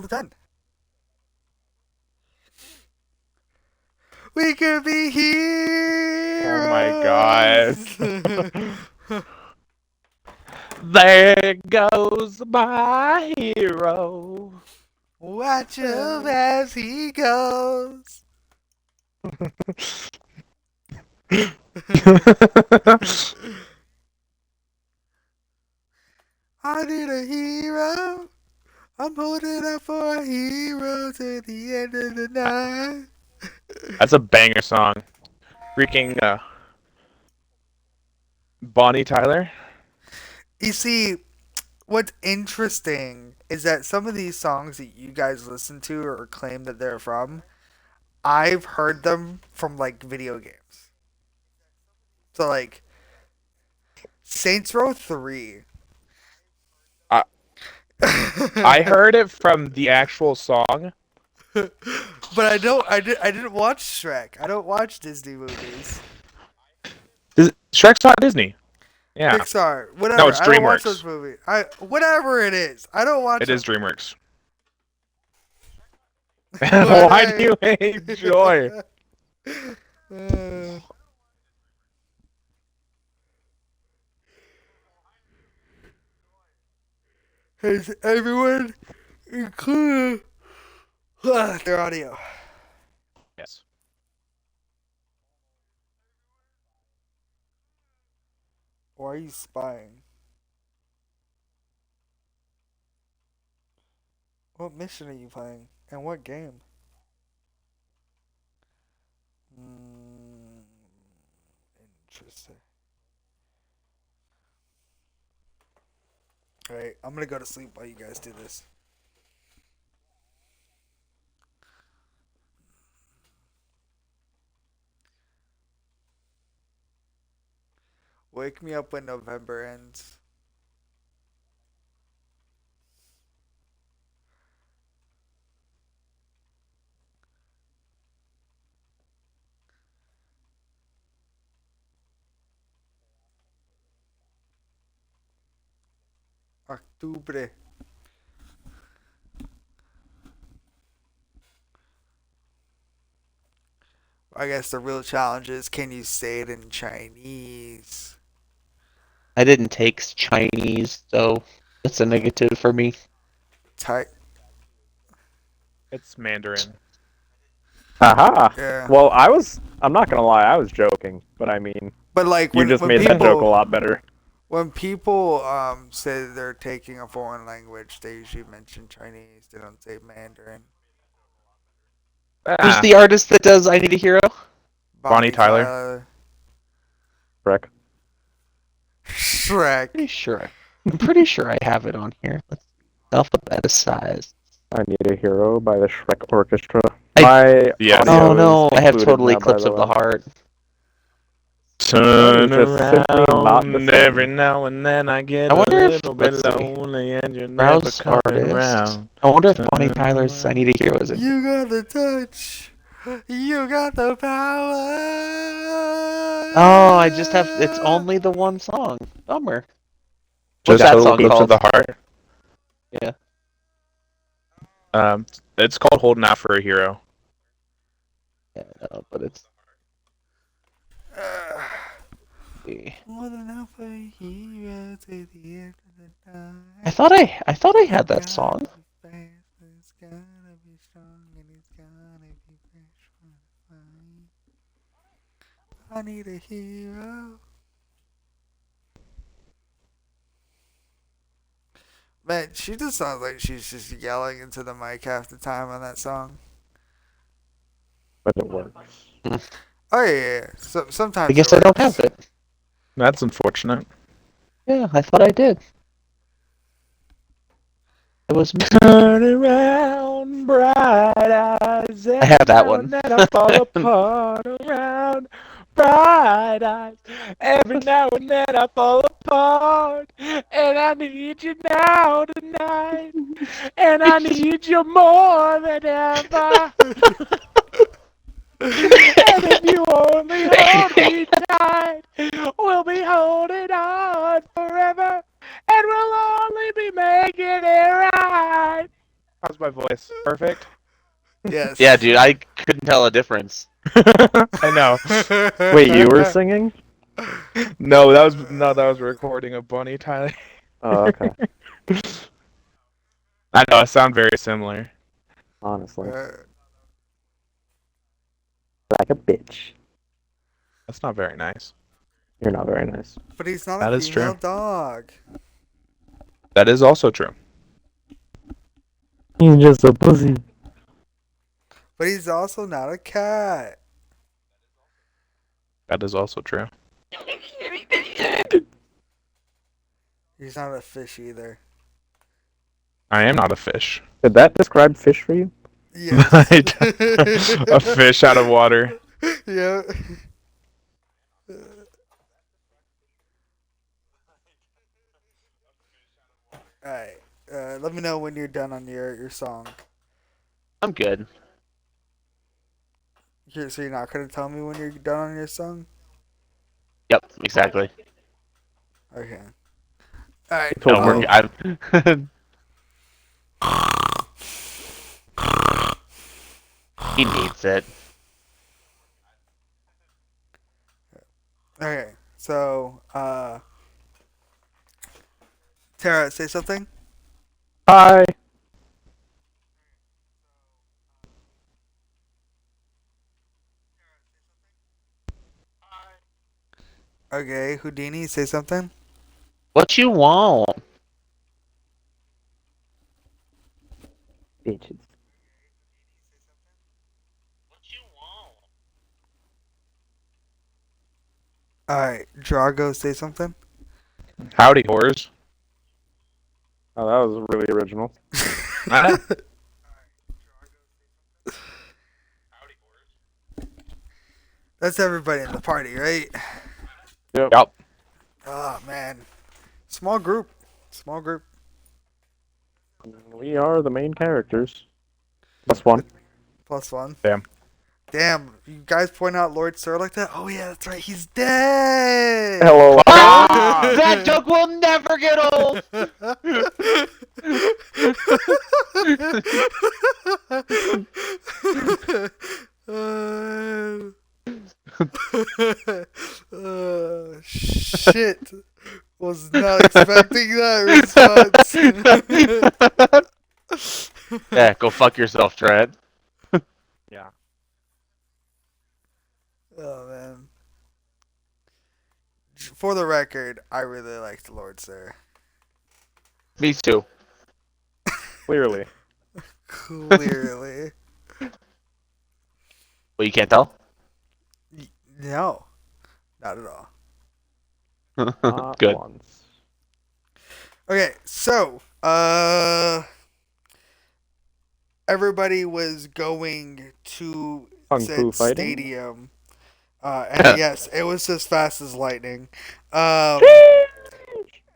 done. We could be Oh my god. heroes. There goes my hero. Watch him as he goes. I need a hero. I'm holding out for a hero to the end of the night. That's a banger song. Freaking Bonnie Tyler. You see, what's interesting is that some of these songs that you guys listen to or claim that they're from, I've heard them from like video games. So like Saints Row 3. I I heard it from the actual song. But I didn't watch Shrek. I don't watch Disney movies. Shrek's not Disney. Yeah. Pixar, No, whatever. it's I don't watch those DreamWorks. movies. I whatever it is. I don't watch It is them. DreamWorks. But Why do you hate Joy? Uh, has everyone included their audio? Yes. Or are you spying? What mission are you playing? And what game? Mm, interesting. Alright, I'm gonna go to sleep while you guys do this. Wake me up when November ends. Octubre. I guess the real challenge is can you say it in Chinese? I didn't take Chinese, so that's a negative for me. Ty- It's Mandarin. Haha. yeah. Well, I'm not gonna lie, I was joking, but I mean, But like you just made that joke a lot better. when people say they're taking a foreign language, they usually mention Chinese. They don't say Mandarin. Who's Ah, the artist that does I Need a Hero? Bonnie Tyler. Correct. Shrek. I'm pretty sure I have it on here. Let's alphabeticize. I Need a Hero by the Shrek Orchestra. I- My Yes. audio Oh no, is I have included Total now, by Eclipse the of the way. Heart. Turn Just simply not the around same. every now and then I get I a wonder if- little bit let's see. lonely and you're never Browse coming artist. round. I wonder if Bonnie Tyler's I Need a Hero is in. You got the touch. You got the power. Oh, I just have. It's only the one song. Bummer. What's Just that Total song Eclipse called? of the Heart. Yeah. It's called Holding Out for a Hero. Yeah, no, but it's. More than enough for a hero to the end of the night. I thought I had that song. It's gotta be strong and it's gotta be fresh from the fight. I need a hero. Man, she just sounds like she's just yelling into the mic half the time on that song. But it works. Oh yeah. So sometimes I guess it I don't works. have it. That's unfortunate. Yeah, I thought I did. It was. Turn around, bright eyes. I have that one. Then I fall apart around bright eyes. Every now and then I fall apart. And I need you now tonight. And I need you more than ever. And if you only hold me tight, we'll be holding on forever. And we'll only be making it right. How's my voice? Perfect. Yes. Yeah, dude, I couldn't tell a difference. I know. Wait, you were singing? No, that was recording of Bonnie Tyler. Oh, okay. I know, I sound very similar. Honestly, Uh, like a bitch. That's not very nice. You're not very nice. but he's not That a is female true. dog. That is also true. He's just a pussy. But he's also not a cat. That is also true. He's not a fish either. I am not a fish. Did that describe fish for you? Yes. A fish out of water. Yeah. Alright. Let me know when you're done on your song. I'm good. So you're not gonna tell me when you're done on your song? Yep, exactly. Okay. Alright. Told No, we're. me. He needs it. Okay. So, Tara, say something. Hi. Okay, Houdini, say something. What you want? Bitches. Alright, Drago, say something. Howdy, whores. Oh, that was really original. That's everybody in the party, right? Yep. Oh, man. Small group. Small group. We are the main characters. Plus one. Plus one. Damn. Damn, you guys point out Lord Sir like that? Oh, yeah, that's right. He's dead! Hello. Ah! That joke will never get old. Shit. Was not expecting that response. Yeah, go fuck yourself, Trent. Yeah. Oh, man. For the record, I really liked Lord Sir. Me too. Clearly. Clearly. Well, you can't tell. No, not at all. Not Good. once. Okay, so everybody was going to Kung Fu said fighting? stadium, and yes, it was as fast as lightning. And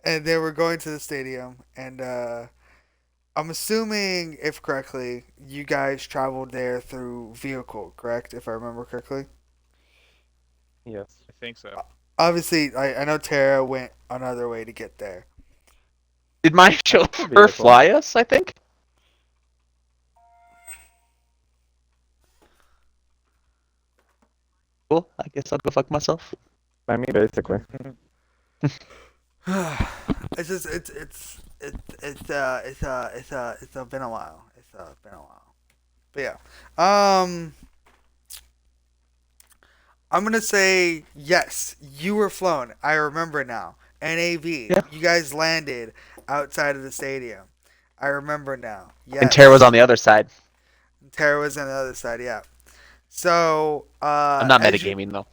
they were going to the stadium, and I'm assuming, if correctly, you guys traveled there through vehicle, correct? If I remember correctly. Yes. I think so. Obviously, I know Tara went another way to get there. Did my chauffeur vehicle. fly us? I think. Cool. I guess I'll go fuck myself. By me, basically. It's just it's been a while. It's been a while. But yeah. I'm gonna say yes. You were flown. I remember now. NAV. Yeah. You guys landed outside of the stadium. I remember now. Yes. And Tara was on the other side. Tara was on the other side. Yeah. So I'm not as you- metagaming though.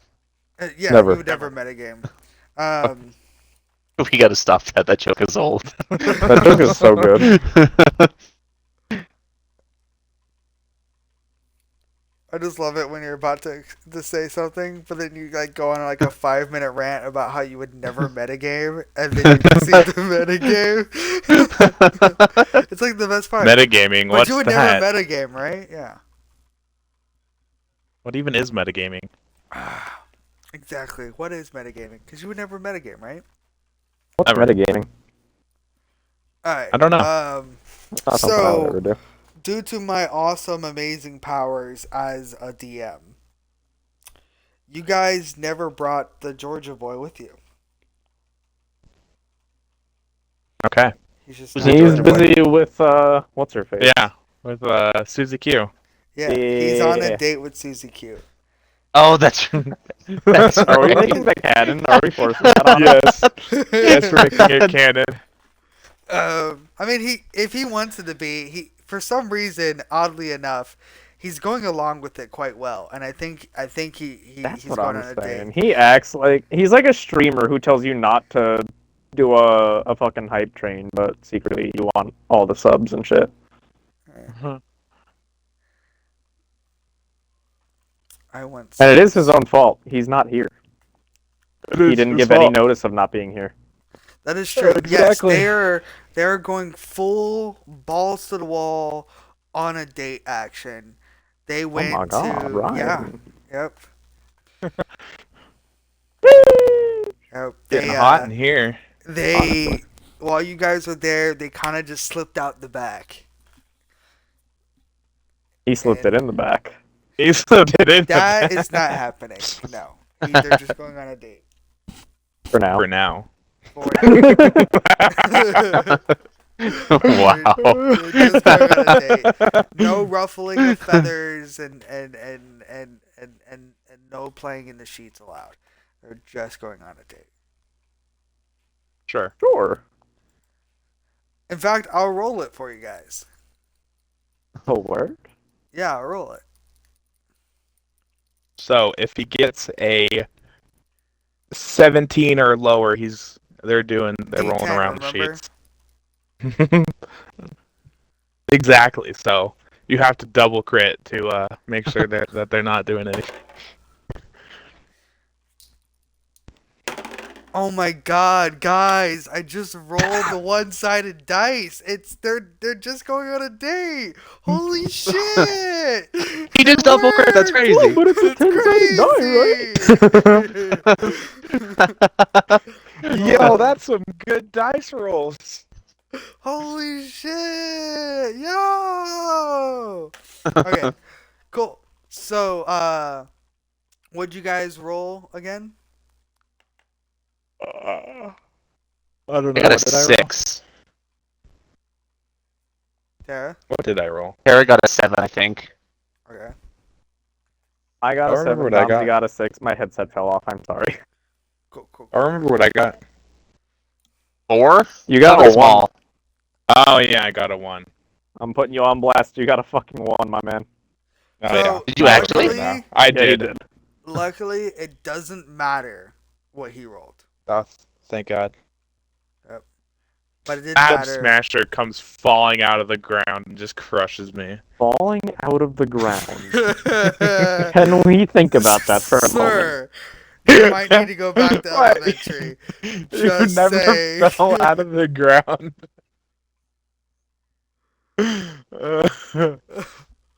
Yeah, Never. you would never metagame. We gotta stop that. That joke is old. That joke is so good. I just love it when you're about to say something, but then you like go on like a 5 minute rant about how you would never metagame, and then you proceed to metagame. It's like the best part. Metagaming, But what's you would that? never metagame, right? Yeah. What even is metagaming? Exactly. What is metagaming? Because you would never metagame, right? What's Never. metagaming? All right. I don't know. It's not something I would So ever do. due to my awesome, amazing powers as a DM, you guys never brought the Georgia boy with you. Okay. He's just Who's not the He's Georgia there. boy? busy with what's her face? Yeah, with Susie Q. Yeah, he's on a Yeah. date with Susie Q. Oh, that's Are we right. making that canon? Are we forcing that on him? Yes. Yes, we're making it canon. I mean, if he wants it to be, he for some reason, oddly enough, he's going along with it quite well, and That's he's what going I'm on a saying. date. He acts like he's like a streamer who tells you not to do a fucking hype train, but secretly you want all the subs and shit. I want And it is his subs. own fault. He's not here. It He is didn't his give any fault. notice of not being here. That is true. Yes, Exactly. they're going full balls to the wall on a date action. They Oh my went god, to yeah, Ryan. yep, yep. Getting hot in here. They while you guys were there, they kind of just slipped out the back. He slipped it in the back. He slipped it in That the is back. not happening. No, they're just going on a date For now. For now. for now. Wow. They're just going on a date. No ruffling of feathers and no playing in the sheets allowed. They're just going on a date. Sure. Sure. In fact, I'll roll it for you guys. Oh, word? Yeah, I'll roll it. So if he gets a 17 or lower, they're rolling D10, around the remember? sheets. Exactly. So you have to double crit to make sure that they're not doing anything. Oh my god, guys, I just rolled the one-sided dice. They're just going on a date. Holy shit! He just double crit. That's worked! crazy. But it's a It's 10-sided die, right? Yo, that's some good dice rolls. Holy shit! Yo! Okay, cool. So, what'd you guys roll again? I don't I know. got a What did I roll? 6. Tara? What did I roll? Tara got a 7, I think. Okay. I got I a remember 7, what I Domsy got. got a 6. My headset fell off, I'm sorry. Cool. I remember what I got. 4? You got That a was 1. small. Oh yeah, I got a 1. I'm putting you on blast. You got a fucking 1, my man. Oh So, yeah. Did you actually? luckily, I Yeah, you did. luckily, it doesn't matter what he rolled. Oh, thank God. But it did Ab matter. Smasher comes falling out of the ground and just crushes me. Falling out of the ground. Can we think about that for a moment? Sir, you might need to go back to What? elementary. You Just never saying. fell out of the ground.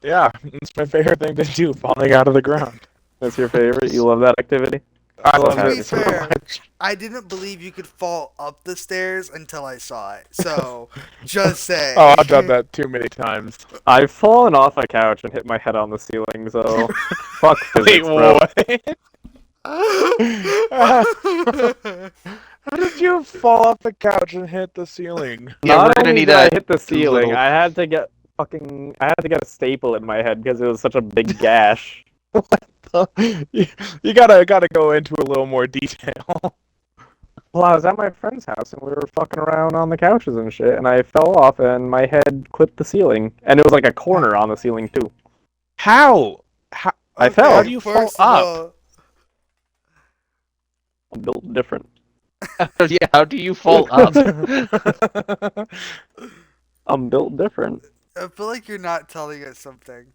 Yeah, it's my favorite thing to do, falling out of the ground. That's your favorite? You love that activity? I Well, love to be it so fair, much. I didn't believe you could fall up the stairs until I saw it. So, just saying. Oh, I've done that too many times. I've fallen off a couch and hit my head on the ceiling, so fuck Wait, physics, bro. what? How did you fall off the couch and hit the ceiling? Yeah, we're Not gonna only need did I a hit the ceiling, little- I had to get a staple in my head because it was such a big gash. You gotta go into a little more detail. Well, I was at my friend's house and we were fucking around on the couches and shit, and I fell off and my head clipped the ceiling, and it was like a corner on the ceiling too. How? I fell. How do you fall first of up? all, I'm built different. Yeah, how do you fall up? I'm built different. I feel like you're not telling us something.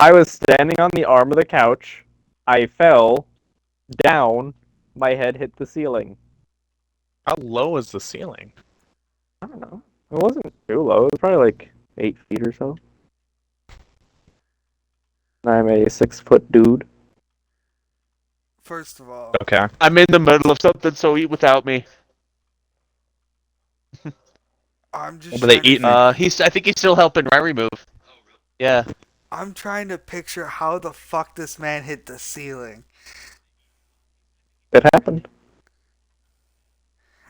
I was standing on the arm of the couch. I fell down. My head hit the ceiling. How low is the ceiling? I don't know. It wasn't too low. It was probably like 8 feet or so. I'm a 6-foot dude. First of all, Okay. I'm in the middle of something, so eat without me. I'm just What were they trying to. eating? I think he's still helping Ryrie move. Yeah. I'm trying to picture how the fuck this man hit the ceiling. It happened.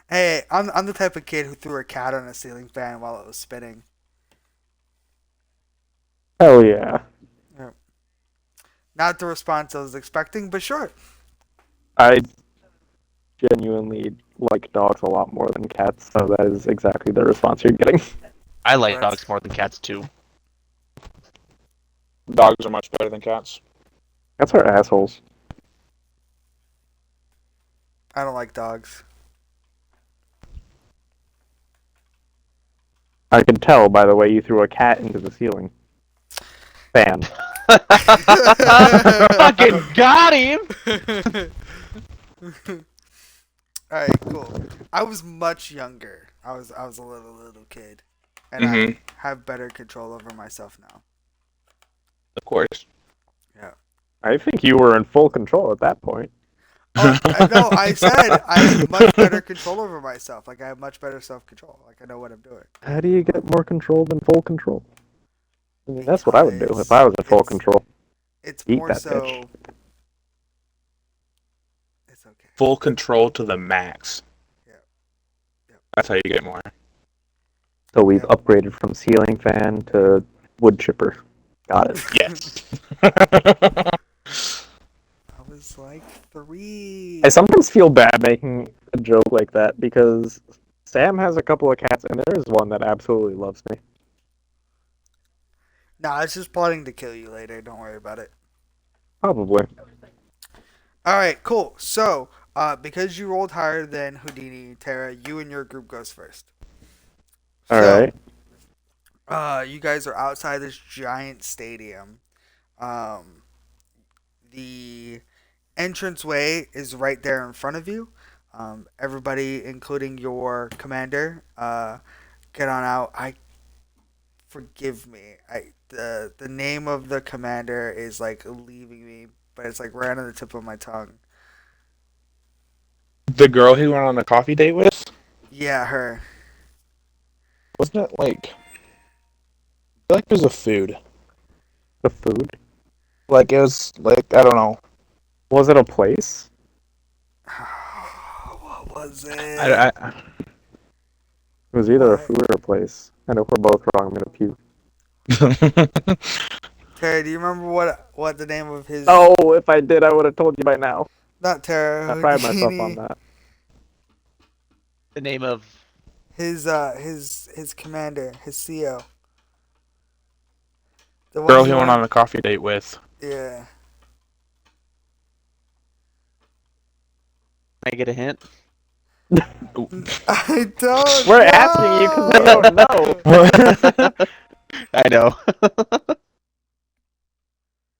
Hey, I'm the type of kid who threw a cat on a ceiling fan while it was spinning. Hell yeah. Yeah. Not the response I was expecting, but sure. I genuinely like dogs a lot more than cats, so that is exactly the response you're getting. I like That's- dogs more than cats too. Dogs are much better than cats. Cats are assholes. I don't like dogs. I can tell by the way you threw a cat into the ceiling. Fan. Fucking got him! Alright, cool. I was much younger. I was a little kid. And Mhm. I have better control over myself now. Of course. Yeah. I think you were in full control at that point. Oh, no, I said I have much better control over myself. Like, I have much better self-control. Like, I know what I'm doing. How do you get more control than full control? I mean, that's what I would do if I was in full It's- control. It's Eat more that so... bitch. It's okay. Full control to the max. Yep. Yep. That's how you get more. So we've Yep. upgraded from ceiling fan to wood chipper. Got it. Yes. I was like 3. I sometimes feel bad making a joke like that because Sam has a couple of cats and there is one that absolutely loves me. Nah, it's just plotting to kill you later. Don't worry about it. Probably. Alright, cool. So, because you rolled higher than Houdini, Tara, you and your group goes first. Alright. You guys are outside this giant stadium. Um, the entranceway is right there in front of you. Everybody, including your commander, get on out. Forgive me. The name of the commander is like leaving me, but it's like right on the tip of my tongue. The girl he went on a coffee date with? Yeah, her. Wasn't it like... I feel like it was a food. The food. Like, it was, like, I don't know. Was it a place? What was it? I It was either a What? food or a place. I know if we're both wrong, I'm gonna puke. Terry, do you remember what the name of his? Oh, if I did, I would have told you by now. Not Terra. I pride myself on Houdini. that. The name of His commander, his CO. The one Girl he went on a coffee date with. Yeah. Can I get a hint? I don't. We're know. asking you because we don't know. I know.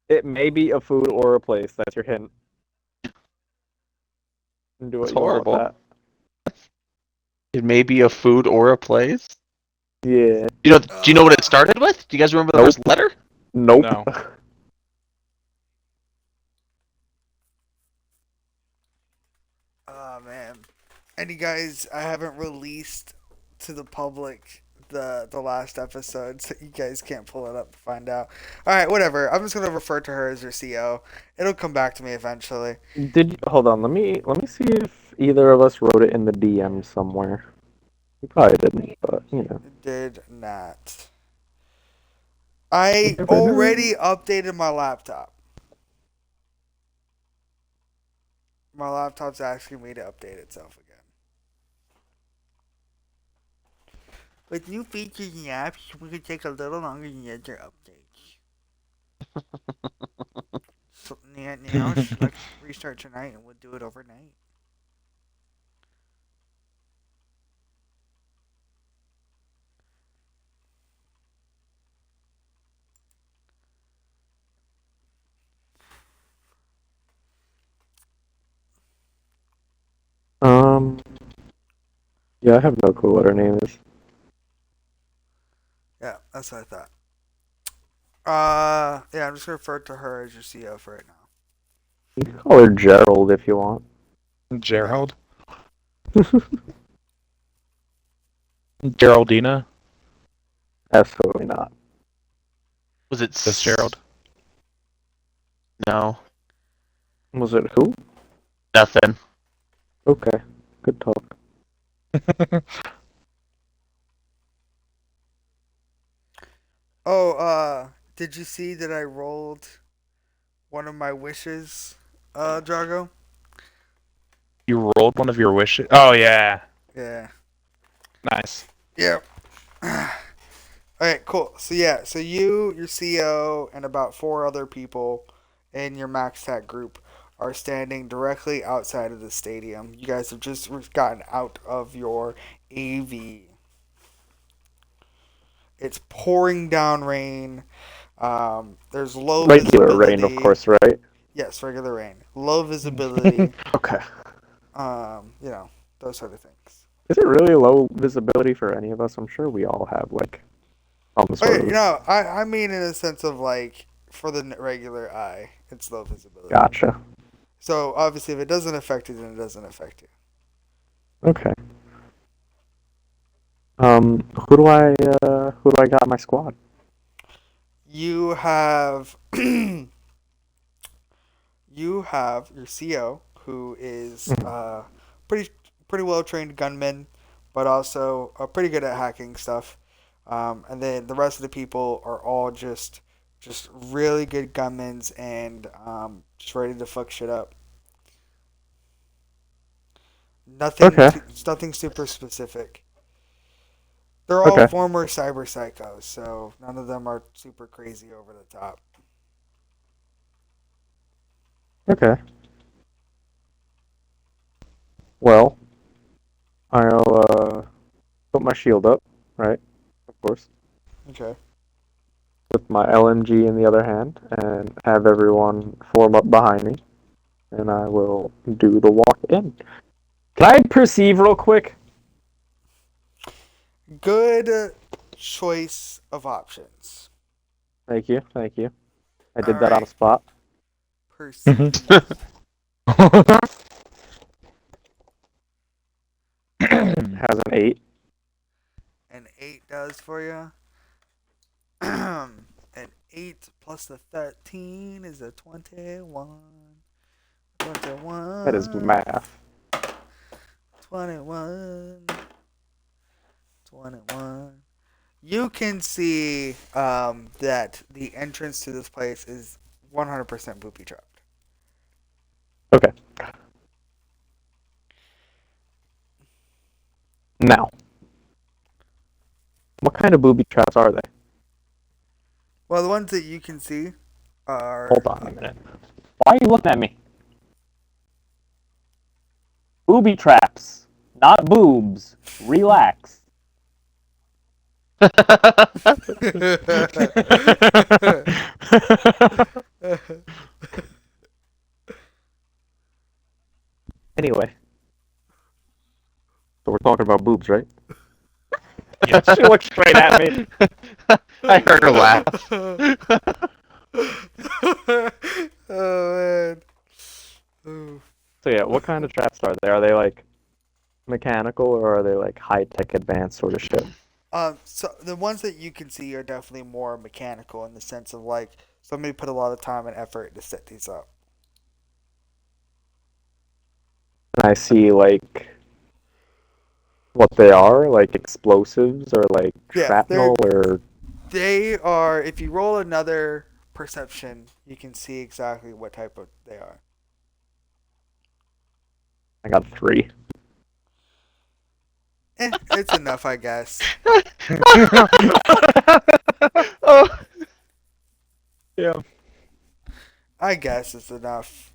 It may be a food or a place. That's your hint. Do what It's you want with horrible. It may be a food or a place. that. Yeah. Do you know what it started with? Do you guys remember the first letter? Nope. No. Oh man. And you guys, I haven't released to the public the last episode, so you guys can't pull it up to find out. All right, whatever. I'm just gonna refer to her as your CO. It'll come back to me eventually. Did you, hold on? Let me see if either of us wrote it in the DM somewhere. We probably didn't, but you know. Did not. I never know. already updated my laptop. My laptop's asking me to update itself again. With new features and apps, we can take a little longer than the other updates. So now let's restart tonight and we'll do it overnight. Yeah, I have no clue what her name is. Yeah, that's what I thought. Yeah, I'm just gonna refer to her as your CO for right now. You can call her Gerald if you want. Gerald? Geraldina? Absolutely not. Was it Fitzgerald? No, Was it who? nothing. Okay, good talk. Oh, did you see that I rolled one of my wishes, Drago? You rolled one of your wishes? Oh, yeah. Yeah. Nice. Yep. Alright, cool. So yeah, so you, your CO, and about four other people in your Max Tech group are standing directly outside of the stadium. You guys have just gotten out of your AV. It's pouring down rain. There's low Regular rain, of visibility. course, right? Yes, regular rain. Low visibility. Okay. You know, those sort of things. Is it really low visibility for any of us? I'm sure we all have like some sort Okay, of. I mean in a sense of like for the regular eye, it's low visibility. Gotcha. So obviously, if it doesn't affect you, then it doesn't affect you. Okay. Who do I got in my squad? You have you have your CO, who is pretty pretty well trained gunman, but also pretty good at hacking stuff. And then the rest of the people are all just really good gunmen and just ready to fuck shit up. Nothing Okay. nothing super specific. They're all Okay. former cyber psychos, so none of them are super crazy over the top. Okay. Well, I'll put my shield up, right? Of course. Okay. With my LMG in the other hand, and have everyone form up behind me, and I will do the walk in. Can I perceive real quick? Good choice of options. Thank you, thank you. I All did that on the right. spot. Perceive. Has an 8. An 8 does for you. An 8 plus the 13 is a 21. That is 21. math. 21. 21. You can see that the entrance to this place is 100% booby trapped. Okay. Now, what kind of booby traps are they? Well, the ones that you can see are. Hold on a minute. Why are you looking at me? Booby traps, not boobs. Relax. Anyway, so we're talking about boobs, right? Yes. She looked straight at me. I heard her laugh. Oh man. Ooh. So yeah, what kind of traps are they? Are they like mechanical or are they like high tech advanced sort of shit? So the ones that you can see are definitely more mechanical in the sense of like somebody put a lot of time and effort to set these up. And I see like what they are, like explosives or like Yeah, shrapnel or they are. If you roll another perception, you can see exactly what type of they are. I got 3. It's enough, I guess. Oh, Yeah. I guess it's enough.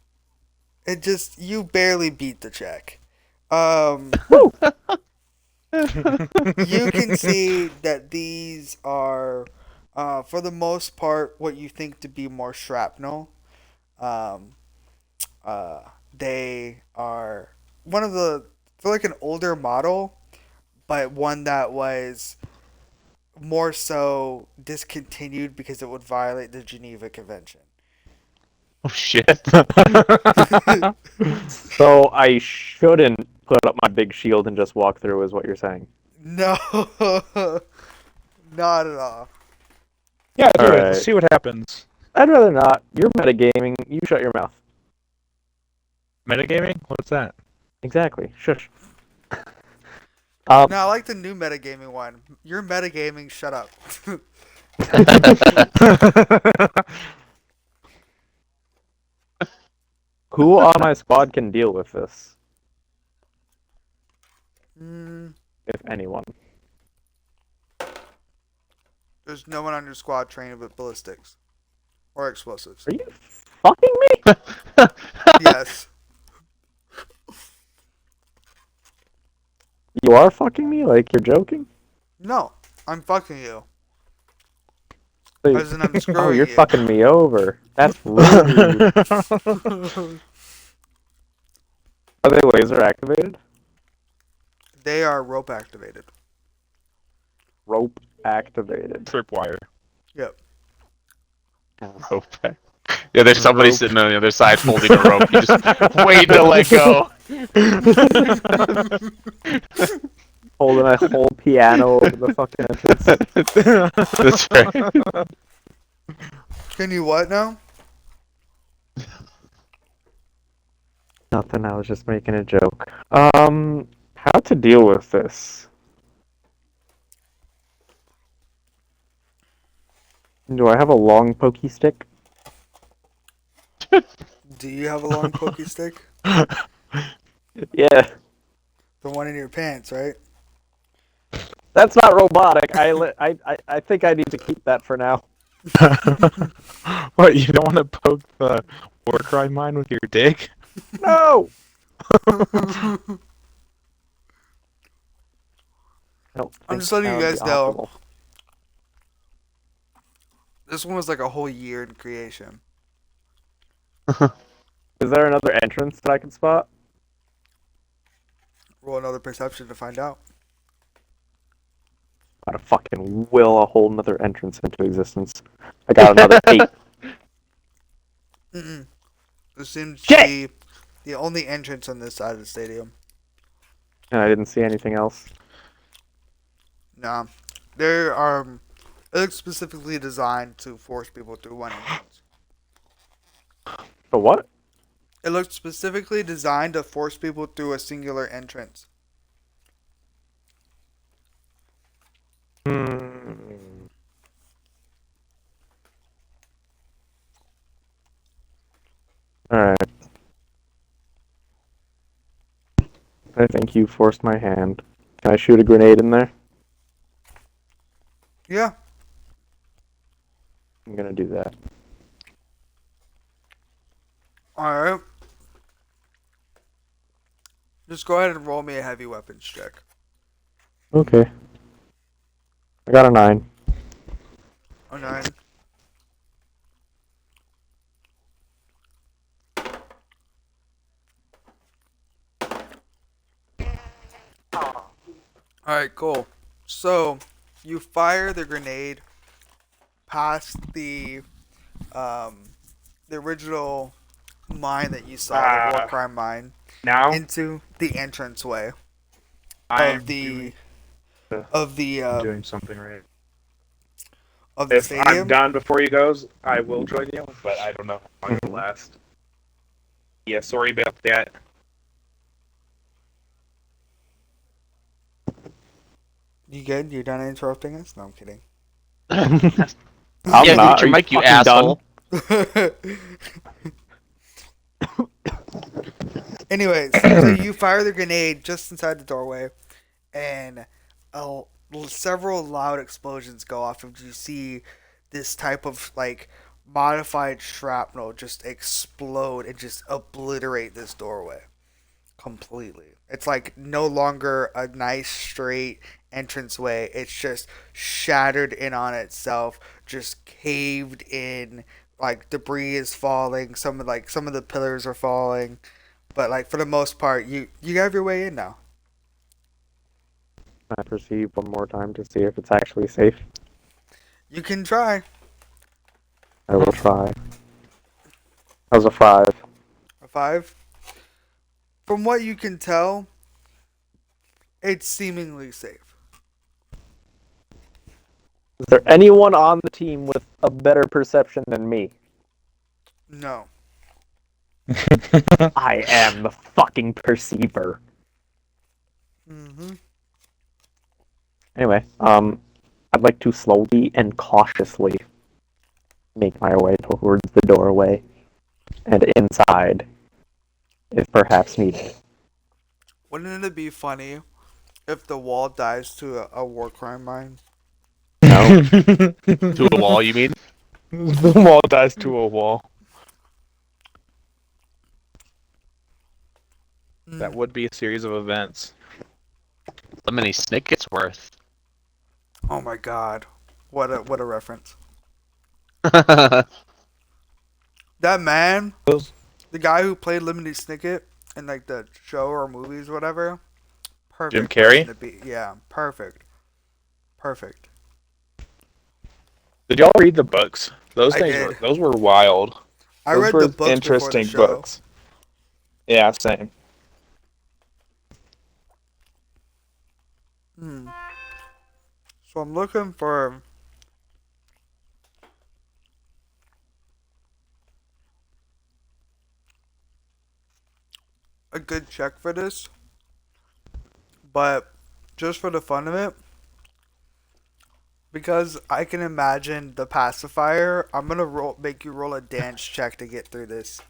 It just you barely beat the check. Um, Woo! you can see that these are, for the most part, what you think to be more shrapnel. Um, they are one of the. They're like an older model, but one that was more so discontinued because it would violate the Geneva Convention. oh shit. So I shouldn't put up my big shield and just walk through, is what you're saying. No, not at all. Yeah, do it. Alright. Let's see what happens. I'd rather not. You're metagaming. You shut your mouth. Metagaming? What's that? Exactly. Shush. No, I like the new metagaming one. You're metagaming. Shut up. Who on my squad can deal with this? Mm, If anyone. there's no one on your squad trained with ballistics or explosives. Are you fucking me? Yes. You are fucking me? Like you're joking? No, I'm fucking you. So As in, I'm oh, screwing you're you. fucking me over. That's rude. Are they laser activated? They are rope activated. Rope activated. Tripwire. Yep. Rope. Yeah, there's somebody Rope. sitting on the other side holding a rope. You just waiting to let go. Holding a whole piano over the fucking entrance. That's right. Can you what now? Nothing, I was just making a joke. How to deal with this? Do I have a long pokey stick? Do you have a long pokey stick? Yeah. The one in your pants, right? That's not robotic. I think I need to keep that for now. What, you don't want to poke the war crime mine with your dick? No! I'm just letting you guys know. This one was like a whole year in creation. Is there another entrance that I can spot? Roll another perception to find out. Gotta fucking will a whole nother entrance into existence. I got another 8. Mm-mm. This seems to Shit! be the only entrance on this side of the stadium. And I didn't see anything else. Nah. There are. It looks specifically designed to force people through one entrance. But what? It looks specifically designed to force people through a singular entrance. Alright. I think you forced my hand. Can I shoot a grenade in there? Yeah. I'm gonna do that. Alright. Just go ahead and roll me a heavy weapons check. Okay. I got a 9. Oh, 9. Alright, cool. So, you fire the grenade past the original mine that you saw, the war crime mine, Now into the entranceway I'm of the doing something right. of the If I'm stadium. done before he goes, I will join you, but I don't know how long it'll last. Yeah, sorry about that. You good? You done interrupting us? No, I'm kidding. I'm Yeah, not. mute your Are mic, you fucking asshole. Anyways, so you fire the grenade just inside the doorway, and several loud explosions go off, and you see this type of like modified shrapnel just explode and just obliterate this doorway completely. It's like no longer a nice straight entranceway. It's just shattered in on itself, just caved in. Like debris is falling. Some of the pillars are falling, but like for the most part, you have your way in now. Can I proceed one more time to see if it's actually safe? You can try. I will try. How's a 5? A 5. From what you can tell, it's seemingly safe. Is there anyone on the team with a better perception than me? No. I am the fucking perceiver. Mm-hmm. Anyway, I'd like to slowly and cautiously make my way towards the doorway and inside, if perhaps needed. Wouldn't it be funny if the wall dies to a war crime mine? No. To a wall, you mean? The wall dies to a wall. That Mm. would be a series of events. How many snickets worth? Oh my god. What a reference. That man, Those the guy who played Lemony Snicket in like the show or movies, whatever. Jim Perfect person Carrey? to be. Yeah, perfect. Perfect. Did y'all read the books? I did. Those were wild. I Those read the were books before the interesting show. books. Yeah, same. Hmm. So I'm looking for a good check for this, but just for the fun of it, because I can imagine the pacifier, I'm gonna make you roll a dance check to get through this.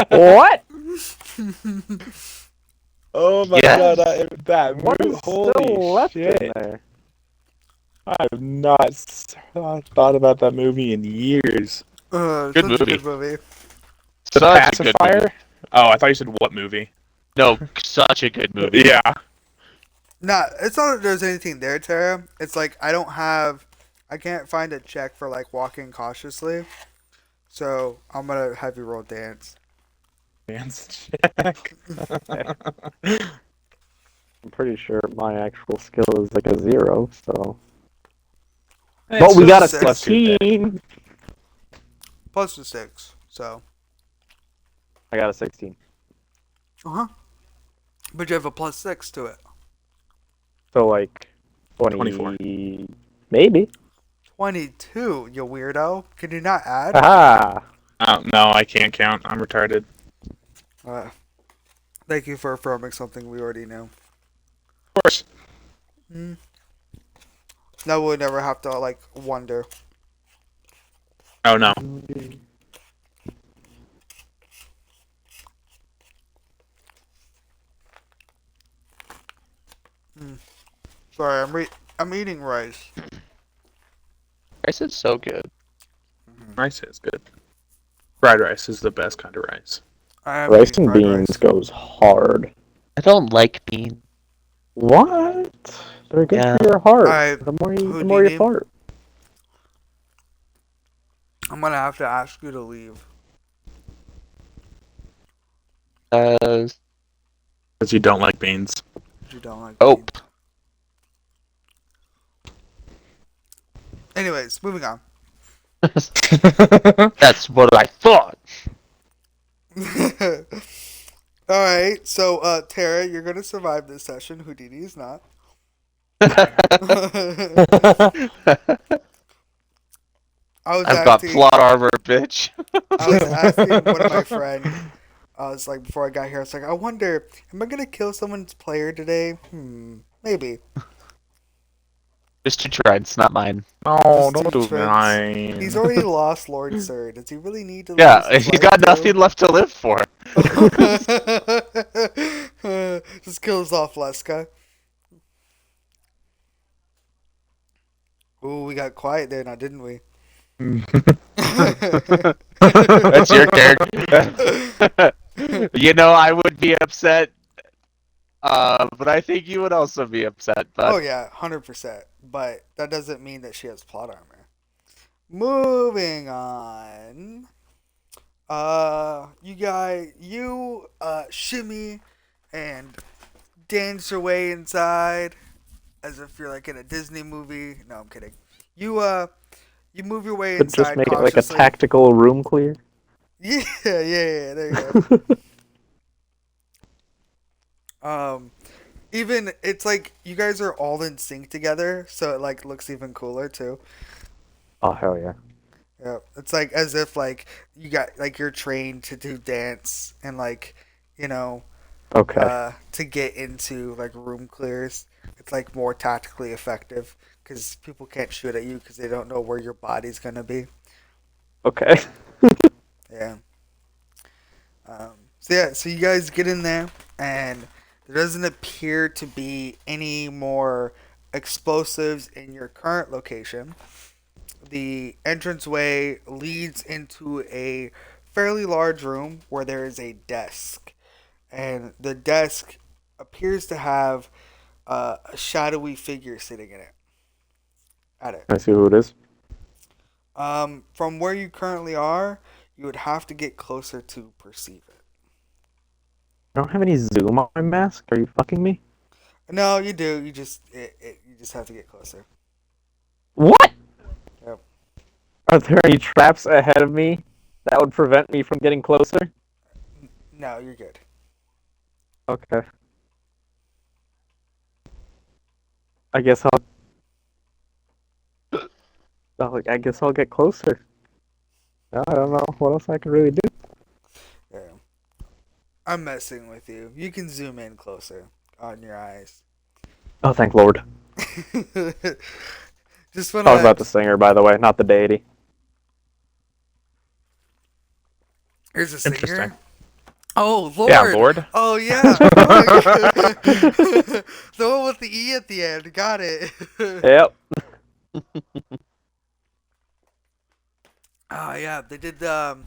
What? Oh my Yeah. god, that What movie, is still holy left in shit. there? I have not thought about that movie in years. Good Such a movie. good movie. The Such a good movie. Pacifier? Oh, I thought you said what movie? No, such a good movie. Yeah. Nah, it's not that there's anything there, Tara. It's like I can't find a check for like walking cautiously. So I'm gonna have you roll dance. Dance check. I'm pretty sure my actual skill is like a 0, so. It's But we got a just plus 16. Plus the 6. So. I got a 16. Uh huh. But you have a plus 6 to it. So like 24. Maybe. 22, you weirdo. Can you not add? Aha! No, I can't count. I'm retarded. Thank you for affirming something we already knew. Of course. Now we'll never have to like wonder. Oh no. Sorry, I'm eating rice. Rice is so good. Rice is good. Fried rice is the best kind of rice. I am Rice eating and fried beans rice. goes hard. I don't like beans. What? They're good Yeah. for your heart. Alright, The more you Houdini. fart. I'm gonna have to ask you to leave. Uh, Because you don't like beans. You don't like oh. beans. Anyways, moving on. That's what I thought. Alright, so Tara, you're gonna survive this session. Houdini is not. I was I've got asking plot armor, bitch. I was asking one of my friends, I was like, before I got here, I was like, I wonder, am I gonna kill someone's player today? Maybe. Just your treads, not mine. Oh, Just don't two do tricks. mine. He's already lost Lord Sir. Does he really need to lose Yeah, his he's life got too? nothing left to live for. Just kills off Leska. Ooh, we got quiet there now, didn't we? That's your character. You know, I would be upset, but I think you would also be upset. But Oh yeah, 100%. But that doesn't mean that she has plot armor. Moving on. You shimmy and dance your way inside as if you're like in a Disney movie. No, I'm kidding. You move your way But inside just make it like a cautiously. tactical room clear. Yeah, there you go. Even it's like you guys are all in sync together, so it like looks even cooler too. Oh hell yeah. Yeah, it's like as if like you got like you're trained to do dance and like you know Okay. to get into like room clears. It's like more tactically effective because people can't shoot at you because they don't know where your body's gonna be. Okay. Yeah. So yeah, so you guys get in there, and there doesn't appear to be any more explosives in your current location. The entranceway leads into a fairly large room where there is a desk, and the desk appears to have a shadowy figure sitting in it. At it. I see who it is. From where you currently are, you would have to get closer to perceive it. I don't have any zoom on my mask. Are you fucking me? No, you do. You just have to get closer. What? Yep. Are there any traps ahead of me that would prevent me from getting closer? No, you're good. Okay. I guess I guess I'll get closer. I don't know what else I can really do. Yeah. I'm messing with you. You can zoom in closer on your eyes. Oh, thank Lord. Just Talk wanna. about the singer, by the way, not the deity. Here's a Interesting. singer. Oh Yeah, Lord. Lord. Oh yeah. The one with the E at the end. Got it. Yep. Oh yeah, they did the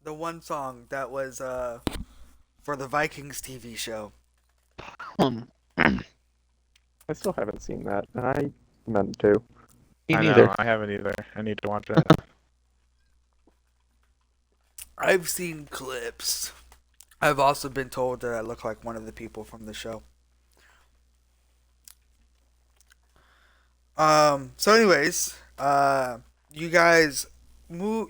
one song that was for the Vikings TV show. Me I still haven't seen that, and I meant to. I neither. know. I haven't either. I need to watch it. I've seen clips. I've also been told that I look like one of the people from the show. So anyways, you guys move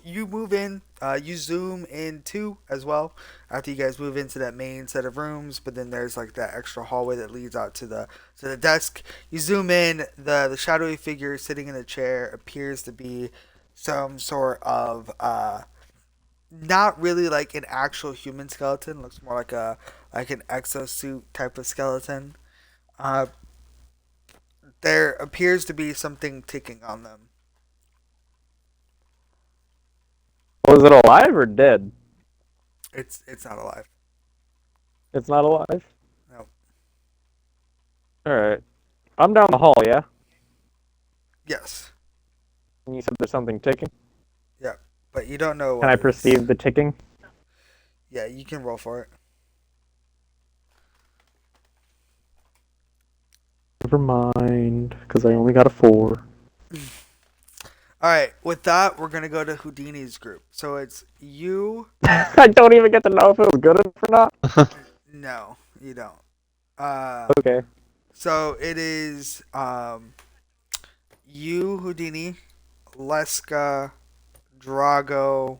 in, you zoom in too as well after you guys move into that main set of rooms, but then there's like that extra hallway that leads out to the desk. You zoom in, the shadowy figure sitting in the chair appears to be some sort of not really like an actual human skeleton, looks more like an exosuit type of skeleton. Uh there appears to be something ticking on them. Was it alive or dead? It's not alive. It's not alive? No. Alright. I'm down the hall, yeah? Yes. And you said there's something ticking? Yeah. But you don't know Can what I it is. perceive the ticking? Yeah, you can roll for it. Never mind, because I only got a 4. All right. With that, we're gonna go to Houdini's group. So it's you. I don't even get to know if it was good enough or not. No, you don't. Uh, Okay. so it is you, Houdini, Leska, Drago.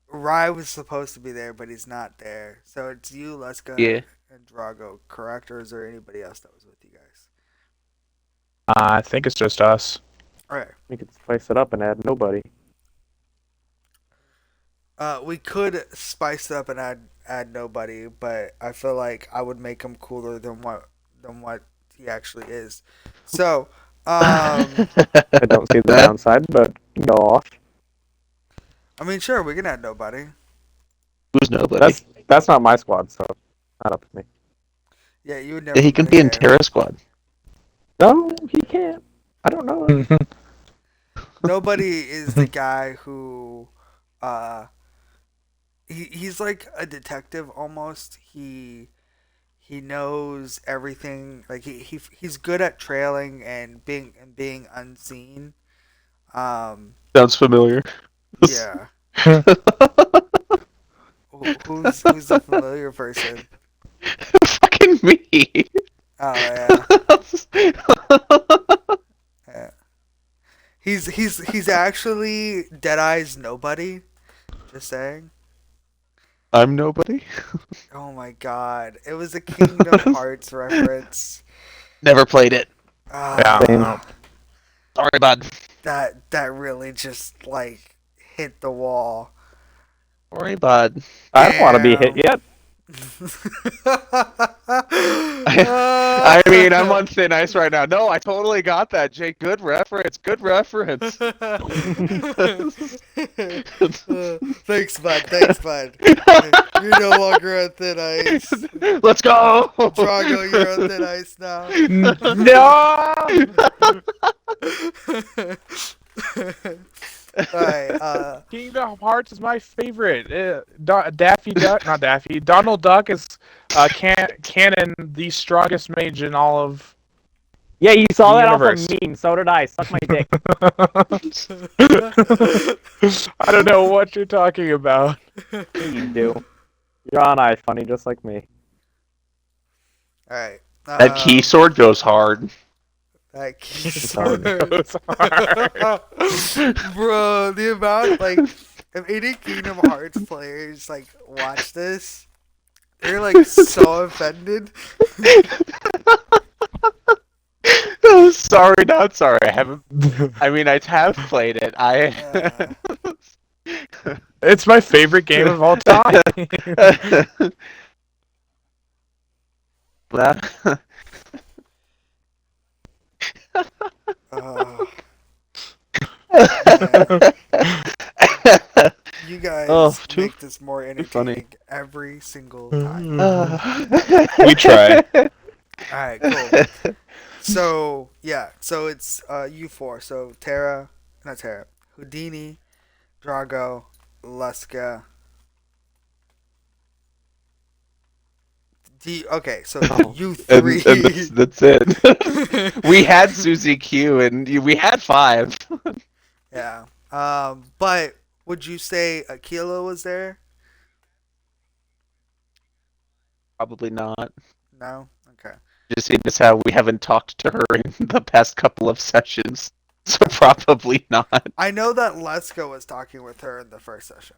Rai was supposed to be there, but he's not there. So it's you, Leska, Yeah. and Drago, correct? Or is there anybody else that was with you guys? I think it's just us. All right. We could spice it up and add nobody. We could spice it up and add nobody, but I feel like I would make him cooler than what he actually is. So, I don't see the downside, but go off. I mean, sure, we can add nobody. Who's nobody? That's not my squad, so not up to me. Yeah, you would never. Yeah, he can be in Terror Squad. No, he can't. I don't know. Nobody is the guy who, uh, he's like a detective almost. He knows everything. Like he's good at trailing and being unseen. Sounds familiar. Yeah. Who's the familiar person? Fucking me. Oh yeah. Yeah. He's actually Deadeye's nobody. Just saying. I'm nobody. Oh my god. It was a Kingdom Hearts reference. Never played it. Yeah. Same. Ah, Sorry, bud. that really just like hit the wall. Sorry, bud. I don't want to be hit Damn. yet. I mean, I'm on thin ice right now. No, I totally got that, Jake. Good reference. Good reference. Thanks, bud. Thanks, bud. You're no longer on thin ice. Let's go. Drago, you're on thin ice now. No. Alright, Kingdom Hearts is my favorite. Daffy Duck, not Daffy. Donald Duck is canon the strongest mage in all of Yeah, you saw the that off a universe. meme. So did I. Suck my dick. I don't know what you're talking about. You do. You're on ice, funny, just like me. Alright. That key sword goes hard. That key hard. sword. It's hard. Bro, the amount, like, if any Kingdom Hearts players, like, watch this, they're, like, so offended. Sorry, not sorry. I haven't. I mean, I have played it. It's my favorite game of all time. That- Uh, you guys Oh, too make this more entertaining funny. every single time. We try. Alright, cool. So, yeah, so it's you four. So, not Terra, Houdini, Drago, Luska. Okay, so you three. and that's it. We had Susie Q, and we had 5. Yeah. But would you say Aquila was there? Probably not. No? Okay. Just seeing as how we haven't talked to her in the past couple of sessions, so probably not. I know that Leska was talking with her in the first session.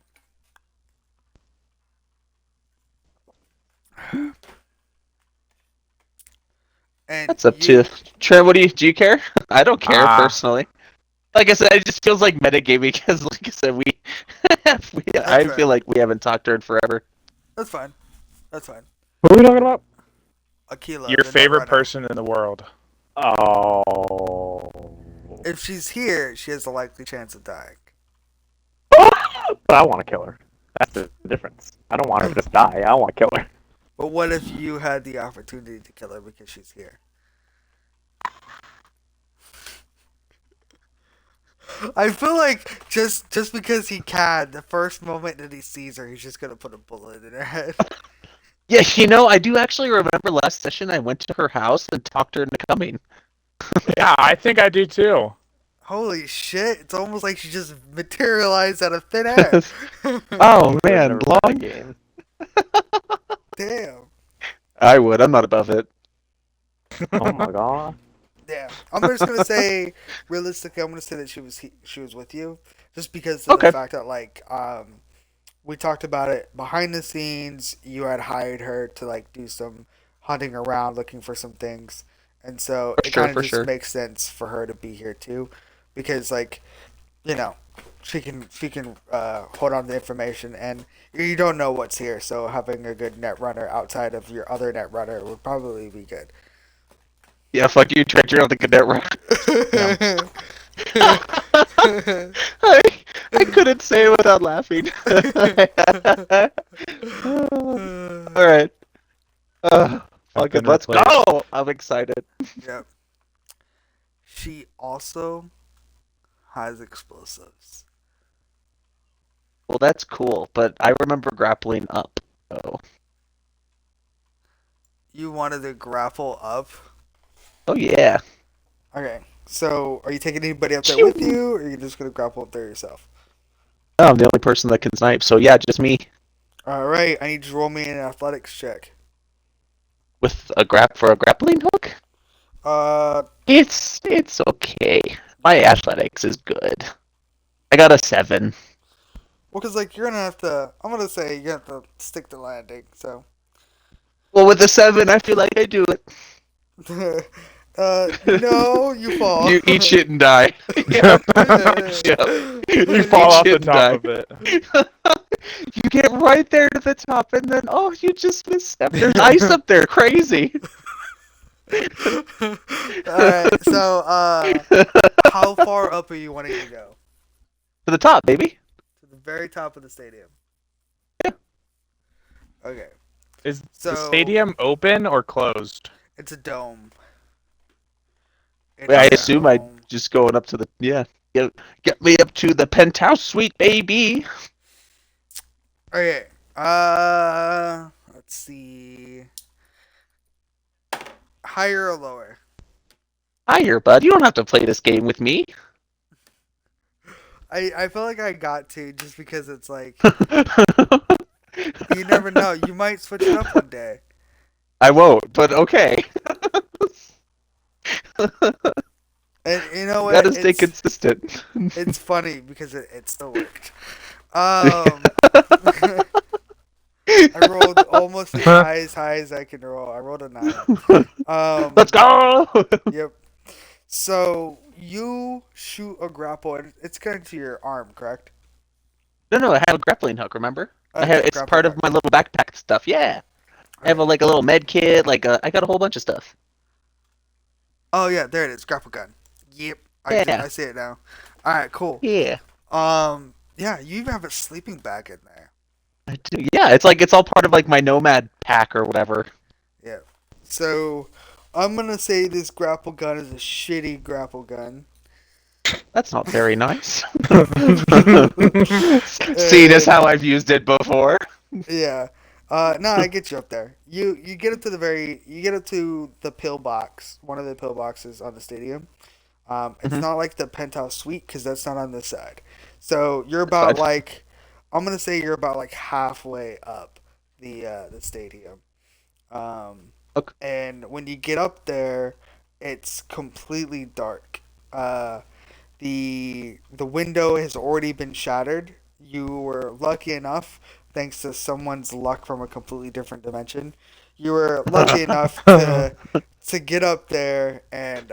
And That's up to Trent. What do you care? I don't care personally. Like I said, it just feels like metagaming because, like I said, I fair. feel like we haven't talked to her in forever. That's fine. That's fine. Who are we talking about? Aquila. Your the favorite Netrunner. person in the world. Oh. If she's here, she has a likely chance of dying. But I want to kill her. That's the difference. I don't want her to just die. I want to kill her. But what if you had the opportunity to kill her because she's here? I feel like just because he can, the first moment that he sees her, he's just gonna put a bullet in her head. Yeah, I do actually remember last session I went to her house and talked her into coming. Yeah, I think I do too. Holy shit! It's almost like she just materialized out of thin air. Oh man, Never played long. the game. Damn. I would. I'm not above it. Oh my god. Yeah, I'm just gonna say, realistically, I'm gonna say that she was with you, just because of Okay. the fact that we talked about it behind the scenes. You had hired her to like do some hunting around, looking for some things, and so it kind of For just sure. makes sense for her to be here too, because she can hold on to the information, and you don't know what's here, so having a good net runner outside of your other net runner would probably be good. Yeah, fuck you, Trent. You're on the cadet route. I couldn't say it without laughing. All right. Fuck it. Let's go. I'm excited. Yep. She also has explosives. Well, that's cool, but I remember grappling up. Oh. You wanted to grapple up? Oh yeah. Okay. So, are you taking anybody up there with you, or are you just going to grapple up there yourself? Oh, I'm the only person that can snipe, so yeah, just me. Alright, I need you to roll me an athletics check. With a grappling hook? It's okay. My athletics is good. I got a 7. Well, because like you're gonna have to. I'm gonna say you have to stick to landing. So. Well, with the 7, I feel like I do it. No, you fall. You eat shit and die. Yep. Yep. You Eat fall off the shit and top die. of it. You get right there to the top, and then you just misstep. There's ice up there, crazy. Alright, so how far up are you wanting to go? To the top, baby. To the very top of the stadium. Yeah. Okay. Is So the stadium open or closed? it's a dome. It I is a assume I dome. just going up to the get me up to the penthouse suite, baby. Okay. Let's see. Higher or lower? Higher, bud. You don't have to play this game with me. I feel like I got to just because it's like you never know. You might switch it up one day. I won't, but okay. And you know You what? gotta stay consistent. It's funny because it still worked. I rolled almost as high as I can roll. I rolled a 9. Let's go! Yep. So you shoot a grapple, and it's connected to your arm, correct? No, I have a grappling hook. Remember? Okay, It's grappling part of hook. my little backpack stuff. Yeah, I have Alright. a little med kit. I got a whole bunch of stuff. Oh yeah, there it is. Grapple gun. Yep. Yeah, I see it now. All right, cool. yeah. Yeah, you even have a sleeping bag in there. I do. Yeah, it's all part of like my nomad pack or whatever. Yeah. So I'm gonna say this grapple gun is a shitty grapple gun. That's not very nice. Seeing as how I've used it before. Yeah. No, I get you up there. You get up to you get up to the pillbox, one of the pillboxes on the stadium. It's Mhm. not like the penthouse suite because that's not on this side. So you're That's about fine. like, I'm gonna say you're about like halfway up the stadium. Um, Okay. and when you get up there, it's completely dark. The window has already been shattered. You were lucky enough, thanks to someone's luck from a completely different dimension. You were lucky enough to get up there and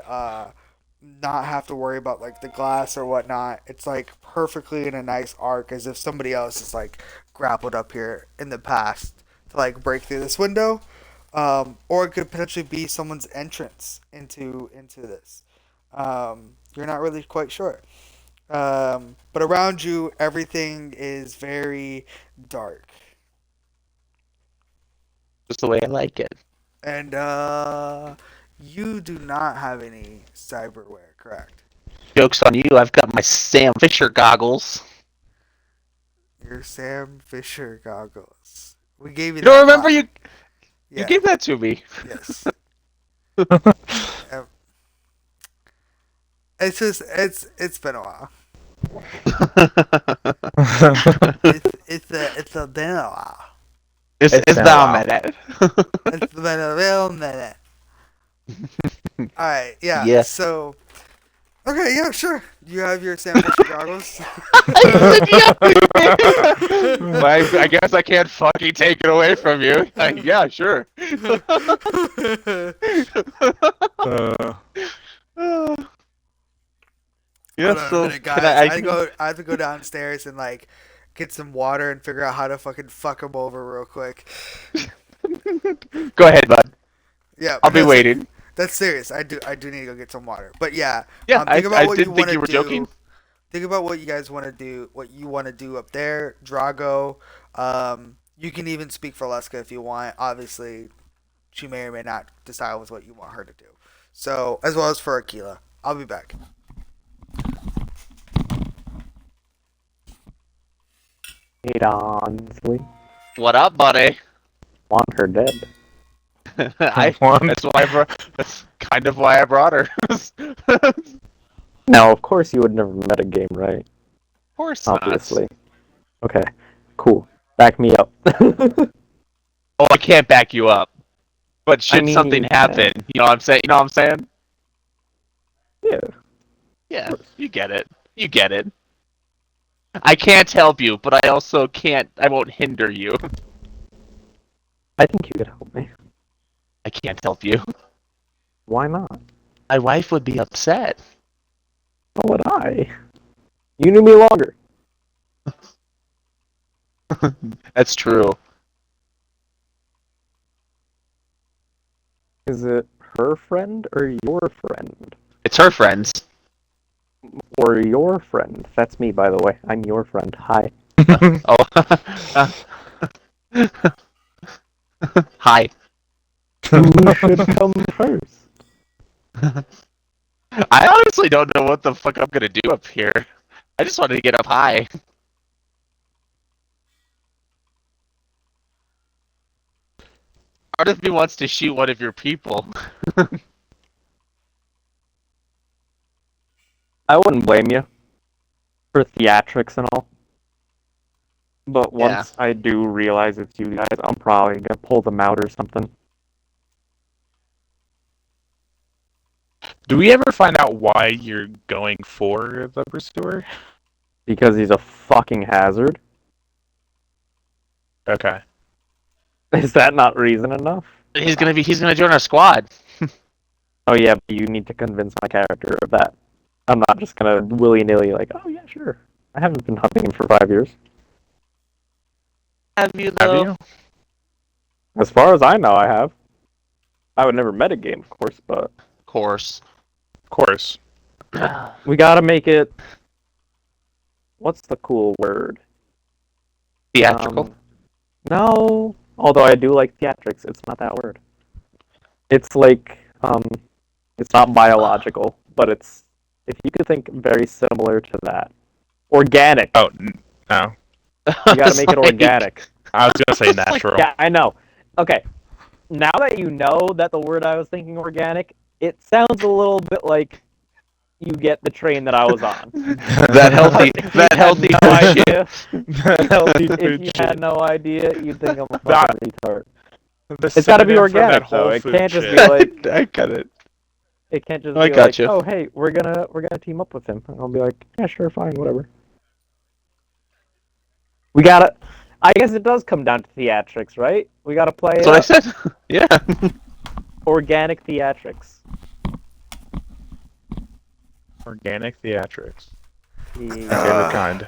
not have to worry about like the glass or whatnot. It's like perfectly in a nice arc, as if somebody else has like grappled up here in the past to like break through this window. Or it could potentially be someone's entrance into this. You're not really quite sure. But around you, everything is very dark. Just the way I like it. And you do not have any cyberware, correct? Joke's on you. I've got my Sam Fisher goggles. Your Sam Fisher goggles. We gave you You don't that remember lot. you Yeah. gave that to me. Yes. It's just it's been a while. It's been a while. It's been a down while. minute. It's been a real minute. All right, yeah. Yeah. So, okay, yeah, sure. You have your Sam Fisher goggles. I guess I can't fucking take it away from you. Yeah, sure. Yeah, Hold on a so minute, can guys. I can I have to go downstairs and like get some water and figure out how to fucking fuck him over real quick. go ahead, bud. Yeah, I'll be no, waiting. that's serious. I do need to go get some water. But yeah, Yeah, think I about what you didn't want think to you were joking. do. Think about what you guys want to do. What you want to do up there, Drago. You can even speak for Leska if you want. Obviously, she may or may not decide with what you want her to do. So as well as for Aquila. I'll be back. Hey, honestly, What up, buddy? want her dead. What? That's kind of why I brought her. Of Now, of course, you would never met a game, right? course not. Obviously. Okay, cool. Back me up. Oh, I can't back you up. But I should mean, something happen, you know what I'm saying? You know what I'm saying? yeah. Yeah, you get it. You get it. I can't help you, but I also can't. I won't hinder you. I think you could help me. I can't help you. Why not? My wife would be upset. So would I. You knew me longer. That's true. Is it her friend or your friend? It's her friends. Or your friend? That's me, by the way. I'm your friend. Hi. Oh. Hi. Who should come first? I honestly don't know what the fuck I'm gonna do up here. I just wanted to get up high. Part of me wants to shoot one of your people. I wouldn't blame you for theatrics and all. But Yeah. once I do realize it's you guys, I'm probably gonna pull them out or something. Do we ever find out why you're going for the pursuer? Because he's a fucking hazard. Okay. Is that not reason enough? He's gonna join our squad. Oh yeah, but you need to convince my character of that. I'm not just gonna willy-nilly like, oh yeah, sure. I haven't been hunting him for 5 years. Have you Have though? you? As far as I know, I have. I would never metagame, of course, but Of course. Of course. we gotta make it. What's the cool word? Theatrical. No, although I do like theatrics, it's not that word. It's like, it's not biological, but it's, if you could think very similar to that. Organic. Oh, no. You gotta make it organic. I was gonna say It's like- natural. Yeah, I know. Okay, now that you know that the word I was thinking organic, it sounds a little bit like you get the train that I was on. that healthy If you that had healthy no food shit. idea, Healthy if food you shit. had no idea, you'd think I'm a That- fucking retard. The It's gotta be synonym for organic that though. whole It food can't just shit. be like, I got it. it can't just I be like, gotcha. oh hey, we're gonna team up with him. And I'll be like, yeah, sure, fine, whatever. We gotta. I guess it does come down to theatrics, right? We gotta play That's it what I up. said. Yeah. Organic theatrics. Organic theatrics. Yeah. Favorite kind.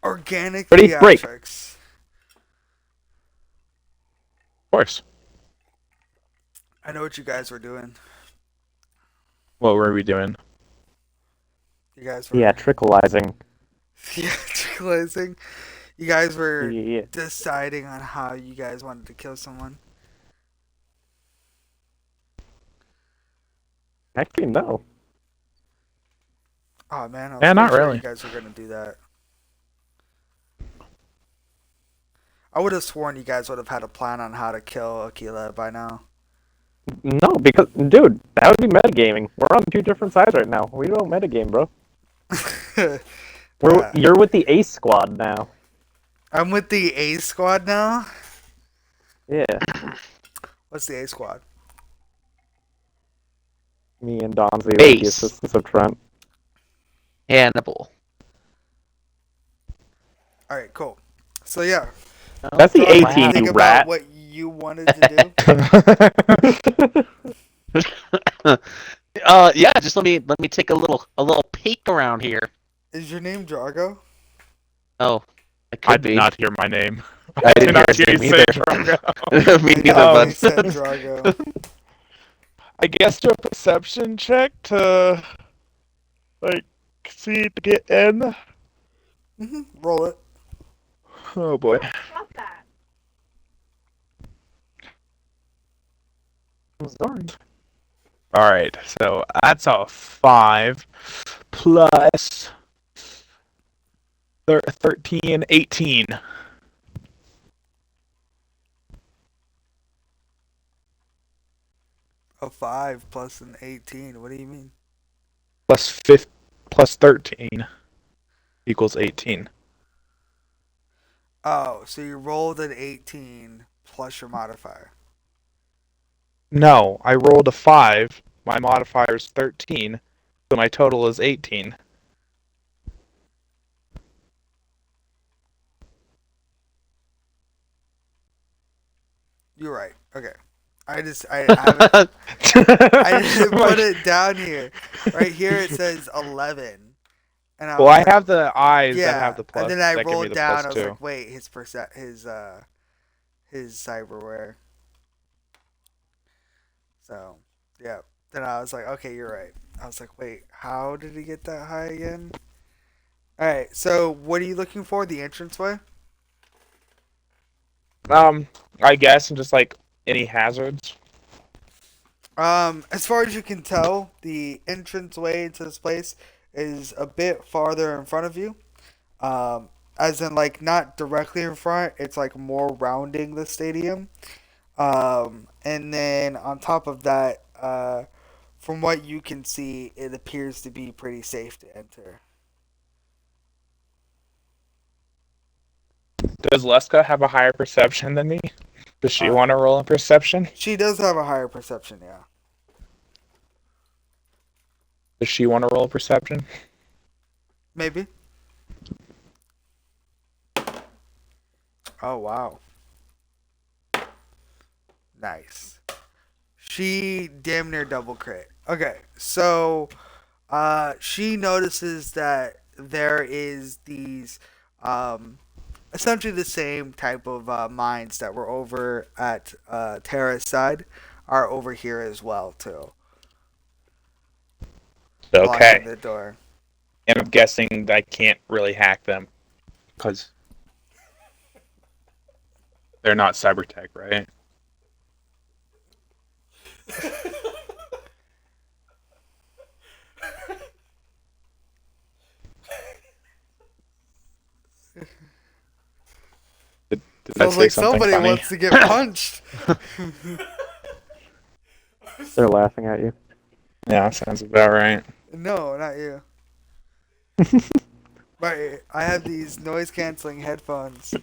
Organic Ready? Break. theatrics. Of course. I know what you guys were doing. What were we doing? You guys were Theatricalizing. theatricalizing. You guys were Yeah. deciding on how you guys wanted to kill someone. Actually, no. Oh man, I was Yeah, pretty not sure really. you guys were gonna do that. I would have sworn you guys would have had a plan on how to kill Aquila by now. No, because, dude, that would be metagaming. We're on two different sides right now. We don't metagame, bro. You're with the Ace Squad now. I'm with the A squad now. Yeah. What's the A squad? Me and Donzi with Ace. the assistance of Trent. Hannibal. All right, cool. So yeah, That's the John, 18, think you about rat. what you wanted to do. Yeah, just let me take a little peek around here. Is your name Drago? Oh, it I could did be. not hear my name. I didn't did not hear his hear you name say either. Drago. Me I neither, thought bud. you said Drago. I guess do a perception check to, like, see to get in. Roll it. Oh boy. Stop that. I'm sorry. Alright, so that's a 5 plus 13, 18. A 5 plus an 18. What do you mean? Plus 13 equals 18. Oh, so you rolled an 18 plus your modifier. No, I rolled a 5. My modifier is 13, so my total is 18. You're right. Okay. I haven't I didn't put it down here. Right here it says 11, and I Well, was I like, have the eyes that have yeah. the And plus then I that give me rolled the down. plus I was two. like, wait, his cyberware. So yeah. Then I was like, okay, you're right. I was like, wait, how did he get that high again? All right. So what are you looking for? The entranceway. I guess, and just like any hazards. As far as you can tell, the entranceway into this place is a bit farther in front of you. Um, as in like not directly in front, it's like more rounding the stadium. And then on top of that, from what you can see, it appears to be pretty safe to enter. Does Leska have a higher perception than me? Does she Uh, want to roll in perception? she does have a higher perception, yeah. Does she want to roll perception? Maybe. Oh wow, nice. She damn near double crit. Okay, so she notices that there is these essentially the same type of mines that were over at Terra's side are over here as well too, blocking Okay. the door. And I'm guessing I can't really hack them because they're not cybertech, right? Did I Sounds say like something somebody funny? wants to get punched. They're laughing at you. Yeah, sounds about right. No, not you. But I have these noise canceling headphones,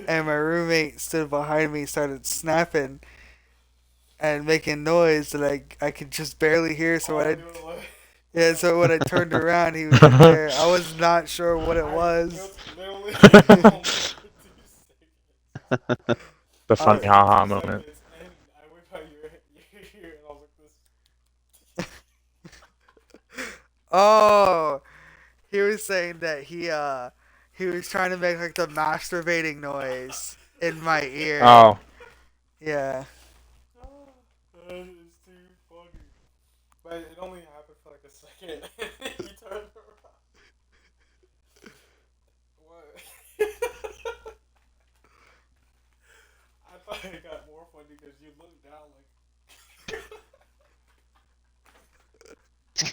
and my roommate stood behind me, started snapping and making noise that I could just barely hear. So yeah, so when I turned around, he was right there. I was not sure what it was. The I, funny haha moment. oh, he was saying that he was trying to make like the masturbating noise in my ear. Oh, Yeah.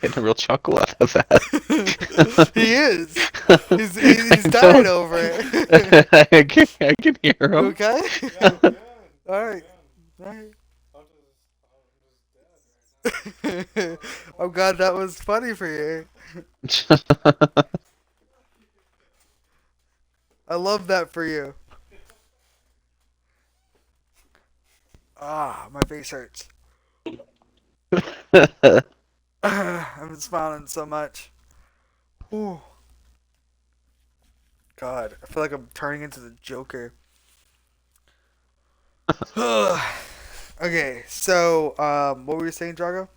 Getting a real chuckle out of that. He is. He's dying over it. I can hear You him. okay? All right. All right. I'm glad that was funny for you. I love that for you. Ah, my face hurts. I've been smiling so much. Ooh. God, I feel like I'm turning into the Joker. Okay, so what were you saying, Drago?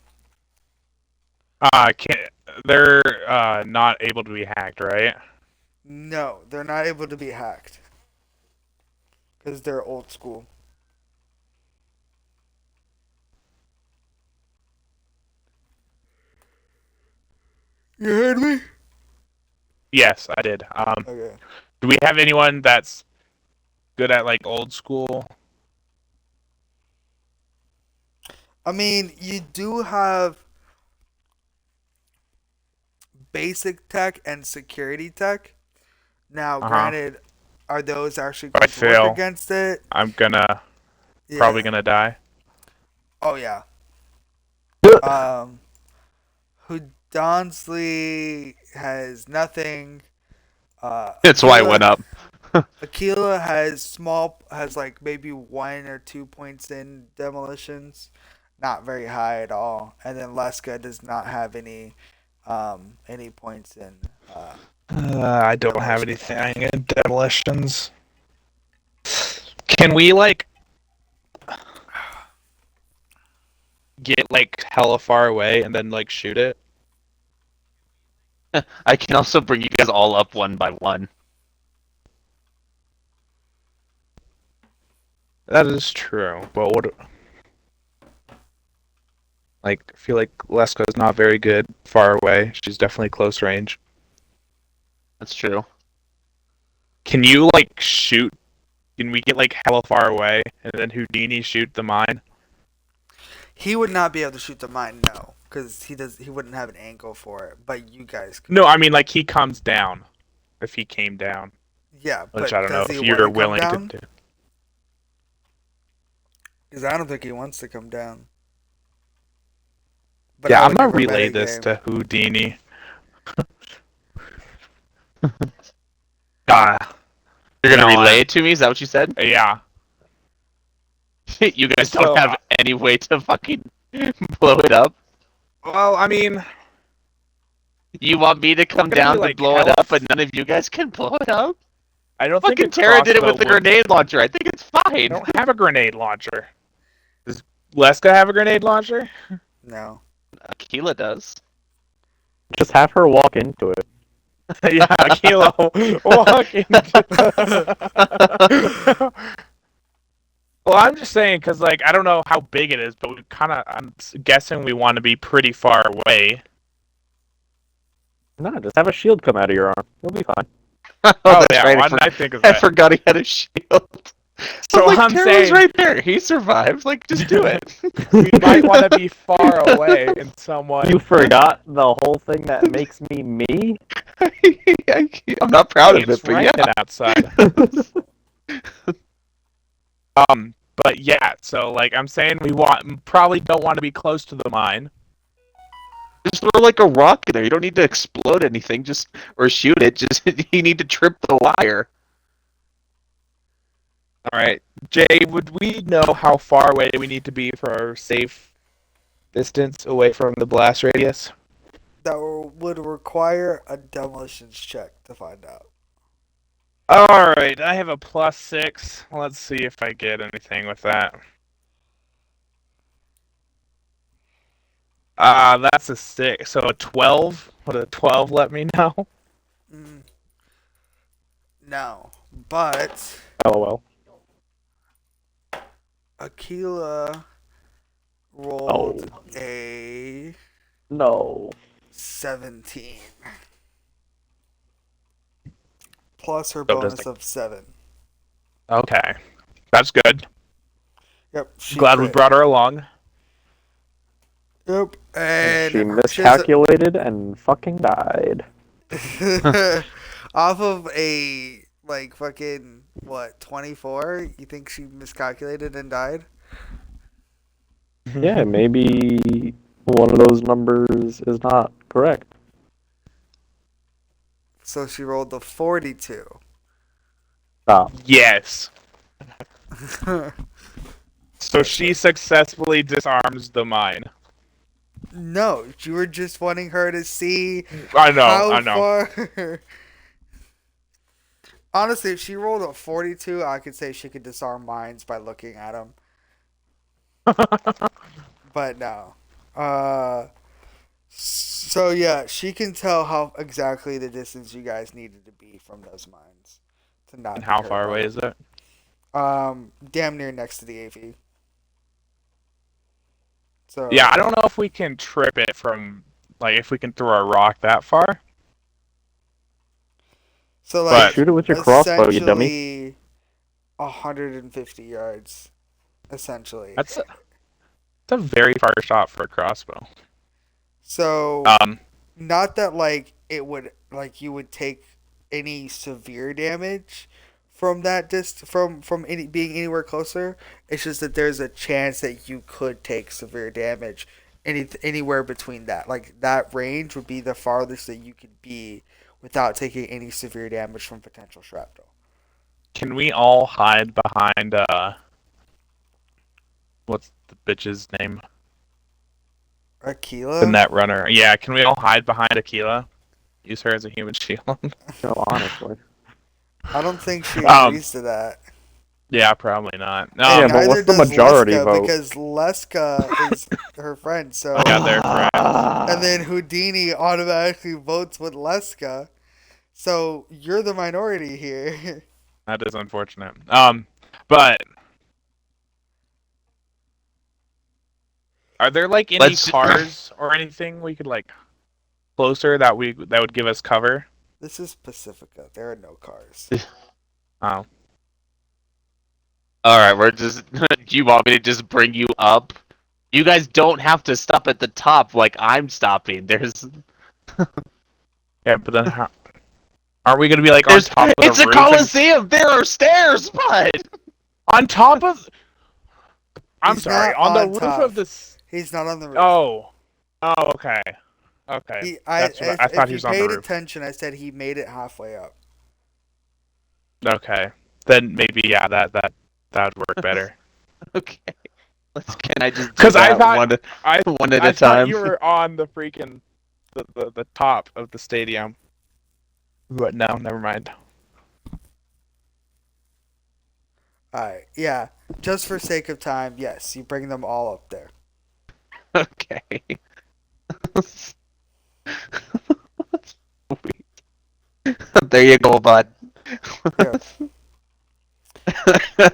can't, they're not able to be hacked, right? No, they're not able to be hacked because they're old school. You heard me? Yes, I did. Okay. Do we have anyone that's good at like old school? I mean, you do have basic tech and security tech. Now, Uh huh. granted, are those actually If I going to work fail, against it? I'm probably Yeah. gonna die. Oh yeah. Um, who Donsley has nothing. That's why I went up. Aquila has like maybe 1 or 2 points in demolitions, not very high at all. And then Leska does not have any points in I don't have demolition damage. anything in demolitions. Can we like? get like hella far away and then like shoot it? I can also bring you guys all up one by one. That is true. But what? Like, I feel like Leska's not very good far away. She's definitely close range. That's true. Can you like shoot? Can we get like hella far away and then Houdini shoot the mine? He would not be able to shoot the mine, no, because he wouldn't have an angle for it. But you guys could. No, I mean like he comes down. If he came down, Yeah, which but I don't know does he if want you're to come willing to down? do. Because I don't think he wants to come down. But Yeah, I I'm would gonna never relay metagame. this to Houdini. Ah, You're gonna No, relay it to me? Is that what you said? yeah. You guys don't So, have any way to fucking blow it up? well, I mean, You want me to come gonna down be, to like, blow it hella up, but none of you guys can blow it up? I don't think Fucking a Tara did it with the crossbow would- grenade launcher. I think it's I fine. don't have a grenade launcher. Does Leska have a grenade launcher? No. Aquila does. Just have her walk into it. Yeah, Kilo, walk into. Well, I'm just saying because, like, I don't know how big it is, but we kind of, I'm guessing we want to be pretty far away. No, just have a shield come out of your arm. You'll be fine. Oh, Oh, that's yeah, right. why didn't I think of I that? forgot he had a shield. So like, I'm Tara saying- was right there. He survived. Like, just do it. We might want to be far away and somewhat. You forgot the whole thing that makes me me? I'm not proud of It's it, but yeah. raining outside. But yeah, so like I'm saying, probably don't want to be close to the mine. Just throw like a rock in there. You don't need to explode anything, or shoot it. Just you need to trip the wire. All right, Jay, would we know how far away we need to be for our safe distance away from the blast radius? That would require a demolitions check to find out. All right, I have a +6. Let's see if I get anything with that. That's a 6. So a 12. Would a 12 let me know? No. But LOL. Aquila rolled Oh. a No. 17. Plus her So does bonus the- of 7. Okay, that's good. Yep. She Glad we crit. brought her along. Yep. And She she has miscalculated and fucking died. off of a like fucking what 24. You think she miscalculated and died? Yeah, maybe one of those numbers is not correct. So she rolled the 42. Stop. Yes. So she successfully disarms the mine. No, you were just wanting her to see I know, how I know. far. Honestly, if she rolled a 42, I could say she could disarm mines by looking at them. But no. So yeah, she can tell how exactly the distance you guys needed to be from those mines to not. And be how hurt far by away them. is it? Damn near next to the AV. So Yeah, I don't know if we can trip it from, like, if we can throw a rock that far. So But- like Shoot it with your crossbow, you dummy. essentially 150 yards. Essentially. That's a very far shot for a crossbow. So Um, not that like it would like you would take any severe damage from that from any being anywhere closer. It's just that there's a chance that you could take severe damage anywhere between that. Like that range would be the farthest that you could be without taking any severe damage from potential shrapnel. can we all hide behind, what's the bitch's name? Aquila? The net runner. Yeah, can we all hide behind Aquila? Use her as a human shield. No, honestly. I don't think she Um, agrees to that. Yeah, probably not. And Yeah, but neither what's the does majority Leska vote? because Leska is her friend. So Yeah, they're friends. and then Houdini automatically votes with Leska. So you're the minority here. That is unfortunate. But are there like any Let's. cars or anything we could like closer that would give us cover? This is Pacifica. There are no cars. Oh, All right, we're just. Do you want me to just bring you up? You guys don't have to stop at the top like I'm stopping. yeah, but then how? Aren't we gonna be like on top of the It's a roof? coliseum. There are stairs, bud. On top of? I'm He's sorry, not on the on roof top. of this. He's not on the roof. Oh, okay, okay. If, I thought if he you was on the paid roof. attention, I said he made it halfway up. Okay, then maybe yeah, that would work better. Okay. Can I just do Because I that thought one at I a thought time? you were on the freaking the top of the stadium. But no, never mind. Alright, yeah. Just for sake of time, yes, you bring them all up there. Okay. There you go, bud. Here.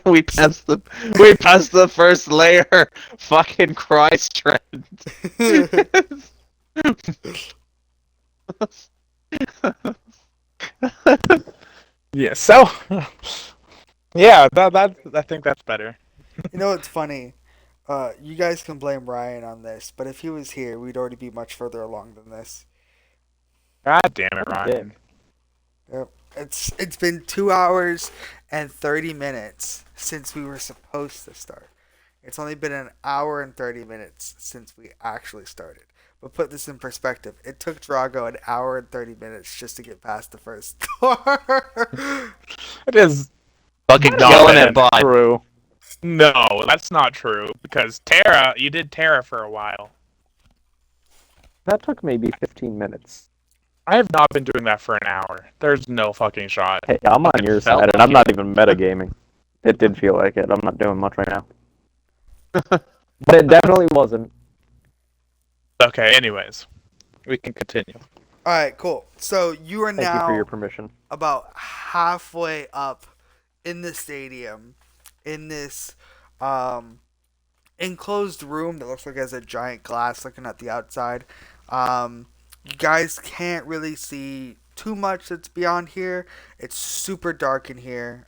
we passed the first layer. Fucking Christ, Trent. Yeah. So yeah, that I think that's better. You know what's funny? You guys can blame Ryan on this, but if he was here, we'd already be much further along than this. God damn it, What a Ryan. dick. Yep. It's been 2 hours and 30 minutes since we were supposed to start. It's only been an hour and 30 minutes since we actually started. But put this in perspective. It took Drago an hour and 30 minutes just to get past the first door. It is Fucking Not killing bad. it, bud. True. no, that's not true because you did Terra for a while. That took maybe 15 minutes. I have not been doing that for an hour. There's no fucking shot. Hey, I'm on Fucking your felt side, and like I'm not it. even metagaming. It did feel like it. I'm not doing much right now. But it definitely wasn't. Okay, anyways, we can continue. Alright, cool. So you are Thank you for now your permission. about halfway up in the stadium in this um, enclosed room that looks like it has a giant glass looking at the outside. You guys can't really see too much that's beyond here. It's super dark in here.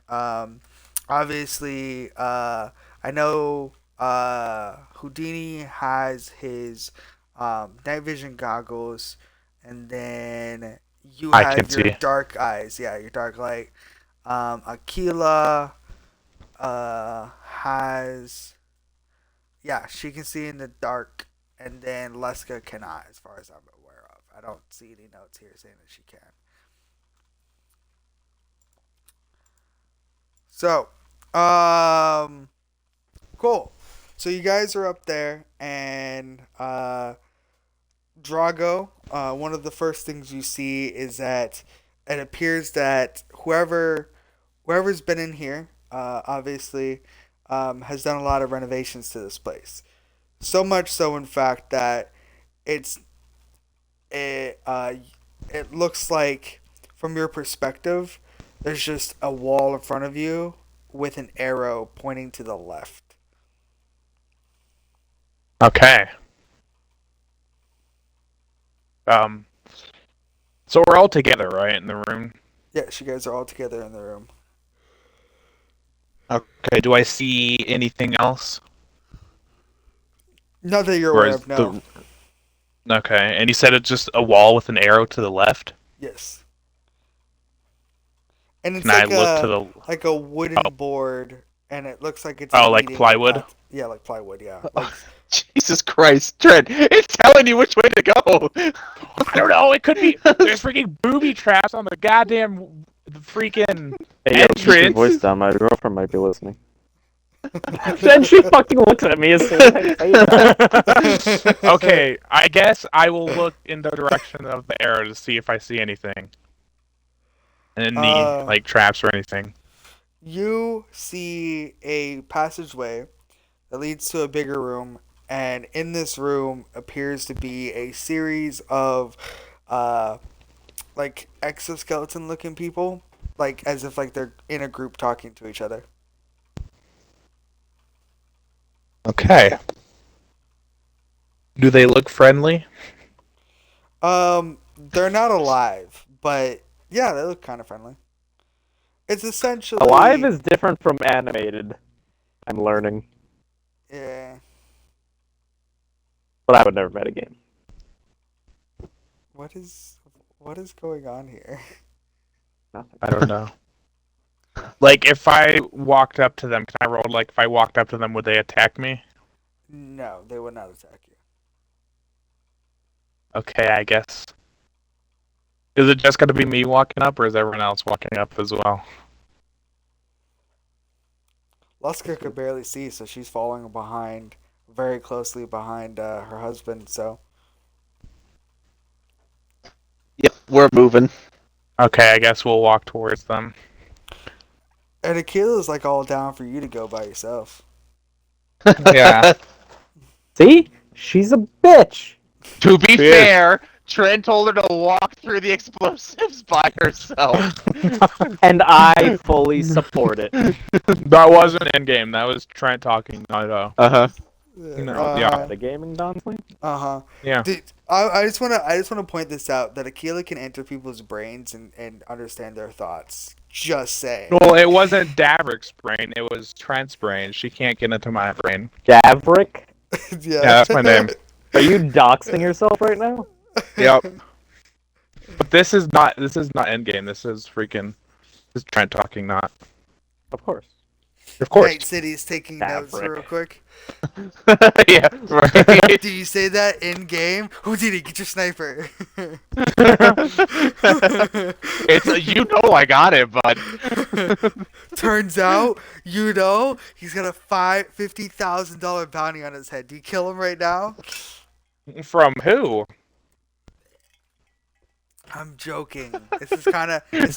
Obviously, I know Houdini has his night vision goggles, and then you I can have your see. dark eyes. Yeah, your dark light. Aquila has, yeah, she can see in the dark, and then Leska cannot, as far as I'm aware of. I don't see any notes here saying that she can. So, cool. So you guys are up there, and Drago. One of the first things you see is that it appears that whoever's been in here, obviously, has done a lot of renovations to this place. So much so, in fact, that it's it it looks like from your perspective, there's just a wall in front of you with an arrow pointing to the left. Okay. Um. So we're all together, right, in the room? Yes, you guys are all together in the room. Okay. Do I see anything else? Not that you're Or aware is of, no. Okay, and you said it's just a wall with an arrow to the left. Yes. And it's Can I look to the? like a wooden Oh. board, and it looks like it's Oh, like leading plywood? path. Yeah, like plywood. Yeah. Like, Jesus Christ, Trent! It's telling you which way to go. I don't know. It could be. There's freaking booby traps on the goddamn freaking Hey, yo, keep your entrance. voice down. My girlfriend might be listening. Then she fucking looks at me as soon as I say that. Okay, I guess I will look in the direction of the arrow to see if I see anything. Any like traps or anything. You see a passageway that leads to a bigger room, and in this room appears to be a series of uh, like exoskeleton looking people, like as if like they're in a group talking to each other. Okay. Do they look friendly? They're not alive, but yeah, they look kind of friendly. It's Alive essentially is different from animated. I'm learning, yeah. but I would never met a game. What is what is going on here? Nothing. I don't know. Like, if I walked up to them, can I roll, like, if I walked up to them, would they attack me? No, they would not attack you. Okay, I guess. Is it just going to be me walking up, or is everyone else walking up as well? Lusker could barely see, so she's following behind, very closely behind her husband. So Yep, we're moving. Okay, I guess we'll walk towards them. and Akila's like all down for you to go by yourself. Yeah. See? She's a bitch. To be She is. fair, Trent told her to walk through the explosives by herself. And I fully support it. That wasn't in game. That was Trent talking. Not Uh-huh. No, yeah. The gaming Donsley? Uh-huh. Yeah. Dude, I just wanna point this out that Akila can enter people's brains and understand their thoughts. Just saying. Well, it wasn't Davrick's brain. It was Trent's brain. She can't get into my brain. Davrick? Yeah. Yeah, that's my name. Are you doxing yourself right now? Yep. But this is not endgame. This is freaking. This is Trent talking, not. Of course. Of course. Night City's taking notes Maverick. real quick. Yeah, right. Do you say that in game? Who did it? Get your sniper. It's you know I got it, bud. Turns out, you know, he's got a $50,000 bounty on his head. Do you kill him right now? From who? I'm joking. This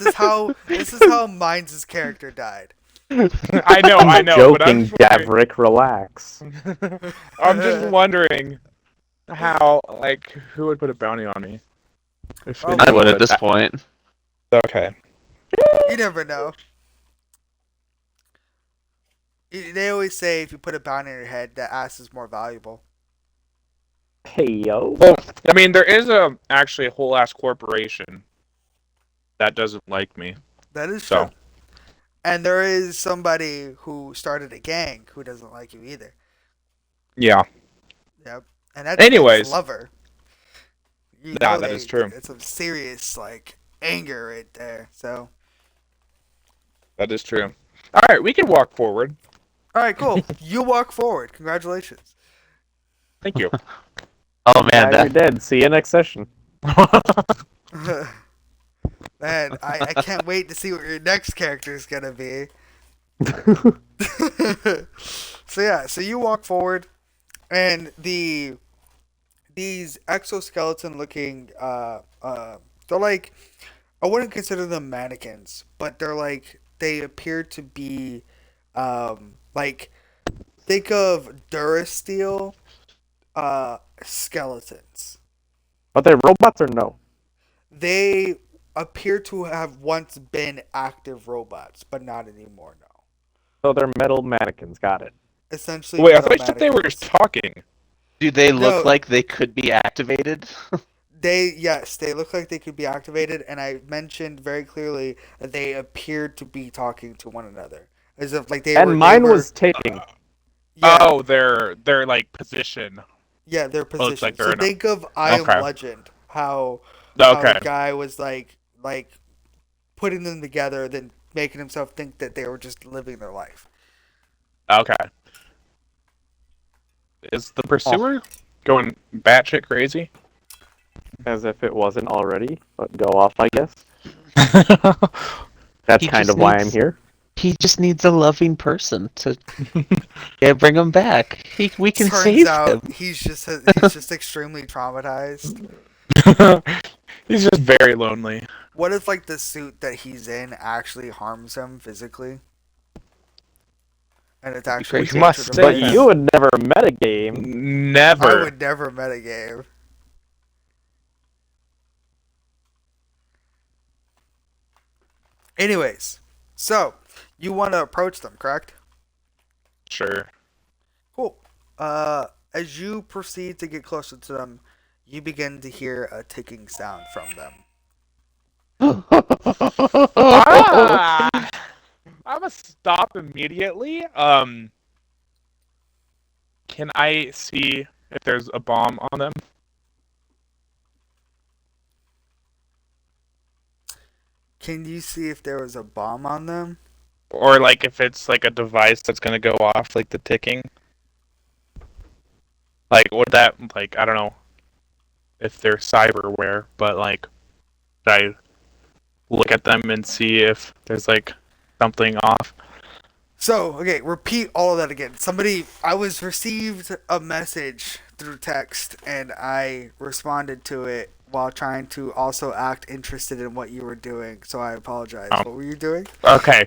is how Mines' character died. I know, I'm but I'm joking, just wondering- Davrick. Relax. I'm just wondering how, like, who would put a bounty on me? If Oh, it- I would at this point. Okay. You never know. They always say if you put a bounty on your head, that ass is more valuable. Hey, yo. Well, I mean, there is actually a whole ass corporation that doesn't like me. That is So. true. And there is somebody who started a gang who doesn't like you either. Yeah. Yep. And that's Anyways. his lover. You Yeah, know that is true. It's some serious like anger right there. So That is true. All right, we can walk forward. all right, cool. You walk forward. Congratulations. Thank you. Oh man, Now you're dead. See you next session. Man, I can't wait to see what your next character is gonna be. So yeah, so you walk forward, and these exoskeleton looking they're like, I wouldn't consider them mannequins, but they're like, they appear to be like, think of Durasteel skeletons. Are they robots or no? They appear to have once been active robots, but not anymore. No, So they're metal mannequins. Got it. essentially. Wait, I metal thought you said they were mannequins. talking. do they look No. like they could be activated? They look like they could be activated, and I mentioned very clearly that they appeared to be talking to one another, as if like they were. And mine they were, was taking. Yeah, Oh, their like position. yeah, their Oh, it's position. like they're So in a- think of I Am Okay. Legend, how Okay. the guy was like putting them together, then making himself think that they were just living their life. Okay. Is the pursuer going batshit crazy? As if it wasn't already. But go off, I guess. That's He kind just of why I'm needs- here. He just needs a loving person to bring him back. We can Turns save out him. he's just extremely traumatized. He's just very lonely. What if like the suit that he's in actually harms him physically? and it's Be actually crazy. We must closer to But save voice. him. you would never metagame. I Never. would never metagame. Anyways, so you want to approach them, correct? Sure. Cool. As you proceed to get closer to them, you begin to hear a ticking sound from them. Ah! I'm gonna stop immediately. Can I see if there's a bomb on them? Can you see if there was a bomb on them? Or like if it's like a device that's gonna go off, like the ticking? Like would that like I don't know if they're cyberware, but like should I look at them and see if there's like something off? So, okay, repeat all of that again. I was received a message through text and I responded to it while trying to also act interested in what you were doing. So I apologize. Oh. What were you doing? Okay.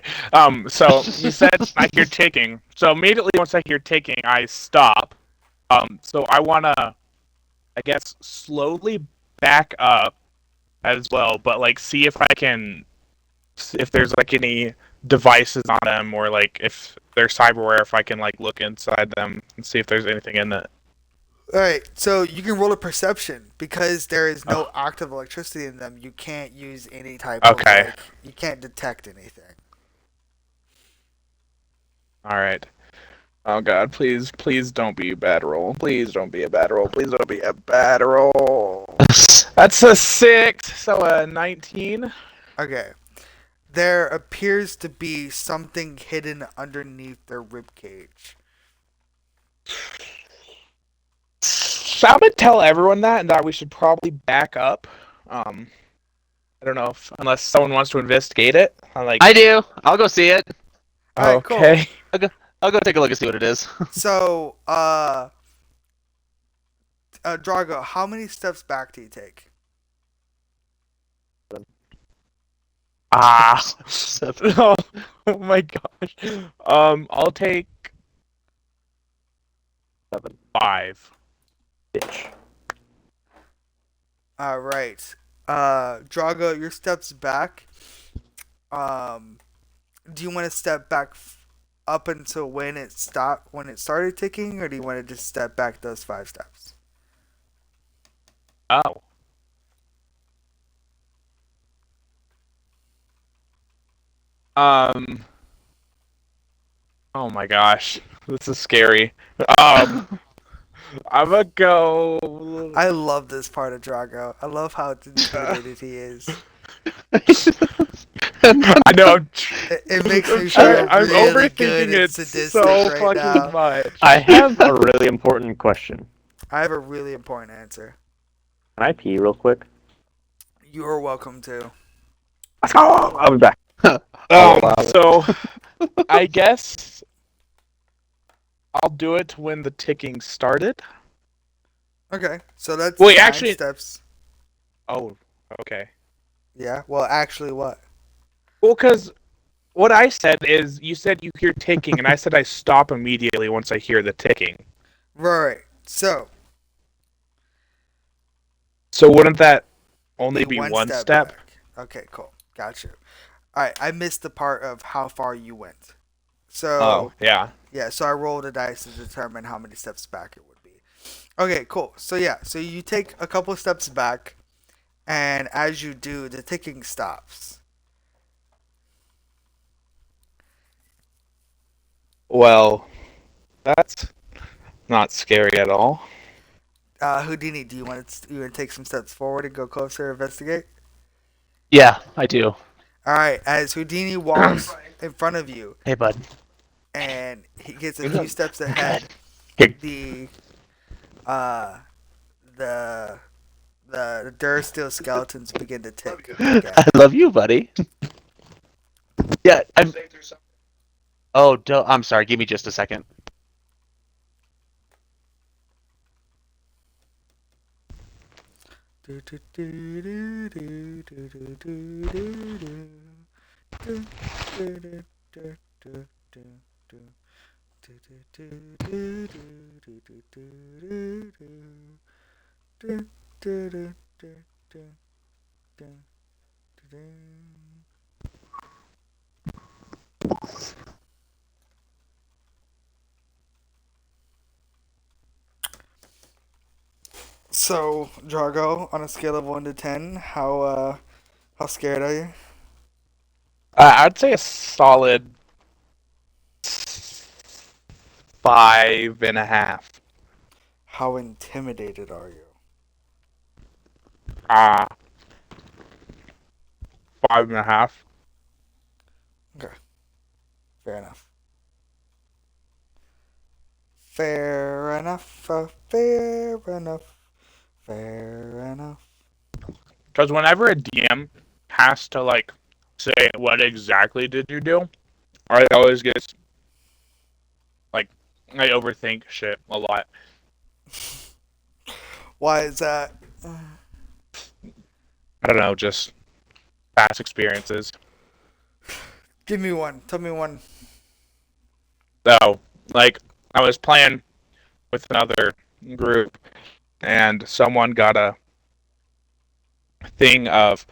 So you said I hear ticking. So immediately once I hear ticking, I stop. So I wanna, I guess, slowly back up as well, but like see if I can, if there's like any devices on them or like if they're cyberware, if I can like look inside them and see if there's anything in it. Alright, so you can roll a perception. Because there is no Oh, active electricity in them, you can't use any type of, okay. you can't detect anything. All right. Oh God, please don't be a bad roll. Please don't be a bad roll. Please don't be a bad roll. That's a 6, so a 19. Okay. There appears to be something hidden underneath their rib cage. So I'm gonna tell everyone that, and that we should probably back up. Um, I don't know if unless someone wants to investigate it. I'm like, I do. I'll go see it. Alright, cool. okay. I'll go take a look and see what it is. So, Drago, how many steps back do you take? Ah, Seven. oh, oh my gosh. I'll take 7. 5. Bitch. Alright. Drago, your steps back. Um, do you want to step back up until when it started ticking, or do you want to just step back those 5 steps? Oh. Um. Oh my gosh, this is scary. Um, I'm gonna go. I love this part of Drago. I love how intimidated he is. I know. It makes me feel I'm really good overthinking and it sadistic so right fucking now. much. I have a really important question. I have a really important answer. Can I pee real quick? You are welcome to. Let's go! I'll be back. I'll allow it. So I guess I'll do it when the ticking started. Okay, so that's Wait, 9 actually, steps. oh, okay. Yeah. Well, actually, what? Well, because what I said is, you said you hear ticking, and I said I stop immediately once I hear the ticking. Right. So So wouldn't that only be one one step step? back. Okay, cool. Gotcha. All right, I missed the part of how far you went. Oh, So yeah. yeah, so I rolled a dice to determine how many steps back it would be. Okay, cool. So yeah, so you take a couple steps back, and as you do, the ticking stops. Well, that's not scary at all. Houdini, do you want to take some steps forward and go closer, investigate? Yeah, I do. All right, as Houdini walks in front of you, Hey, bud. and he gets a few steps ahead, Here. the uh the the Durasteel skeletons begin to tick again. I love you, buddy. Yeah, I'm. Oh, I'm sorry. Give me just a second. So, Jargo, on a scale of 1 to 10, how scared are you? I'd say a solid 5.5. How intimidated are you? Uh, 5.5. Okay, fair enough. Fair enough. Fair enough. Fair enough. Because whenever a DM has to like say what exactly did you do, I always get like I overthink shit a lot. Why is that? I don't know, just past experiences. Give me one. Tell me one. So, like, I was playing with another group, and someone got a thing of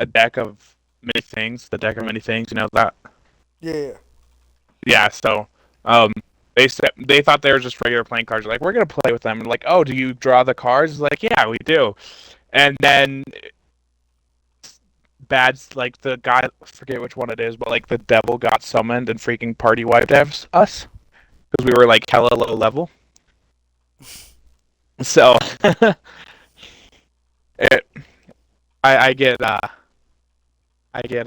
a deck of many things. The deck of many things, you know that? Yeah, yeah. Yeah. So, um, they thought they were just regular playing cards. Like, we're gonna play with them. And like, oh, do you draw the cards? Like, yeah, we do. And then like the guy, I forget which one it is, but like the devil got summoned and freaking party wiped us because we were like hella low level. So it, I get I get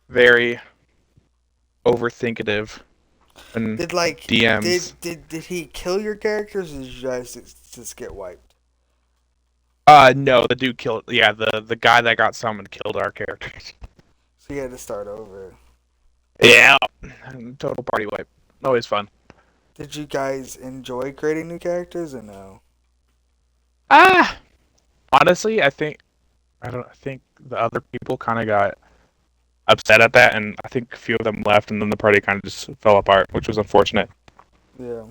very overthinkative when Did like DMs. did he kill your characters, or did you guys just get wiped? No, the dude killed. Yeah, the guy that got summoned killed our characters. So you had to start over. Yeah, total party wipe. Always fun. Did you guys enjoy creating new characters or no? Ah, honestly, I don't. I think the other people kind of got upset at that, and I think a few of them left, and then the party kind of just fell apart, which was unfortunate. Yeah.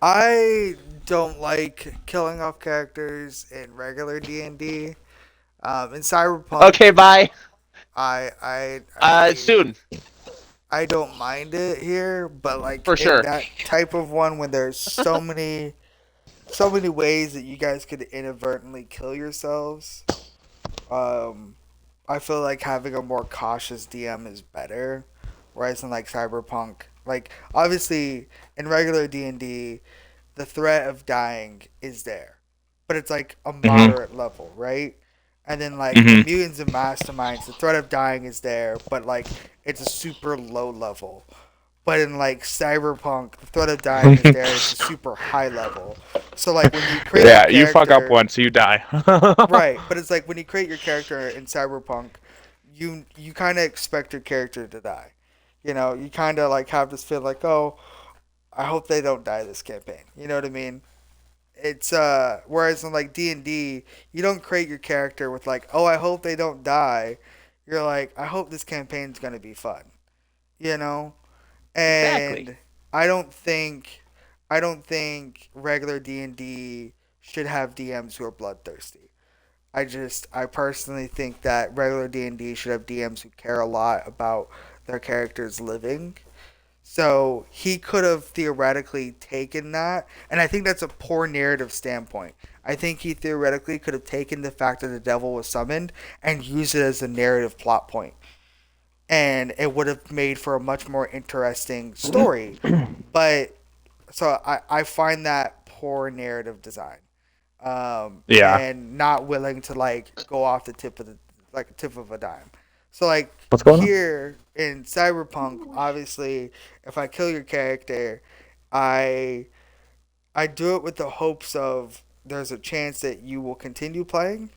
I don't like killing off characters in regular D&D. In Okay, Cyberpunk, bye. I Soon, I don't mind it here, but like for in sure. that type of one when there's so many ways that you guys could inadvertently kill yourselves, um, I feel like having a more cautious DM is better. Whereas in like Cyberpunk, like obviously in regular D&D, the threat of dying is there, but it's like a Mhm. moderate level, right? And then like in Mhm. Mutants and Masterminds, the threat of dying is there, but like it's a super low level. But in like Cyberpunk, the threat of dying is there. It's a super high level. So like when you create your Yeah, you fuck up character, once, you die. right? But it's like when you create your character in Cyberpunk, you kind of expect your character to die. You know, you kind of like have this feel like, oh, I hope they don't die this campaign. You know what I mean? It's whereas in like D&D, you don't create your character with like, oh, I hope they don't die. You're like, I hope this campaign's gonna be fun. You know? Exactly. And I don't think I don't think regular D&D should have DMs who are bloodthirsty. I personally think that regular D&D should have DMs who care a lot about their characters living. So he could have theoretically taken that, and I think that's a poor narrative standpoint. I think he theoretically could have taken the fact that the devil was summoned and used it as a narrative plot point, and it would have made for a much more interesting story. But so I find that poor narrative design, Yeah. and not willing to like go off the tip of a dime. So like What's going on? here in Cyberpunk, obviously, if I kill your character, I I do it with the hopes of there's a chance that you will continue playing.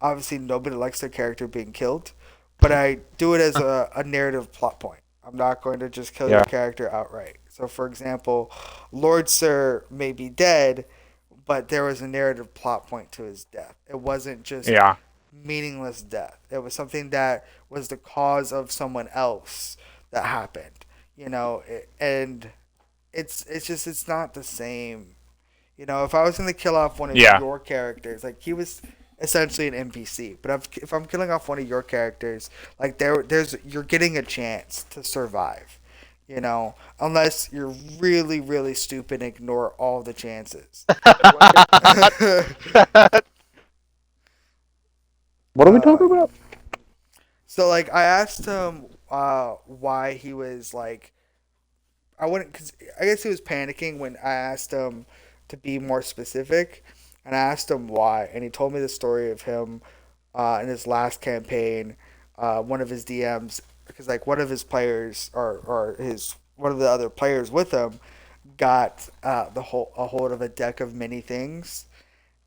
Obviously, nobody likes their character being killed, but I do it as a narrative plot point. I'm not going to just kill your Yeah. character outright. So, for example, Lord Sir may be dead, but there was a narrative plot point to his death. It wasn't just Yeah. meaningless death. It was something that was the cause of someone else that happened. and it's not the same. If I was gonna kill off one of Yeah. your characters, like he was essentially an NPC, but if I'm killing off one of your characters, like you're getting a chance to survive, unless you're really really stupid and ignore all the chances. What are we talking about? So like I asked him why he was like I wouldn't cause I guess he was panicking when I asked him to be more specific, and I asked him why, and he told me the story of him in his last campaign. One of his DMs, because like one of his players or his one of the other players with him got a hold of a deck of many things,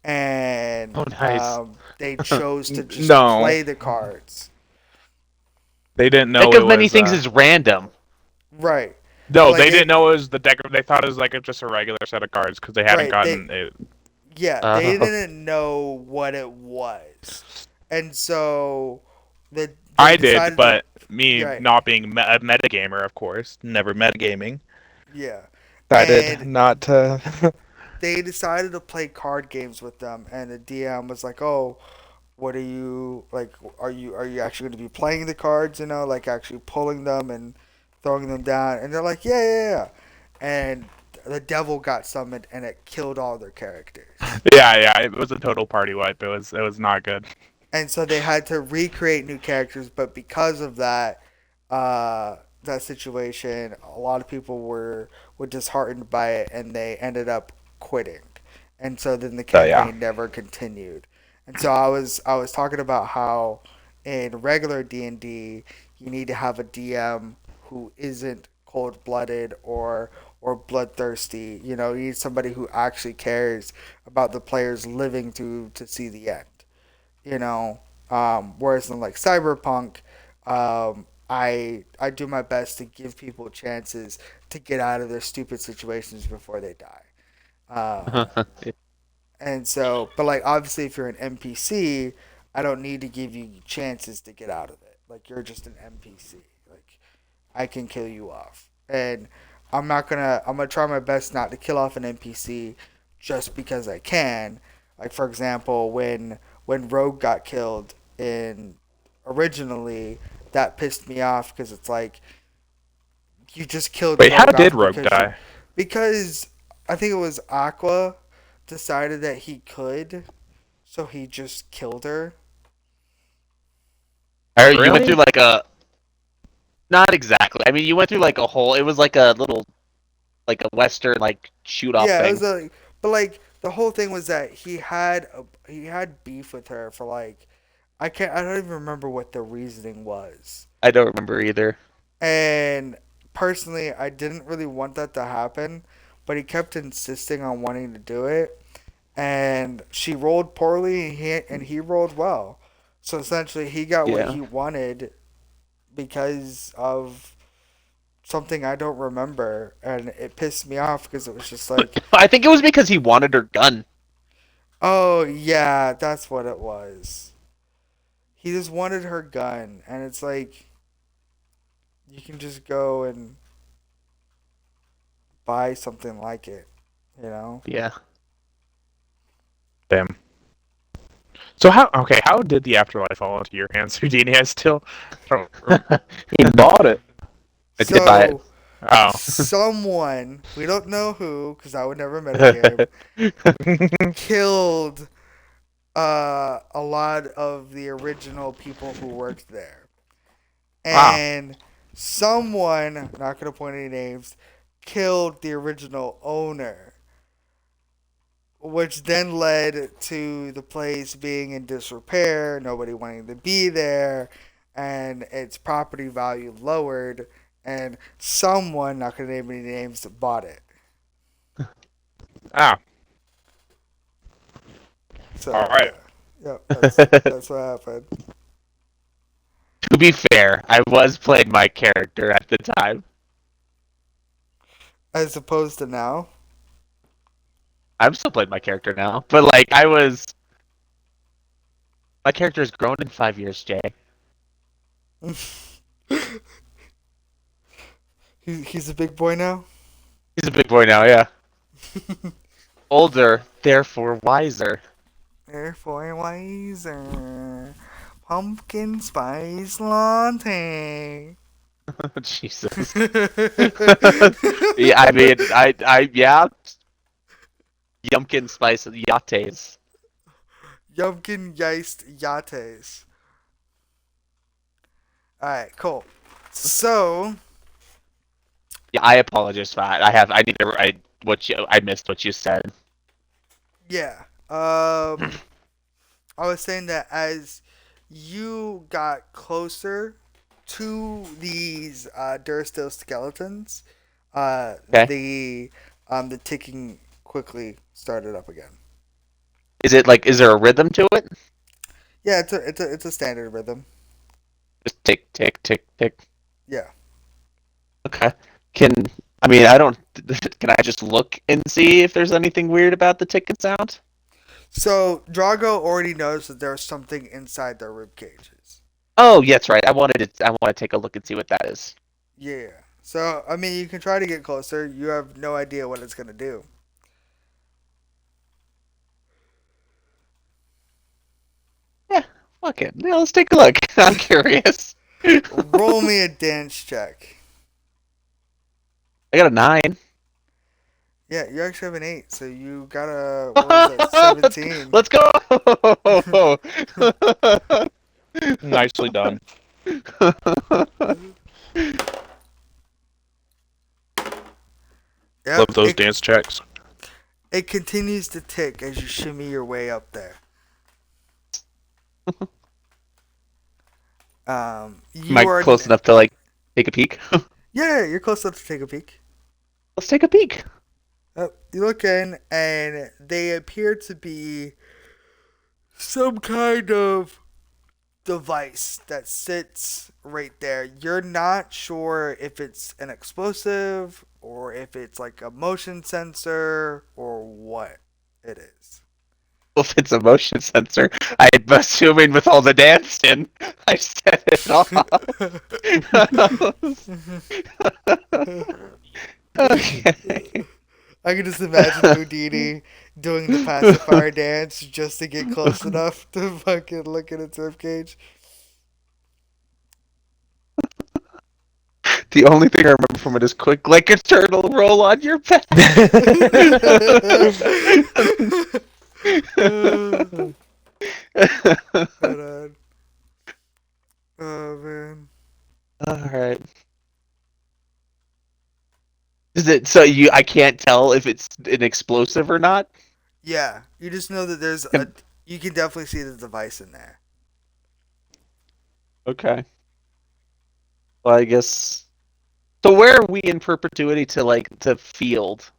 and Oh, nice. they chose to just No, play the cards. they didn't know Deck it of many was. things is random. Right. But No, like they didn't know it was the deck. They thought it was like just a regular set of cards because they hadn't right, they gotten it. yeah, they Oh. didn't know what it was. And so they I did, decided to but me right, not being a metagamer, of course, never metagaming, yeah. decided And not to. they decided to play card games with them, and the DM was like, "Oh, what are you like are you actually going to be playing the cards, like actually pulling them and throwing them down?" And they're like, "Yeah, yeah, yeah." And the devil got summoned and it killed all their characters. Yeah, it was a total party wipe. It was not good. And so they had to recreate new characters, but because of that situation, a lot of people were disheartened by it, and they ended up quitting, and so then the So yeah, campaign never continued. And so I was talking about how in regular D&D you need to have a DM who isn't cold blooded or bloodthirsty. You need somebody who actually cares about the players living to see the end you know. Whereas in like Cyberpunk, I do my best to give people chances to get out of their stupid situations before they die. Uh, and so, but like obviously, if you're an NPC, I don't need to give you chances to get out of it. Like you're just an NPC. Like I can kill you off, and I'm not gonna. I'm gonna try my best not to kill off an NPC just because I can. Like for example, when Rogue got killed in originally, that pissed me off because it's like you just killed wait, how Rogue did off Rogue die? because I think it was Aqua decided that he could, so he just killed her. You went through Really? like a not exactly. I mean, you went through like a whole. It was like a little like a western like shoot off Yeah, it thing. was but like the whole thing was that he had beef with her for like I don't even remember what the reasoning was. I don't remember either. And personally, I didn't really want that to happen, but he kept insisting on wanting to do it. And she rolled poorly, and he rolled well. So essentially, he got what Yeah. he wanted because of something I don't remember, and it pissed me off because it was just like, I think it was because he wanted her gun. oh yeah, that's what it was. He just wanted her gun, and it's like you can just go and buy something like it, you know? Yeah. Damn. So how? Okay, how did the afterlife fall into your hands, Houdini? I still don't. He bought it. I did buy it. So Oh. someone we don't know who, because I would never metagame, killed a lot of the original people who worked there, Wow. and someone, I'm not gonna point any names, killed the original owner, which then led to the place being in disrepair, nobody wanting to be there, and its property value lowered, and someone, not gonna name any names, bought it. Ah. All So right. yeah, yeah, that's what happened. To be fair, I was playing my character at the time. As opposed to now. I'm still playing my character now, but like I was, my character has grown in 5 years, Jay. He's a big boy now. He's a big boy now, yeah. Older, therefore wiser. Therefore wiser. Pumpkin spice latte. Jesus. Yeah, I mean, yeah. Yumpkin spice yates. Yumpkin yeast yates. Alright, cool. So, Yeah, I apologize for that. I missed what you said. yeah. I was saying that as you got closer to these Durstill skeletons, Okay. the ticking quickly started up again. Is there a rhythm to it? Yeah, it's a standard rhythm. Just tick, tick, tick, tick. Yeah. Okay. Can I mean I don't can I just look and see if there's anything weird about the ticking sound? So Drago already knows that there's something inside their rib cages. Oh, yeah, that's right. I want to take a look and see what that is. Yeah. So I mean, you can try to get closer. You have no idea what it's gonna do. Yeah, fuck it. Yeah, let's take a look. I'm curious. Roll me a dance check. I got a 9. Yeah, you actually have an 8, so you got a, what was that, 17. Let's go. Nicely done. Yep, Love those dance checks. it continues to tick as you shimmy your way up there. Am I You are, close enough to take a peek? yeah, you're close enough to take a peek. Let's take a peek. You look in, and they appear to be some kind of device that sits right there. You're not sure if it's an explosive or if it's like a motion sensor or what it is. If it's a motion sensor, I'm assuming with all the dancing, I set it off. Okay. I can just imagine Houdini doing the pacifier dance just to get close enough to fucking look at its ribcage. The only thing I remember from it is quick like a turtle roll on your back. Hold on. Oh man. Alright. Is it so I can't tell if it's an explosive or not? Yeah, you just know that there's Can- you can definitely see the device in there. Okay. Well, I guess. So where are we in perpetuity to field?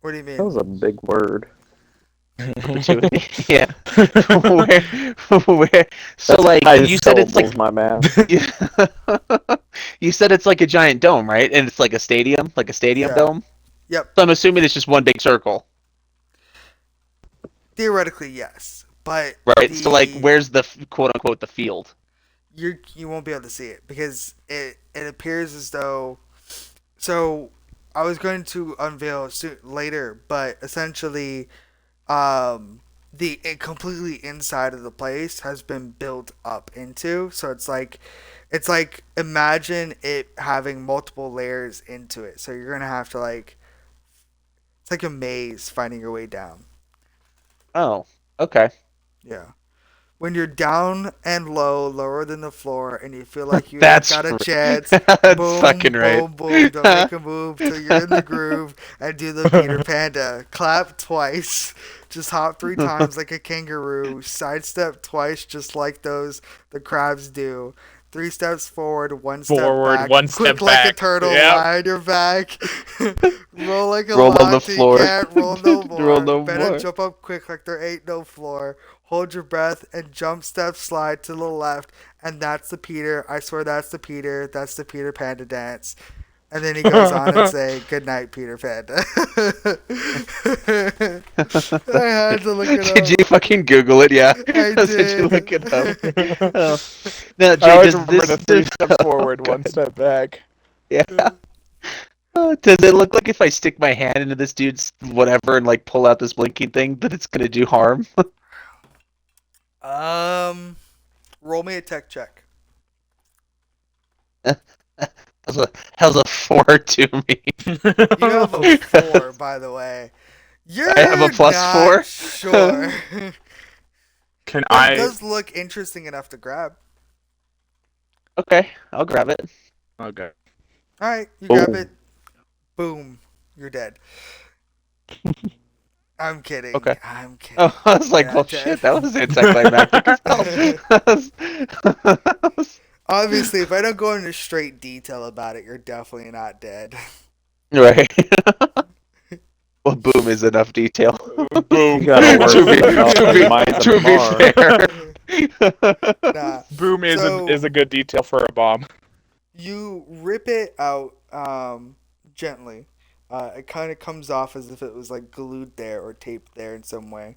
What do you That was mean? a big word. Perpetuity. Yeah. Where? So That's five you said it's syllables, my man. you said it's like a giant dome, right? And it's like a stadium Yeah. dome. Yep. So I'm assuming it's just one big circle, Theoretically, yes, but right? So where's the quote unquote the field? you won't be able to see it because it appears as though. So I was going to unveil later, but essentially, the completely inside of the place has been built up into. So it's like imagine it having multiple layers into it. So you're gonna have to it's like a maze finding your way down. Oh, okay. Yeah. When you're down and low, lower than the floor, and you feel like you ain't That's got a r- chance, that's boom, fucking right. boom, boom, don't make a move till you're in the groove, and do the Peter Panda. Clap twice, just hop 3 times like a kangaroo, sidestep twice just like the crabs do. 3 steps forward, 1 step Forward, back. 1 step Quick like a back. turtle, Yep. lie on your back. Roll like a Roll on log the till you floor. can't roll no more. Roll no Better more. jump up quick like there ain't no floor. Hold your breath and jump, step, slide to the left, and that's the Peter. I swear that's the Peter. That's the Peter Panda dance. And then he goes on and say, "Good night, Peter Panda." I had to look it Did up. you fucking Google it? Yeah. I Did you look it up? did. Oh. Now, I Jay, always does remember this the 3 steps oh, forward, go 1 ahead. step back. Yeah. Does it look like if I stick my hand into this dude's whatever and like pull out this blinking thing that it's gonna do harm? Um, roll me a tech check. How's a 4 to me? You have a 4, by the way. I have a You're plus not 4. sure. Can But it I? does look interesting enough to grab. Okay, I'll grab it. Okay. Alright, you grab Boom. it. Boom. You're dead. I'm kidding. Okay. I'm kidding. Oh, I was You're like, well, not dead. shit, that was anticlimactic as hell. Obviously, if I don't go into straight detail about it, you're definitely not dead. Right. Well, boom is enough detail. Boom. You gotta work to be it up to in be Minds of to be Tomorrow. fair. Nah. Boom is So a good detail for a bomb. you rip it out gently. It kind of comes off as if it was like glued there or taped there in some way.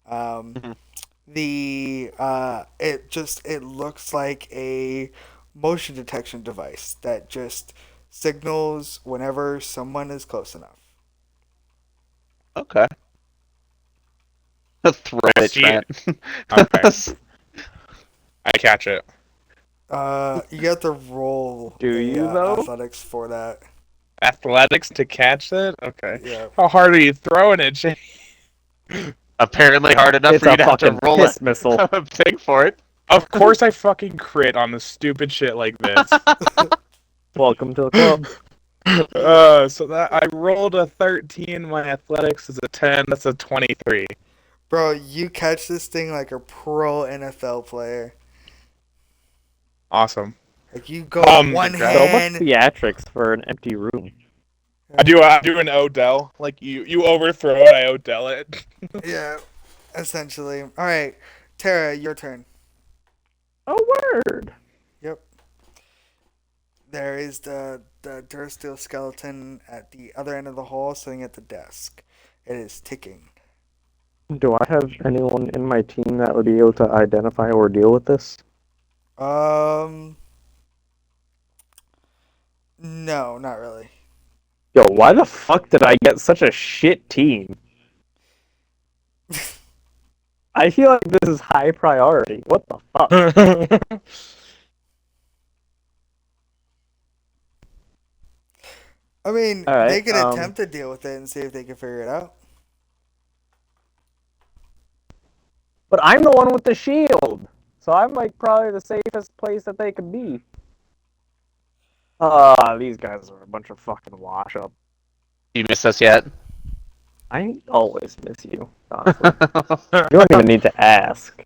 Um, Mhm. it looks like a motion detection device that just signals whenever someone is close enough. Okay. Throw I it, see it. Trent. Okay. I catch it. You have to roll Do a you though? athletics for that. Athletics to catch it? Okay. Yeah. How hard are you throwing it, Jay? Apparently hard enough It's for you a to have to fucking roll piss missile. a thing for it. Of course I fucking crit on the stupid shit like this. Welcome to the club. So that I rolled a 13, my athletics is a 10, that's a 23. Bro, you catch this thing like a pro NFL player. Awesome. Like you go one Congrats. So much hand. theatrics for an empty room. I do an Odell. Like you overthrow it, I Odell it. Yeah, essentially. All right, Tara, your turn. Oh, word. Yep. There is the Dursteel skeleton at the other end of the hall, sitting at the desk. It is ticking. Do I have anyone in my team that would be able to identify or deal with this? No, not really. Yo, why the fuck did I get such a shit team? I feel like this is high priority. What the fuck? I mean, All they right. could attempt to deal with it and see if they can figure it out. But I'm the one with the shield, so I'm like probably the safest place that they could be. These guys are a bunch of fucking wash up. You miss us yet? I always miss you, honestly. You don't even need to ask.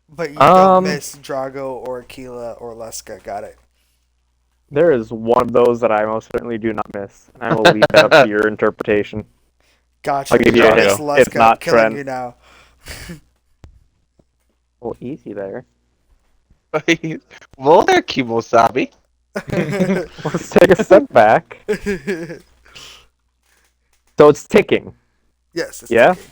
But you don't Um, miss Drago or Aquila or Leska. Got it. There is one of those that I most certainly do not miss, and I will leave that up to your interpretation. Gotcha. I'll give You you a don't miss hint. It's Leska. I'm not killing Trent. you now. Well, easy there. Well, there, Kimosabi. Let's take a step back. So it's ticking. Yes. It's Yeah? ticking.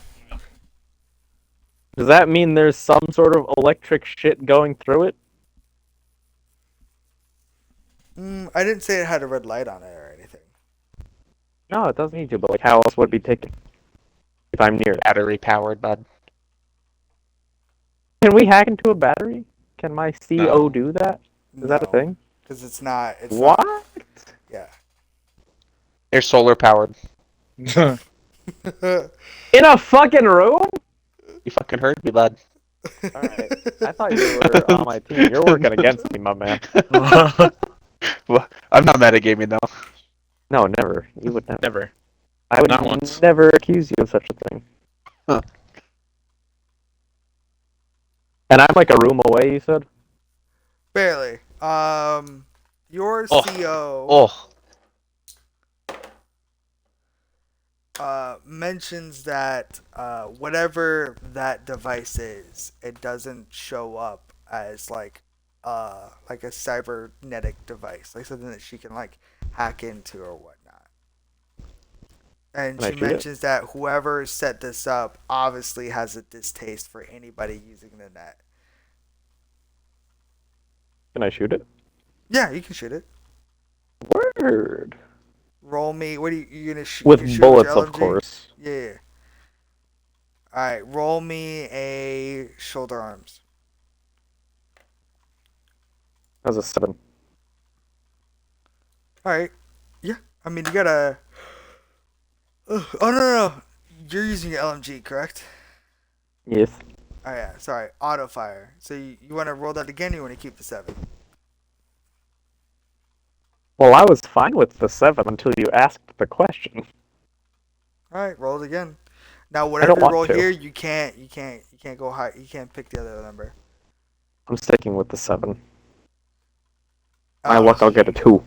Does that mean there's some sort of electric shit going through it? I didn't say it had a red light on it or anything. No, it doesn't need to, but like how else would it be ticking? If I'm near it. Battery powered, bud. Can we hack into a battery? Can my CO No. do that? Is that a No, thing? because it's not. It's What? not. Yeah. They're solar powered. In a fucking room? You fucking heard me, bud. Alright. I thought you were on my team. You're working against me, my man. Well, I'm not metagaming though. No, never. You would never. Never. I would Not once. never accuse you of such a thing. Huh. And I'm like a room away, you said? Barely. Your Oh. CO Oh, mentions that whatever that device is, it doesn't show up as like a cybernetic device, like something that she can like hack into or whatnot. And Can I she shoot it? mentions that whoever set this up obviously has a distaste for anybody using the net. Can I shoot it? Yeah, you can shoot it. Word. Roll me. What are you gonna shoot? You With shoot with your bullets, of LMG? course. Yeah. All right. Roll me a shoulder arms. That was a 7. All right. Yeah. I mean, you gotta. Oh no. You're using your LMG, correct? Yes. Oh yeah. Sorry. Auto fire. So you want to roll that again? Or you want to keep the 7? Well, I was fine with the 7 until you asked the question. All right. Roll it again. Now, I don't whatever you want roll to. here, you can't go high. You can't pick the other number. I'm sticking with the 7. My Oh. luck, I'll get a 2.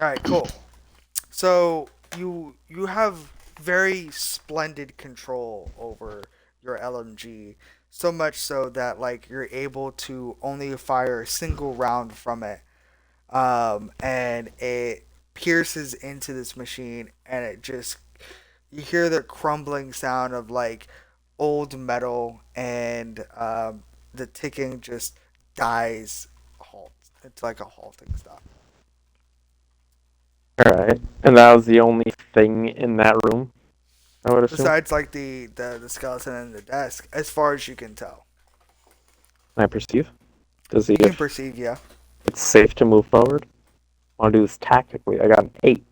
All right. Cool. So you have very splendid control over your LMG, so much so that like you're able to only fire a single round from it, and it pierces into this machine, and it just you hear the crumbling sound of like old metal, and the ticking just dies halt. It's like a halting stop. Alright. And that was the only thing in that room, I would assume. Besides like the skeleton and the desk, as far as you can tell. Can I perceive? To see You can if perceive, yeah. it's safe to move forward. I want to do this tactically. I got an 8.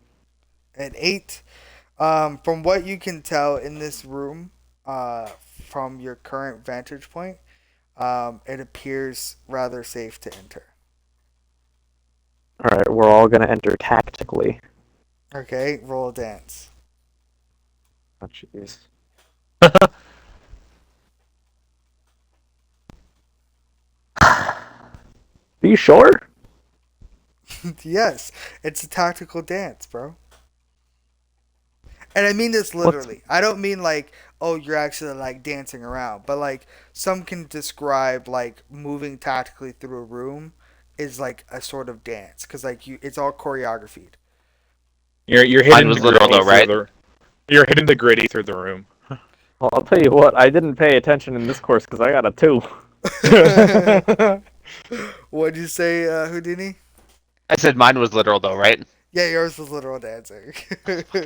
An 8. From what you can tell in this room, from your current vantage point, it appears rather safe to enter. Alright, we're all gonna enter tactically. Okay, roll a dance. Oh, jeez. Are you sure? Yes, it's a tactical dance, bro. And I mean this What's literally. I don't mean like, oh, you're actually like dancing around, but like some can describe like moving tactically through a room is like a sort of dance because like it's all choreographed. You're Mine hitting was the literal gritty though, through right? the. You're hitting the gritty through the room. Well, I'll tell you what, I didn't pay attention in this course because I got a 2. What'd you say, Houdini? I said mine was literal though, right? Yeah, yours was literal dancing.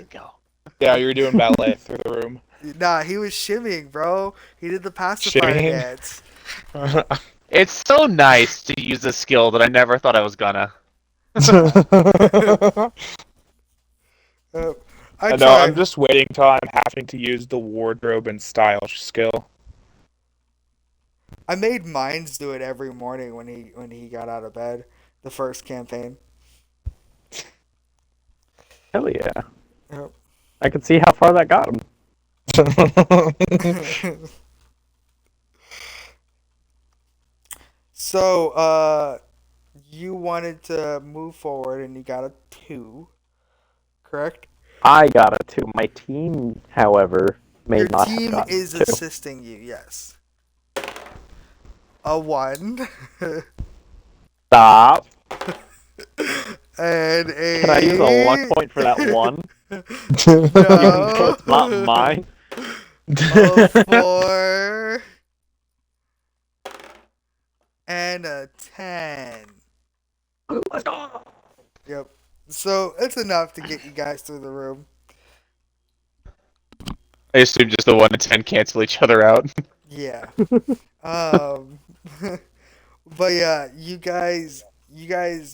Go. Yeah, you're doing ballet through the room. Nah, he was shimmying, bro. He did the pacifier Shimmying. dance. It's so nice to use a skill that I never thought I was gonna. Uh, I I know. I'm tried. just waiting till I'm having to use the wardrobe and style skill. I made Mines do it every morning when he got out of bed. The first campaign. Hell yeah. Yep. I could see how far that got him. So, you wanted to move forward and you got a 2, correct? I got a 2. My team, however, may Your not have team gotten is a 2. assisting you, yes. A 1. Stop. And Can I use a luck point for that 1? Even though No. it's not mine? A 4. And a 10. Let's go. Yep. So it's enough to get you guys through the room. I assume just the 1 and 10 cancel each other out. Yeah. Um, but yeah, you guys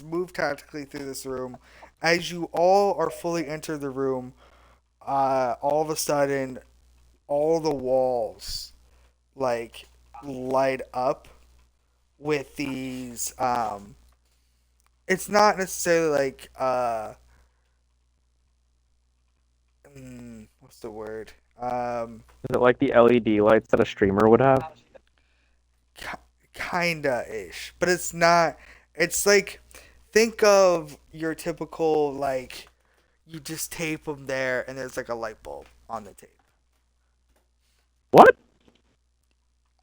move tactically through this room. As you all are fully enter the room, all of a sudden, all the walls like light up with these. It's not necessarily like what's the word? Is it like the LED lights that a streamer would have? Kinda ish, but it's not. It's like think of your typical like you just tape them there, and there's like a light bulb on the tape. What?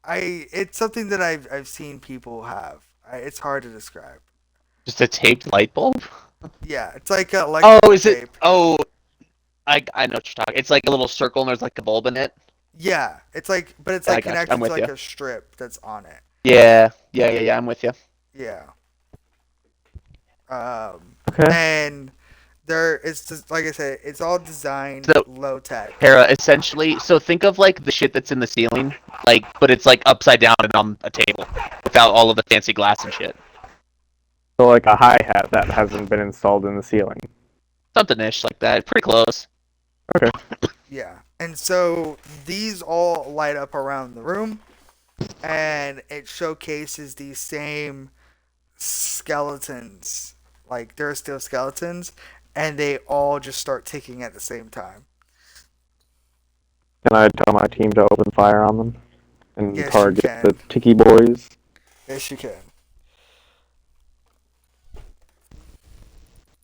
It's something that I've seen people have. It's hard to describe. Just a taped light bulb? Yeah, it's like Oh, electrical is it? tape. Oh, I know what you're talking. It's like a little circle and there's like a bulb in it. Yeah, it's like, but it's Yeah, I like got you. connected I'm to with like you. a strip that's on it. Yeah. I'm with you. Yeah. Um, Okay. and it's just like I said, it's all designed So, low tech. Hera, essentially, so think of like the shit that's in the ceiling, like, but it's like upside down and on a table, without all of the fancy glass and shit. So like a hi-hat that hasn't been installed in the ceiling. Something ish like that. Pretty close. Okay. Yeah. And so these all light up around the room, and it showcases these same skeletons. Like they're still skeletons, and they all just start ticking at the same time. Can I tell my team to open fire on them and Yes, you target the can. Tiki boys? Yes, you can.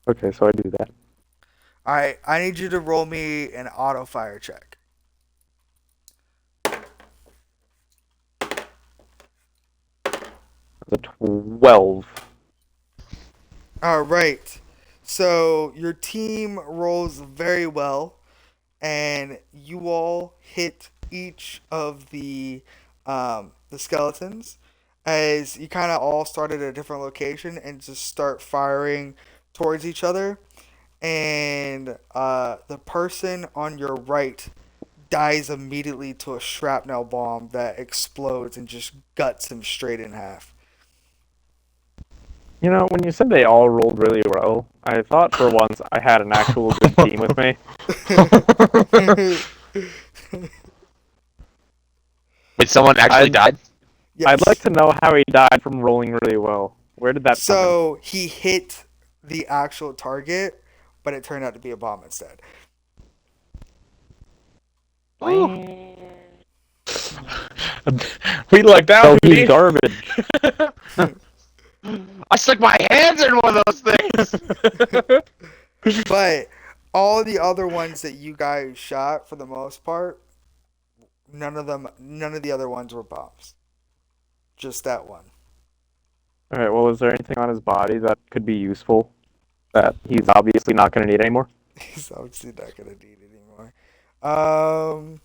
Okay, so I do that. All right, I need you to roll me an auto fire check. It's a 12. All right. So your team rolls very well, and you all hit each of the skeletons as you kind of all start at a different location and just start firing towards each other. And the person on your right dies immediately to a shrapnel bomb that explodes and just guts him straight in half. You know, when you said they all rolled really well, I thought for once I had an actual good team with me. Wait, someone actually I'd died? I'd like Yes. to know how he died from rolling really well. Where did that come in? So he hit the actual target, but it turned out to be a bomb instead. Ooh. We lucked So out, he's dude. garbage. I stuck my hands in one of those things! But all the other ones that you guys shot, for the most part, none of the other ones were bombs. Just that one. Alright, well, is there anything on his body that could be useful that he's obviously not going to need anymore? He's obviously not gonna need it anymore. Um.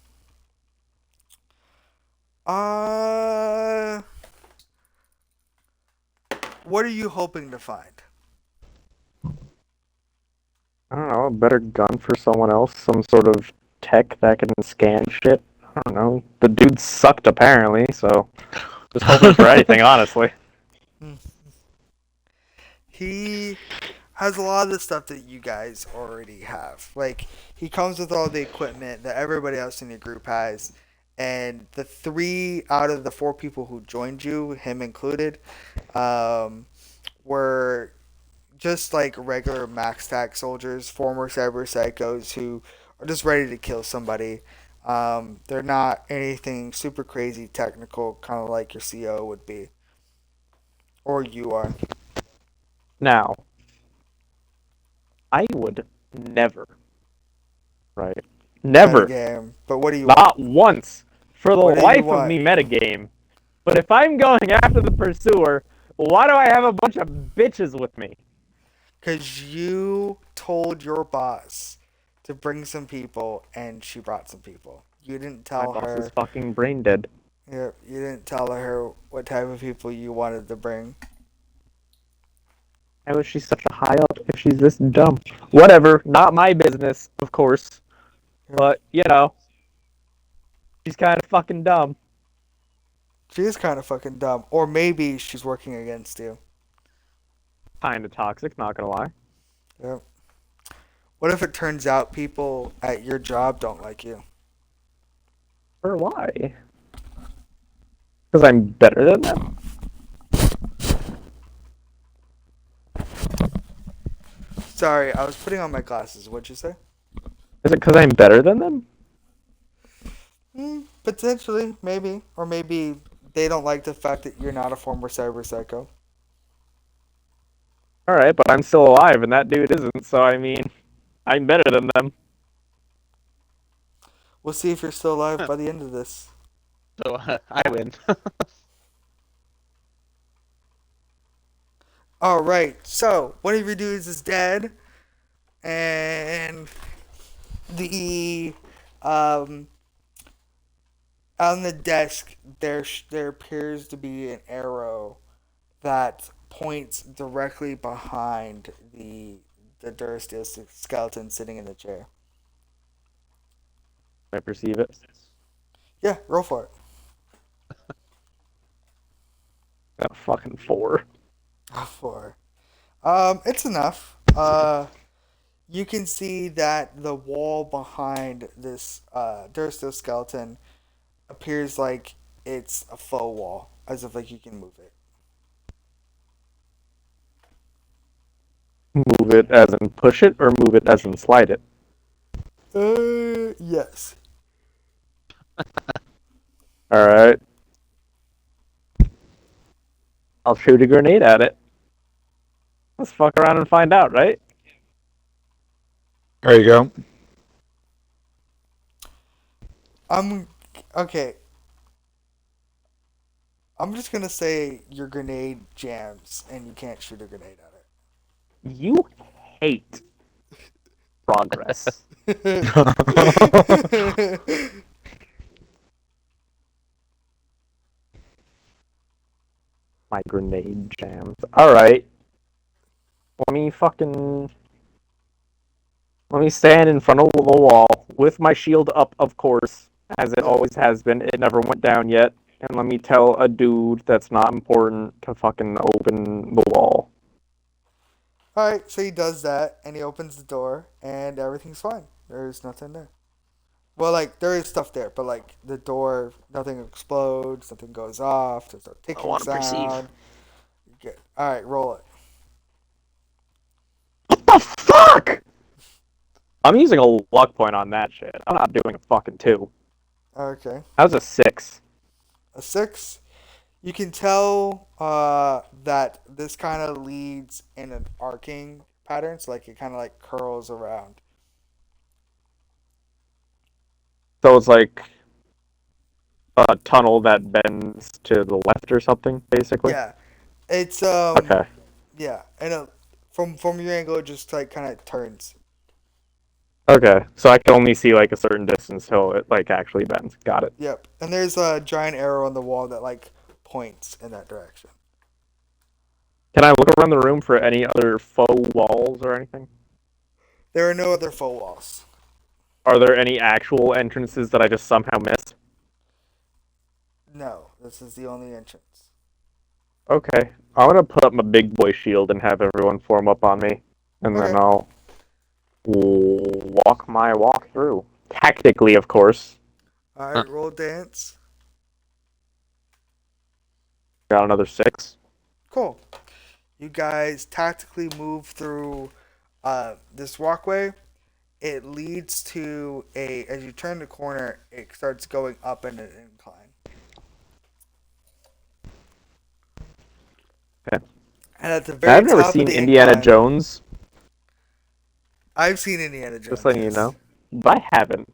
Uh. What are you hoping to find? I don't know, a better gun for someone else, some sort of tech that can scan shit. I don't know. The dude sucked apparently, so just hoping for anything, honestly. Hmm. He has a lot of the stuff that you guys already have. Like he comes with all the equipment that everybody else in your group has, and the three out of the four people who joined you, him included, um, were just like regular max tax soldiers, former cyber psychos who are just ready to kill somebody. They're not anything super crazy technical, kind of like your CO would be, or you are. Now, I would never, right? Never, Metagame. But what do you want? not once, for the What do you life of want? me, metagame. But if I'm going after the pursuer, why do I have a bunch of bitches with me? Because you told your boss to bring some people, and she brought some people. You didn't My tell boss is her. fucking brain dead. You didn't tell her what type of people you wanted to bring. How is she such a high up if she's this dumb? Whatever, not my business, of course. But, you know, she's kind of fucking dumb. She is kind of fucking dumb. Or maybe she's working against you. Kind of toxic, not gonna lie. Yep. What if it turns out people at your job don't like you? Or why? Because I'm better than them? Sorry, I was putting on my glasses. What'd you say? Is it because I'm better than them? Potentially, maybe. Or maybe they don't like the fact that you're not a former cyber psycho. Alright, but I'm still alive and that dude isn't, so I mean, I'm better than them. We'll see if you're still alive by the end of this. So, I win. Alright, so one of your dudes is dead, and the um On the desk, there appears to be an arrow that points directly behind the Dursteel skeleton sitting in the chair. I perceive it. Yeah, roll for it. Got a fucking 4. Four. It's enough. You can see that the wall behind this Dursteel skeleton appears like it's a faux wall, as if like you can move it. Move it as in push it, or move it as in slide it? Yes. Alright. I'll shoot a grenade at it. Let's fuck around and find out, right? There you go. Okay. I'm just gonna say your grenade jams and you can't shoot a grenade You hate progress. at it. My grenade jams. Alright. Let me fucking... Let me stand in front of the wall with my shield up, of course, as it always has been. It never went down yet. And let me tell a dude that's not important to fucking open the wall. Alright, so he does that and he opens the door and everything's fine. There's nothing there. Well, like, there is stuff there, but, like, the door, nothing explodes, nothing goes off, there's no ticking wanna perceive. sound. Good. Alright, roll it. What the fuck?! I'm using a luck point on that shit. I'm not doing a fucking 2. Okay. That was a 6. A 6. You can tell that this kind of leads in an arcing pattern, so, like, it kind of, like, curls around. So it's like a tunnel that bends to the left or something, basically? Yeah. It's, Okay. yeah. And from your angle, it just, like, kind of turns. Okay. So I can only see like a certain distance till it like actually bends. Got it. Yep. And there's a giant arrow on the wall that, like, points in that direction. Can I look around the room for any other faux walls or anything? There are no other faux walls. Are there any actual entrances that I just somehow missed? No, this is the only entrance. Okay. I'm gonna put up my big boy shield and have everyone form up on me. And then Okay. I'll walk my walk through. Tactically, of course. Alright, roll dance. Got another 6. Cool. You guys tactically move through this walkway. It leads to as you turn the corner, it starts going up in an incline. Okay. And at the very I've never top seen of the Indiana incline, Jones, I've seen Indiana Jones. just letting you yes. know. But I haven't.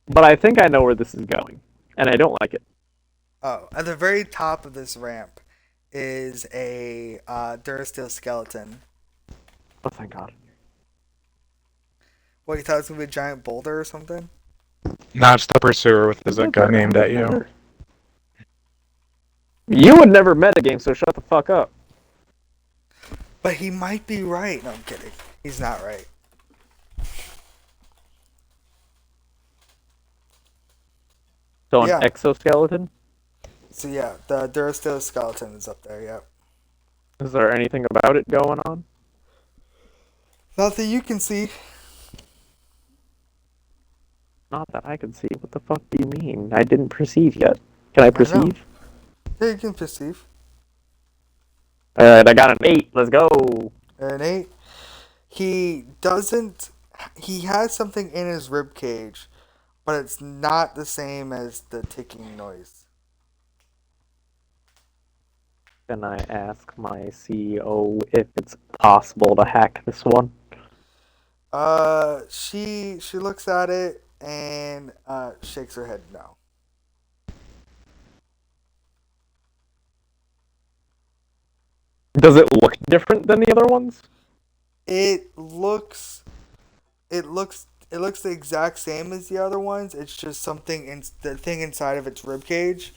But I think I know where this is going. And I don't like it. Oh, at the very top of this ramp is a Durasteel skeleton. Oh, thank God. What, you thought it was going to be a giant boulder or something? Not the pursuer with the gun aimed at you. You would never metagame, so shut the fuck up. But he might be right. No, I'm kidding. He's not right. So an Yeah. exoskeleton? So yeah, the Durasteel skeleton is up there, yep. Is there anything about it going on? Nothing you can see. Not that I can see. What the fuck do you mean? I didn't perceive yet. Can I I know. perceive? Yeah, you can perceive. Alright, I got an 8. Let's go. An 8. He doesn't. He has something in his rib cage, but it's not the same as the ticking noise. Can I ask my CEO if it's possible to hack this one? She looks at it and shakes her head no. Does it look different than the other ones? It looks It looks the exact same as the other ones. It's just the thing inside of its rib cage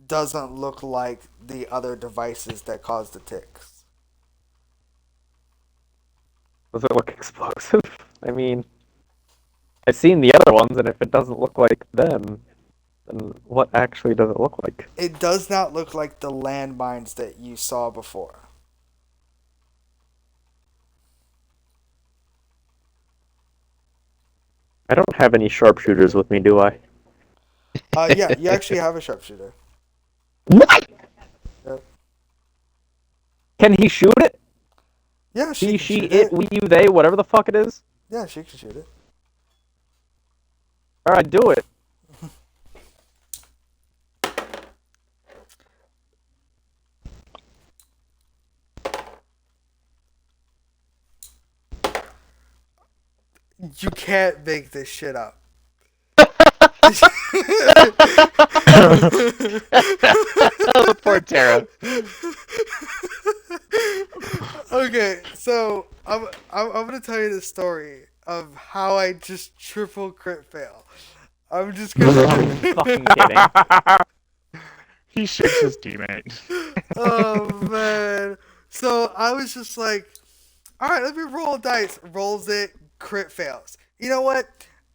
doesn't look like the other devices that cause the ticks. Does it look explosive? I mean, I've seen the other ones, and if it doesn't look like them, then what actually does it look like? It does not look like the landmines that you saw before. I don't have any sharpshooters with me, do I? Yeah, you actually have a sharpshooter. What? Yep. Can he shoot it? Yeah, she He, can she, shoot it, it. we, you, they, whatever the fuck it is? Yeah, she can shoot it. Alright, do it. You can't make this shit up. Poor Tara. Okay, so I'm gonna tell you the story of how I just triple crit fail. I'm just I'm fucking gonna. kidding. He shoots his teammate. Oh man! So I was just like, all right, let me roll dice. Rolls it, crit fails. You know what?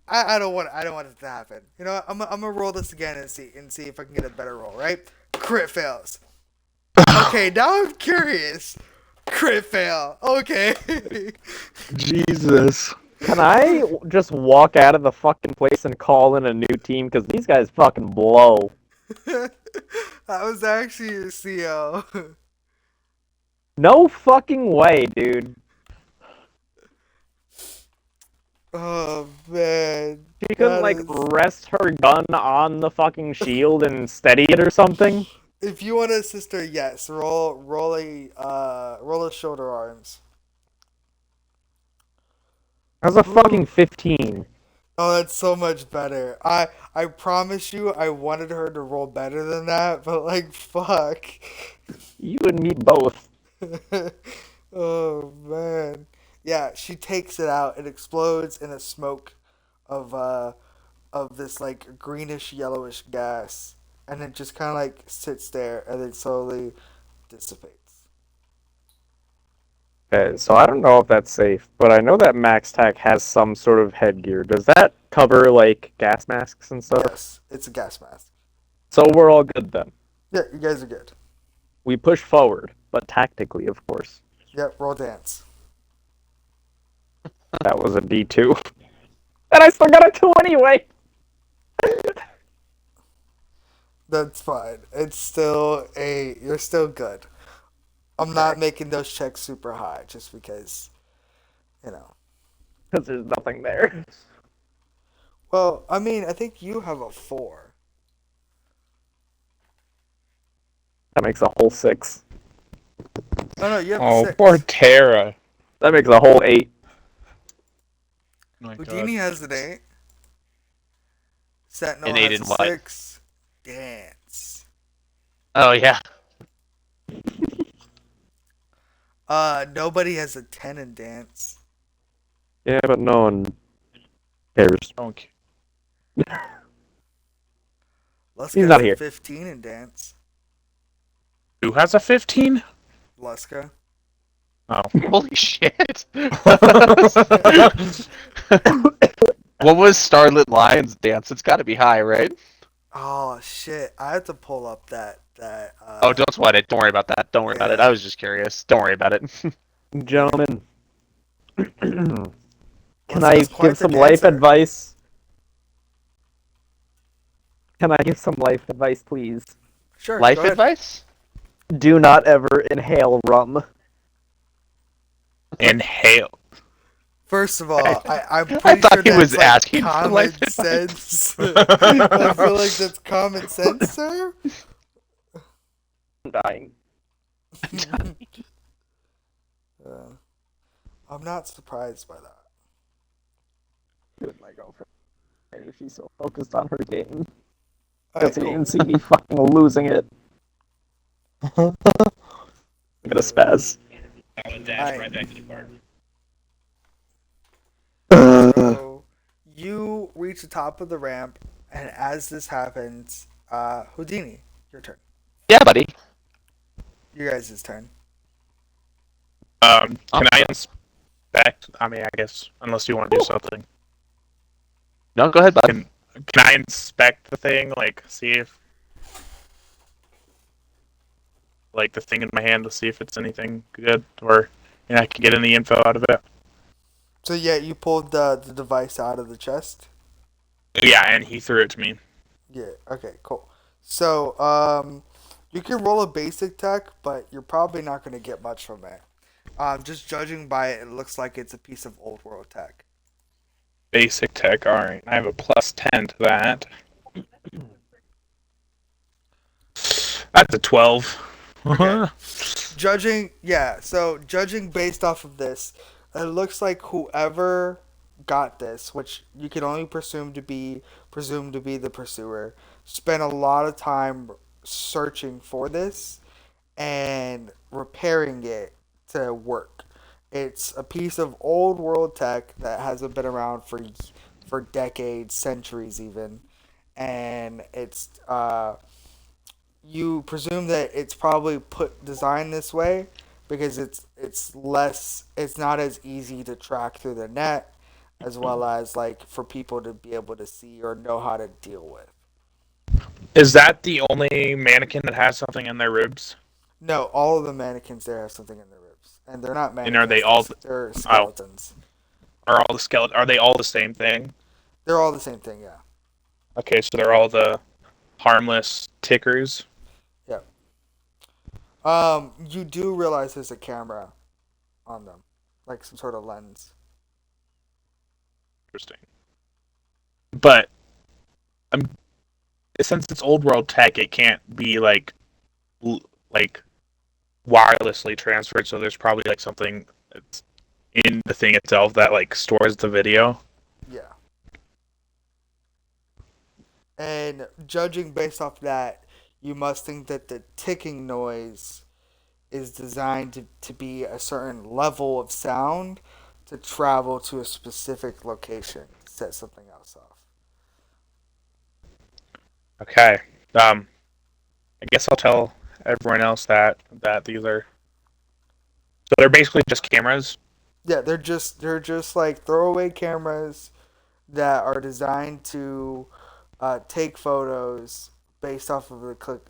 I don't want it to happen. You know what? I'm gonna roll this again and see if I can get a better roll. Right? Crit fails. Okay, now I'm curious. Crit fail. Okay. Jesus. Can I just walk out of the fucking place and call in a new team? Because these guys fucking blow. That was actually your CO. No fucking way, dude. Oh man. She couldn't, like, rest her gun on the fucking shield and steady it or something? If you want to assist her, yes. Roll a shoulder arms. How's a fucking 15? Oh, that's so much better. I promise you, I wanted her to roll better than that, but like, fuck. You and me both. Oh man. Yeah, she takes it out. It explodes in a smoke of this like greenish yellowish gas, and it just kind of like sits there and then slowly dissipates. Okay, so I don't know if that's safe, but I know that Max Tac has some sort of headgear. Does that cover, like, gas masks and stuff? Yes, it's a gas mask. So we're all good then. Yeah, you guys are good. We push forward, but tactically, of course. Yep, roll dance. That was a D2. And I still got a 2 anyway! That's fine. It's still you're still good. I'm not making those checks super high just because, you know. Because there's nothing there. Well, I mean, I think you have a 4. That makes a whole 6. Oh no, you have a Oh, 6. poor Tara. That makes a whole 8. My Houdini God. has an 8. Sentinel An 8 has in a what? 6. Dance. Oh yeah. Nobody has a 10 in dance. Yeah, but no one cares. Okay. Luska He's has not a here. 15 in dance. Who has a 15? Luska. Oh. Holy shit. What was Starlit Lion's dance? It's got to be high, right? Oh shit! I have to pull up that. Oh, don't sweat it. Don't worry about that. Don't worry about it. Yeah. I was just curious. Don't worry about it. Gentlemen, can Well, I that's quite give the some life dancer. advice? Can I give some life advice, please? Sure. Life go ahead. advice? Do not ever inhale rum. Inhale. First of all, I'm I pretty thought sure he was that's like asking for common life advice. sense. I feel like that's common sense, sir. I'm dying. Uh, I'm not surprised by that. With my girlfriend. Maybe she's so focused on her game. Alright, Doesn't cool. even see me fucking losing it. I'm gonna spaz. Alright. Right back to the park. So reach the top of the ramp, and as this happens, Houdini, your turn. Yeah, buddy. You guys' turn. Can I Awesome. inspect? I mean, I guess unless you want to do something. No, go ahead, bud. Can I inspect the thing? Like, see if like the thing in my hand to see if it's anything good, or I can get any info out of it. So yeah, you pulled the device out of the chest. Yeah, and he threw it to me. Yeah. Okay. Cool. So you can roll a basic tech, but you're probably not going to get much from it. Just judging by it, it looks like it's a piece of old world tech. Basic tech. All right, I have a +10 to that. That's a 12. Okay. So judging based off of this, it looks like whoever got this, which you can only presume to be the pursuer, spent a lot of time searching for this and repairing it to work. It's a piece of old world tech that hasn't been around for decades, centuries even, and you presume that it's probably put designed this way because it's not as easy to track through the net as well as like for people to be able to see or know how to deal with. Is that the only mannequin that has something in their ribs? No, all of the mannequins there have something in their ribs, and they're not And are they mannequins; all? they're Oh, skeletons. are all the skeleton? Are they all the same thing? They're all the same thing, yeah. Okay, so they're all the harmless tickers. Yeah. You do realize there's a camera on them, like some sort of lens. Interesting. But I'm since it's old world tech, it can't be like wirelessly transferred. So there's probably like something that's in the thing itself that like stores the video. Yeah. And judging based off that, you must think that the ticking noise is designed to be a certain level of sound to travel to a specific location to set something else off. Okay. I guess I'll tell everyone else that these are so they're basically just cameras. Yeah, they're just like throwaway cameras that are designed to take photos based off of the click,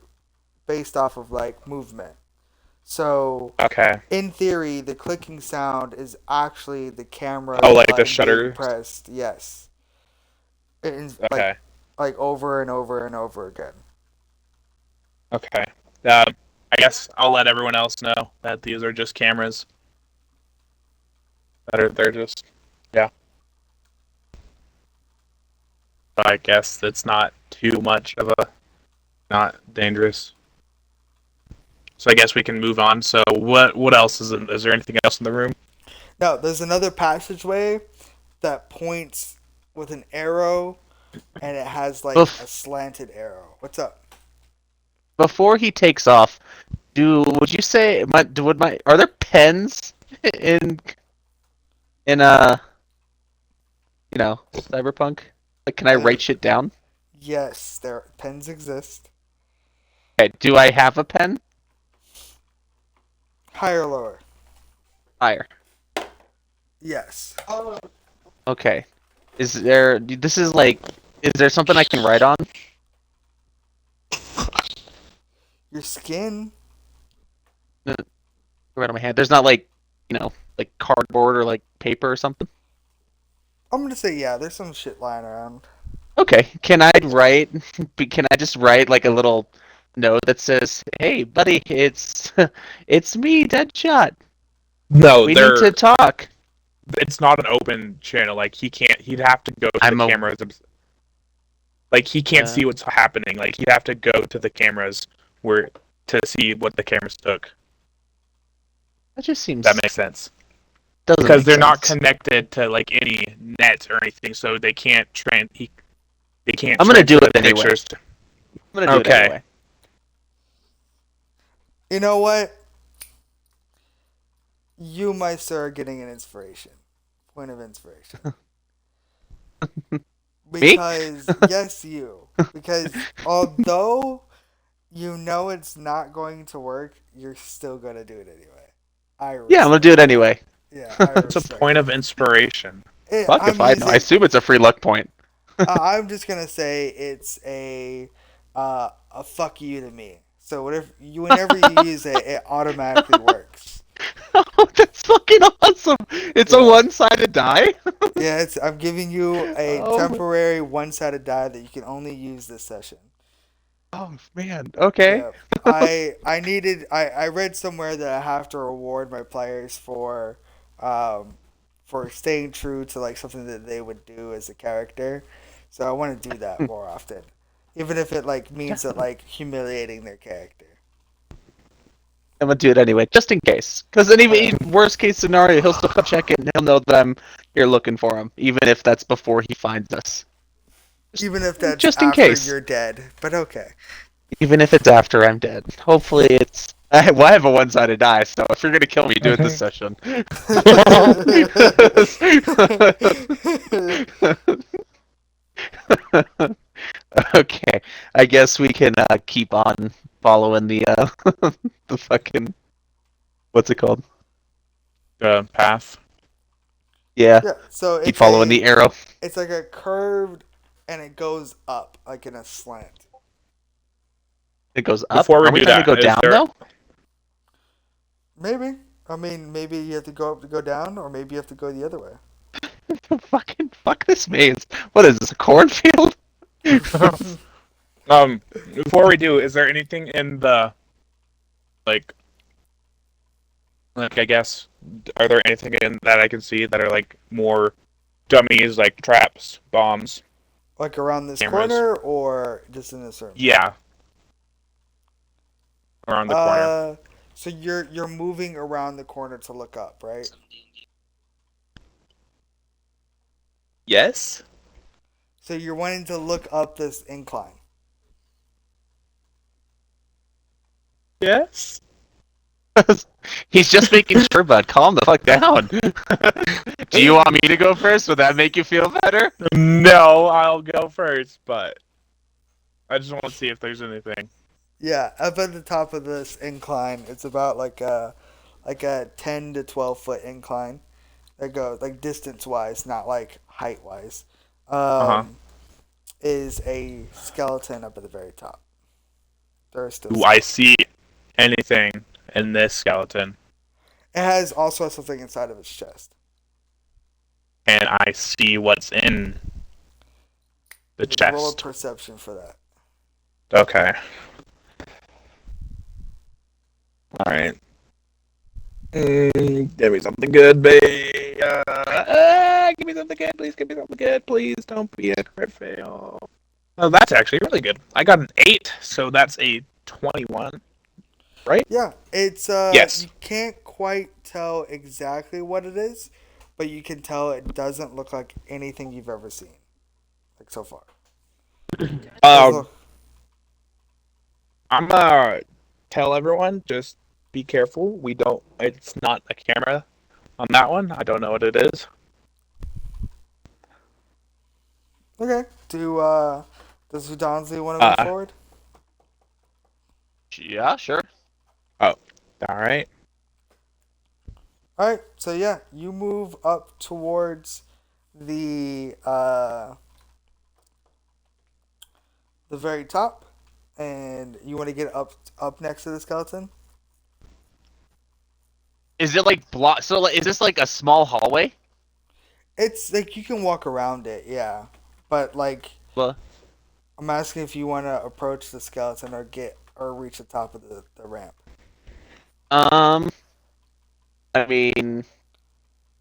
based off of like movement. So Okay. in theory, the clicking sound is actually the Oh, camera's like the button being shutters. pressed. Yes, Okay. like over and over and over again. Okay. I guess I'll let everyone else know that these are just cameras. That are they're just yeah. So I guess it's not too much of a not dangerous. So I guess we can move on. So what else is there anything else in the room? Now, there's another passageway that points with an arrow, and it has like a Bef- slanted arrow. What's up? Before he takes off, would you say would my are there pens in in Cyberpunk? Like, can I Uh, write shit down? yes, there pens exist. Okay, do I have a pen? Higher or lower? Higher. Yes. Okay. This is like, is there something I can write on? Your skin. Write on my hand. There's not like, like cardboard or like paper or something? I'm gonna say yeah. There's some shit lying around. Okay. Can I just write like a little note that says, "Hey, buddy, it's it's me, Deadshot. No, We need to talk." it's not an open channel. Like he can't. He'd have to go to I'm the a cameras. Like he can't uh, see what's happening. Like he'd have to go to the cameras where to see what the cameras took. that just That seems makes sense doesn't because make they're not sense. connected to like any net or anything, so they can't they can't I'm gonna do transfer the it anyway. pictures. I'm gonna do it Okay. anyway. You know what? You, my sir, are getting an inspiration. Point of inspiration. Me? Because, yes, you. Because although you know it's not going to work, you're still going to do it anyway. I Yeah, I'm gonna do respect it that. anyway. Yeah, I It's a respect point of that. inspiration. Fuck if I'm I know. I using. assume it's a free luck point. I'm just gonna say it's a fuck you to me. So whenever you use it, it automatically works. Oh, that's fucking awesome. It's a Yeah, one-sided die. yeah. I'm giving you a Oh, temporary one-sided die that you can only use this session. oh man. Okay. Yeah, I read somewhere that I have to reward my players um for staying true to like something that they would do as a character. So I want to do that more often. Even if it like means that like humiliating their character. I'm gonna do it anyway, just in case. Because then Okay. even worst case scenario, he'll still come check it, and he'll know that I'm here looking for him, even if that's before he finds us. Just, Even if that's just in after case. you're dead. But okay. Even if it's after I'm dead. Hopefully it's. Well, I have a one-sided die, so if you're gonna kill me, do it this session. Okay, I guess we can keep on following the the fucking what's it called? The path. Yeah, Yeah, so keep following the arrow. it's like a curved and it goes up like in a slant. It goes up. Before we Are we do trying to that, go is down there? though? Maybe. I mean, maybe you have to go up to go down, or maybe you have to go the other way. Fucking fuck this maze. What is this? A cornfield? Before we do, is there anything in the like I guess, are there anything in that I can see that are like more dummies, like traps, bombs, Like around this cameras? corner, or just in this room. Yeah, around the corner. Uh, so you're moving around the corner to look up, right? Yes. So you're wanting to look up this incline. Yes. He's just making sure, bud. Calm the fuck down. Do you want me to go first? Would that make you feel better? No, I'll go first, but I just want to see if there's anything. Yeah, up at the top of this incline, it's about like a 10 to 12 foot incline that goes like distance wise, not like height wise. Uh huh. Um, is a skeleton up at the very top. There are still Do I skeletons. see anything in this skeleton? It has also something inside of its chest. And I see what's in the You can roll a chest. perception for that. Okay. All right. Give me something good, babe. Give me something good, please. Give me something good, please. Don't be a crit fail. Oh, that's actually really good. I got an 8, so that's a 21, right? Yeah, it's Yes. you can't quite tell exactly what it is, but you can tell it doesn't look like anything you've ever seen, like so far. Doesn't Um, look. I'm gonna tell everyone just be careful. We don't. It's not a camera on that one. I don't know what it is. Okay. Does Udanzi want to move Uh. forward? Yeah, sure. Oh. All right. All right. So yeah, you move up towards the uh the very top, and you want to get up next to the skeleton. Is it like block? So, like, is this like a small hallway? It's like you can walk around it, yeah, but like Well, I'm asking if you want to approach the skeleton or reach the top of the ramp. um, I mean,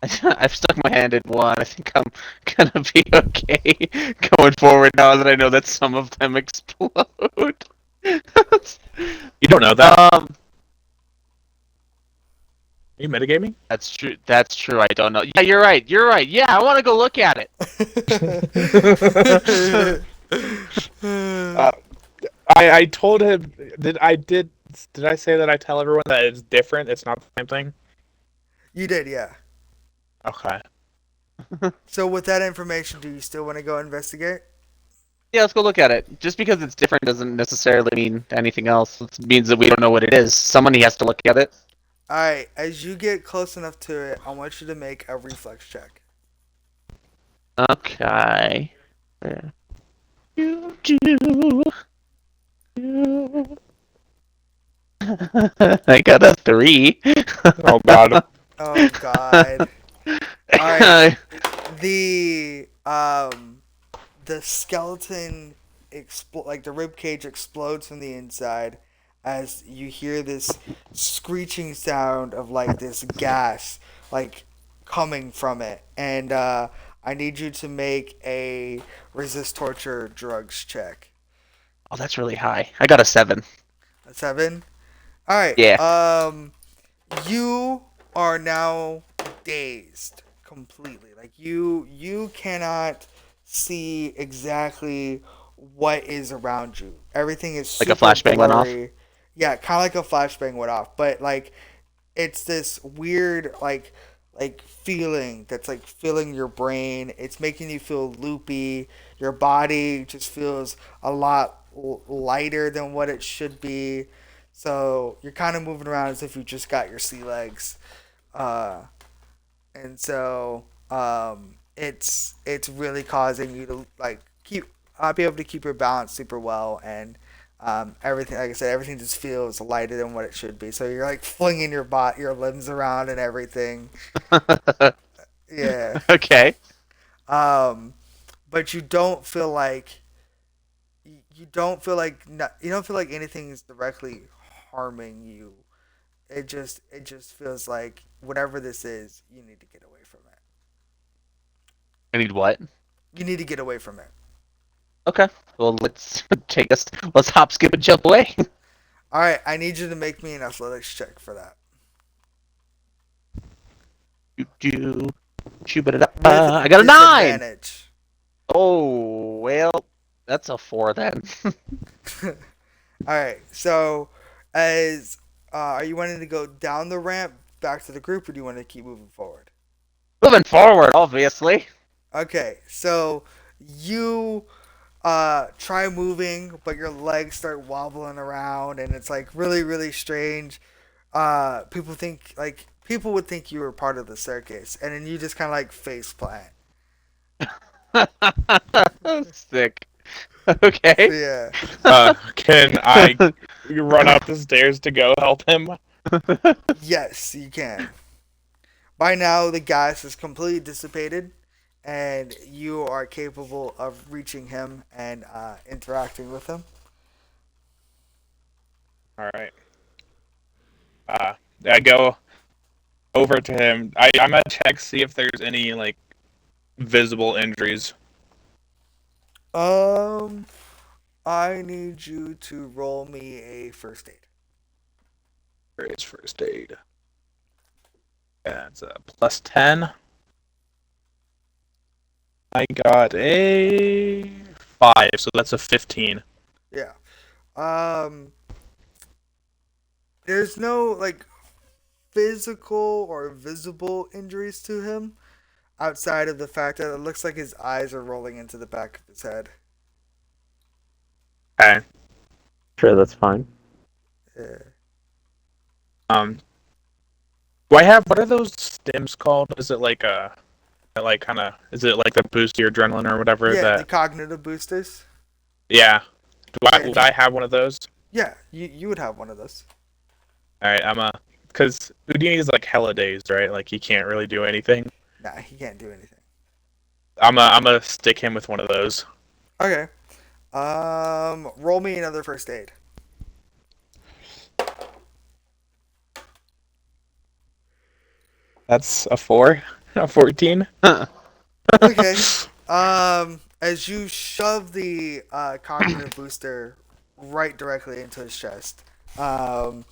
I've stuck my hand in one. I think I'm gonna be okay going forward now that I know that some of them explode. You don't know that. um, Are you metagaming? that's true. That's true. I don't know. Yeah, you're right. You're right. Yeah, I want to go look at it. uh, I told him. Did I say that I tell everyone that it's different? It's not the same thing. You did, yeah. Okay. So with that information, do you still want to go investigate? Yeah, let's go look at it. Just because it's different doesn't necessarily mean anything else. It means that we don't know what it is. Somebody has to look at it. All right. As you get close enough to it, I want you to make a reflex check. Okay. Yeah. You do. I got a 3. Oh God. Oh God. All right. The the skeleton like the rib cage explodes from the inside as you hear this screeching sound of like this gas like coming from it, and I need you to make a resist torture drugs check. Oh, that's really high. I got a 7. A 7. All right. Yeah. You are now dazed completely. Like you cannot see exactly what is around you. Everything is Like a super flashbang went off. blurry. Yeah, kind of like a flashbang went off, but like it's this weird like feeling that's like filling your brain. It's making you feel loopy. Your body just feels a lot lighter than what it should be. So you're kind of moving around as if you just got your sea legs, uh, and so it's really causing you to like keep be able to keep your balance super well, and everything, like I said, everything just feels lighter than what it should be. So you're like flinging your limbs around and everything. Yeah. Okay. Um, but you don't feel like you don't feel like you don't feel like anything is directly harming you. It just feels like whatever this is, you need to get away from it. I need what? You need to get away from it. Okay. Well, let's take us. Let's hop, skip, and jump away. All right, I need you to make me an athletics check for that Do. with I got a 9. disadvantage. Oh well, that's a 4 then. All right, so as are you wanting to go down the ramp back to the group, or do you want to keep moving forward? Moving forward, obviously. Okay, so you try moving, but your legs start wobbling around, and it's like really strange. People would think you were part of the circus, and then you just kind of like face plant. Sick. So Okay. yeah, Can I run up the stairs to go help him? yes, you can. By now, the gas is completely dissipated, and you are capable of reaching him and interacting with him. All right. I go over to him. I'm gonna check see if there's any like visible injuries. Um, I need you to roll me a first aid. Where is first aid? That's a +10. I got a 5, so that's a 15. Yeah. Um, there's no like physical or visible injuries to him outside of the fact that it looks like his eyes are rolling into the back of his head. Okay. Sure, that's fine. Yeah. Um, do I have what are those stims called? Is it like like kind of is it like the boost your adrenaline or whatever Yeah, the that? cognitive boosters. Yeah. Yeah, Would I have one of those? yeah, you would have one of those. All right, because Houdini is like hella dazed, right? Like he can't really do anything. Nah, he can't do anything. I'm gonna stick him with one of those. Okay. Roll me another first aid. That's a 4, a 14. Okay. As you shove the cognitive booster right directly into his chest, um,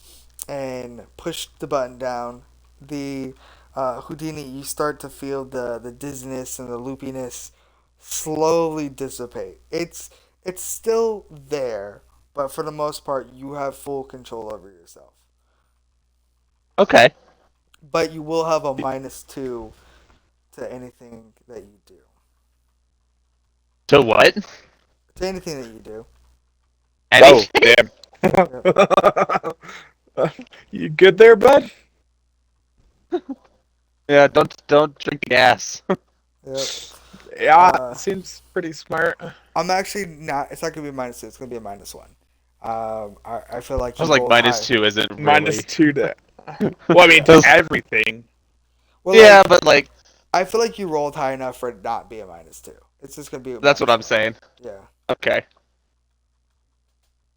and push the button down, the Houdini, you start to feel the dizziness and the loopiness slowly dissipate. It's still there, but for the most part, you have full control over yourself. Okay. But you will have a -2 to anything that you do. To what? To anything that you do. Oh, Anything? Yep. damn. You good there, bud? Yeah, don't drink gas. Yep. Yeah, Uh, seems pretty smart. I'm actually not. It's not gonna be a -2. It's gonna be a -1. I feel like I you was like rolled high. -2 isn't Minus really. 2 to. Well, I mean, I to was- everything. Well, yeah, like but like I feel like you rolled high enough for it not be a -2. It's just gonna be a that's what I'm -1. saying. Yeah. Okay.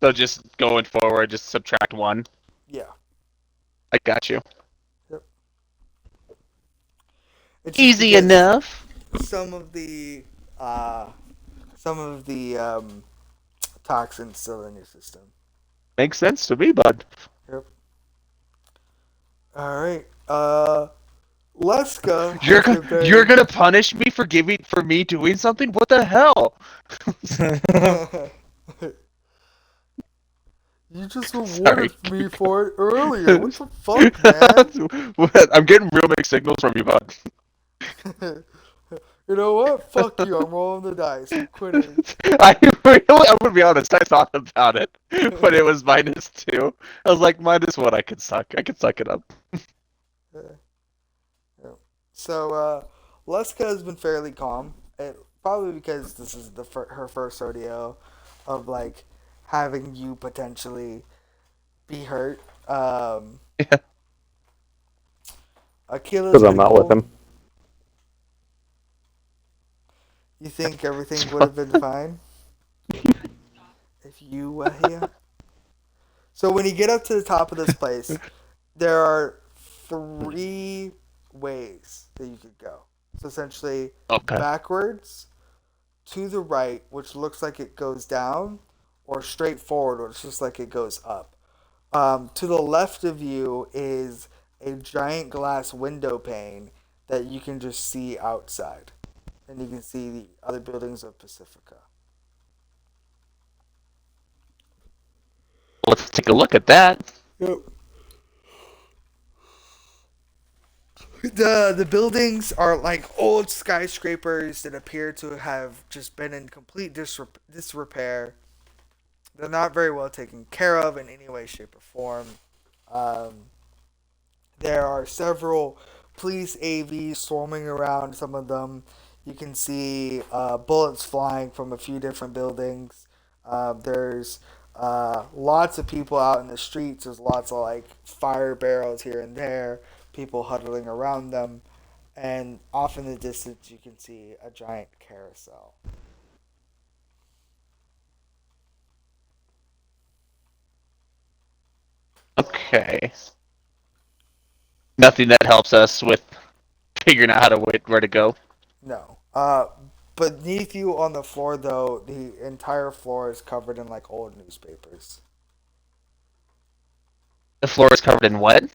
So just going forward, just subtract 1. Yeah. I got you. Yep. It's just Easy because enough. some of the uh, some of the toxins still in your system. Makes sense to me, bud. Yep. All right. Leska You're has go- been you're very. gonna punish me for me doing something? What the hell? You just Sorry. rewarded me for it earlier. What the fuck, man? I'm getting real mixed signals from you, bud. You know what? Fuck you. I'm rolling the dice. I'm quitting. I'm gonna be honest. I thought about it when it was -2. I was like, -1. I can suck. I can suck it up. Yeah. So, Leska has been fairly calm. Probably because this is her first rodeo of like having you potentially be hurt. Yeah. Akila's Because I'm pretty not with cool. him. You think everything would have been fine if you were here? So when you get up to the top of this place, there are 3 ways that you could go. So essentially, Okay. backwards, to the right, which looks like it goes down, or straight forward, which looks like it goes up. To the left of you is a giant glass window pane that you can just see outside, and you can see the other buildings of Pacifica. Let's take a look at that. Yep. The buildings are like old skyscrapers that appear to have just been in complete disrepair. They're not very well taken care of in any way, shape, or form. Um, there are several police AVs swarming around some of them. You can see bullets flying from a few different buildings. There's lots of people out in the streets. There's lots of like fire barrels here and there, people huddling around them. And off in the distance, you can see a giant carousel. Okay. Nothing that helps us with figuring out how to where to go. No. Beneath you on the floor, though, the entire floor is covered in like old newspapers. The floor is covered in what?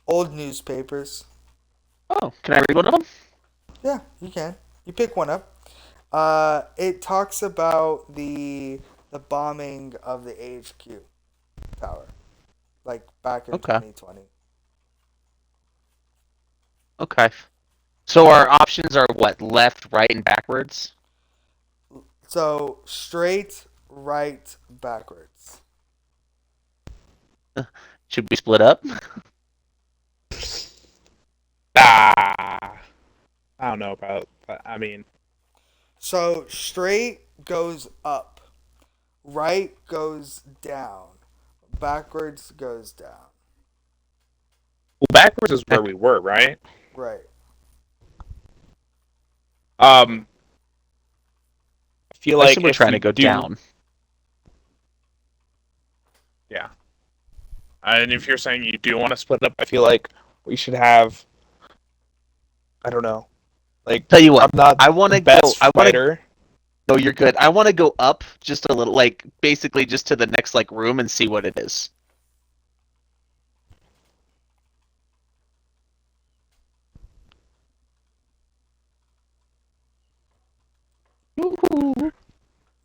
Old newspapers. Oh, can I read one of them? Yeah, you can. You pick one up. It talks about the bombing of the HQ tower, like back in Okay. 2020. Okay. So our options are what? Left, right, and backwards? So straight, right, backwards. Should we split up? Ah, I don't know about. But I mean, So straight goes up, right goes down, backwards goes down. well, backwards is where we were, right? Right. Um, I feel I like assume we're if trying we to go do, down. yeah. And if you're saying you do want to split up, I feel like we should have. I don't know. Like, Tell you I'm what, not I want the to go. best I want to. fighter. No, you're good. I want to go up just a little, like basically just to the next like room and see what it is.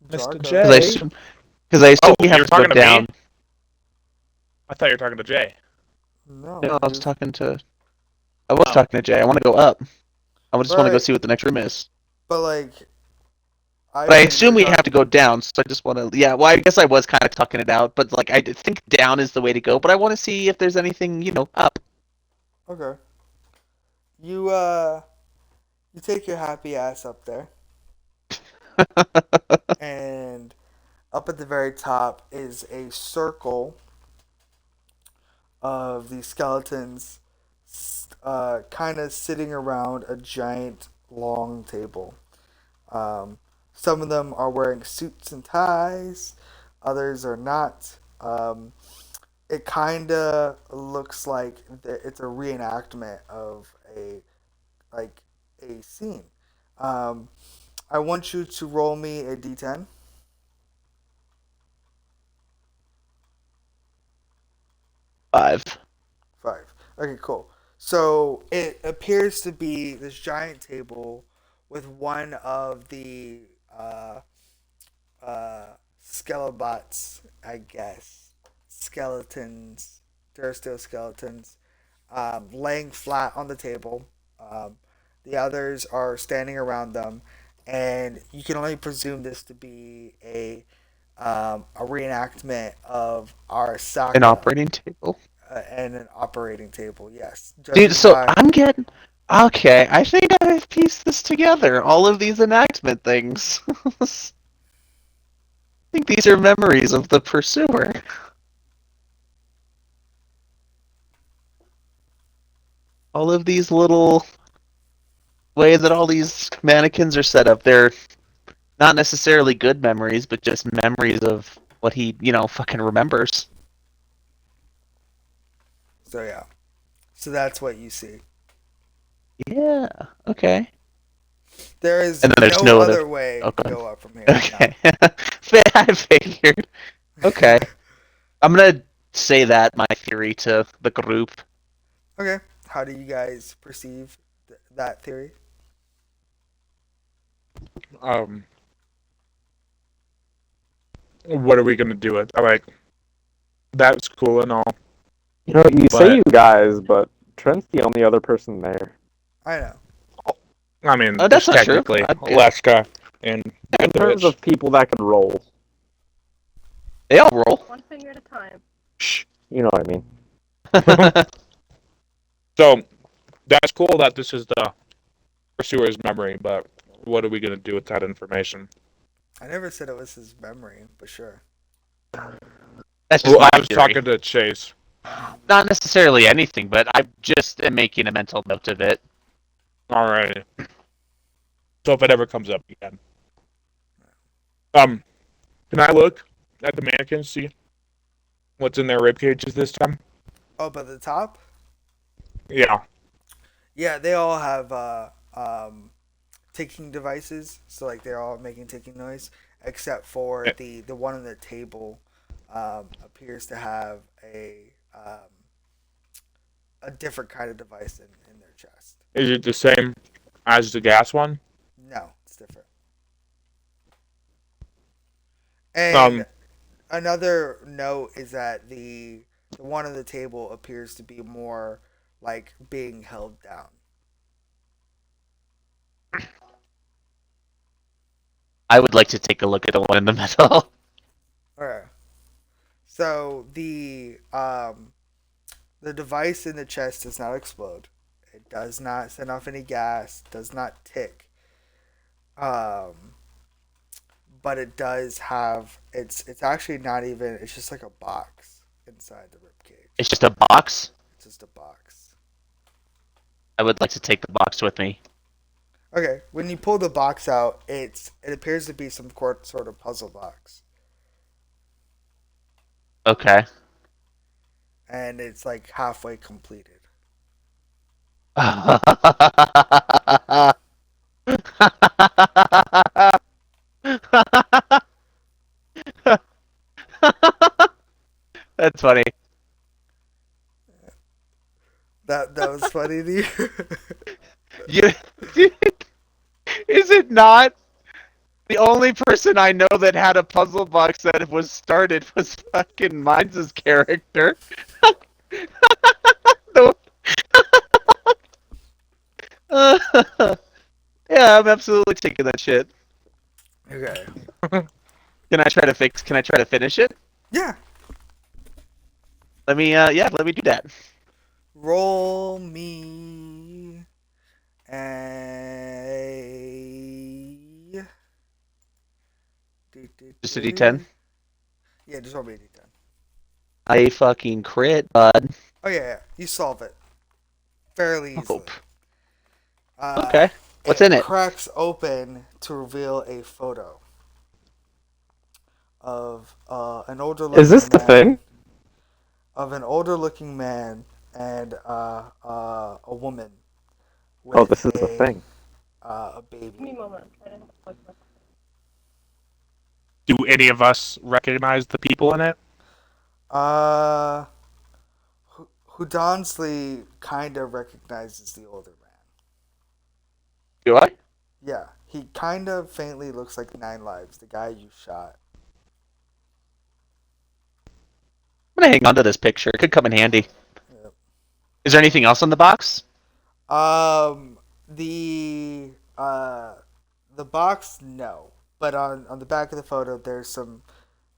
Mr. Jargo. Because I J. assume, because I assume Oh, we have you're to go talking to me? down. I thought you were talking to Jay. No, No, I was you're talking to. I was Oh. talking to Jay. I want to go up. I just want to go Right, see what the next room is. but like I But I think assume you're we have to talking. go down, so I just want to. Yeah, well, I guess I was kind of tucking it out, but like I think down is the way to go. But I want to see if there's anything, up. Okay, you you take your happy ass up there, and up at the very top is a circle of these skeletons, kind of sitting around a giant long table. Um, some of them are wearing suits and ties, others are not. It kind of looks like it's a reenactment of like a scene. Um, I want you to roll me a d10. 5. Five. Okay, cool. So it appears to be this giant table with one of the skelebots, I guess. Skeletons. They're still skeletons. Laying flat on the table. Um, the others are standing around them, and you can only presume this to be a reenactment of An Arasaka operating table. and an operating table. Yes, Dude, judging so by I'm getting. Okay, I think I've pieced this together. All of these enactment things. I think these are memories of the pursuer. All of these little way that all these mannequins are set up, they're not necessarily good memories, but just memories of what he, fucking remembers. so yeah. So that's what you see. Yeah. Okay. There is And then there's no no other. other way Oh, to go ahead. go up from here. No. Okay. I figured. Okay. I'm gonna say that my theory to the group. Okay. How do you guys perceive that theory? Um, what are we gonna do it? Like, that's cool and all, You say but you guys, but Trent's the only other person there. I know. I mean, Oh, that's just not true. technically Yeah, Alaska and In terms Goodrich. of people that can roll, they all roll. One finger at a time. Shh. you know what I mean. So that's cool that this is the pursuer's memory, but what are we gonna do with that information? I never said it was his memory, but sure. That's just Well, my I was theory. talking to Chase. Not necessarily anything, but I just am making a mental note of it. Alrighty. So if it ever comes up again, um, can I look at the mannequins, see what's in their rib cages this time? Oh, but the top? Yeah. Yeah, they all have ticking devices. So like they're all making ticking noise, except for Eh, the one on the table appears to have a different kind of device in their chest. Is it the same as the gas one? No, it's different. And Um, another note is that the one on the table appears to be more like being held down. I would like to take a look at the one in the middle. Okay. So the device in the chest does not explode. It does not send off any gas. Does not tick. Um, but it does have. It's actually not even. It's just like a box inside the rib It's cage. just a box. It's just a box. I would like to take the box with me. Okay, when you pull the box out, it appears to be some sort of puzzle box, Okay. and it's like halfway completed. That's funny. That was funny to you. You, is it not? The only person I know that had a puzzle box that was started was fucking Mines' character. The- Yeah, I'm absolutely taking that shit. Okay. Can I try to fix? Can I try to finish it? Yeah. Let me. Yeah, let me do that. Roll me a. Just a D10. Yeah, just roll me a d10. I fucking crit, bud. Oh yeah, yeah. You solve it fairly easily. Hope. Uh, Okay. What's in it it? cracks open to reveal a photo of an older Is this looking the thing? man, and a woman Oh, with this is the thing. a baby. Do any of us recognize the people in it? Uh, Hudansley kind of recognizes the older man. Do I? Yeah, he kind of faintly looks like Nine Lives, the guy you shot. I'm gonna hang on to this picture. It could come in handy. Yep. Is there anything else on the box? Um, the uh, the box, no, but on the back of the photo, there's some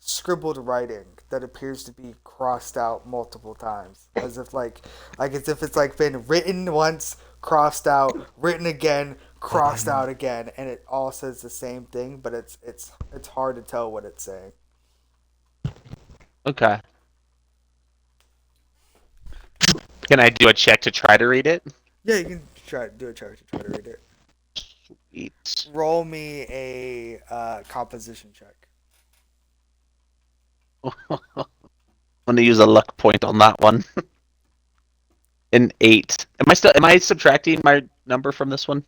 scribbled writing that appears to be crossed out multiple times, as if as if it's like been written once, crossed out, written again, crossed out again, and it all says the same thing, but it's hard to tell what it's saying. Okay. Can I do a check to try to read it? Yeah, you can try do a check to try to read it. Sweet. Roll me a composition check. I'm gonna use a luck point on that one. An 8. Am I subtracting my number from this one?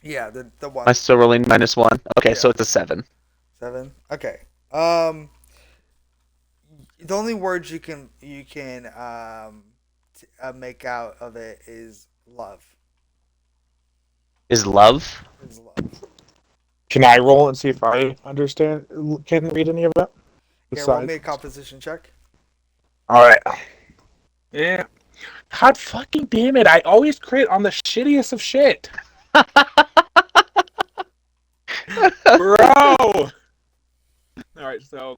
Yeah, the Am I one. still rolling -1? Okay, Yeah, so it's a 7. 7. Okay. The only words you can make out of it is love. Is love? Is love. Can I roll and see if I understand? Can read any of it? Yeah, roll me Besides. a composition check. All right. Yeah. God fucking damn it! I always crit on the shittiest of shit, bro. All right, so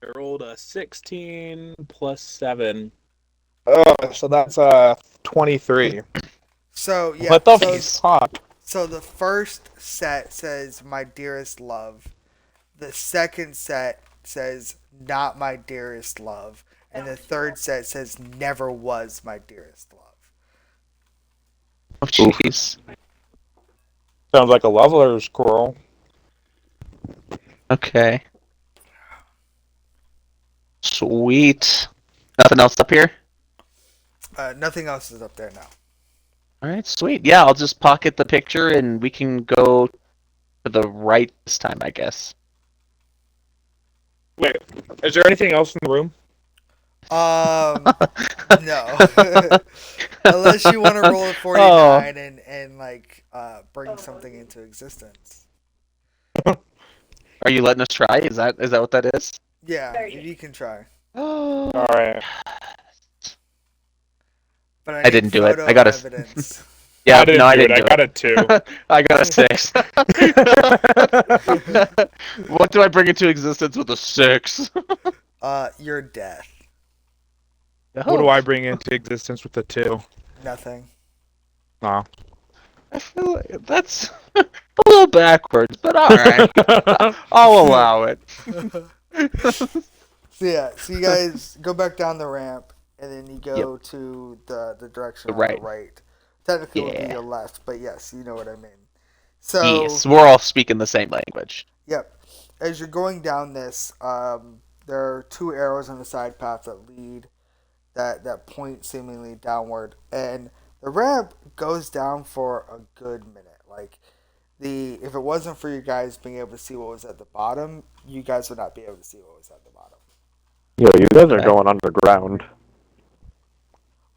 I rolled a 16 plus 7. Oh, so that's 23. So yeah, What the fuck? so the first set says my dearest love. The second set says not my dearest love, and the third set says never was my dearest love. Oh, jeez. Sounds like a leveler scroll. Okay. Sweet. Nothing else up here? Nothing else is up there now. Alright, sweet. Yeah, I'll just pocket the picture and we can go to the right this time, I guess. Wait, is there anything else in the room? No. Unless you want to roll a Oh, 49 and bring something into existence. are you letting us try? Is that what that is? Yeah, you can try. All right. But I I need didn't do it. I photo got a. evidence. Yeah, I didn't no, I do it. didn't I do got a it. 2. I got a 6. What do I bring into existence with a 6? Your death. What do Oh, I bring into existence with the 2? Nothing. Oh. I feel like that's a little backwards, but all right. I'll allow it. So yeah, so you guys go back down the ramp, and then you Yep, go to the direction the on the right. right. Technically, it would be Yeah. your left, but yes, you know what I mean. So Yes, we're all speaking the same language. yep, as you're going down this, there are two arrows on the side path that lead that point seemingly downward, and the ramp goes down for a good minute. Like the if it wasn't for you guys being able to see what was at the bottom, you guys would not be able to see what was at the bottom. Yo, you guys are Okay. going underground.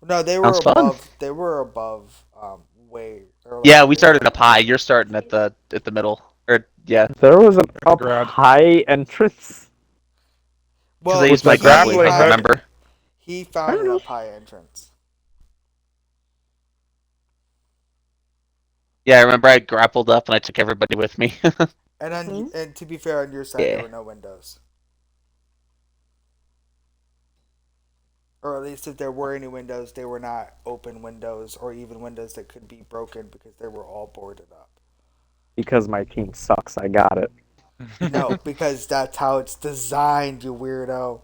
No, they were Sounds fun. above. They were above. Way. They were like Yeah, we way started above up ground. high. You're starting at the middle. Or yeah, There was an up Underground. high entrance. because I Well, With used the my he grappling grappling hook. had. hook. Remember? He I found don't an know. up high entrance. Yeah, I remember I grappled up and I took everybody with me. And to be fair, on your side there Yeah. were no windows, or at least if there were any windows, they were not open windows or even windows that could be broken because they were all boarded up. Because my team sucks, I got it. No, because that's how it's designed, you weirdo.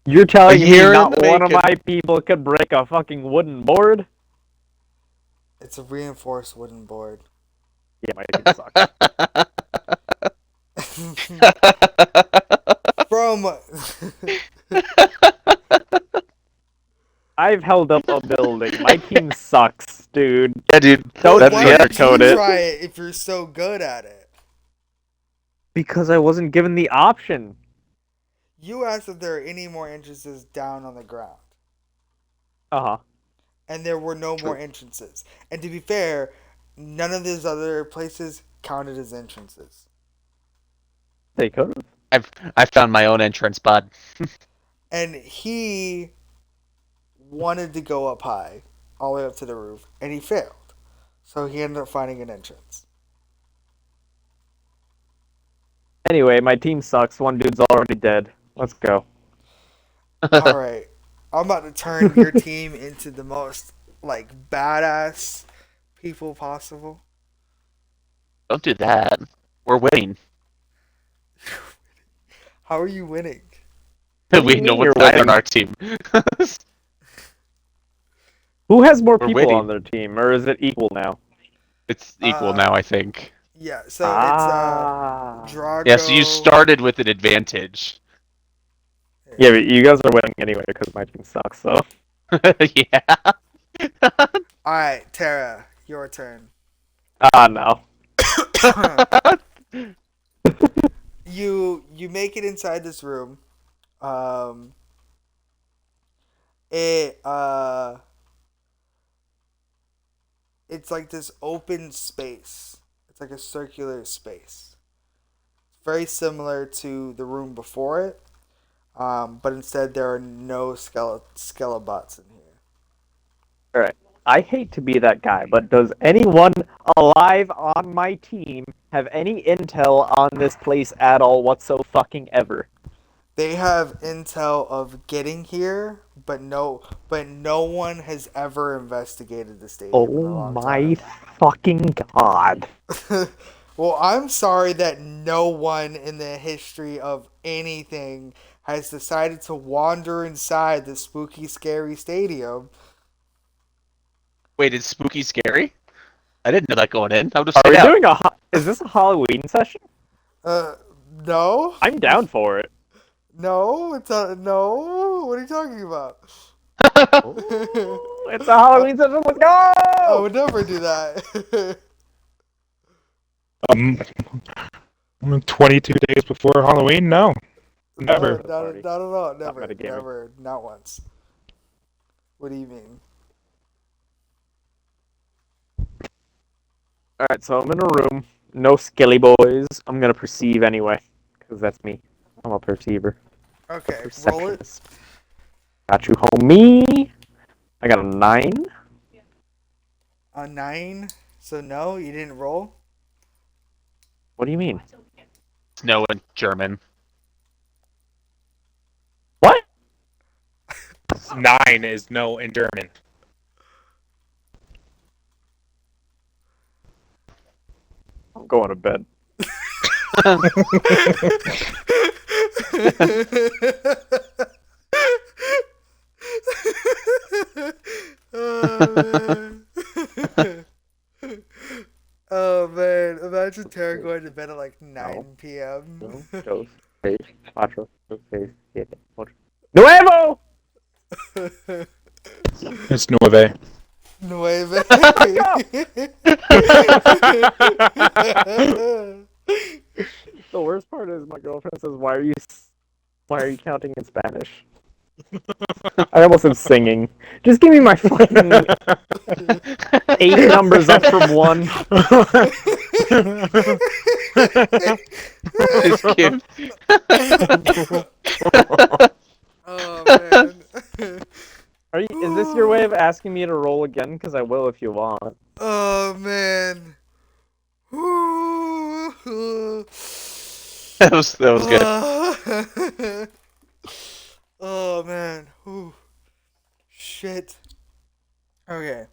You're A telling me year in not the one of making. my people could break a fucking wooden board? It's a reinforced wooden board. Yeah, my team sucks. From I've held up a building. My team sucks, dude. Yeah, dude. well, Don't That's why yeah. would you sugarcoat it. try it if you're so good at it? Because I wasn't given the option. You asked if there are any more entrances down on the ground, Uh-huh. and there were no more entrances. And to be fair, none of these other places counted as entrances. They could have. I've found my own entrance, bud. And he wanted to go up high, all the way up to the roof, and he failed. So he ended up finding an entrance. Anyway, my team sucks. One dude's already dead. Let's go. All right, I'm about to turn your team into the most like badass people possible. Don't do that. We're winning. How are you winning? What do We you know mean you're what's better on winning? our team. Who has more We're people on winning. their team, or is it equal now? It's equal now, I think. Yeah. So it's Yeah, so you Drago. started with an advantage. Yeah, but you guys are winning anyway because my team sucks, so. Yeah. All right, Tara, your turn. Ah, no. You make it inside this room. Um, it it's like this open space. It's like a circular space. It's very similar to the room before it, but instead there are no skelebots in here. Alright. I hate to be that guy, but does anyone alive on my team have any intel on this place at all whatsoever fucking ever? They have intel of getting here, but no one has ever investigated the stadium in Oh a long my time. fucking god. Well, I'm sorry that no one in the history of anything has decided to wander inside the spooky, scary stadium. Wait, is spooky scary? I didn't know that going in. I'll just Are stay we out. doing is this a Halloween session? Uh, no, I'm down for it. no, no. What are you talking about? Ooh, it's a Halloween session, let's I go! would never do that. Um, 22 days before Halloween? No, never. Not at all. Not Never, metagaming. never, not once. What do you mean? Alright, so I'm in a room. No skilly boys. I'm gonna perceive anyway. Because that's me. I'm a perceiver. Okay, roll it. Perceptionist. Got you, homie. I got a 9. A 9. So no, you didn't roll. What do you mean? It's no in German. What? 9 is no in German. I'm going to bed. Oh man. Oh man, imagine Tara going to bed at like 9 p.m. Dos, seis, cuatro, seis, siete, ocho. Nuevo! It's Nueve. Nueve. The worst part is my girlfriend says, why are you counting in Spanish? I almost said singing. Just give me my fucking 8 numbers up from 1. This kid. Oh man. Is this your way of asking me to roll again? Because I will if you want. Oh man. That was good. Oh man. Ooh. Shit. Okay.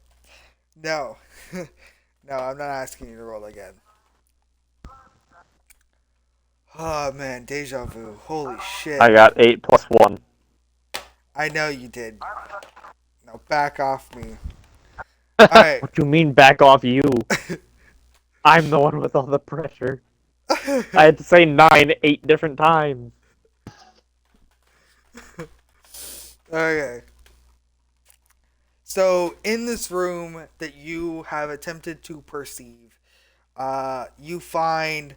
No. No, I'm not asking you to roll again. Oh man, deja vu. Holy I shit. got 8 plus 1. I know you did. Now back off me. Alright. What do you mean back off you? I'm the one with all the pressure. I had to say 9 8 different times. Okay. So in this room that you have attempted to perceive, you find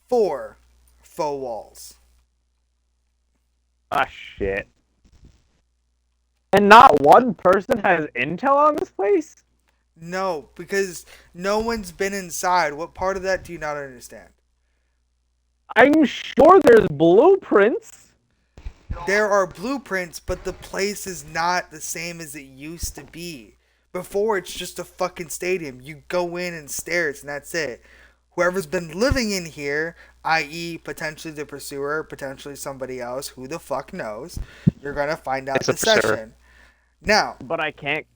4 faux walls. Ah, shit. And not one person has intel on this place? No, because no one's been inside. What part of that do you not understand? I'm sure there's blueprints. There are blueprints, but the place is not the same as it used to be. Before, it's just a fucking stadium. You go in and stairs, and that's it. Whoever's been living in here, i.e., potentially the pursuer, potentially somebody else, who the fuck knows, you're gonna find out It's a the pursuer. session. Now, But I can't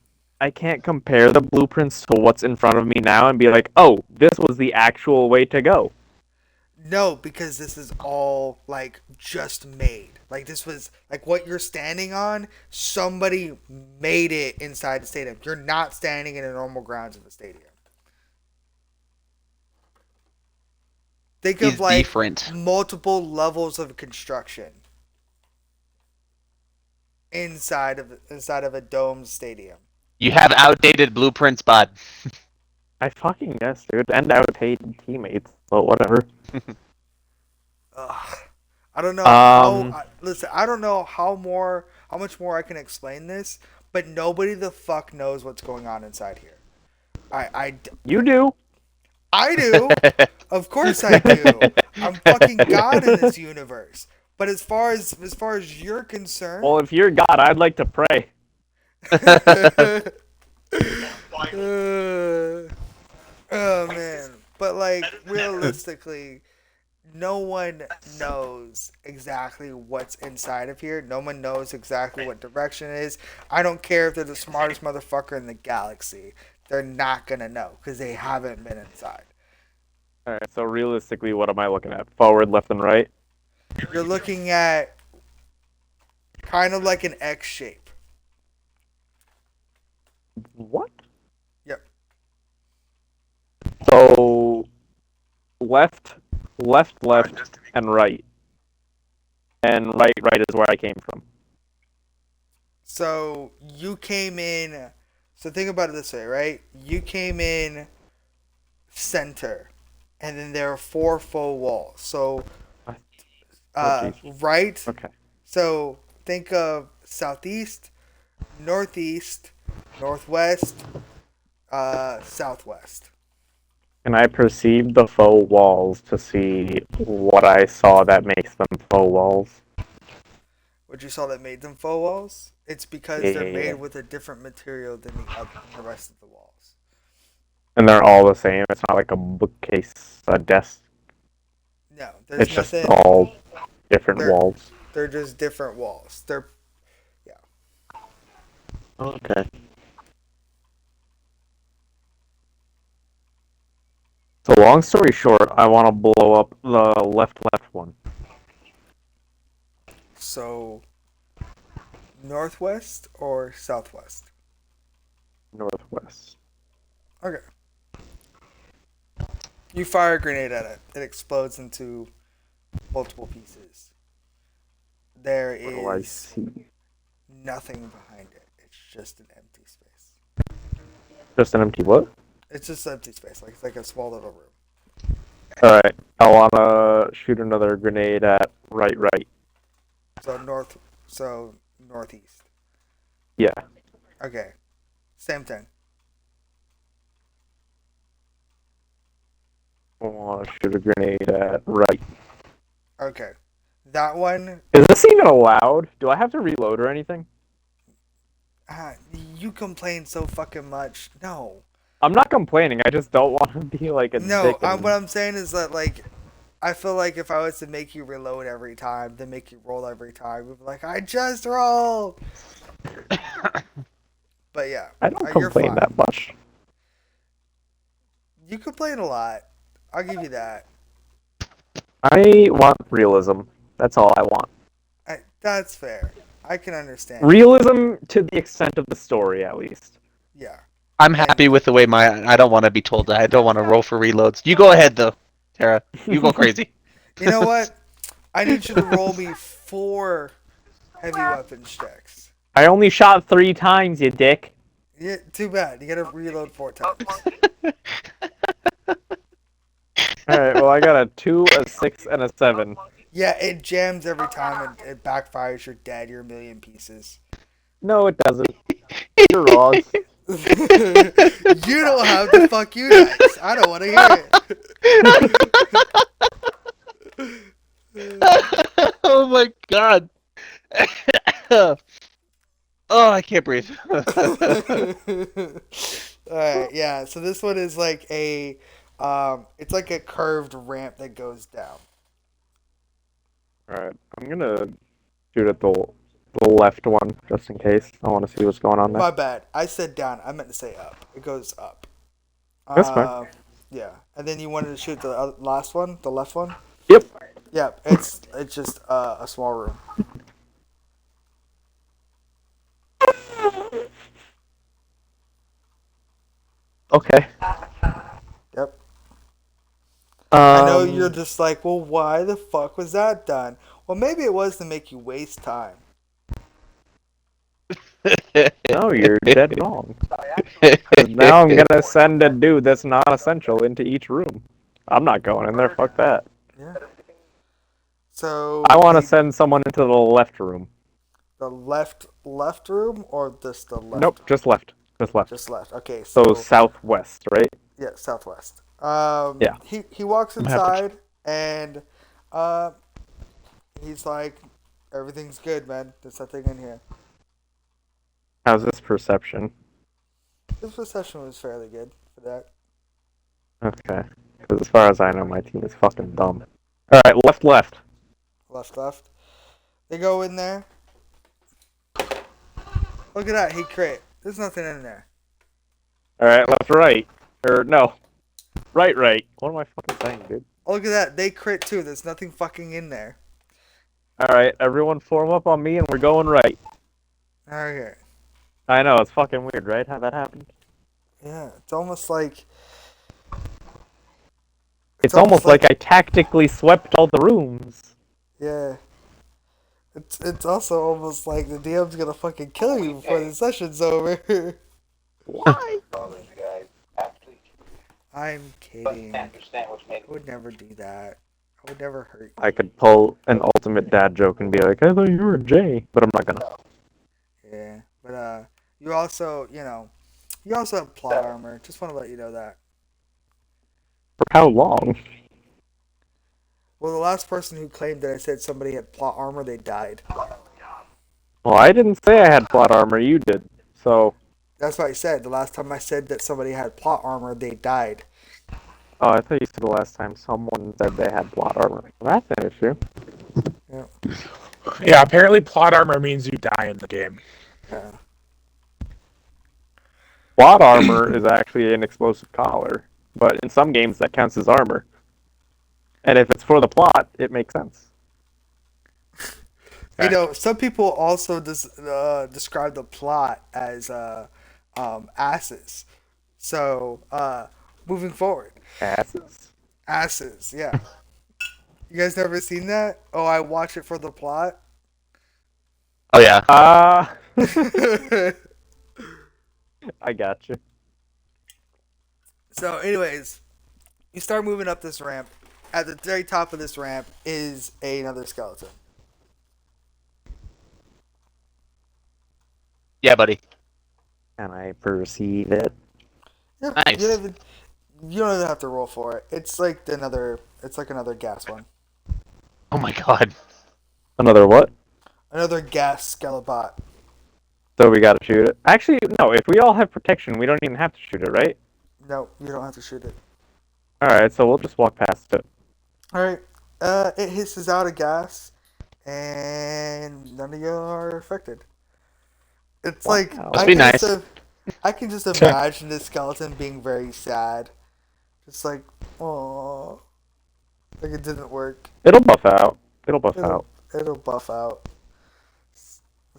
compare the blueprints to what's in front of me now and be like, oh, this was the actual way to go. no, because this is all like just made. Like this was like what you're standing on. Somebody made it inside the stadium. You're not standing in the normal grounds of a stadium. Think He's of like different. multiple levels of construction inside of a domed stadium. You have outdated blueprints, bud. I fucking guess, dude. And I would hate teammates, but whatever. Ugh. I don't know how. Um, Listen, I don't know how much more I can explain this, but nobody the fuck knows what's going on inside here. you do. I do. Of course I do. I'm fucking God in this universe. But as far as you're concerned, Well, if you're God, I'd like to pray. oh man. But like realistically, no one knows exactly what's inside of here. No one knows exactly what direction it is. I don't care if they're the smartest motherfucker in the galaxy. They're not gonna know because they haven't been inside. Alright, so realistically, what am I looking at? Forward, left, and right? You're looking at kind of like an X shape. What? Yep. So, left, left, and right. And right is where I came from. So you came in. So think about it this way, right? You came in center, and then there are 4 full walls. So, Oh, jeez. right. Okay. So think of southeast, northeast, northwest, southwest. And I perceived the faux walls to see what I saw that makes them faux walls. What you saw that made them faux walls? It's because they're Yeah. made with a different material than the rest of the walls. And they're all the same. It's not like a bookcase, a desk. No, there's It's just nothing. all different They're walls. they're just different walls. They're Okay. So long story short, I want to blow up the left one. so northwest or southwest. Northwest. Okay. You fire a grenade at it. It explodes into multiple pieces. There What do I is see? nothing behind it. It's just an empty space. Just an empty what? It's just empty space. Like it's like a small little room. Alright. I want to shoot another grenade at right. So northeast. Yeah. Okay. Same thing. I want to shoot a grenade at right. Okay. That one, Is this even allowed? Do I have to reload or anything? you complain so fucking much. No. I'm not complaining. I just don't want to be like a No, dick and what I'm saying is that, like, I feel like if I was to make you reload every time, then make you roll every time, you'd be like, I just rolled! But yeah, I don't you're complain fine. that much. You complain a lot. I'll give you that. I want realism. That's all I want. That's fair. I can understand. Realism to the extent of the story, at least. Yeah. I'm And happy with the way my. I don't want to be told that. I don't want to roll for reloads. You go ahead though, Tara. You go crazy. you know what? I need you to roll me 4 heavy weapons checks. I only shot 3 times, you dick. Yeah, too bad. You gotta reload 4 times. Alright, well, I got a 2, a 6, and a 7. Yeah, it jams every time and it backfires. You're dead. You're a million pieces. No, it doesn't. You're wrong. You don't have to fuck you dice. I don't want to hear it. Oh my god. Oh, I can't breathe. Alright, yeah. So this one is like it's like a curved ramp that goes down. Alright, I'm gonna shoot at the left one, just in case. I want to see what's going on there. My bad. I said down. I meant to say up. It goes up. That's fine. Yeah. And then you wanted to shoot the last one, the left one. Yep. Yeah. It's just a small room. Okay. Yep. I know you're Um, just like, well, why the fuck was that done? Well, maybe it was to make you waste time. no, you're dead wrong. 'Cause now I'm gonna send a dude that's not essential into each room. I'm not going in there. Fuck that. Yeah. So I want to send someone into the left room. the left room or just the left? Nope, just left. Just left. Just left. Okay. So So southwest, right? yeah, southwest. Yeah. He walks I'm happy. inside and uh he's like, everything's good, man. There's nothing in here. How's this perception? This reception was fairly good for that. Okay. Because as far as I know, my team is fucking dumb. All right, left, left. Left. They go in there. Look at that. He crit. There's nothing in there. All right, left, right. Or no, right, right. What am I fucking saying, dude? Oh, look at that. They crit too. There's nothing fucking in there. All right, everyone form up on me, and we're going right. Okay. I know it's fucking weird, right? How that happened? Yeah. It's almost like. It's almost like I tactically swept all the rooms. Yeah. It's also almost like the DM's gonna fucking kill you before the session's over. Why? I'm kidding. I would never do that. I would never hurt you. I could pull an ultimate dad joke and be like, I thought you were a J, but I'm not gonna. Yeah. But you also, you also have plot armor. Just want to let you know that. For how long? Well, the last person who claimed that I said somebody had plot armor, they died. Well, I didn't say I had plot armor, you did. So, That's what I said. The last time I said that somebody had plot armor, they died. oh, I thought you said the last time someone said they had plot armor. Well, that's an issue. Yeah. Yeah, apparently plot armor means you die in the game. Yeah. Plot armor is actually an explosive collar, but in some games that counts as armor. And if it's for the plot, it makes sense. Some people also describe the plot as asses. So, moving forward. Asses. Asses, yeah. You guys never seen that? Oh, I watch it for the plot. Oh yeah. I got you. So, anyways, you start moving up this ramp. At the very top of this ramp is another skeleton. Yeah, buddy. Can I perceive it? Yeah, Nice. you don't even have to roll for it. It's like another gas one. Oh my god. Another what? Another gas skelebot. So we gotta shoot it. Actually, no. If we all have protection, we don't even have to shoot it, right? No, you don't have to shoot it. All right. So we'll just walk past it. All right. It hisses out a gas, and none of you are affected. It's like Wow. Must be nice. I can just imagine the skeleton being very sad, just like, oh, like it didn't work. It'll buff out. It'll buff It'll out. it'll buff out.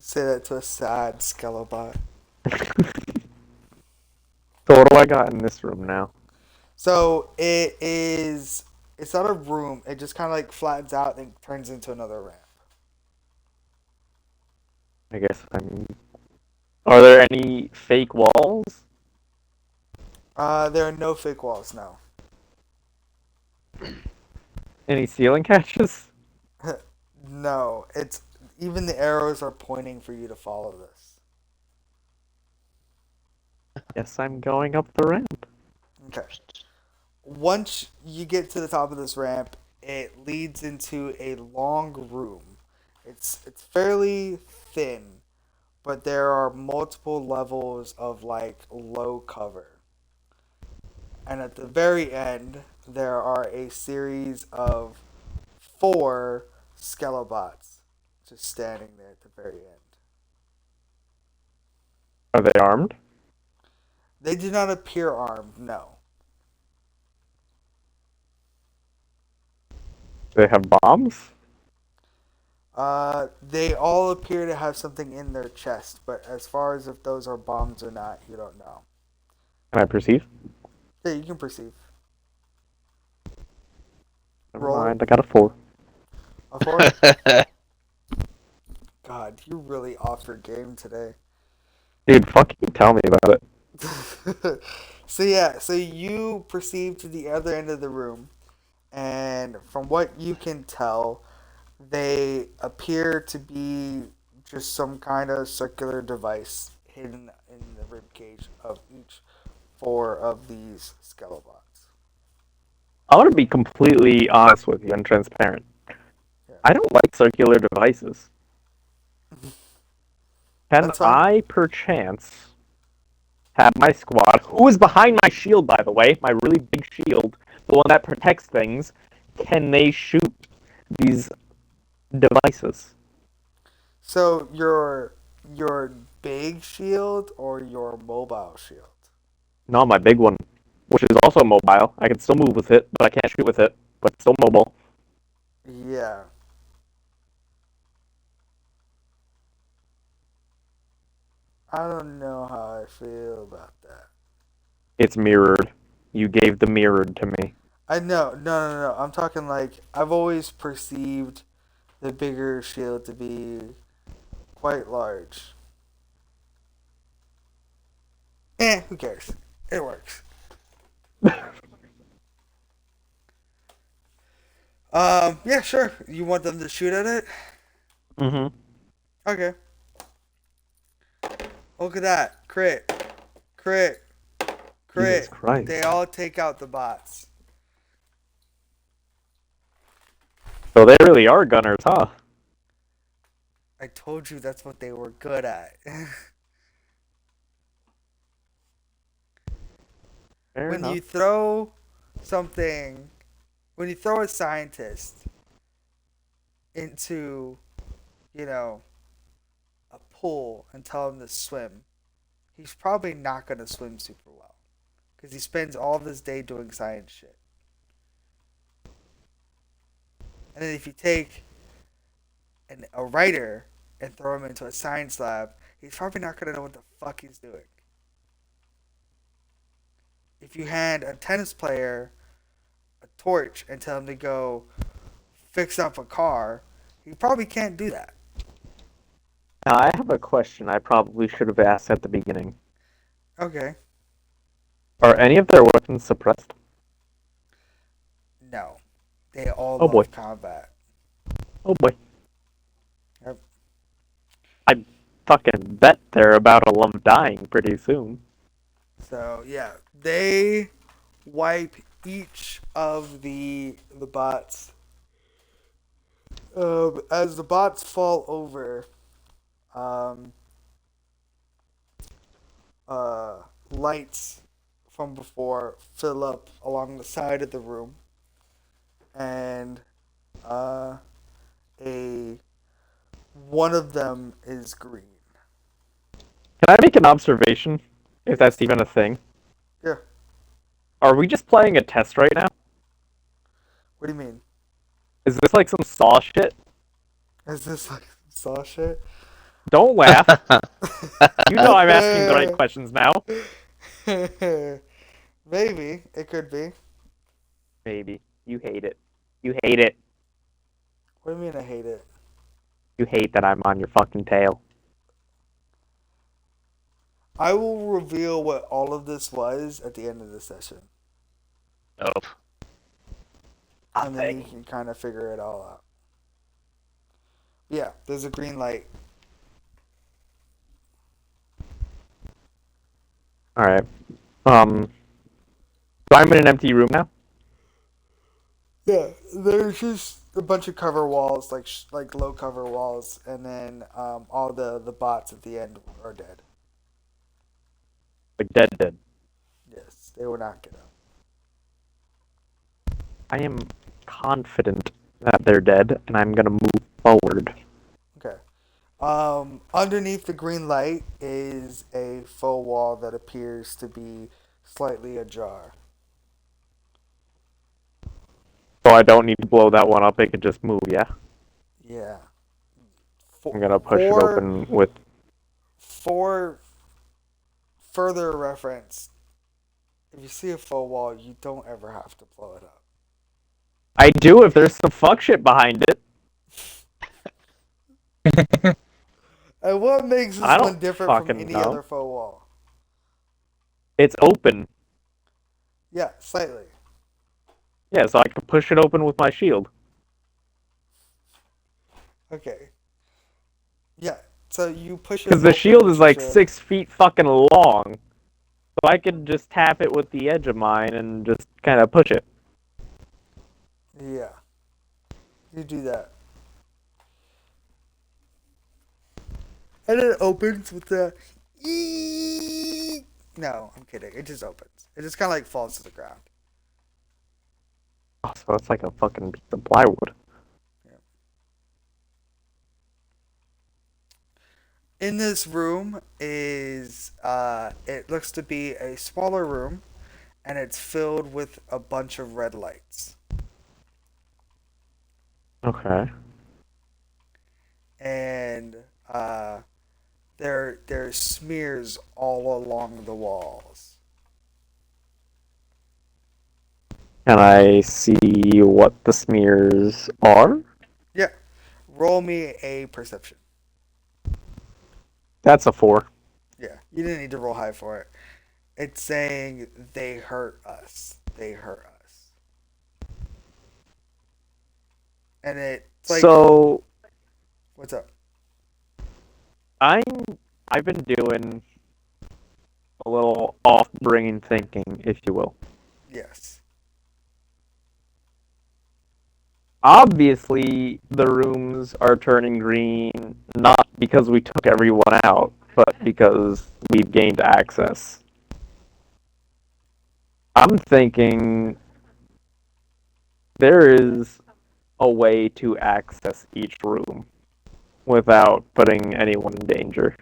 Say that to a sad Skelobot. So what do I got in this room now? So it is. It's not a room. It just kind of like flattens out and turns into another ramp. I guess I'm. Are there any fake walls? There are no fake walls now. Any ceiling catches? No, it's even the arrows are pointing for you to follow this. Yes, I'm going up the ramp. Okay. Once you get to the top of this ramp, it leads into a long room. It's fairly thin, but there are multiple levels of like low cover. And at the very end, there are a series of four Skelobots just standing there at the very end. Are they armed? They do not appear armed, no. Do they have bombs? They all appear to have something in their chest, but as far as if those are bombs or not, you don't know. Can I perceive? Yeah, you can perceive. Never Roll it. mind. I got a 4. A four? God, you're really off your game today. Dude, fucking tell me about it. So you perceive to the other end of the room, and from what you can tell, they appear to be just some kind of circular device hidden in the ribcage of each four of these Skelobots. I want to be completely honest with you and transparent. Yeah. I don't like circular devices. Can That's fine. I, perchance, have my squad, who is behind my shield, by the way, my really big shield, the one that protects things, can they shoot these devices? So your big shield or your mobile shield? No, my big one, which is also mobile. I can still move with it, but I can't shoot with it, but it's still mobile. Yeah. I don't know how I feel about that. It's mirrored. You gave the mirrored to me. I know, no. I'm talking like I've always perceived the bigger shield to be quite large. Who cares? It works. Yeah, sure. You want them to shoot at it? Mm-hmm. Okay. Look at that. Crit. Crit. Jesus Crit. Christ. They all take out the bots. So they really are gunners, huh? I told you that's what they were good at. Fair when enough. you throw something, when you throw a scientist into, you know, a pool and tell him to swim, he's probably not going to swim super well because he spends all of his day doing science shit. And then if you take a writer and throw him into a science lab, he's probably not going to know what the fuck he's doing. If you hand a tennis player a torch and tell him to go fix up a car, he probably can't do that. Now, I have a question I probably should have asked at the beginning. Okay. Are any of their weapons suppressed? No. They all Oh boy. love combat. Oh boy. Yep. I fucking bet they're about to love dying pretty soon. So yeah, they wipe each of the bots. As the bots fall over, um, lights from before fill up along the side of the room, and uh, a one of them is green. Can I make an observation? If that's even a thing. Yeah. Are we just playing a test right now? What do you mean? Is this like some Saw shit? Is this like saw shit? Don't laugh. You know I'm asking the right questions now. Maybe it could be. Maybe. You hate it. You hate it. What do you mean I hate it? You hate that I'm on your fucking tail. I will reveal what all of this was at the end of the session, Nope. and then you can kind of figure it all out. Yeah, there's a green light. Alright. So I'm in an empty room now? Yeah, there's just a bunch of cover walls, like low cover walls, and then all the bots at the end are dead. Like dead. Yes, they will not get up. I am confident that they're dead, and I'm gonna move forward. Okay. Underneath the green light is a faux wall that appears to be slightly ajar. So I don't need to blow that one up, it can just move, yeah? Yeah. I'm gonna push it open with... For further reference, if you see a faux wall, you don't ever have to blow it up. I do if there's some fuck shit behind it. And what makes this I one don't different from fucking any know. other faux wall? It's open. Yeah, slightly. Yeah, so I can push it open with my shield. Okay. Yeah, so you push it Because the open shield with is your like shield. 6 feet fucking long. So I could just tap it with the edge of mine and just kind of push it. Yeah. You do that. And it opens with the eeeeee. No, I'm kidding. It just opens. It just kind of like falls to the ground. Oh, so it's like a fucking piece of plywood. In this room is it looks to be a smaller room, and it's filled with a bunch of red lights. Okay. And there's smears all along the walls. Can I see what the smears are? Yeah. Roll me a perception. That's a 4. Yeah. You didn't need to roll high for it. It's saying they hurt us. They hurt us. And it's like, So what's up? I've been doing a little off-brain thinking, if you will. Yes. Obviously, the rooms are turning green not because we took everyone out, but because we've gained access. I'm thinking there is a way to access each room without putting anyone in danger.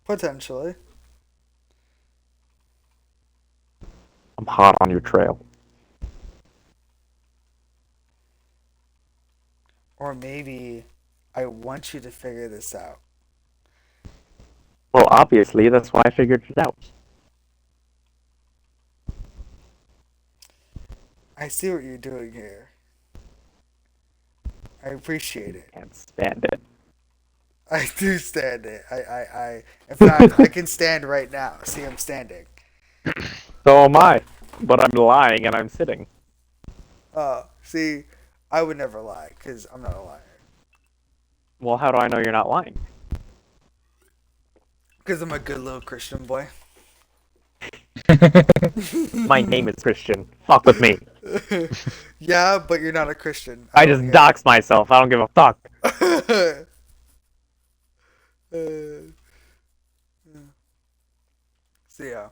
Potentially. I'm hot on your trail. Or maybe I want you to figure this out. Well, obviously, that's why I figured it out. I see what you're doing here. I appreciate it. Can't stand it. I do stand it. In fact, I can stand right now. See, I'm standing. So am I, but I'm lying and I'm sitting. See, I would never lie, because I'm not a liar. Well, how do I know you're not lying? Because I'm a good little Christian boy. My name is Christian. Fuck with me. Yeah, but you're not a Christian. I just dox myself. I don't give a fuck. So yeah.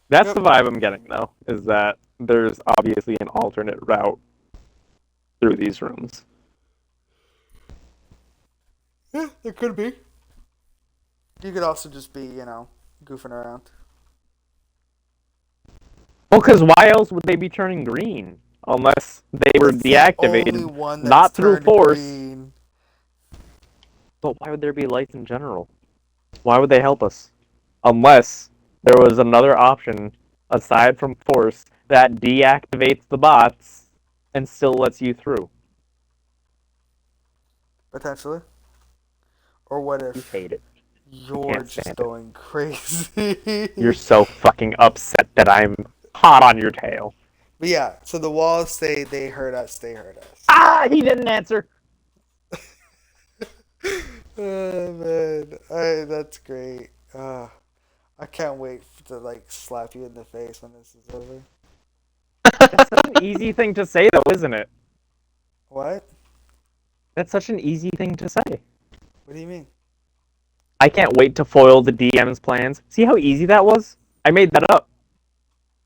That's Yep. the vibe I'm getting, though, is that there's obviously an alternate route through these rooms. Yeah, it could be. You could also just be, goofing around. Well, because why else would they be turning green? Unless they were That's the only deactivated, one that's not through turned force. green. But why would there be lights in general? Why would they help us? Unless there was another option aside from force that deactivates the bots and still lets you through. Potentially. Or what You if hate it. you're Can't just stand it. going crazy? You're so fucking upset that I'm hot on your tail. But yeah, so the walls say they heard us, they heard us. Ah, he didn't answer. Oh man, that's great. I can't wait to like slap you in the face when this is over. That's such an easy thing to say, though, isn't it? What? That's such an easy thing to say. What do you mean? I can't wait to foil the DM's plans. See how easy that was? I made that up.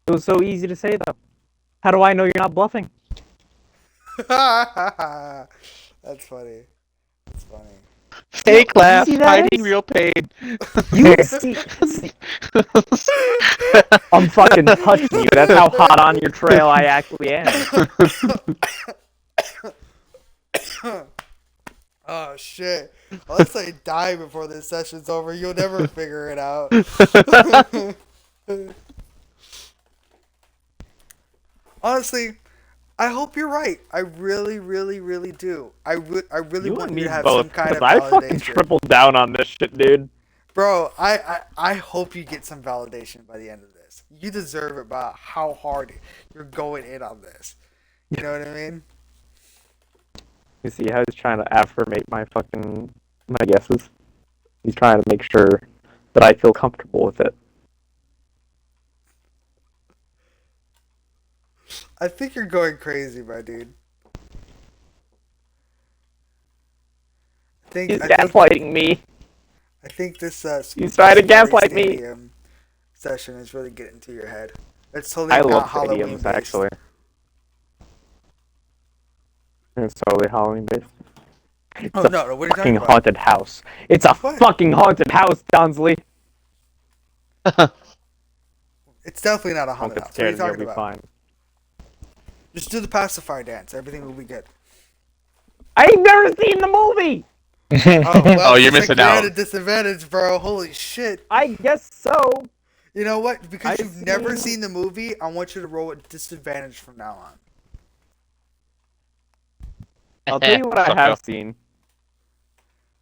It was so easy to say, though. How do I know you're not bluffing? That's funny. That's funny. Fake how laugh, easy that hiding is? real pain. You see, I'm fucking touching you. That's how hot on your trail I actually am. Oh shit. Unless I die before this session's over, you'll never figure it out. Honestly, I hope you're right. I really, really, really do. I really You want and you me to have both, some kind because of I fucking validation. tripled down on this shit, dude. Bro, I hope you get some validation by the end of this. You deserve it by how hard you're going in on this. You know what I mean? You see how he's trying to affirmate my guesses? He's trying to make sure that I feel comfortable with it. I think you're going crazy, my dude. He's gaslighting me. I think this He's trying to Safari gaslight me. Stadium session is really getting to your head. It's totally I not love Halloween stadiums, based. actually. It's totally Halloween based. It's Oh a no, what are you fucking talking about? haunted house. It's a What? fucking haunted house, Donsley. It's definitely not a Don't haunted get house. What are scared you and you'll talking be about? fine. Just do the pacifier dance. Everything will be good. I ain't never seen the movie! Oh well, Oh, you're looks like missing you're out. at a disadvantage, bro. Holy shit. I guess so. You know what? Because I've you've never seen- seen the movie, I want you to roll at disadvantage from now on. I'll tell you what I Sucko. have seen.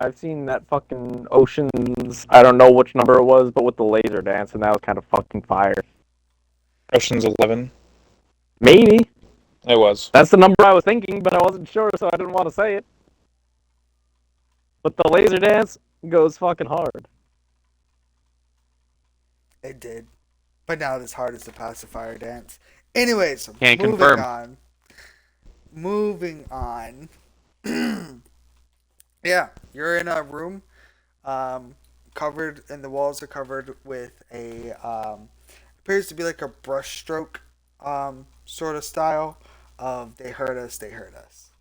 I've seen that fucking Ocean's, I don't know which number it was, but with the laser dance, and that was kind of fucking fire. Ocean's 11. Maybe. It was. That's the number I was thinking, but I wasn't sure, so I didn't want to say it. But the laser dance goes fucking hard. It did. But not as hard as the pacifier dance. Anyways, Can't moving confirm. on. Moving on. Yeah, you're in a room, covered, and the walls are covered with a appears to be like a brushstroke, sort of style of "They heard us, they heard us."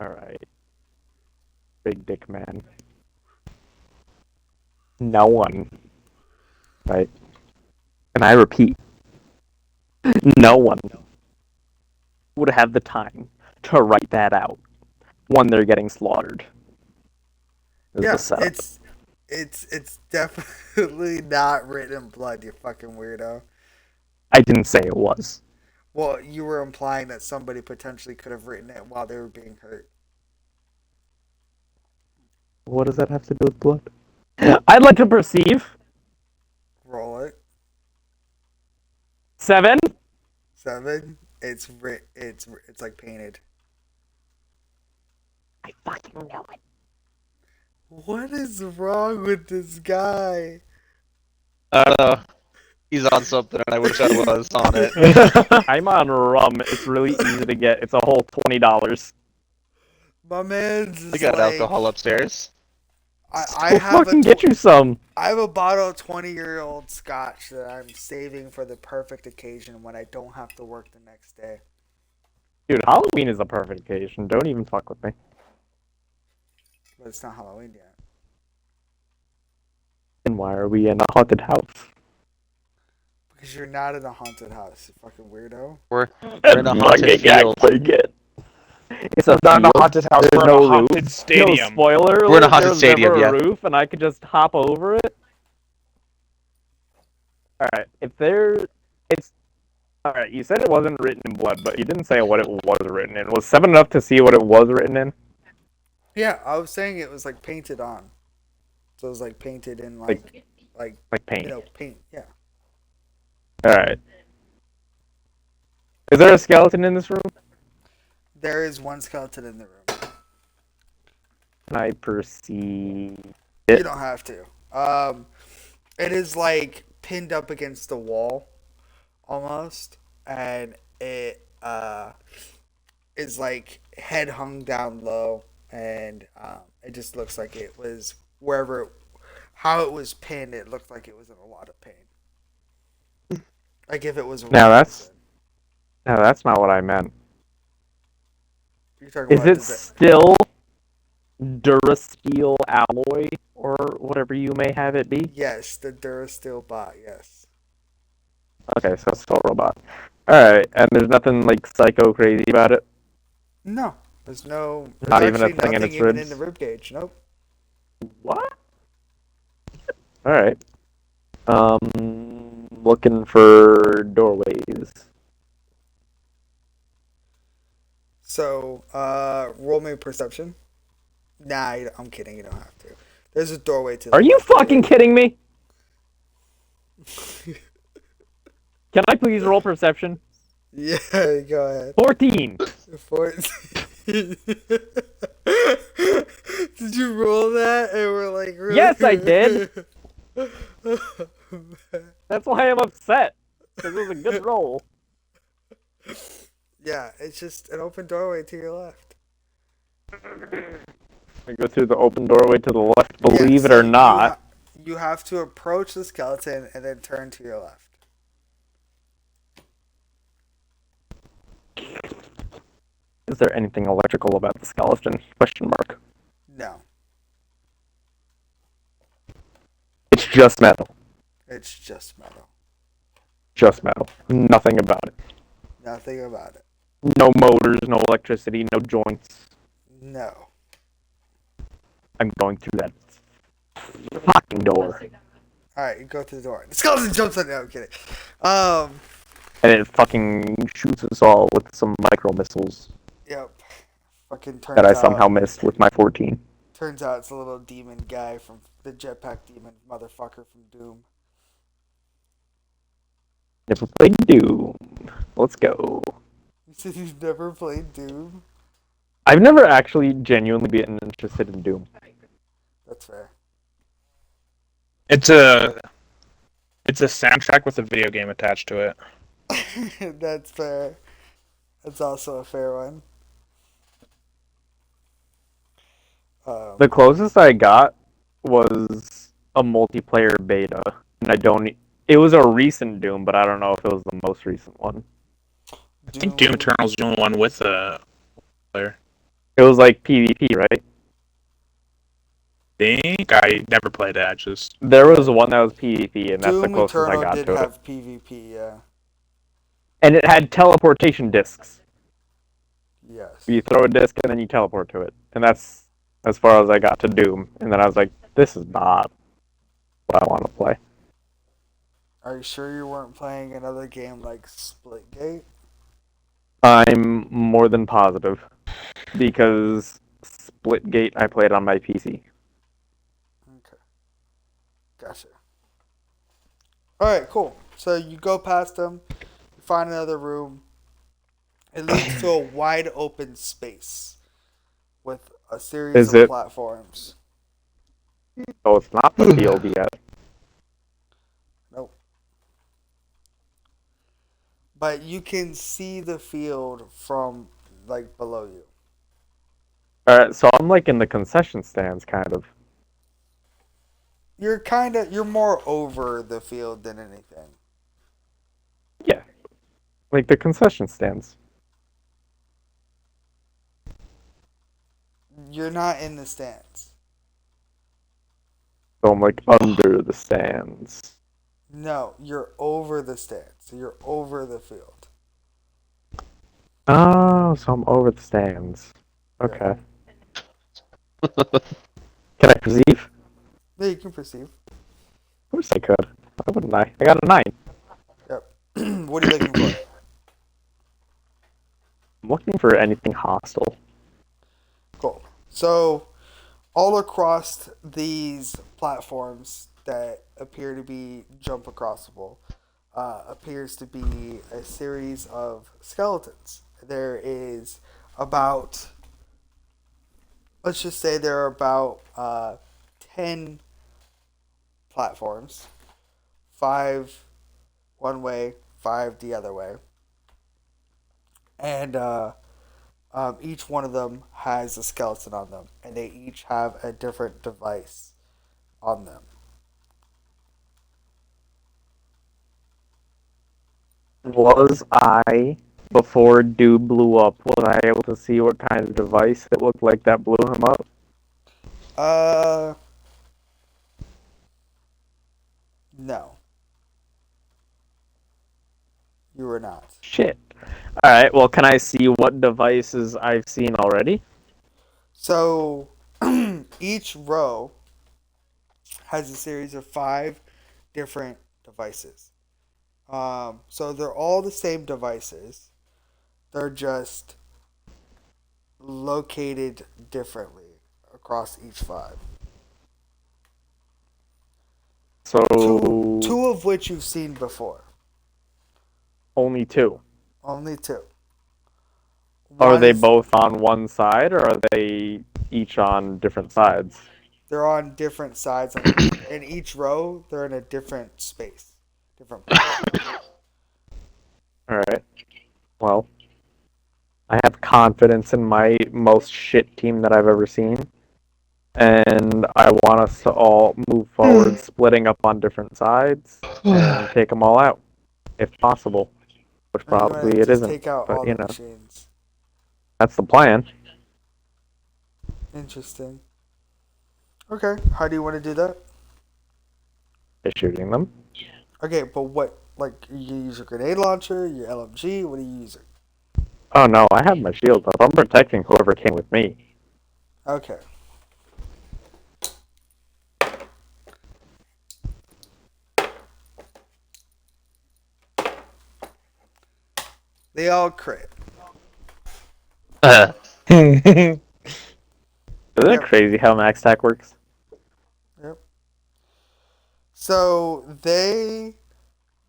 Alright. Big dick man. No one. Right? And I repeat, no one would have the time to write that out when they're getting slaughtered. Is Yeah, the setup. it's definitely not written in blood. You fucking weirdo. I didn't say it was. Well, you were implying that somebody potentially could have written it while they were being hurt. What does that have to do with blood? I'd like to perceive. Roll it. 7. 7. It's like painted. I fucking know it. What is wrong with this guy? I don't know. He's on something, and I wish I was on it. I'm on rum. It's really easy to get. It's a whole $20. My man's I is got like alcohol upstairs. I Go have a fucking get you some. I have a bottle of 20-year-old scotch that I'm saving for the perfect occasion when I don't have to work the next day. Dude, Halloween is the perfect occasion. Don't even fuck with me. But it's not Halloween yet. And why are we in a haunted house? Because you're not in a haunted house, you fucking weirdo. We're in a haunted Fucking field. actually get. It's a Not in a field. haunted house, There's we're in a no haunted roof. Yo, stadium. spoiler We're in a alert, haunted there's stadium, never yeah. a roof and I could just hop over it. Alright, if there... It's... Alright, you said it wasn't written in blood, but you didn't say what it was written in. Was 7 enough to see what it was written in? Yeah, I was saying it was like painted on. So it was like painted in like Like paint. paint. Yeah. Alright. Is there a skeleton in this room? There is one skeleton in the room. Can I perceive You it? don't have to. It is like pinned up against the wall, almost, and it is like head hung down low, and it just looks like it was how it was pinned. It looked like it was in a lot of pain. Like if it was a Now real that's... person. No, that's not what I meant. You're talking Is about it still Durasteel alloy or whatever you may have it be? Yes, the Durasteel bot. Yes. Okay, so it's still a robot. Alright, and there's nothing like psycho crazy about it? No, there's no. There's Not even a actually thing in nothing its even ribs? in the rib cage. Nope. What? Alright. Looking for doorways. So, roll me perception. Nah, I'm kidding. You don't have to. There's a doorway to the Are you left of fucking kidding me? Can I please roll perception? Yeah, go ahead. 14! 14. Did you roll that? And we're like, really? Yes, I did! That's why I'm upset. Because it was a good roll. Yeah, it's just an open doorway to your left. I go through the open doorway to the left, Yeah, believe it so or not. you have to approach the skeleton and then turn to your left. Is there anything electrical about the skeleton? Question mark. No, It's just metal. it's just metal. Just metal. Nothing about it. Nothing about it. No motors, no electricity, no joints. No. I'm going through that fucking door. Alright, you go through the door. The skeleton jumps on. No, I'm kidding. And it fucking shoots us all with some micro missiles Yep. Fucking that I somehow missed with my 14. turns out it's a little demon guy from the jetpack demon motherfucker from Doom. Never played Doom. Let's go. You said you've never played Doom? I've never actually genuinely been interested in Doom. That's fair. It's a soundtrack with a video game attached to it. That's fair. That's also a fair one. The closest I got was a multiplayer beta, and I don't. It was a recent Doom, but I don't know if it was the most recent one. I think Doom Eternal's the only one with a player. It was like PvP, right? Think I never played it. I just There was one that was PvP, and that's the Doom closest Eternal I got did to it. have PvP, yeah. And it had teleportation discs. Yes. You throw a disc and then you teleport to it, and that's as far as I got to Doom. And then I was like, this is not what I want to play. Are you sure you weren't playing another game like Splitgate? I'm more than positive because Splitgate I played on my PC. Okay. Gotcha. Alright, cool. So you go past them, you find another room. It leads to a wide open space with a series Is of it? platforms. Oh, it's not the field yet. Nope. But you can see the field from like below you. Alright, so I'm like in the concession stands, kind of. You're more over the field than anything. Yeah, like the concession stands. You're not in the stands. So I'm like under the stands. No, you're over the stands. You're over the field. Oh, so I'm over the stands. Yep. Okay. Can I perceive? Yeah, you can perceive. Of course I could. Why wouldn't I? I got a 9. Yep. What are you looking for? I'm looking for anything hostile. Cool. So, all across these platforms that appear to be jump acrossable, appears to be a series of skeletons. There is about, let's just say there are about 10 platforms, 5 one way, 5 the other way. And each one of them has a skeleton on them, and they each have a different device on them. Was I, before Dude blew up, was I able to see what kind of device it looked like that blew him up? Uh, no, you were not. Shit. Alright, well, can I see what devices I've seen already? So each row has a series of 5 different devices. So they're all the same devices. They're just located differently across each 5. So, Two of which you've seen before. only 2. Only 2. Are One they is both on one side, or are they each on different sides? they're on different sides on each in each row. They're in a different space, different place. Alright, well, I have confidence in my most shit team that I've ever seen, and I want us to all move forward, splitting up on different sides, and take them all out, if possible. Which Or you want probably to it just isn't, take out but all the you know, machines? that's the plan. Interesting. Okay, how do you want to do that? By shooting them. Okay, but what? Like, you use a grenade launcher, your LMG. What are you using? Oh no, I have my shield up. I'm protecting whoever came with me. Okay. They all crit. Isn't it Yep. crazy how max attack works? Yep. So they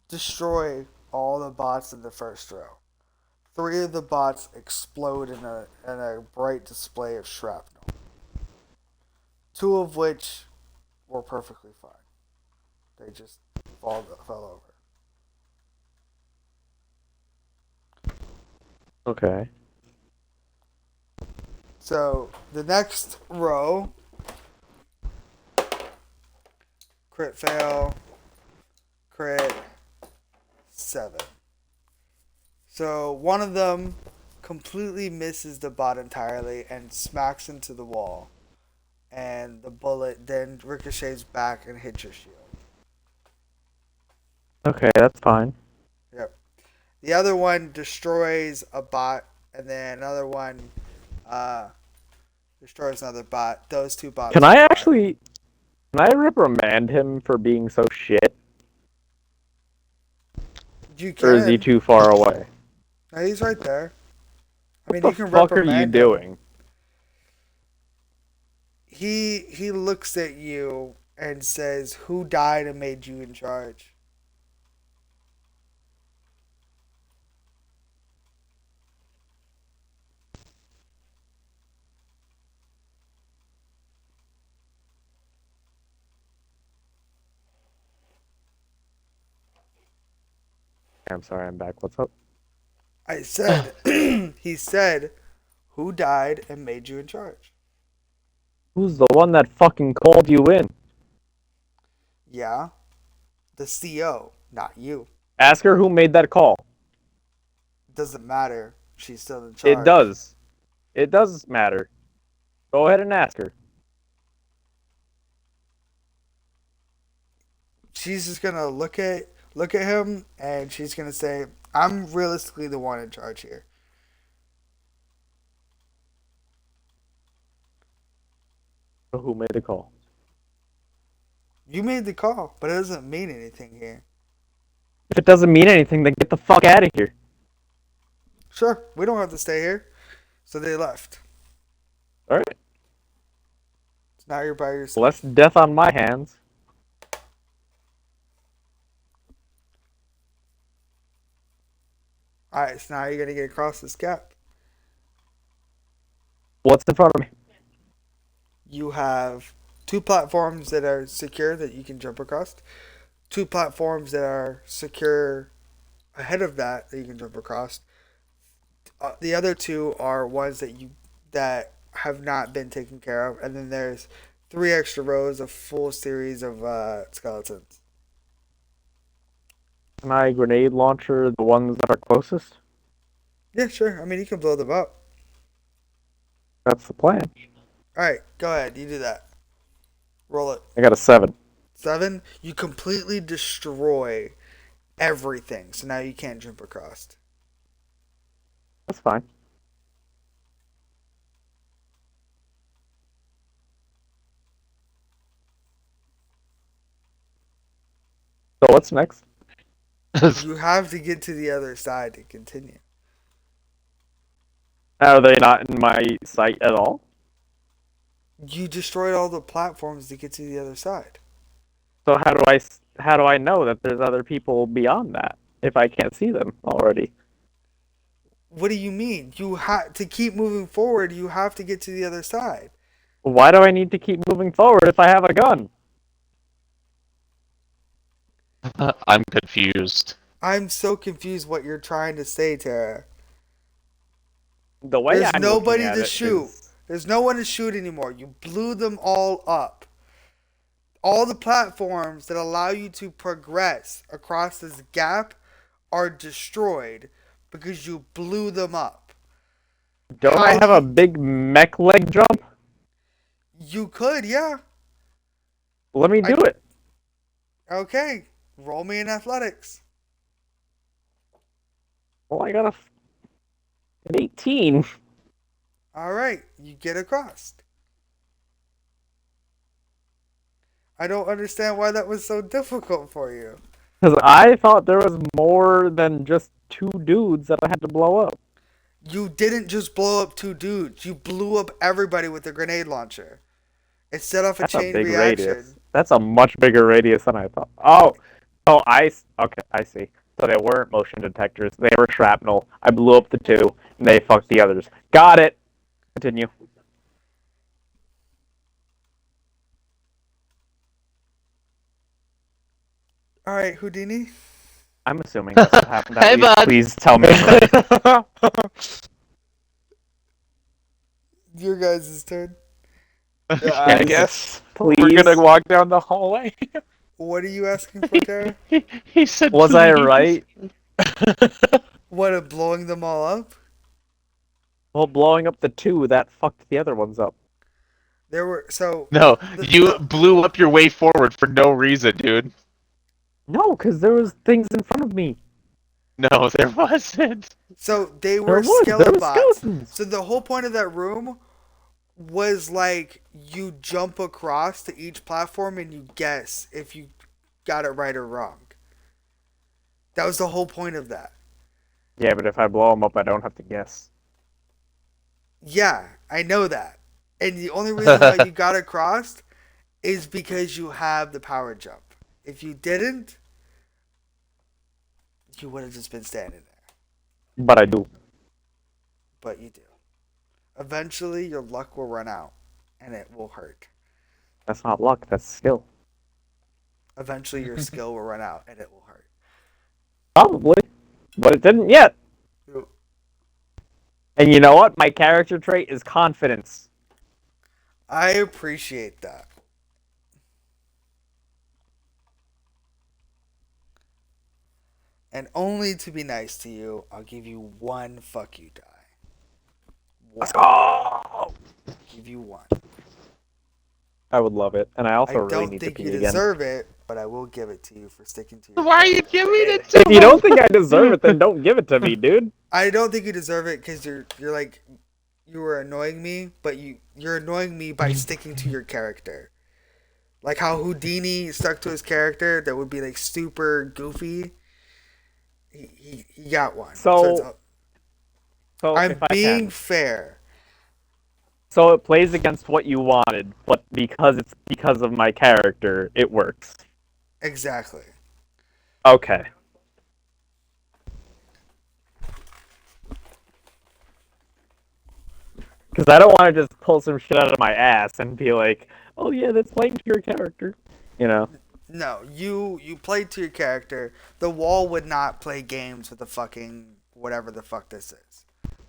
destroy all the bots in the first row. 3 of the bots explode in a bright display of shrapnel. 2 of which were perfectly fine. They just fell over. Okay. So the next row, crit fail, crit 7. So one of them completely misses the bot entirely and smacks into the wall. And the bullet then ricochets back and hits your shield. Okay, that's fine. Yep. The other one destroys a bot, and then another one uh, destroys another bot. Those 2 bots Can I survive. actually can I reprimand him for being so shit? You Or is he can. too far away? No, he's right there. I What mean, the you can fuck are you reprimand him. doing? He looks at you and says, "Who died and made you in charge?" I'm sorry, I'm back. What's up? I said, he said, Who died and made you in charge? Who's the one that fucking called you in? Yeah, the CO, not you. Ask her who made that call. Doesn't matter. She's still in It charge. does. It does matter. Go ahead and ask her. She's just gonna look at him and she's gonna say, "I'm realistically the one in charge here." Who made the call? You made the call, but it doesn't mean anything here. If it doesn't mean anything, then get the fuck out of here. Sure, we don't have to stay here. So they left. Alright. So now you're by yourself. Less death on my hands. Alright, so now you're gonna get across this gap. What's in front of me? You have two platforms that are secure that you can jump across. Two platforms that are secure ahead of that you can jump across. The other two are ones that have not been taken care of, and then there's three extra rows of full series of skeletons. Can I grenade launcher the ones that are closest? Yeah, sure. I mean, you can blow them up. That's the plan. All right, go ahead. You do that. Roll it. I got a 7. 7. You completely destroy everything, so now you can't jump across. That's fine. So what's next? You have to get to the other side to continue. Are they not in my sight at all? You destroyed all the platforms to get to the other side. So how do I know that there's other people beyond that if I can't see them already? What do you mean? You have to keep moving forward. You have to get to the other side. Why do I need to keep moving forward if I have a gun? I'm confused. I'm so confused what you're trying to say, Tara. The way There's I'm looking nobody at to it shoot. is There's no one to shoot anymore. You blew them all up. All the platforms that allow you to progress across this gap are destroyed because you blew them up. don't I How do have a you... big mech leg jump? You could, yeah. Let me do it. Okay. Roll me in athletics. Well, I got an 18. All right. You get across. I don't understand why that was so difficult for you. Because I thought there was more than just 2 dudes that I had to blow up. You didn't just blow up two dudes. You blew up everybody with a grenade launcher. It set off a That's a chain big reaction. radius. That's a much bigger radius than I thought. Okay, I see. So they weren't motion detectors. They were shrapnel. I blew up the 2, and they fucked the others. Got it. Continue. All right, Houdini. I'm assuming that's what happened. At Hey, least. bud. Please tell me I'm right. Your guys' turn. I guess we're Please. gonna walk down the hallway. What are you asking for, Tara? He said, Was I please. right? What, of blowing them all up? Well, blowing up the 2, that fucked the other ones up. There were No, the, you the blew up your way forward for no reason, dude. No, because there was things in front of me. No, there wasn't. so they There were was. There was skeleton. skeletons. So the whole point of that room was like you jump across to each platform and you guess if you got it right or wrong. That was the whole point of that. Yeah, but if I blow them up, I don't have to guess. Yeah, I know that. And the only reason why you got across is because you have the power jump. If you didn't, you would have just been standing there. But I do. But you do. Eventually, your luck will run out, and it will hurt. That's not luck. That's skill. Eventually, your skill will run out, and it will hurt. Probably. But it didn't yet. And you know what? My character trait is confidence. I appreciate that. And only to be nice to you, I'll give you one fuck you die. Let's One. go! Give you one. I would love it. And I I also really don't need to think you pee again. deserve it, but I will give it to you for sticking to your Why are you character. giving it If to you don't him? think I deserve it, then don't give it to me, dude. I don't think you deserve it because you're like you were annoying me, but you're annoying me by sticking to your character. Like how Houdini stuck to his character that would be like super goofy. He got one. So, if I'm I being can. fair. So it plays against what you wanted, but because it's because of my character, it works. Exactly. Okay. Because I don't want to just pull some shit out of my ass and be like, oh yeah, that's playing to your character. You know? No, you played to your character. The wall would not play games with the fucking whatever the fuck this is.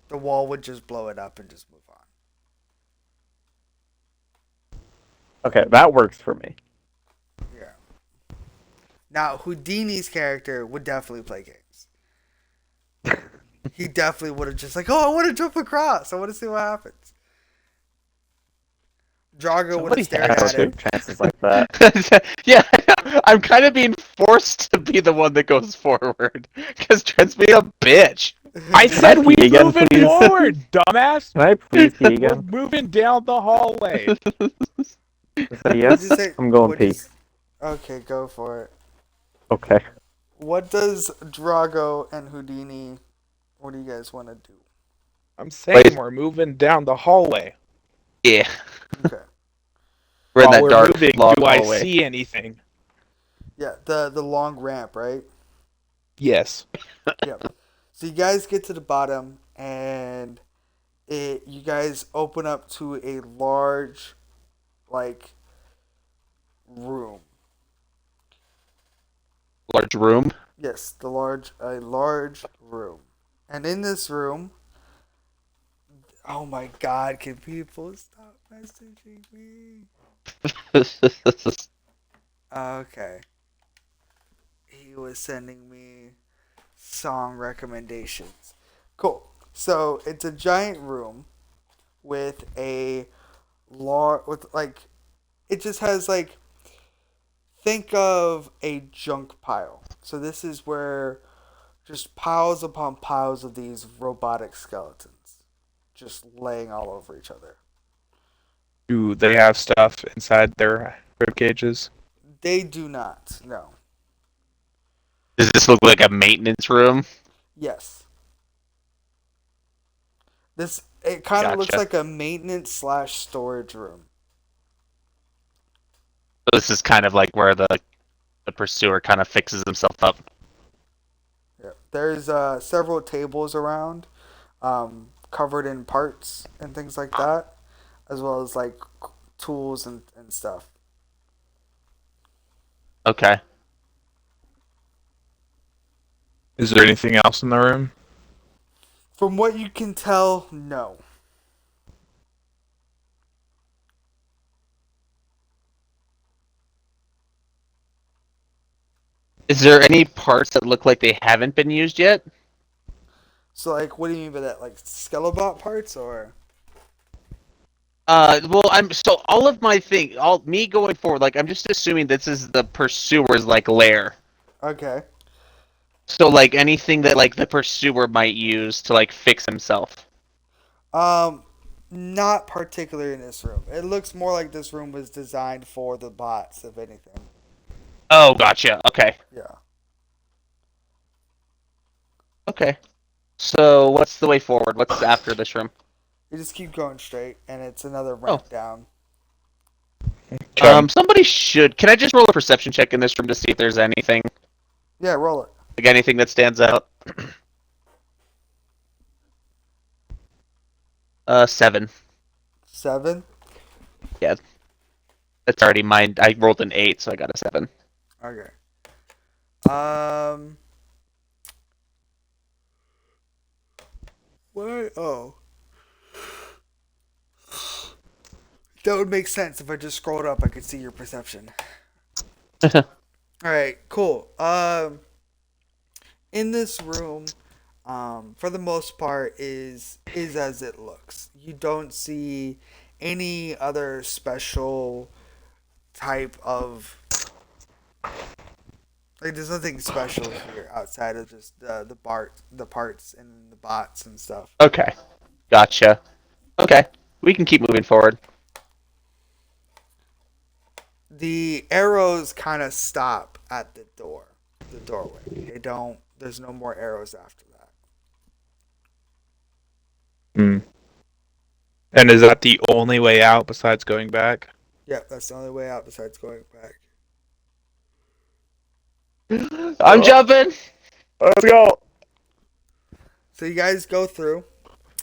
The wall would just blow it up and just move on. Okay, that works for me. Yeah. Now Houdini's character would definitely play games. He definitely would have just like, oh, I want to jump across. I want to see what happens. Drago would have Somebody stared I has at don't to. him. take chances like that. Yeah, I'm kind of being forced to be the one that goes forward because Trent's being a bitch. I Can I said we pee again, moving please? forward, dumbass. Can I please pee We're again? moving down the hallway. Is that a What'd you yes? say? I'm going What'd you? pee. Okay, go for it. Okay. What does Drago and Houdini? What do you guys want to do? I'm saying we're moving down the hallway. Yeah, Okay. we're in While that we're dark moving, long do I hallway. see anything? Yeah, the long ramp, right? Yes. Yep. So you guys get to the bottom, and you guys open up to a large, like, room. Large room. Yes, a large room, and in this room, oh my God, can people stop messaging me? Okay, he was sending me song recommendations. Cool. So it's a giant room with a with like it just has like think of a junk pile. So this is where just piles upon piles of these robotic skeletons just laying all over each other. Do they have stuff inside their rib cages? They do not. No. Does this look like a maintenance room? Yes. This it kind of looks Gotcha. like a maintenance slash storage room. So this is kind of like where the pursuer kind of fixes himself up. Yeah. There's several tables around, covered in parts and things like that, as well as like tools and stuff. Okay. Is there anything else in the room? From what you can tell, no. Is there any parts that look like they haven't been used yet? So like, what do you mean by that? Like skelebot parts or? Well, I'm so all of my thing, all me going forward, like I'm just assuming this is the pursuer's like lair. Okay. So like anything that like the pursuer might use to like fix himself. Um, not particularly in this room. It looks more like this room was designed for the bots, if anything. Oh, gotcha. Okay. Yeah. Okay. So what's the way forward? What's after this room? You just keep going straight, and it's another Oh. ramp down. Somebody should. Can I just roll a perception check in this room to see if there's anything, Yeah, roll it. like anything that stands out? 7. 7. Yeah, that's already mine. I rolled an 8, so I got a 7. Okay. Um. What? Oh, That would make sense if I just scrolled up. I could see your perception. All right, cool. In this room, for the most part, is as it looks. You don't see any other special type of like. There's nothing special here outside of just the parts, and the bots and stuff. Okay, gotcha. Okay, we can keep moving forward. The arrows kind of stop at the doorway. They don't. There's no more arrows after that. Hmm. And is that the only way out besides going back? Yep, that's the only way out besides going back. I'm jumping. Let's go. So you guys go through,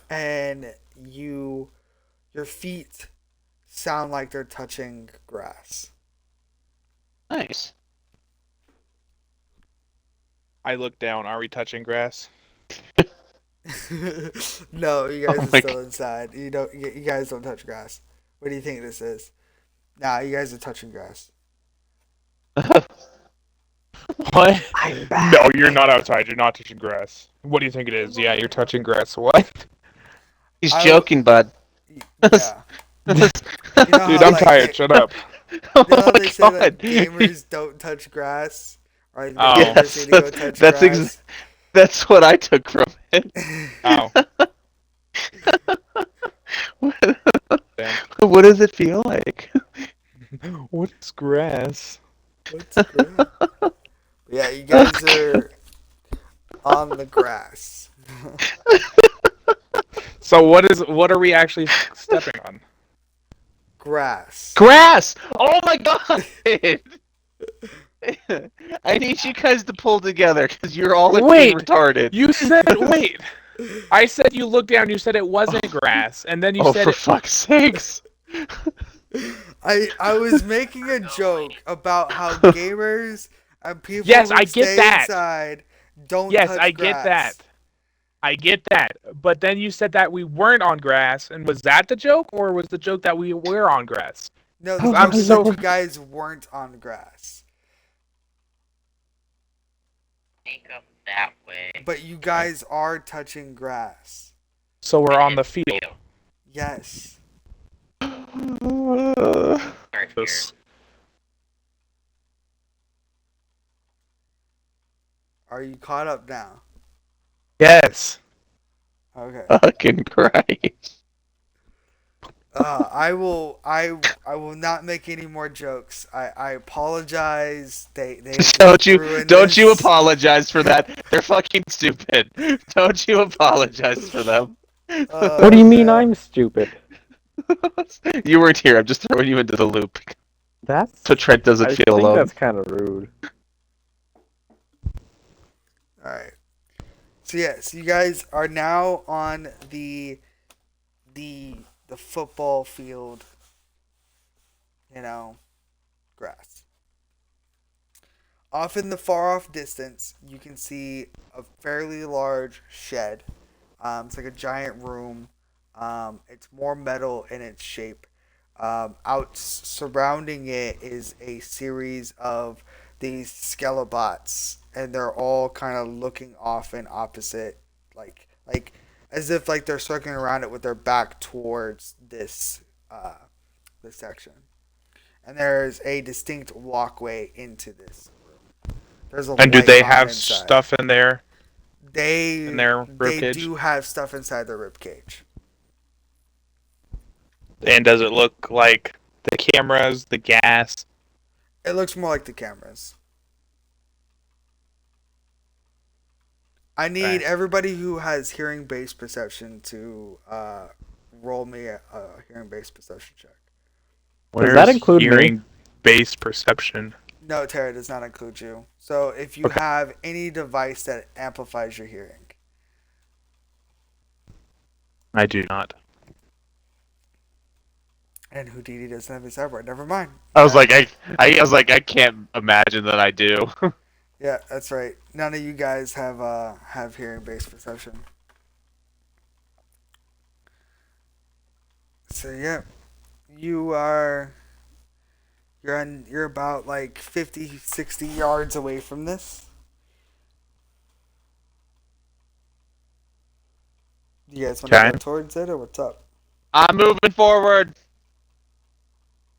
and your feet sound like they're touching grass. Nice. I look down. Are we touching grass? No, you Oh guys are my still inside. You guys don't touch grass. What do you think this is? Nah, you guys are touching grass. What? I'm back. No, you're not outside. You're not touching grass. What do you think it is? Yeah, you're touching grass. What? He's I joking, bud. Yeah. You know Dude, how I'm like tired. Shut up. Oh you know how my they say that god. gamers don't touch grass, or the Oh. gamers need to go touch that's grass. that's what I took from it. Ow. Damn. What does it feel like? What is grass? What's grass? Yeah, you guys are on the grass. So what are we actually stepping on? Grass. Grass! Oh my god! I need you guys to pull together because you're all looking Wait! retarded. You said wait. I said you looked down. You said it wasn't grass, and then you Oh, said for it. fuck's sakes! I was making a joke about how gamers and people Yes, who I get stay that. inside don't Yes, touch I grass. get that. I get that. But then you said that we weren't on grass, and was that the joke, or was the joke that we were on grass? No, the Because I'm joke is so. that you guys weren't on grass. Think of that way. But you guys are touching grass. So we're on the field. Yes. Start here. Are you caught up now? Yes. Okay. Fucking Christ. I will not make any more jokes. I apologize. They Don't you ruined don't you this. apologize for that. They're fucking stupid. Don't you apologize for them. What do you mean man. I'm stupid? You weren't here. I'm just throwing you into the loop That's. so Trent doesn't I feel think alone. that's kind of rude. Alright. So yes, you guys are now on the football field, grass. Off in the far off distance, you can see a fairly large shed. It's like a giant room. It's more metal in its shape. Out surrounding it is a series of these skelebots, and they're all kind of looking off in opposite, like as if like they're circling around it with their back towards this section. And there's a distinct walkway into this room. There's a And do light they on have inside. stuff in there? They in their they ribcage? do have stuff inside their rib cage. And does it look like the cameras, the gas? It looks more like the cameras. I need Right. everybody who has hearing based perception to roll me a hearing based perception check. Does that include me? hearing-based perception? No, Tara does not include you. So if you Okay. have any device that amplifies your hearing. I do not. And Houdini doesn't have his cyborg. Never mind. I was like, I was like, I can't imagine that I do. Yeah, that's right. None of you guys have hearing based perception. So yeah, You are you're about like 50, 60 yards away from this. Do you guys want to Okay. go towards it or what's up? I'm moving forward.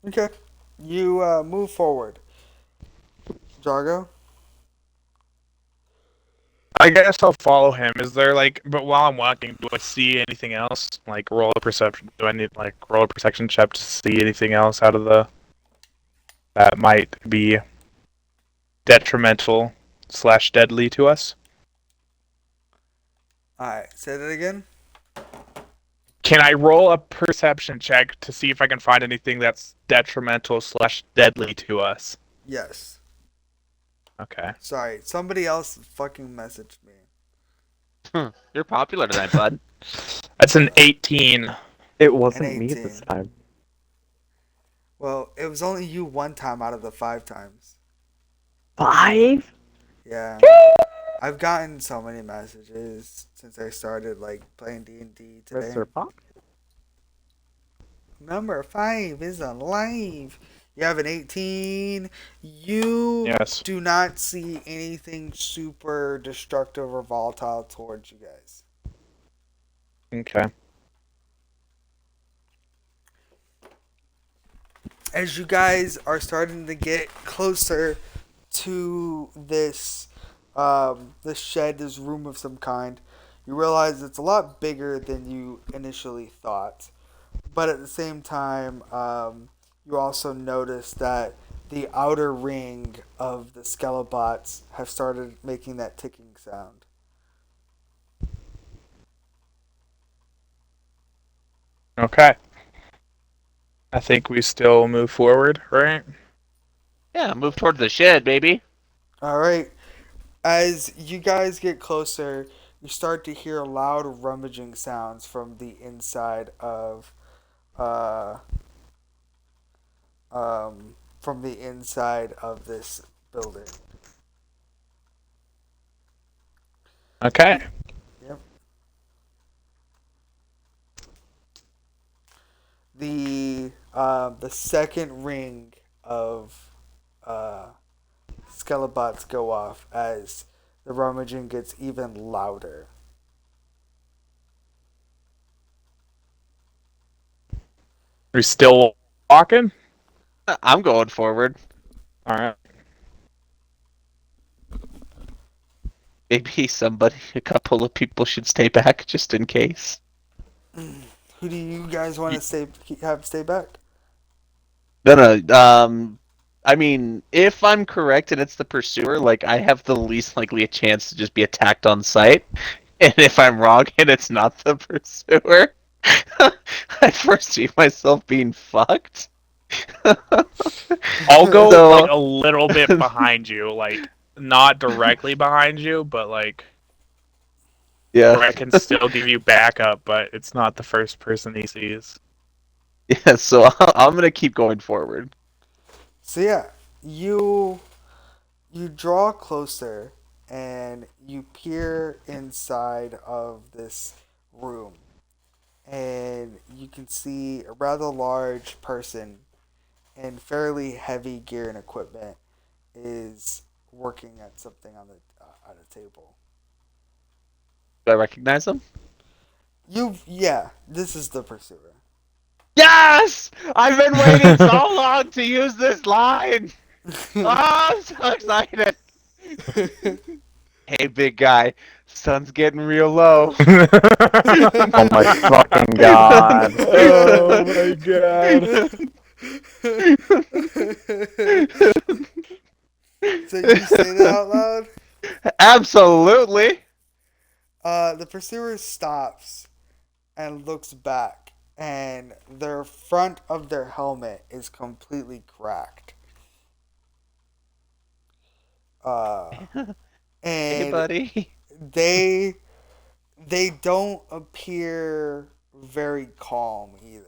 Okay. You move forward. Jargo? I guess I'll follow him. Is there like, but while I'm walking, do I see anything else? Like roll a perception. Do I need like roll a perception check to see anything else out of the that might be detrimental slash deadly to us? Alright, say that again. Can I roll a perception check to see if I can find anything that's detrimental slash deadly to us? Yes. Okay. Sorry, somebody else fucking messaged me. You're popular tonight, bud. That's an 18. It An wasn't me this 18. time. Well, it was only you one time out of the 5 times. 5? Yeah. I've gotten so many messages since I started like playing D&D today. Mr. Pop? Number 5 is alive. You have an 18. You Yes. do not see anything super destructive or volatile towards you guys. Okay. As you guys are starting to get closer to this shed, this room of some kind, you realize it's a lot bigger than you initially thought. But at the same time, you also notice that the outer ring of the Skelebots have started making that ticking sound. Okay. I think we still move forward, right? Yeah, move towards the shed, baby. All right. As you guys get closer, you start to hear loud rummaging sounds from the inside of uh from the inside of this building. Okay. Yep. The second ring of Skelebots go off as the rummaging gets even louder. We still walking? I'm going forward. All right. Maybe a couple of people should stay back just in case. Who do you guys want to stay back? No, no. I mean, if I'm correct and it's the pursuer, like I have the least likely a chance to just be attacked on sight. And if I'm wrong and it's not the pursuer, I foresee myself being fucked. I'll go So- like a little bit behind you, like not directly behind you, but like Yeah. where I can still give you backup, but it's not the first person he sees. Yeah, so I'm gonna keep going forward. So yeah, you draw closer and you peer inside of this room and you can see a rather large person in fairly heavy gear and equipment is working at something on the at a table. Do I recognize him? Yeah, this is the pursuer. Yes! I've been waiting so long to use this line! Oh, I'm so excited! Hey, big guy. Sun's getting real low. Oh my fucking god. Oh my god. So you say that out loud? Absolutely. The pursuer stops and looks back, and their front of their helmet is completely cracked. Hey, And buddy. they they don't appear very calm either.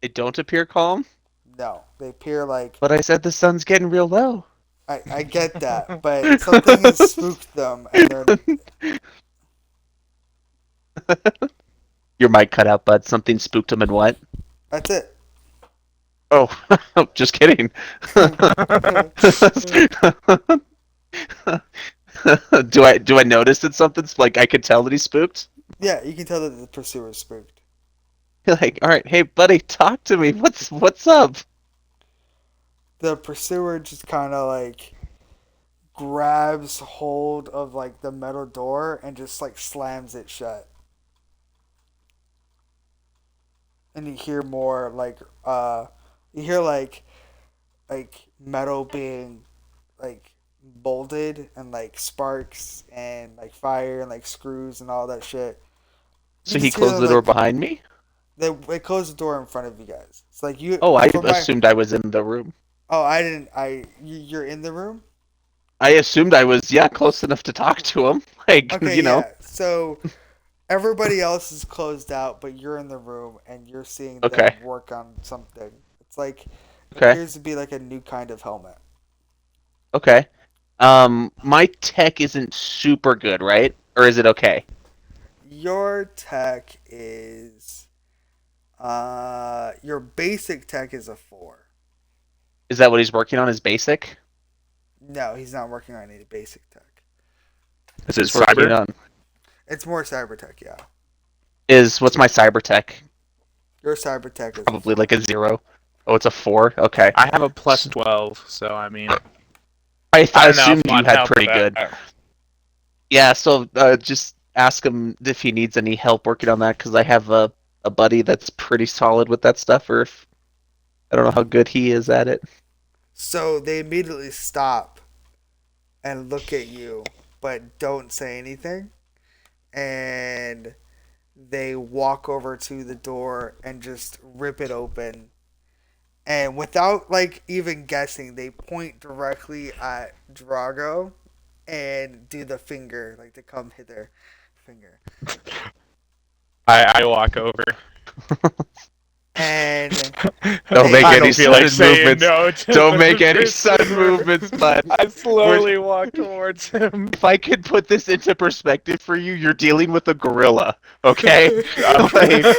They don't appear calm, No, they appear like but I said the sun's getting real low. I get that, but something has spooked them, and they're Your mic cut out, bud. Something spooked him and what? that's it. Oh, just kidding. Do I notice that something's like I could tell that he's spooked? Yeah, you can tell that the pursuer is spooked. Like, all right, hey buddy, talk to me. What's up? The pursuer just kind of like grabs hold of like the metal door and just like slams it shut. And you hear more like you hear like metal being like bolted and like sparks and like fire and like screws and all that shit. You So he just hear closed the door like behind me? they close the door in front of you guys. It's like you Oh, I for my assumed I was in the room. oh I didn't I you're in the room. I assumed I was, yeah, close enough to talk to him. Like, Okay, yeah. So everybody else is closed out, but you're in the room and you're seeing them Okay, work on something. It's like it okay, appears to be like a new kind of helmet. okay. My tech isn't super good, right? Or is it okay? Your tech is your basic tech is a 4. Is that what he's working on? Is basic? No, he's not working on any basic tech. Is it He's working cyber? on It's more cyber tech, yeah. is what's my cyber tech? Your cyber tech is a Probably 4. like a 0. Oh, it's a 4. Okay. I have a plus 12, so I mean, I I don't know if assumed you one had help with pretty good. that. Yeah, so just ask him if he needs any help working on that because I have a buddy that's pretty solid with that stuff, or if I don't know how good he is at it. So they immediately stop and look at you, but don't say anything. And they walk over to the door and just rip it open. And without like even guessing, they point directly at Drago and do the finger, like the come hither finger. I walk over. And Don't make I they any don't feel like sudden saying movements. no to Don't the make any sudden pursuer. movements, bud. I slowly walk towards him. If I could put this into perspective for you, you're dealing with a gorilla, okay? Like,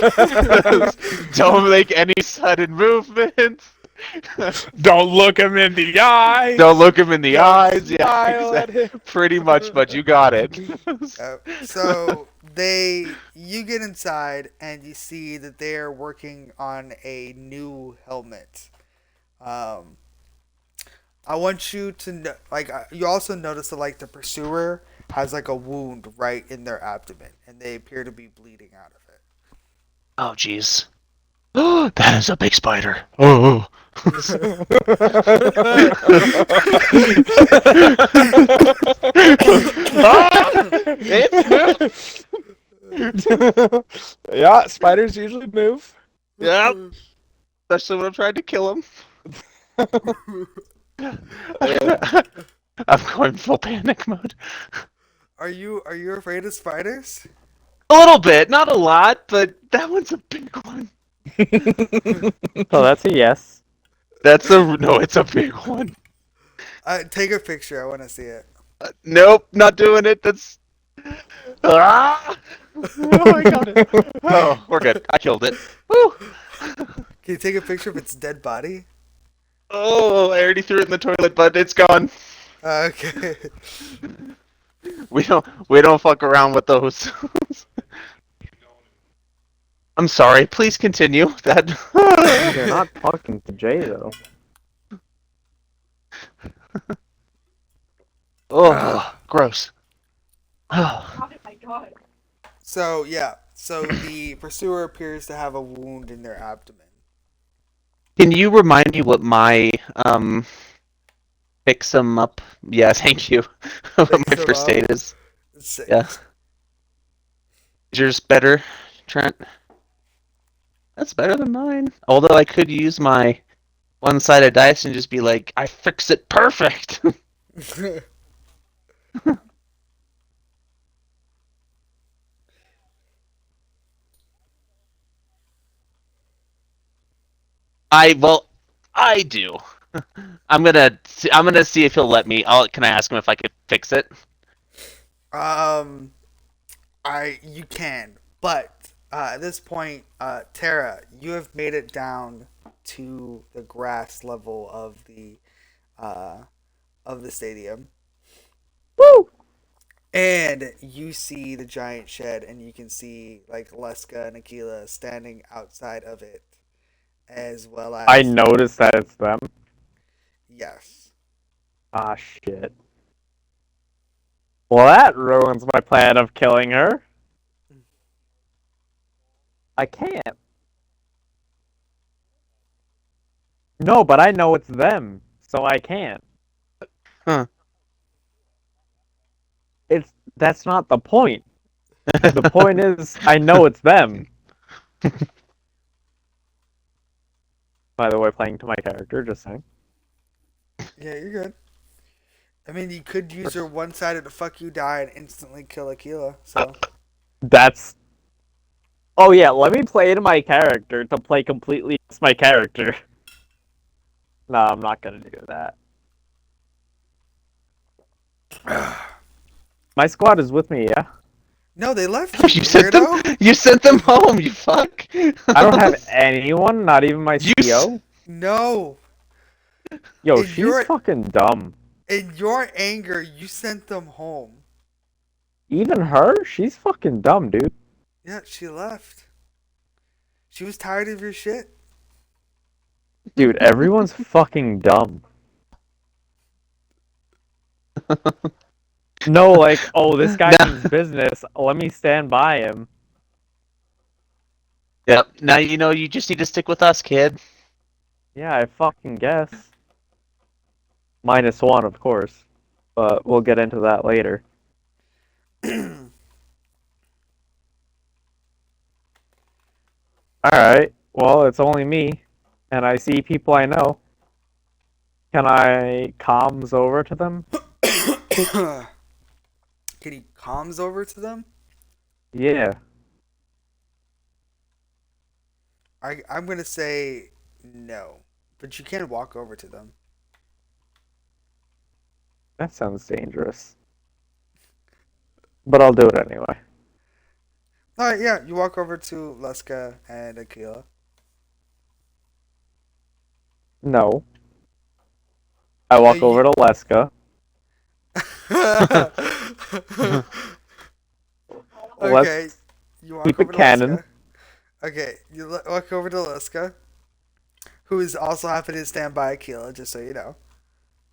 don't make any sudden movements. Don't look him in the eye. Don't look him in the Don't eyes. Yeah, smile at him. pretty much, but you got it. so you get inside and you see that they are working on a new helmet. Um, I want you to know, like you also notice that like the pursuer has like a wound right in their abdomen, and they appear to be bleeding out of it. Oh, jeez. That is a big spider. Oh. It's Yeah, spiders usually move. Yep. Especially when I'm trying to kill him. I'm going full panic mode. Are you afraid of spiders? A little bit, not a lot, but that one's a big one. So that's a yes. That's a no. It's a big one. Take a picture. I want to see it. Nope, not doing it. That's ah. Oh, I got it. Oh, we're good. I killed it. Woo. Can you take a picture of its dead body? Oh, I already threw it in the toilet, but it's gone. Okay. We don't fuck around with those. I'm sorry. Please continue. That. You're not talking to Jay though. Oh, gross. Oh my god. So yeah. So the pursuer appears to have a wound in their abdomen. Can you remind me what my fix them up? Yeah, thank you. What Fix my 'em first up? aid is. 6. Yeah. Is yours better, Trent? That's better than mine. Although I could use my one-sided dice and just be like, I fix it perfect. I do. I'm gonna see if he'll let me. Can I ask him if I could fix it? um, you can, but at this point, Tara, you have made it down to the grass level uh, of the stadium, Woo! and you see the giant shed, and you can see like Leska and Aquila standing outside of it, as well I as noticed that it's them. yes. Ah, shit. Well, that ruins my plan of killing her. I can't. No, but I know it's them, so I can't. Huh. That's not the point. The point is, I know it's them. By the way, playing to my character, just saying. Yeah, you're good. I mean, you could use your one-sided to fuck you die and instantly kill Aquila. So That's. Oh yeah, let me play to my character to play completely as my character. No, I'm not gonna do that. My squad is with me, yeah? no, they left you, You you sent them. weirdo. You sent them home. You fuck. I don't have anyone, not even my You CO. No, Yo, in she's your fucking dumb. in your anger, you sent them home. Even her? She's fucking dumb, dude. Yeah, she left. She was tired of your shit. Dude, everyone's fucking dumb. No, like, oh, this guy Now, means business. Let me stand by him. yep. Now you know you just need to stick with us, kid. Yeah, I fucking guess. -1, of course. But we'll get into that later. Alright, well, it's only me. And I see people I know. Can I comms over to them? Can he comms over to them? Yeah. I'm gonna say no, but you can walk over to them. That sounds dangerous. But I'll do it anyway. All right, yeah, you walk over to Leska and Aquila. No. I No, walk you. over to Leska. Okay, Let's you walk keep over it to canon. Leska. Okay, you walk over to Leska, who is also happy to stand by Aquila, just so you know.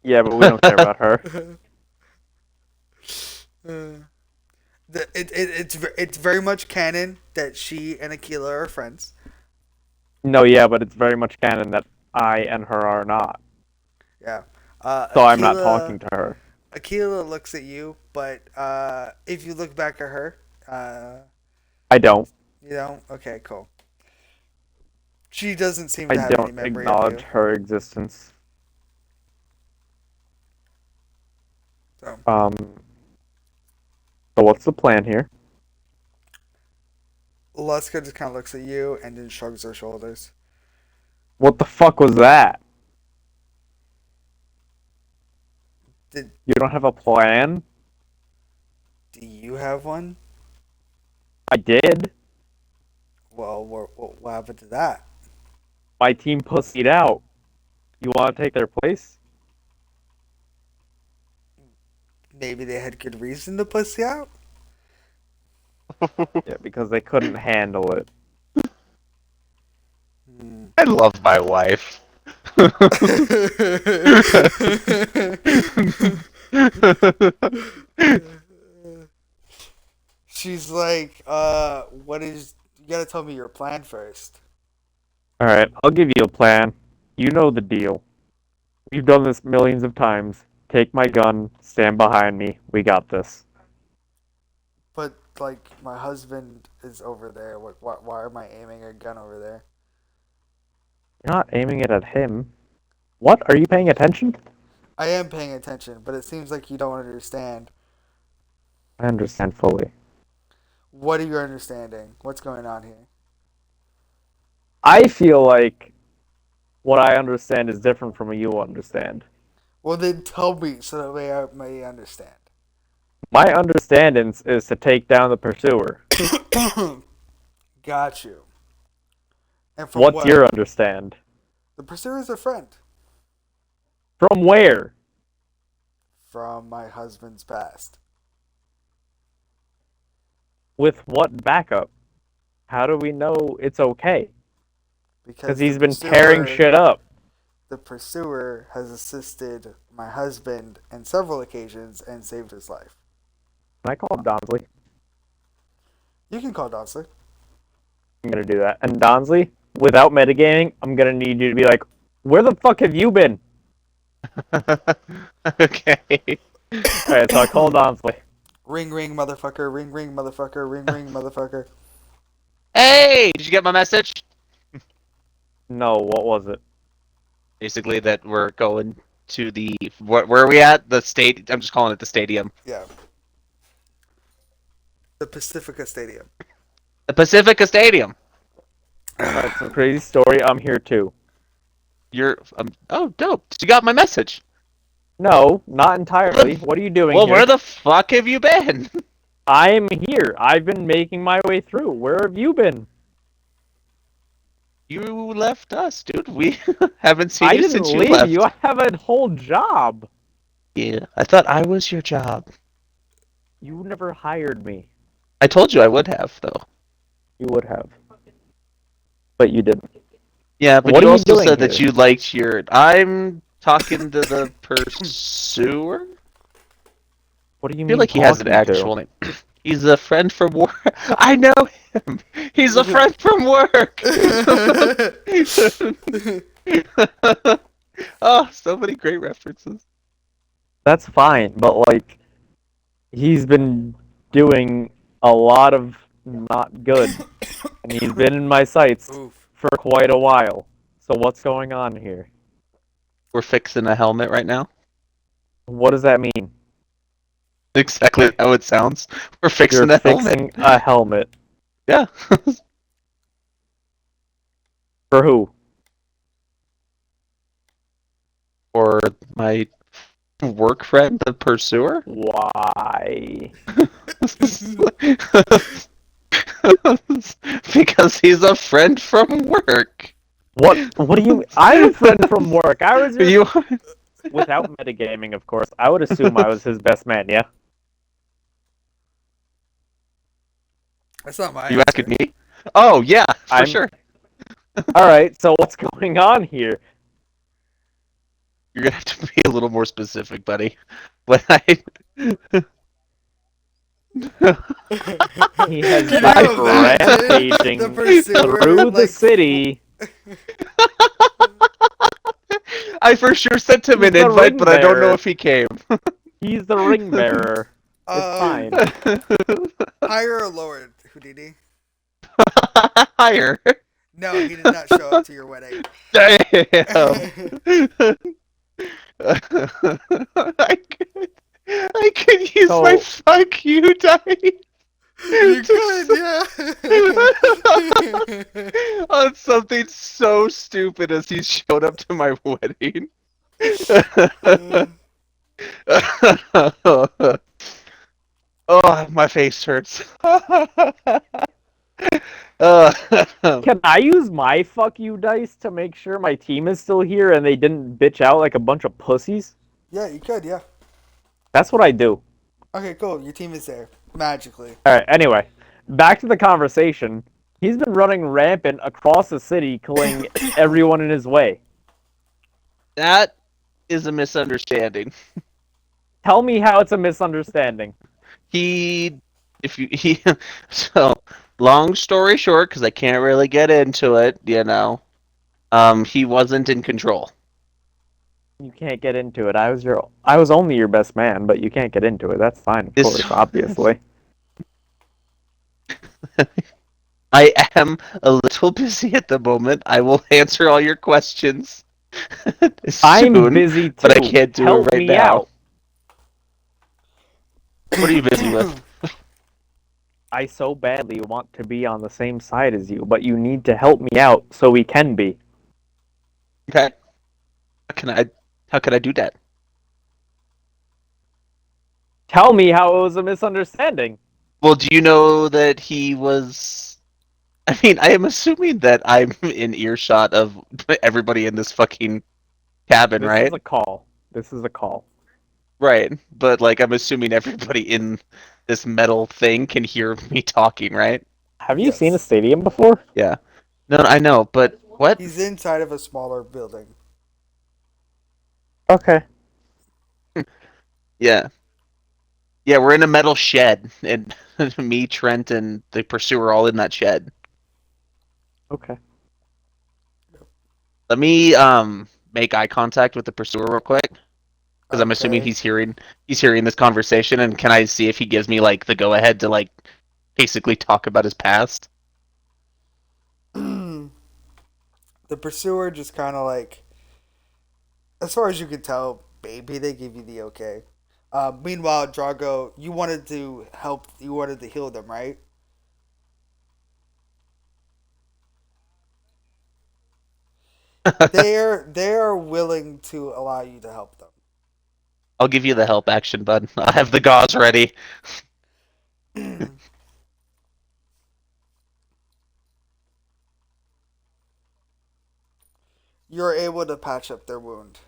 Yeah, but we don't care about her. Uh, it's very much canon that she and Aquila are friends. No, yeah, but it's very much canon that I and her are not. Yeah. So I'm not talking to her. Aquila looks at you, but if you look back at her, I don't. you don't. Okay, cool. She doesn't seem I to have any don't memory of acknowledge you. her existence. So So what's the plan here? Leska just kind of looks at you and then shrugs her shoulders. What the fuck was that? Did You don't have a plan? do you have one? I did. Well, what happened to that? My team pussied out. You want to take their place? Maybe they had good reason to pussy out. Yeah, because they couldn't handle it. Hmm. I love my wife. She's like, what is? You gotta tell me your plan first. Alright, I'll give you a plan. You know the deal. We've done this millions of times. Take my gun, stand behind me. We got this. But like, my husband is over there. Why am I aiming a gun over there? You're not aiming it at him. What? Are you paying attention? I am paying attention, but it seems like you don't understand. I understand fully. What are you understanding? What's going on here? I feel like what I understand is different from what you understand. Well, then tell me so that way I may understand. My understanding is to take down the pursuer. Got you. And from What's what? your understand? The pursuer is a friend From where? from my husband's past. With what backup? How do we know it's okay? Because Because he's been tearing shit up. the pursuer has assisted my husband on several occasions and saved his life. Can I call him Donsley? You can call Donsley. I'm gonna do that. And Donsley, without metagaming, I'm gonna need you to be like, where the fuck have you been? Okay. Alright, so I call Donsley. Ring ring motherfucker, ring ring motherfucker, ring ring motherfucker. Hey, did you get my message? No, what was it? Basically, that we're going to the where are we at? The state. I'm just calling it the stadium. Yeah. The Pacifica Stadium. The Pacifica Stadium. That's a crazy story. I'm here too. You're oh dope. You got my message. No, not entirely. What are you doing Well, here? where the fuck have you been? I'm here. I've been making my way through. Where have you been? You left us, dude. We haven't seen I you didn't since you leave left. you. I have a whole job. Yeah, I thought I was your job. You never hired me. I told you I would have, though. You would have. But you didn't. Yeah, but What you are you also doing said that here? you liked your. I'm talking to the pursuer. What do you I feel mean like he has an talking actual to? name. He's a friend from work. I know him. He's a friend from work. Oh, so many great references. That's fine, but like, he's been doing a lot of not good. And he's been in my sights Oof. for quite a while. So what's going on here? We're fixing a helmet right now. What does that mean? Exactly how it sounds. We're fixing You're a helmet. fixing a helmet. Yeah. For who? Or my work friend, the pursuer. Why? Because he's a friend from work. What do you... I'm a friend from work. I was your... You Without metagaming, of course. I would assume I was his best man, yeah? That's not my you answer. asking me? Oh yeah, for I'm- sure. Alright, so what's going on here? You're gonna have to be a little more specific, buddy. When I He has Can been you imagine rampaging the pursuer, through the like, city. I for sure sent him He's an the invite, ring but I don't know bearer. if he came. He's the ring bearer. It's fine. higher or lower, Houdini? Higher. No, he did not show up to your wedding. Damn. You I could use my So- fuck you die. could, yeah. On something so stupid as he showed up to my wedding. Oh, my face hurts. Can I use my fuck you dice to make sure my team is still here and they didn't bitch out like a bunch of pussies? Yeah, you could, yeah. That's what I do. Okay, cool. Your team is there. Magically. Alright, anyway. Back to the conversation. He's been running rampant across the city, killing everyone in his way. That is a misunderstanding. Tell me how it's a misunderstanding. He so long story short, because I can't really get into it, he wasn't in control. You can't get into it. I was only your best man, but you can't get into it. That's fine, of This- course, obviously. I am a little busy at the moment. I will answer all your questions I'm soon, busy too. but I can't do Help it right me now. out. What are you busy with? I so badly want to be on the same side as you, but you need to help me out so we can be. Okay. How can I do that? Tell me how it was a misunderstanding. Well, do you know that he was I mean, I am assuming that I'm in earshot of everybody in this fucking cabin, This is right? a call. This is a call. Right. But like, I'm assuming everybody in this metal thing can hear me talking, right? Have you seen a Yes. stadium before? Yeah. No, I know, but what? He's inside of a smaller building. Okay. Yeah. Yeah, we're in a metal shed, and me, Trent, and the pursuer are all in that shed. Okay. Let me make eye contact with the pursuer real quick, because I'm assuming Okay. he's hearing this conversation, and can I see if he gives me like the go ahead to like basically talk about his past? The pursuer just kind of like, as far as you can tell, maybe they give you the okay. Meanwhile, Drago, you wanted to help. You wanted to heal them, right? They are willing to allow you to help I'll give you the help action, bud. I have the gauze ready. them. You're able to patch up their wound.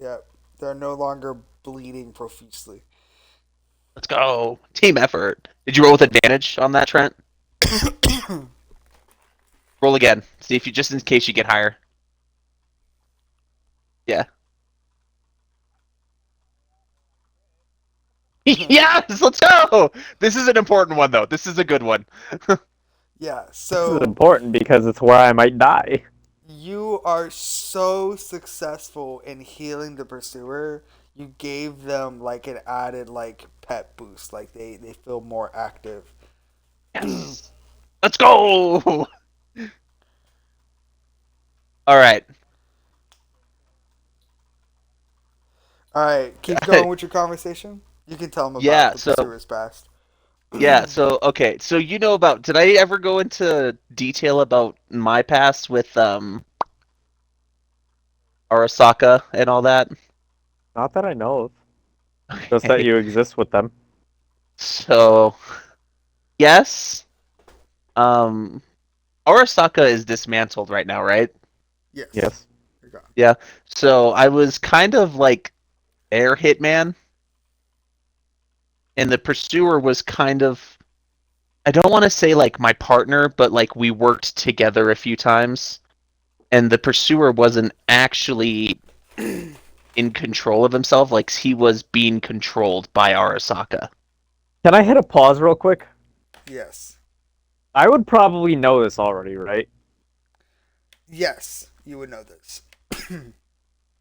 Yep, they're no longer bleeding profusely. Let's go. Team effort. Did you roll with advantage on that, Trent? Roll again. See if you just in case you get higher. Yeah. Yes, let's go. This is an important one though. This is a good one. Yeah, This is so important because it's where I might die. you are so successful in healing the pursuer. You gave them like an added like pet boost. Like they feel more active. Yes. Let's go. All right. All right, keep going with your conversation. You can tell them about Yeah, the so pursuer's past. yeah, so okay. So you know about did I ever go into detail about my past with Arasaka and all that? Not that I know of. Just that Okay. you exist with them. So, yes. Um Arasaka is dismantled right now, right? Yes, Yes. you're gone. Yeah. So I was kind of like air hitman, and the pursuer was kind of I don't want to say like my partner, but like we worked together a few times, and the pursuer wasn't actually in control of himself, like he was being controlled by Arasaka. Can I hit a pause real quick? Yes, I would probably know this already, right? yes, you would know this.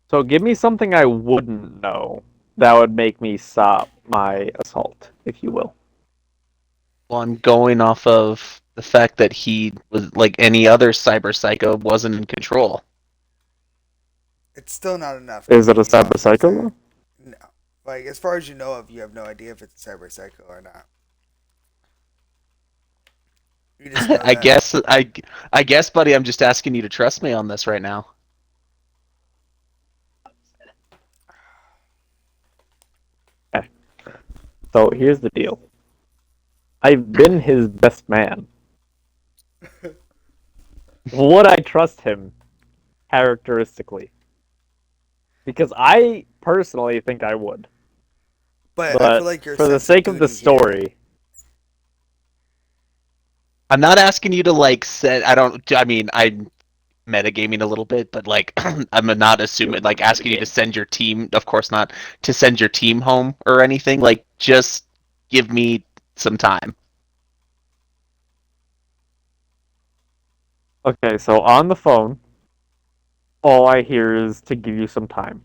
So give me something I wouldn't know that would make me stop my assault, if you will. Well, I'm going off of the fact that he was like any other cyber psycho wasn't in control. It's still not enough to Is it make a you stop cyber him. psycho though? No, like as far as you know of, you have no idea if it's a cyber psycho or not. You just know I that. guess I guess, buddy, I'm just asking you to trust me on this right now. Okay. So here's the deal. I've been his best man. Would I trust him characteristically? Because I personally think I would. But I feel But like your for the sense of sake of the duty here. story, I'm not asking you to like set. I don't. I mean, I'm metagaming a little bit, but like, I'm not assuming like asking you to send your team. Of course not to send your team home or anything. Like, just give me some time. okay, so on the phone, all I hear is to give you some time,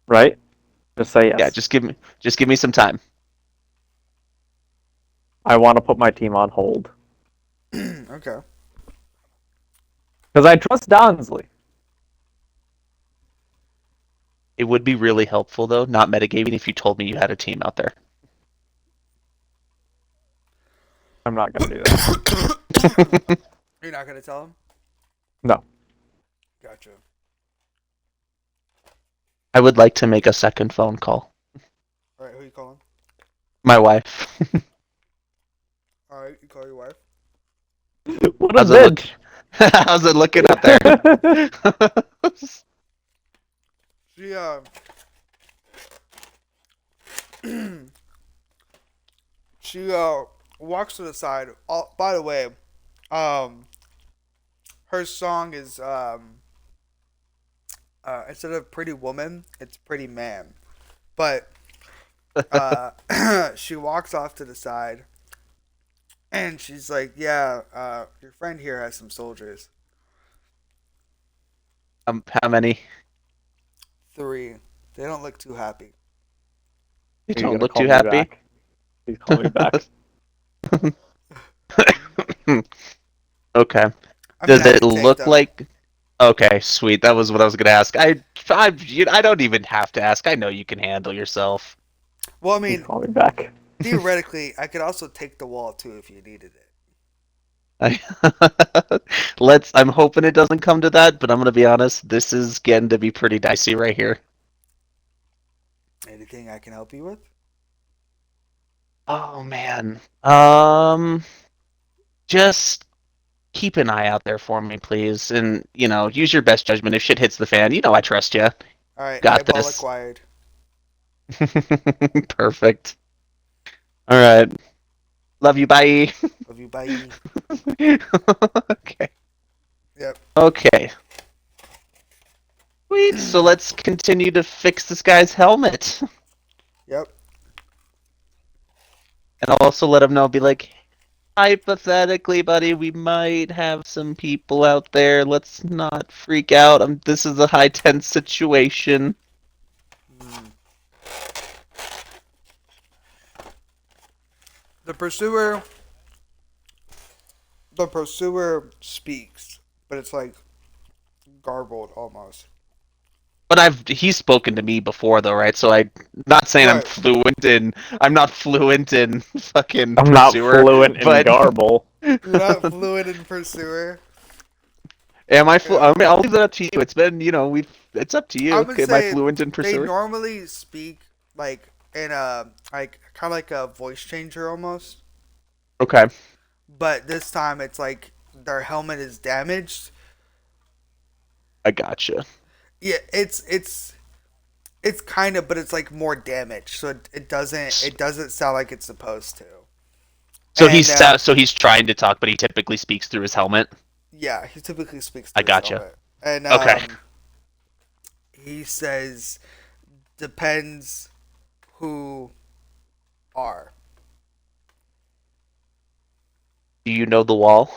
right? Just say Yeah, yes. just give me some time. I want to put my team on hold. Okay. Because I trust Donsley. It would be really helpful though, not metagaming, if you told me you had a team out there. I'm not going to do that. You're not gonna tell him? No. Gotcha. I would like to make a second phone call. All right, who you calling? My wife. All right, you call your wife. What a How's it look? bitch. How's it looking out there? She she walks to the side. By the way, um, her song is instead of Pretty Woman, it's Pretty Man. But she walks off to the side, and she's like, "Yeah, your friend here has some soldiers. How many? 3. They don't look too happy." You Are you don't gonna look call too me happy. back? Please call me back. Okay. I mean, Does I it could take look them. like? Okay, sweet. That was what I was gonna ask. I don't even have to ask. I know you can handle yourself. Well, I Please mean, call me back. theoretically, I could also take the wall too if you needed it. Let's. I'm hoping it doesn't come to that, but I'm gonna be honest. This is getting to be pretty dicey right here. Anything I can help you with? Oh man. Just keep an eye out there for me, please, and use your best judgment. If shit hits the fan, I trust you. All right, Got eyeball this. acquired. Perfect. All right. Love you. Bye. Love you. Bye. Okay. Yep. Okay. Sweet. So let's continue to fix this guy's helmet, Yep. and I'll also let him know. Be like, hypothetically, buddy, we might have some people out there. Let's not freak out. This is a high tense situation. Hmm. The pursuer. The pursuer speaks, but it's like garbled almost. But he's spoken to me before though, right? So I'm not saying Right. I'm not fluent in fucking I'm not pursuer, fluent in but garble. You're not fluent in pursuer. am I Yeah. I mean, I'll leave that up to you. It's been, it's up to I'm you. gonna Am I say fluent in they pursuer? normally speak like in a like kind of like a voice changer almost, Okay. but this time it's like their helmet is damaged. I gotcha. Yeah, it's kind of, but it's like more damaged, so it doesn't sound like it's supposed to. So And he's trying to talk, but he typically speaks through his helmet. yeah, he typically speaks I through his gotcha. helmet, and Okay. he says depends who are. Do you know the wall?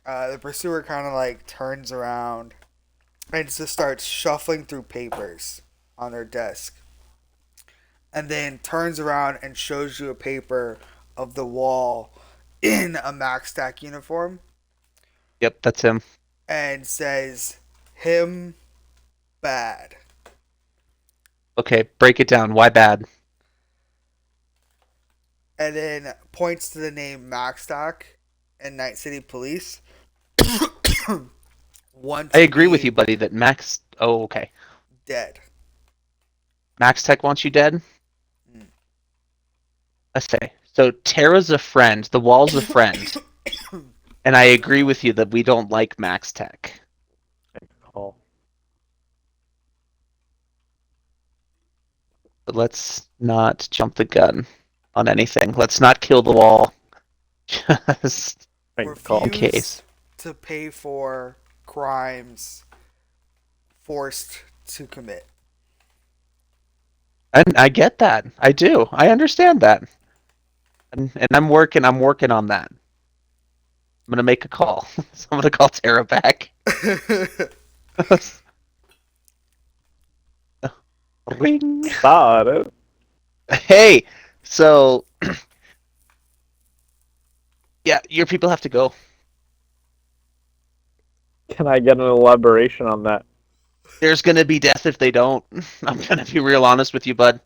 The pursuer kind of like turns around and just starts shuffling through papers on their desk, and then turns around and shows you a paper of the wall in a Max Stack uniform Yep, that's him. and says, "Him bad." Okay, break it down. Why bad? And then points to the name Max Stack and Night City Police. I Wants agree with me you, buddy, that Max. Oh, okay. dead. Max Tech wants you dead? Mm. I say. So Tara's a friend, the wall's a friend, and I agree with you that we don't like Max Tech. Call. But let's not jump the gun on anything. Let's not kill the wall. Just Make the call. in case. Refuse to pay for crimes forced to commit. And I get that. I do. I understand that. And I'm working on that. I'm gonna make a call. So I'm gonna call Tara back. Ring. Start. Hey, so yeah, your people have to go. Can I get an elaboration on that? There's gonna be death if they don't. I'm gonna be real honest with you, bud.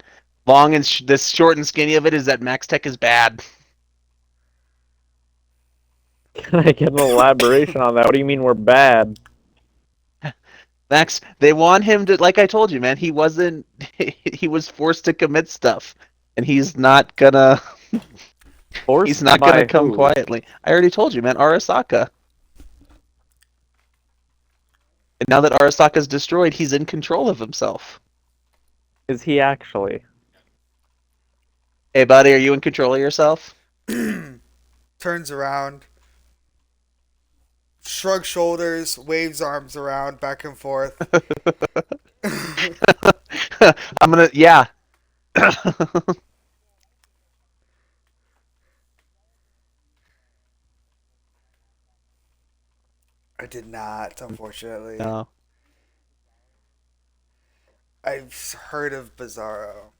Long and this short and skinny of it is that Max Tech is bad. Can I get an elaboration on that? What do you mean we're bad? Max, they want him to, like I told you, man. He wasn't. He was forced to commit stuff, and he's not gonna. He's Forced not gonna by come who? quietly. I already told you, man. Arasaka. And now that Arasaka's destroyed, he's in control of himself. Is he actually? Hey, buddy, are you in control of yourself? Turns around, shrugs shoulders, waves arms around, back and forth. I'm gonna, yeah. I did not, unfortunately. No. I've heard of Bizarro.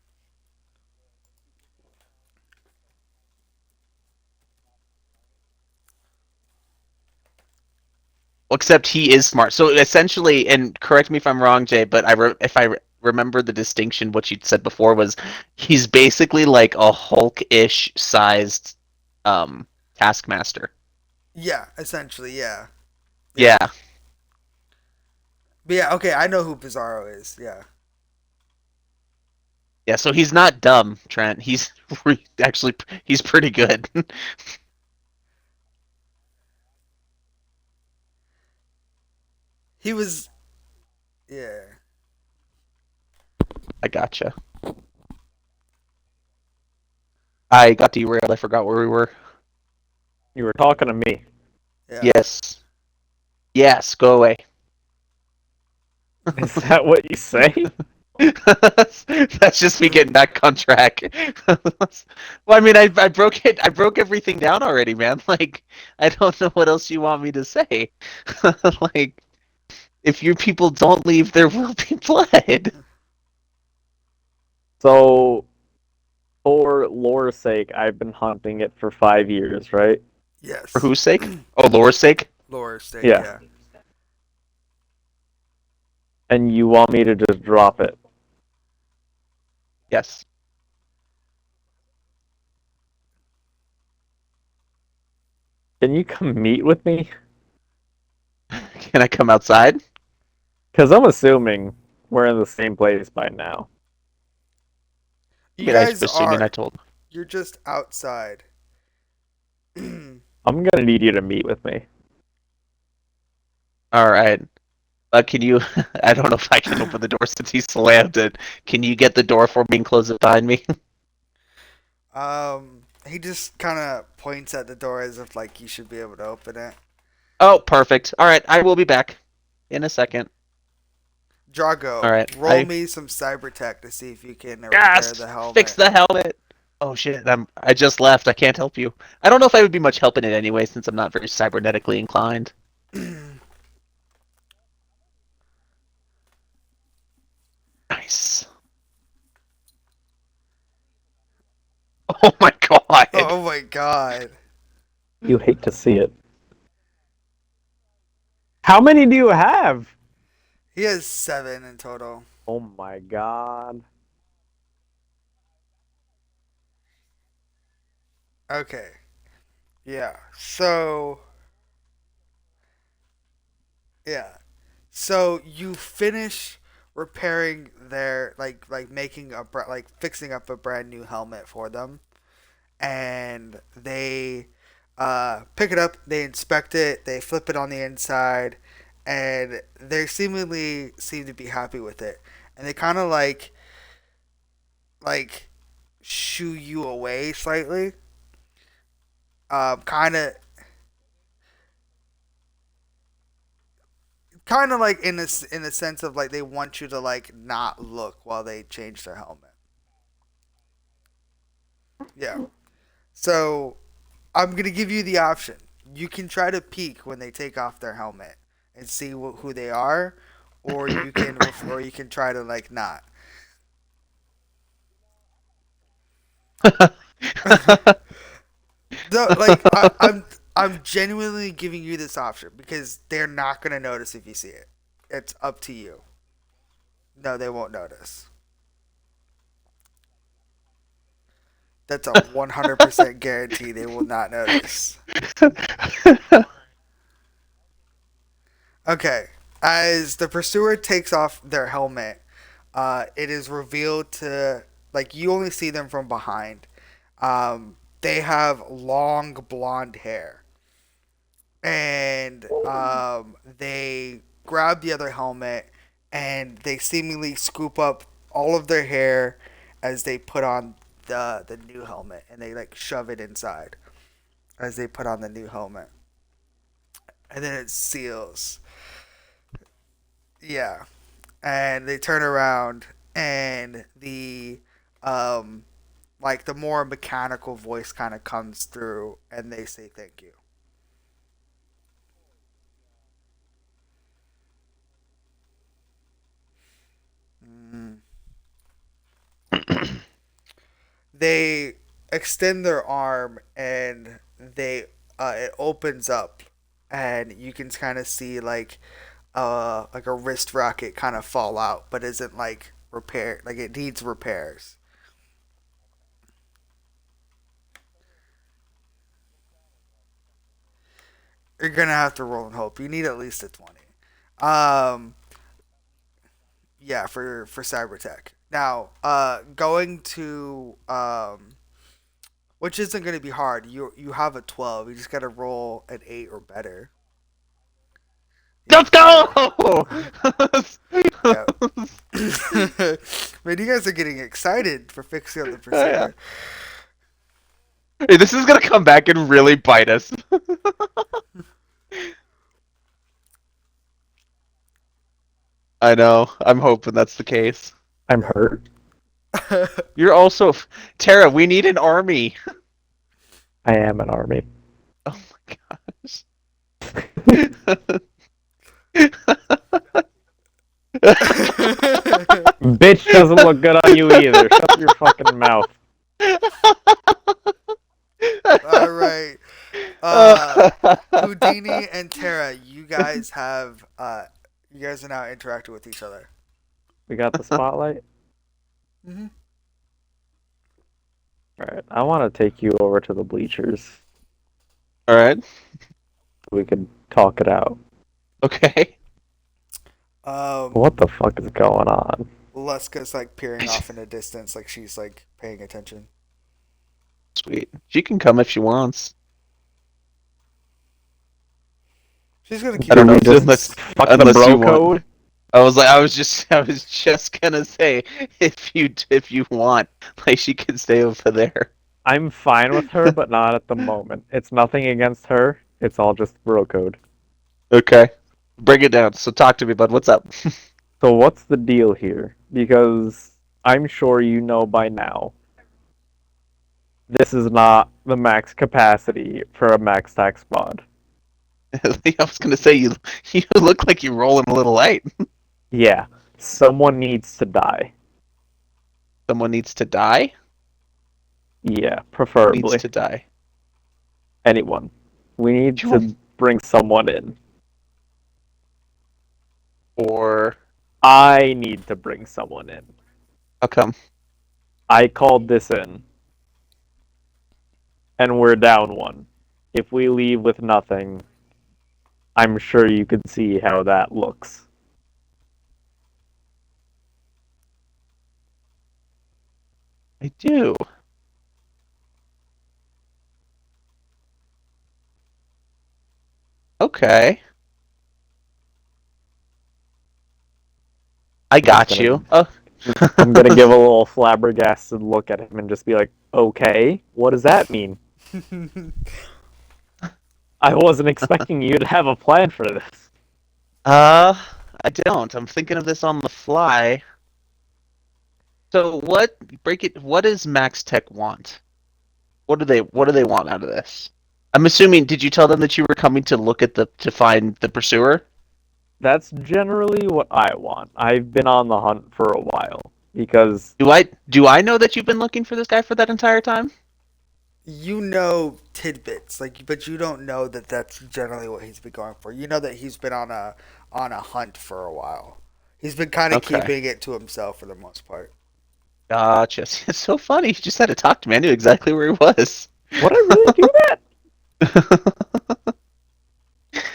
Except he is smart. So essentially, and correct me if I'm wrong, Jay, but if I remember the distinction, what you said before was he's basically like a Hulk-ish sized um, Taskmaster. Yeah, essentially, yeah. Yeah. Yeah, But yeah, okay, I know who Bizarro is. Yeah. yeah. So he's not dumb, Trent. He's actually he's pretty good. He was. Yeah. I gotcha. I got derailed. I forgot where we were. You were talking to me. Yeah. Yes, yes. Go away. Is that what you say? That's just me getting back on track. Well, I mean, I broke it. I broke everything down already, man. Like, I don't know what else you want me to say. Like, if your people don't leave, there will be blood. So, for lore's sake, I've been hunting it for 5 years, right? For Yes. whose sake? Oh, Laura's sake? Lower stake, Yeah. yeah. And you want me to just drop it? Yes. Can you come meet with me? Can I come outside? Because I'm assuming we're in the same place by now. I You mean, I'm guys assuming I are. told. You're just outside. I'm gonna need you to meet with me. All right. Can you? I don't know if I can open the door since he slammed it. Can you get the door for me and close it behind me? He just kind of points at the door as if like you should be able to open it. Oh, perfect. All right, I will be back in a second. All Drago, right, roll me some cyber tech to see if you can repair yes, the fix helmet. the helmet. Oh shit, I just left. I can't help you. I don't know if I would be much help in it anyway, since I'm not very cybernetically inclined. Nice. Oh my god. Oh my god. You hate to see it. How many do you have? He has 7 in total. Oh my god. Okay. Yeah. So, yeah. So you finish repairing their like making a like fixing up a brand new helmet for them, and they pick it up, they inspect it, they flip it on the inside, and they seemingly seem to be happy with it, and they kind of like shoo you away slightly, kind of like in the sense of like they want you to like not look while they change their helmet. Yeah. So I'm gonna give you the option. You can try to peek when they take off their helmet and see who they are, or you can try to like not. No, like I'm genuinely giving you this option because they're not gonna notice if you see it. It's up to you. No, they won't notice. That's a 100% guarantee they will not notice. Okay. As the pursuer takes off their helmet, it is revealed to like you only see them from behind. they have long blonde hair, and they grab the other helmet, and they seemingly scoop up all of their hair as they put on the new helmet, and they like shove it inside as they put on the new helmet, and then it seals. Yeah, and they turn around, and the um like the more mechanical voice kind of comes through, and they say thank you. Mm. They extend their arm, and they it opens up, and you can kind of see like a wrist rocket kind of fall out, but isn't like repaired. Like it needs repairs. You're gonna have to roll and hope. You need at least a 20. Um, yeah, for Cybertech. Now, going to which isn't gonna be hard. You have a 12. You just gotta roll an 8 or better. Yeah, Let's go! yeah. Man, you guys are getting excited for fixing up the Yeah. pursuer. Hey, this is gonna come back and really bite us. I know. I'm hoping that's the case. I'm hurt. You're also Tara. We need an army. I am an army. Oh my gosh. Bitch doesn't look good on you either. Shut your fucking mouth. All right. Houdini and Tara, you guys are now interacting with each other. We got the spotlight. Mm-hmm. Alright, I want to take you over to the bleachers so All right. we can talk it out. Okay. What the fuck is going on? Leska's like peering off in the distance, like she's like paying attention. Sweet. She can come if she wants. She's gonna I keep don't Do know we looking. just fuck the unless bro you want. code? I was just gonna say if you want, like she can stay over there. I'm fine with her, but not at the moment. It's nothing against her. It's all just bro code. Okay. Bring it down. So talk to me, bud. What's up? So what's the deal here? Because I'm sure you know by now, this is not the max capacity for a max tax mod. I was gonna say you look like you're rolling a little light. Yeah, someone needs to die. Someone needs to die. Yeah, Who needs preferably to die? anyone. We need Sure. to bring someone in. Or I need to bring someone in. how come? I called this in, and we're down one. If we leave with nothing, I'm sure you could see how that looks. I do. Okay. I I'm just got gonna you. Oh. I'm gonna give a little flabbergasted look at him and just be like, okay, what does that mean? I wasn't expecting you to have a plan for this. uh, I don't. I'm thinking of this on the fly. So what does Max Tech want? What do they want out of this? I'm assuming did you tell them that you were coming to look at the to find the pursuer? That's generally what I want. I've been on the hunt for a while because Do I know that you've been looking for this guy for that entire time? You know tidbits, like, but you don't know that that's generally what he's been going for. You know that he's been on a hunt for a while. He's been kind of Okay. keeping it to himself for the most part. Gotcha. It's so funny. You just had to talk to me. I knew exactly where he was. would I really do that?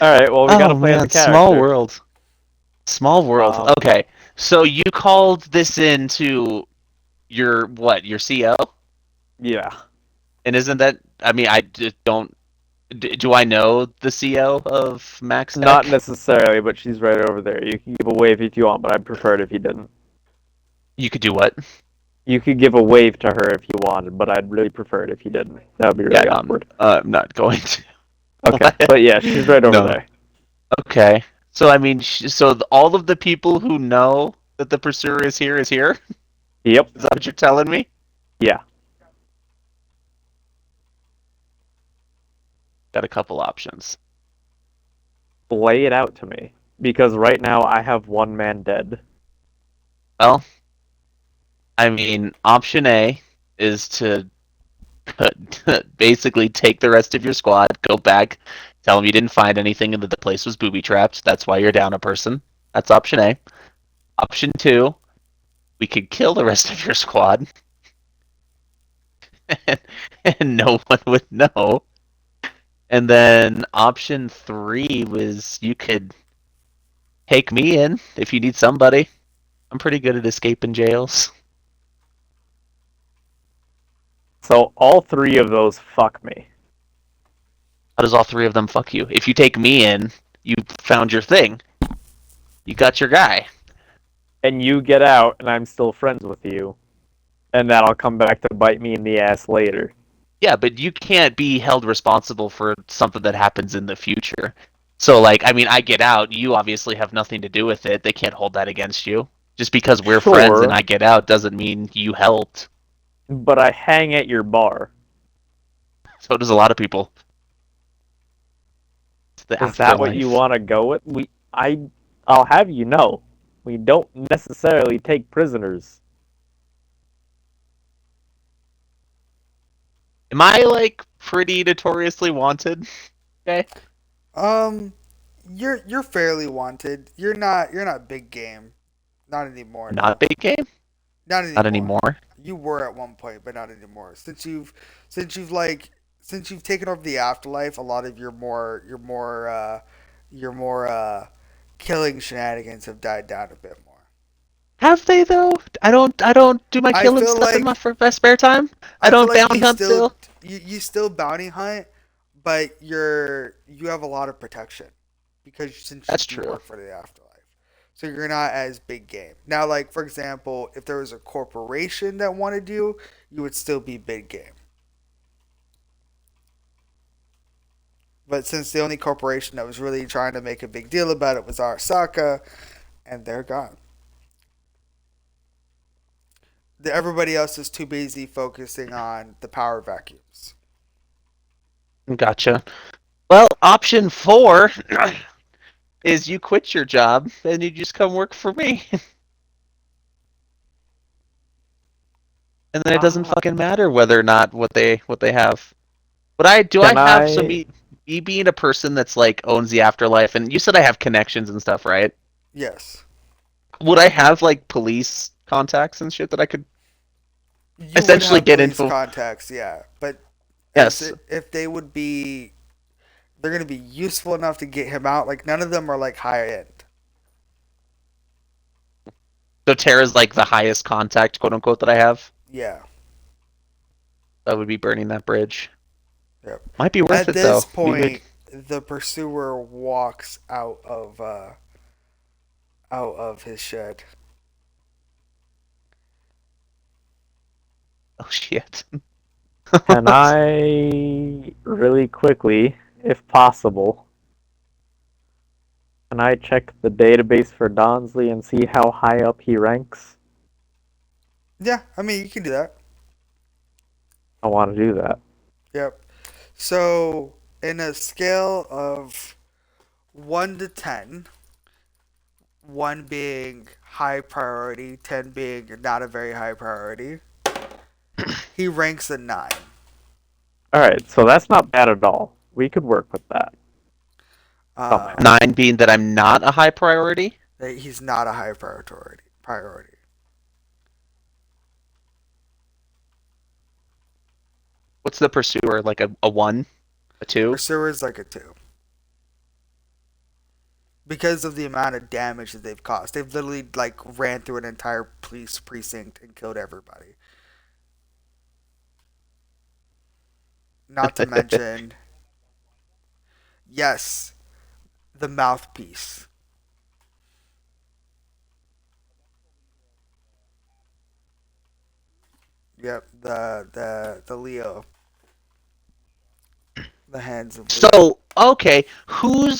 All right, well we gotta Oh play as a man, small character. world. Small world. Um, Okay. So you called this in to your what? Your CO? yeah, And isn't that? I mean, I just don't. Do I know the CO of Max Not Tech? necessarily, but she's right over there. You can give a wave if you want, but I'd prefer it if you didn't. You could do what? You could give a wave to her if you wanted, but I'd really prefer it if you didn't. That would be Yeah, really no, awkward. I'm not going to. Okay, but yeah, she's right over No. there. Okay. So I mean, all of the people who know that the pursuer is here is here. Yep. Is that what you're telling me? Yeah. Got a couple options. Lay it out to me. Because right now I have one man dead. Well, I mean, option A is to basically take the rest of your squad, go back, tell them you didn't find anything and that the place was booby trapped. That's why you're down a person. That's option A. Option two, we could kill the rest of your squad, and, and no one would know. And then option three was you could take me in if you need somebody. I'm pretty good at escaping jails. So all three of those fuck me. How does all three of them fuck you? If you take me in, you found your thing. You got your guy. And you get out and I'm still friends with you. And that'll come back to bite me in the ass later. Yeah, but you can't be held responsible for something that happens in the future. So, like, I mean, I get out. You obviously have nothing to do with it. They can't hold that against you. Just because we're friends and Sure, I get out doesn't mean you helped. but I hang at your bar. So does a lot of people. It's the Is that what you afterlife. want to go with? I'll have you know, we don't necessarily take prisoners. Am I, like, pretty notoriously wanted? Okay. Um, you're fairly wanted. You're not big game. Not anymore, Not no. big game? Not Not anymore. anymore. You were at one point, but not anymore. Since you've taken over the afterlife, a lot of your more killing shenanigans have died down a bit more. Have they though? I don't do my I killing feel stuff in my like spare time. I I feel don't like bounty hunt still. you still bounty hunt, but you have a lot of protection because since you That's do true. work for the afterlife. So you're not as big game. Now like for example, if there was a corporation that wanted you would still be big game. But since the only corporation that was really trying to make a big deal about it was Arasaka, and they're gone. Everybody else is too busy focusing on the power vacuums. Gotcha. Well, option four is you quit your job and you just come work for me, and then it doesn't Ah, fucking matter whether or not what they have. But I can have I? me being a person that's like owns the afterlife, and you said I have connections and stuff, right? Yes. Would I have like police contacts and shit that I could You would essentially have get police info? contacts, yeah. But as Yes. it, if they would be they're going to be useful enough to get him out, like none of them are like high end. So Tara's like the highest contact, quote unquote, that I have. Yeah. That would be burning that bridge. Yep. Might be worth At it this though. We would. point, the pursuer walks out of his shed. Oh shit. Can I really quickly, if possible, can I check the database for Donsley and see how high up he ranks? Yeah, I mean you can do that. I want to do that. Yep. So in a scale of 1 to 10, one being high priority, 10 being not a very high priority, he ranks a 9. Alright, so that's not bad at all. We could work with that Um, somehow. 9 being that I'm not a high priority. he's not a high priority. What's the pursuer? Like a 1? A 2? Pursuer is like a 2 because of the amount of damage that they've caused. They've literally like ran through an entire police precinct and killed everybody. Not to mention, yes, the mouthpiece. Yep, the Leo, the hands of Leo. So okay, who?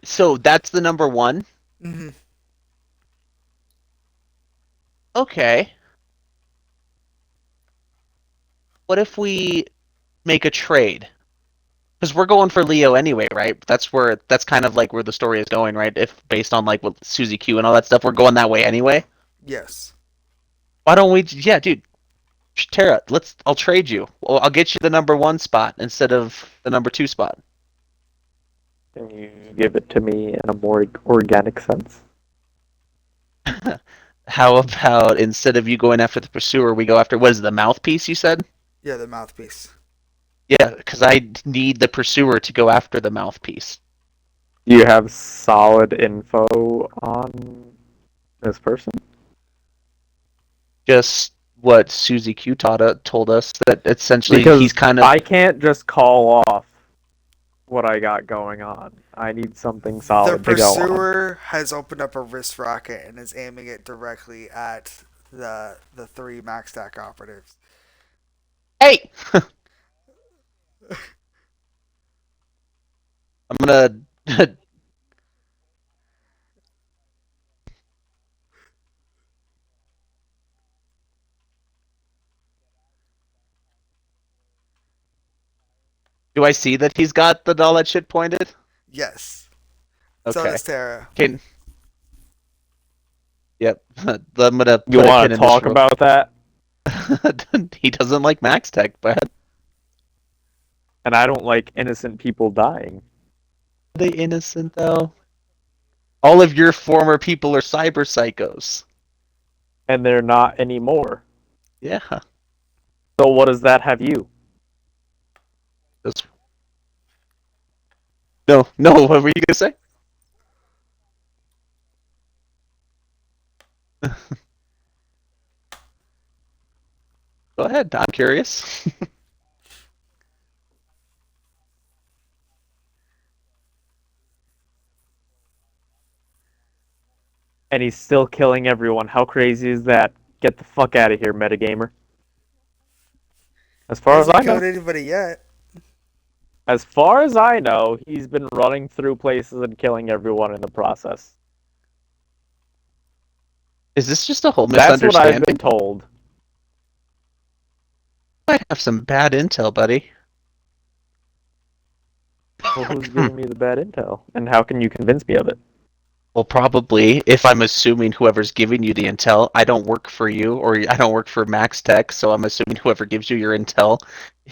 So that's the number one. Hmm. Okay. What if we make a trade? Because we're going for Leo anyway, right? That's kind of like where the story is going, right? If based on like what Susie Q and all that stuff, we're going that way anyway. Yes. Why don't we? Yeah, dude, Tara, I'll trade you. Well, I'll get you the number one spot instead of the number two spot. Can you give it to me in a more organic sense? How about instead of you going after the pursuer, we go after what is it, the mouthpiece? You said. Yeah, the mouthpiece. Yeah, because I need the pursuer to go after the mouthpiece. Do you have solid info on this person? Just what Susie Q told us that essentially Because he's kind of I can't just call off what I got going on. I need something The solid to go on. pursuer has opened up a wrist rocket and is aiming it directly at the three max stack operatives. hey. I'm gonna. Do I see that he's got all that shit pointed? Yes. So Okay. does Terra. Okay. Yep. I'm gonna You put a want pin to in this talk real. about that? He doesn't like Max Tech, but And I don't like innocent people dying. are they innocent though? All of your former people are cyber psychos. And they're not anymore. Yeah. So what does that have you? That's... No, no. What were you gonna say? Go ahead. I'm curious. And he's still killing everyone. How crazy is that? Get the fuck out of here, metagamer. As He far as hasn't I know. killed anybody yet. As far as I know, he's been running through places and killing everyone in the process. Is this just a whole That's what I've been misunderstanding? told. I have some bad intel, buddy. Well, who's giving me the bad intel? And how can you convince me of it? Well, probably, if I'm assuming whoever's giving you the intel, I don't work for you, or I don't work for Max Tech, so I'm assuming whoever gives you your intel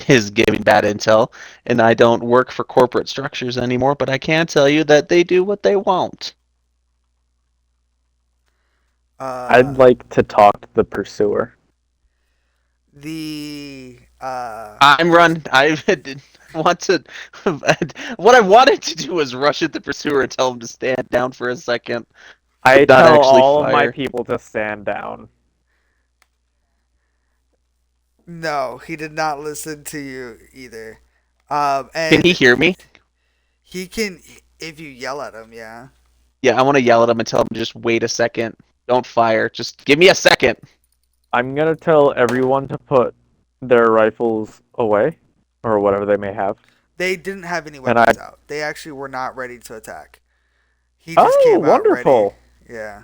is giving bad intel, and I don't work for corporate structures anymore, but I can tell you that they do what they want. Uh, I'd like to talk to the pursuer. the I'm run. I want to. What I wanted to do was rush at the pursuer and tell him to stand down for a second, I but not tell actually all of my fire. people to stand down. no, he did not listen to you either. Can he And hear me? he can if you yell at him. Yeah. Yeah, I want to yell at him and tell him to just wait a second. Don't fire. Just give me a second. I'm gonna tell everyone to put their rifles away, or whatever they may have. They didn't have any And I, weapons out. They actually were not ready to attack. He just oh, came out ready. wonderful. Yeah.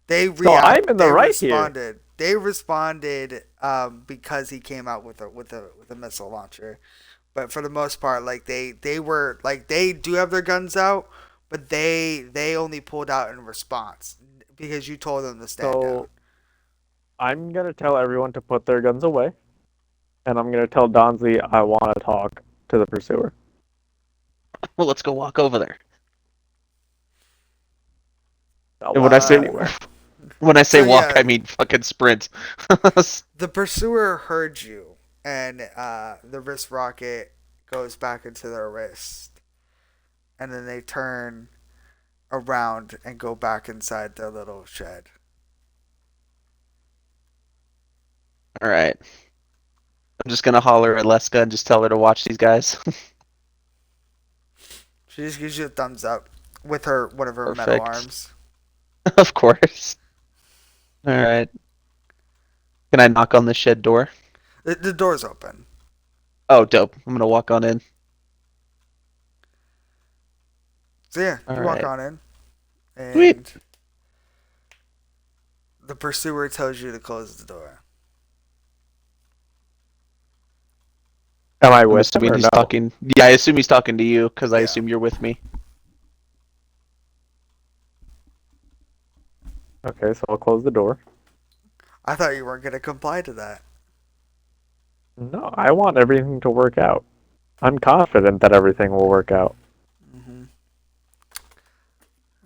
They So I'm react. in the They right here. responded. They responded because he came out with a missile launcher. But for the most part, like they were like they do have their guns out, but they only pulled out in response because you told them to stand down. So I'm gonna tell everyone to put their guns away, and I'm gonna tell Donzi I want to talk to the pursuer. Well, let's go walk over there. I'll And walk anywhere. when I say So walk, yeah, I mean fucking sprint. the pursuer heard you, and the wrist rocket goes back into their wrist, and then they turn around and go back inside their little shed. All right. I'm just gonna holler at Leska and just tell her to watch these guys. She just gives you a thumbs up with her one of her metal Perfect. arms. Of course. All right. Can I knock on the shed door? The door's open. Oh, dope. I'm gonna walk on in. So yeah, All you walk right. on in, Sweet. and the pursuer tells you to close the door. Am I I'm with him assuming or he's no? talking. Yeah, I assume he's talking to you because I Yeah. assume you're with me. Okay, so I'll close the door. I thought you weren't gonna comply to that. No, I want everything to work out. I'm confident that everything will work out. Mm-hmm.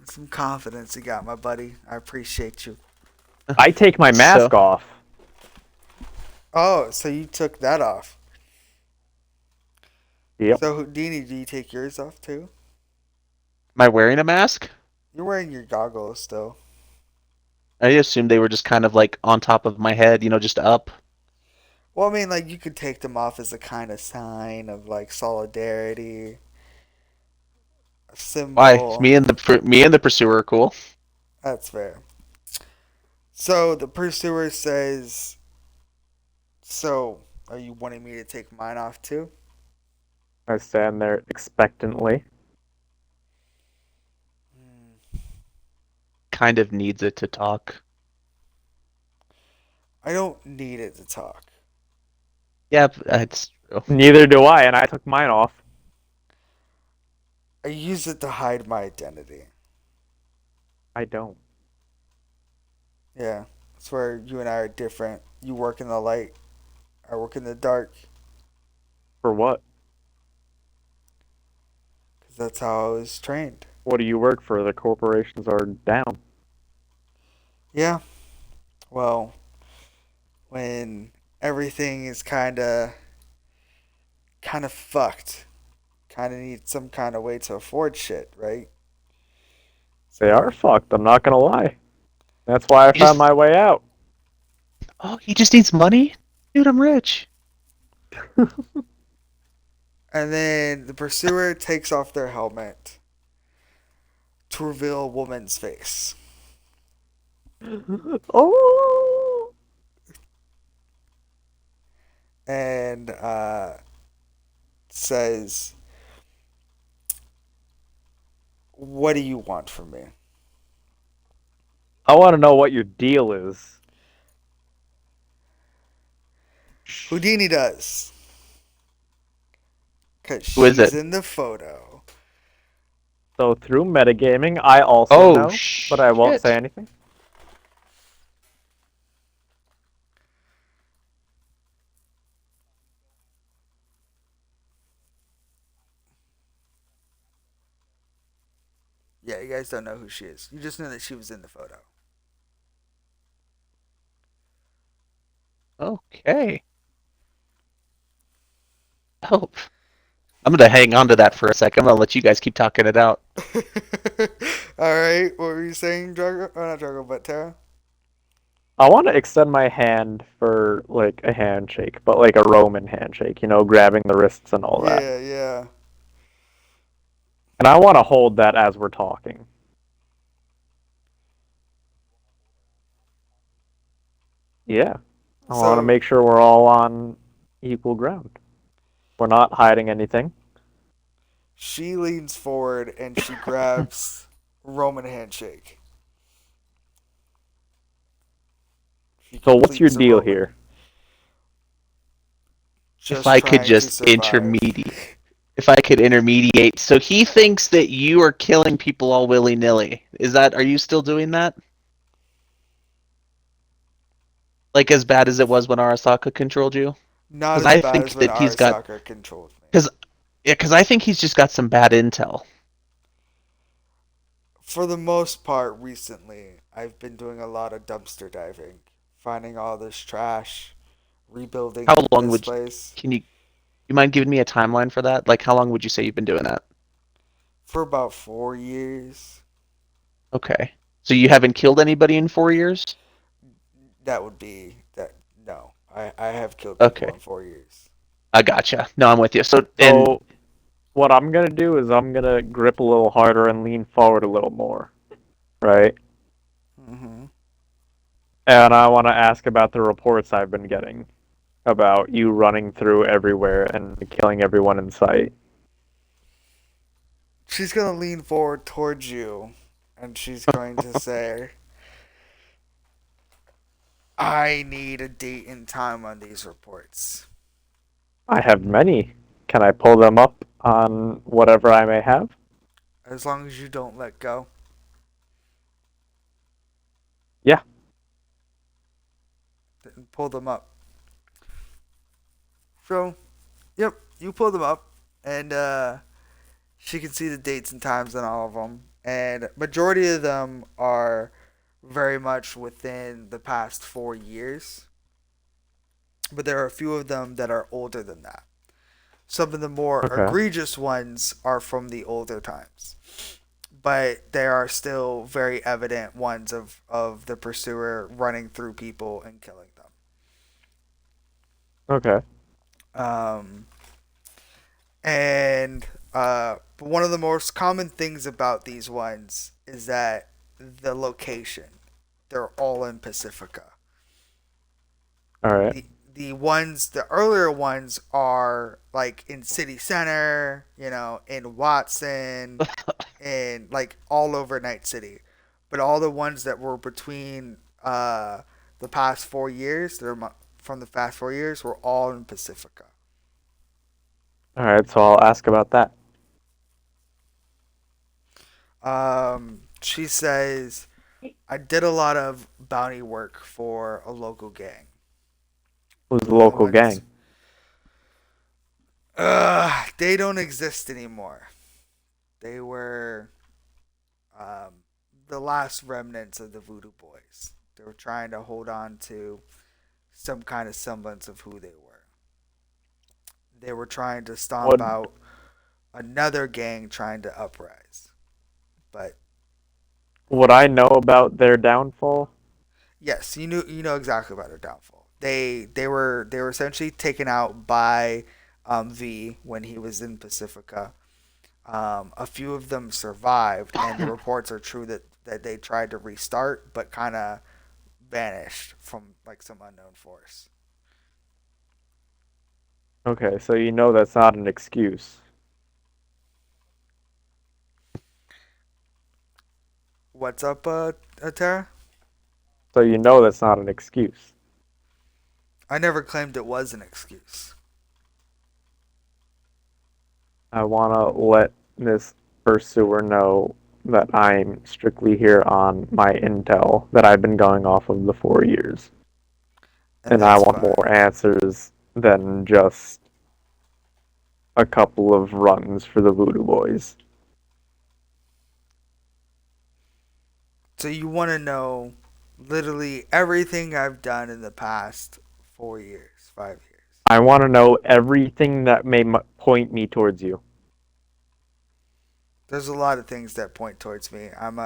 Some confidence you got, my buddy. I appreciate you. I take my So, mask off. Oh, so you took that off. Yep. So Houdini, do you take yours off too? am I wearing a mask? You're wearing your goggles still. I assumed they were just kind of like on top of my head, just up. Well, I mean, like you could take them off as a kind of sign of like solidarity, a Why? symbol. Me and the pursuer are cool. That's fair. So the pursuer says, "So, are you wanting me to take mine off too?" I stand there expectantly. Kind of needs it to talk. I don't need it to talk. Yep, that's true. Neither do I, and I took mine off. I use it to hide my identity. I don't. Yeah, that's where you and I are different. You work in the light. I work in the dark. For what? Because that's how I was trained. What do you work for? The corporations are down. Yeah. Well, when everything is kind of fucked, kind of need some kind of way to afford shit, right? They are fucked, I'm not gonna lie. That's why I He found just my way out. he just needs money? Dude, I'm rich. And then the pursuer takes off their helmet to reveal a woman's face. Oh! And says, "What do you want from me?" I want to know what your deal is. Houdini does. Because Who is she's it? in the photo. So through metagaming, I also Oh know, but I won't say shit. anything. Yeah, you guys don't know who she is. You just know that she was in the photo. Okay. Dope. I'm gonna hang on to that for a second. I'm gonna let you guys keep talking it out. Alright, what were you saying, Drago? Oh, not Drago, but Tara? I want to extend my hand for like a handshake, but like a Roman handshake, grabbing the wrists and all that. Yeah, yeah. And I want to hold that as we're talking. Yeah. I want to So make sure we're all on equal ground. We're not hiding anything. she leans forward and she grabs Roman handshake. She So what's your completes a deal Roman. here? If Just I could trying to just survive. if I could intermediate. So he thinks that you are killing people all willy-nilly. Are you still doing that? Like as bad as it was when Arasaka controlled you? Not Because as I bad think as when that he's got Arasaka controlled me. because yeah, because I think he's just got some bad intel. For the most part, recently, I've been doing a lot of dumpster diving, finding all this trash, How rebuilding long this would place can you mind giving me a timeline for that? Like how long would you say you've been doing that? for about 4 years. Okay. So you haven't killed anybody in 4 years? That would be that. No, I have killed people Okay, in 4 years. I gotcha. No, I'm with you. So, and So what I'm gonna do is I'm gonna grip a little harder and lean forward a little more, right? Mm-hmm. And I want to ask about the reports I've been getting about you running through everywhere and killing everyone in sight. She's gonna lean forward towards you, and she's going to say, "I need a date and time on these reports." I have many. Can I pull them up on whatever I may have? As long as you don't let go. Yeah. Then pull them up. So, yep, you pull them up, and she can see the dates and times on all of them, and majority of them are very much within the past 4 years, but there are a few of them that are older than that. Some of the more Okay. egregious ones are from the older times, but there are still very evident ones of the pursuer running through people and killing Okay. them. And but one of the most common things about these ones is that the location. They're all in Pacifica. All right. The earlier ones are like in city center, in Watson, and like all over Night City. But all the ones that were between the past 4 years, from the past 4 years, were all in Pacifica. All right. So I'll ask about that. She says, I did a lot of bounty work for a local gang. Who's the One of the local ones. gang? They don't exist anymore. They were um, the last remnants of the Voodoo Boys. They were trying to hold on to some kind of semblance of who they were. They were trying to stomp What out another gang trying to uprise. But would I know about their downfall? yes, you know exactly about their downfall. They were essentially taken out by V when he was in Pacifica. A few of them survived, and the reports are true that they tried to restart, but kind of vanished from like some unknown force. Okay, so you know that's not an excuse. What's up, Tara? So you know that's not an excuse. I never claimed it was an excuse. I want to let this pursuer know that I'm strictly here on my intel that I've been going off of the 4 years. And And I that's want fine. more answers than just a couple of runs for the Voodoo Boys. So you want to know literally everything I've done in the past 4 years, 5 years. I want to know everything that may point me towards you. There's a lot of things that point towards me. I'm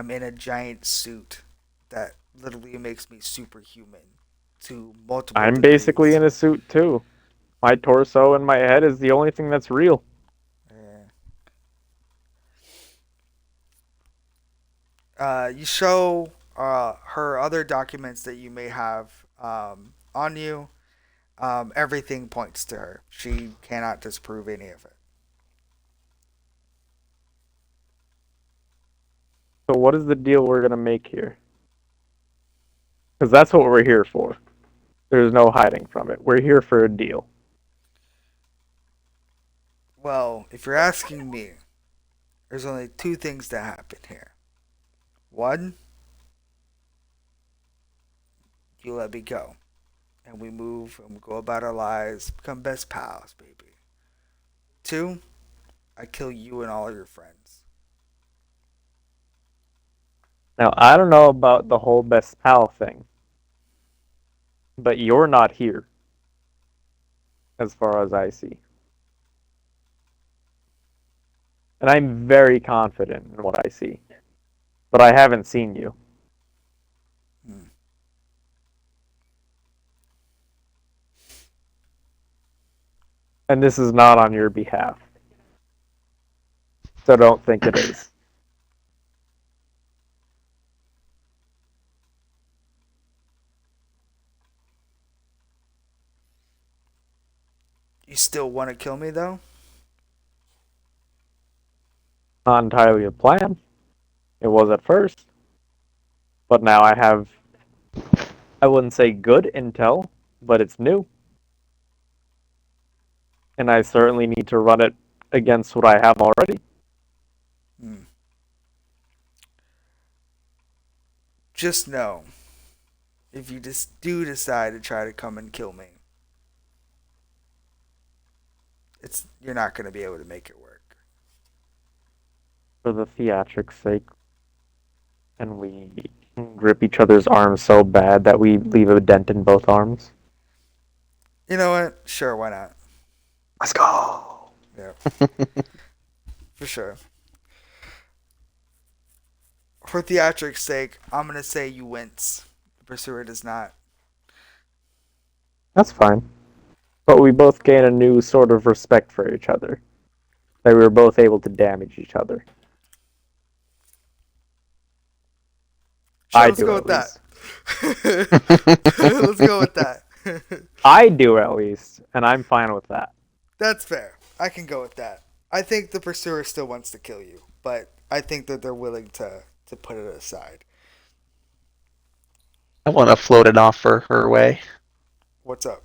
in a giant suit that literally makes me superhuman to multiple I'm basically degrees. in a suit too. My torso and my head is the only thing that's real. Yeah. You show her other documents that you may have on you. Everything points to her. She cannot disprove any of it. So what is the deal we're gonna make here? Because that's what we're here for. There's no hiding from it. We're here for a deal. Well, if you're asking me, there's only two things that happen here. One, you let me go, and we move and we go about our lives, become best pals, baby. Two, I kill you and all your friends. Now, I don't know about the whole best pal thing, but you're not here, as far as I see. And I'm very confident in what I see. But I haven't seen you. Hmm. And this is not on your behalf. So don't think it is. You still want to kill me though? Not entirely a plan. It was at first. But now I have, I wouldn't say good intel, but it's new. And I certainly need to run it against what I have already. Hmm. Just know, if you just do decide to try to come and kill me, you're not going to be able to make it work. For the theatrics' sake, and we grip each other's arms so bad that we leave a dent in both arms. You know what? Sure, why not? Let's go. Yeah, for sure. For theatrics' sake, I'm going to say you wince. The pursuer does not. That's fine. But we both gain a new sort of respect for each other. That we were both able to damage each other. Sure, I let's do go at with that. least. Let's go with that. I do at least, and I'm fine with that. That's fair. I can go with that. I think the pursuer still wants to kill you, but I think that they're willing to put it aside. I want to float an offer her way. What's up?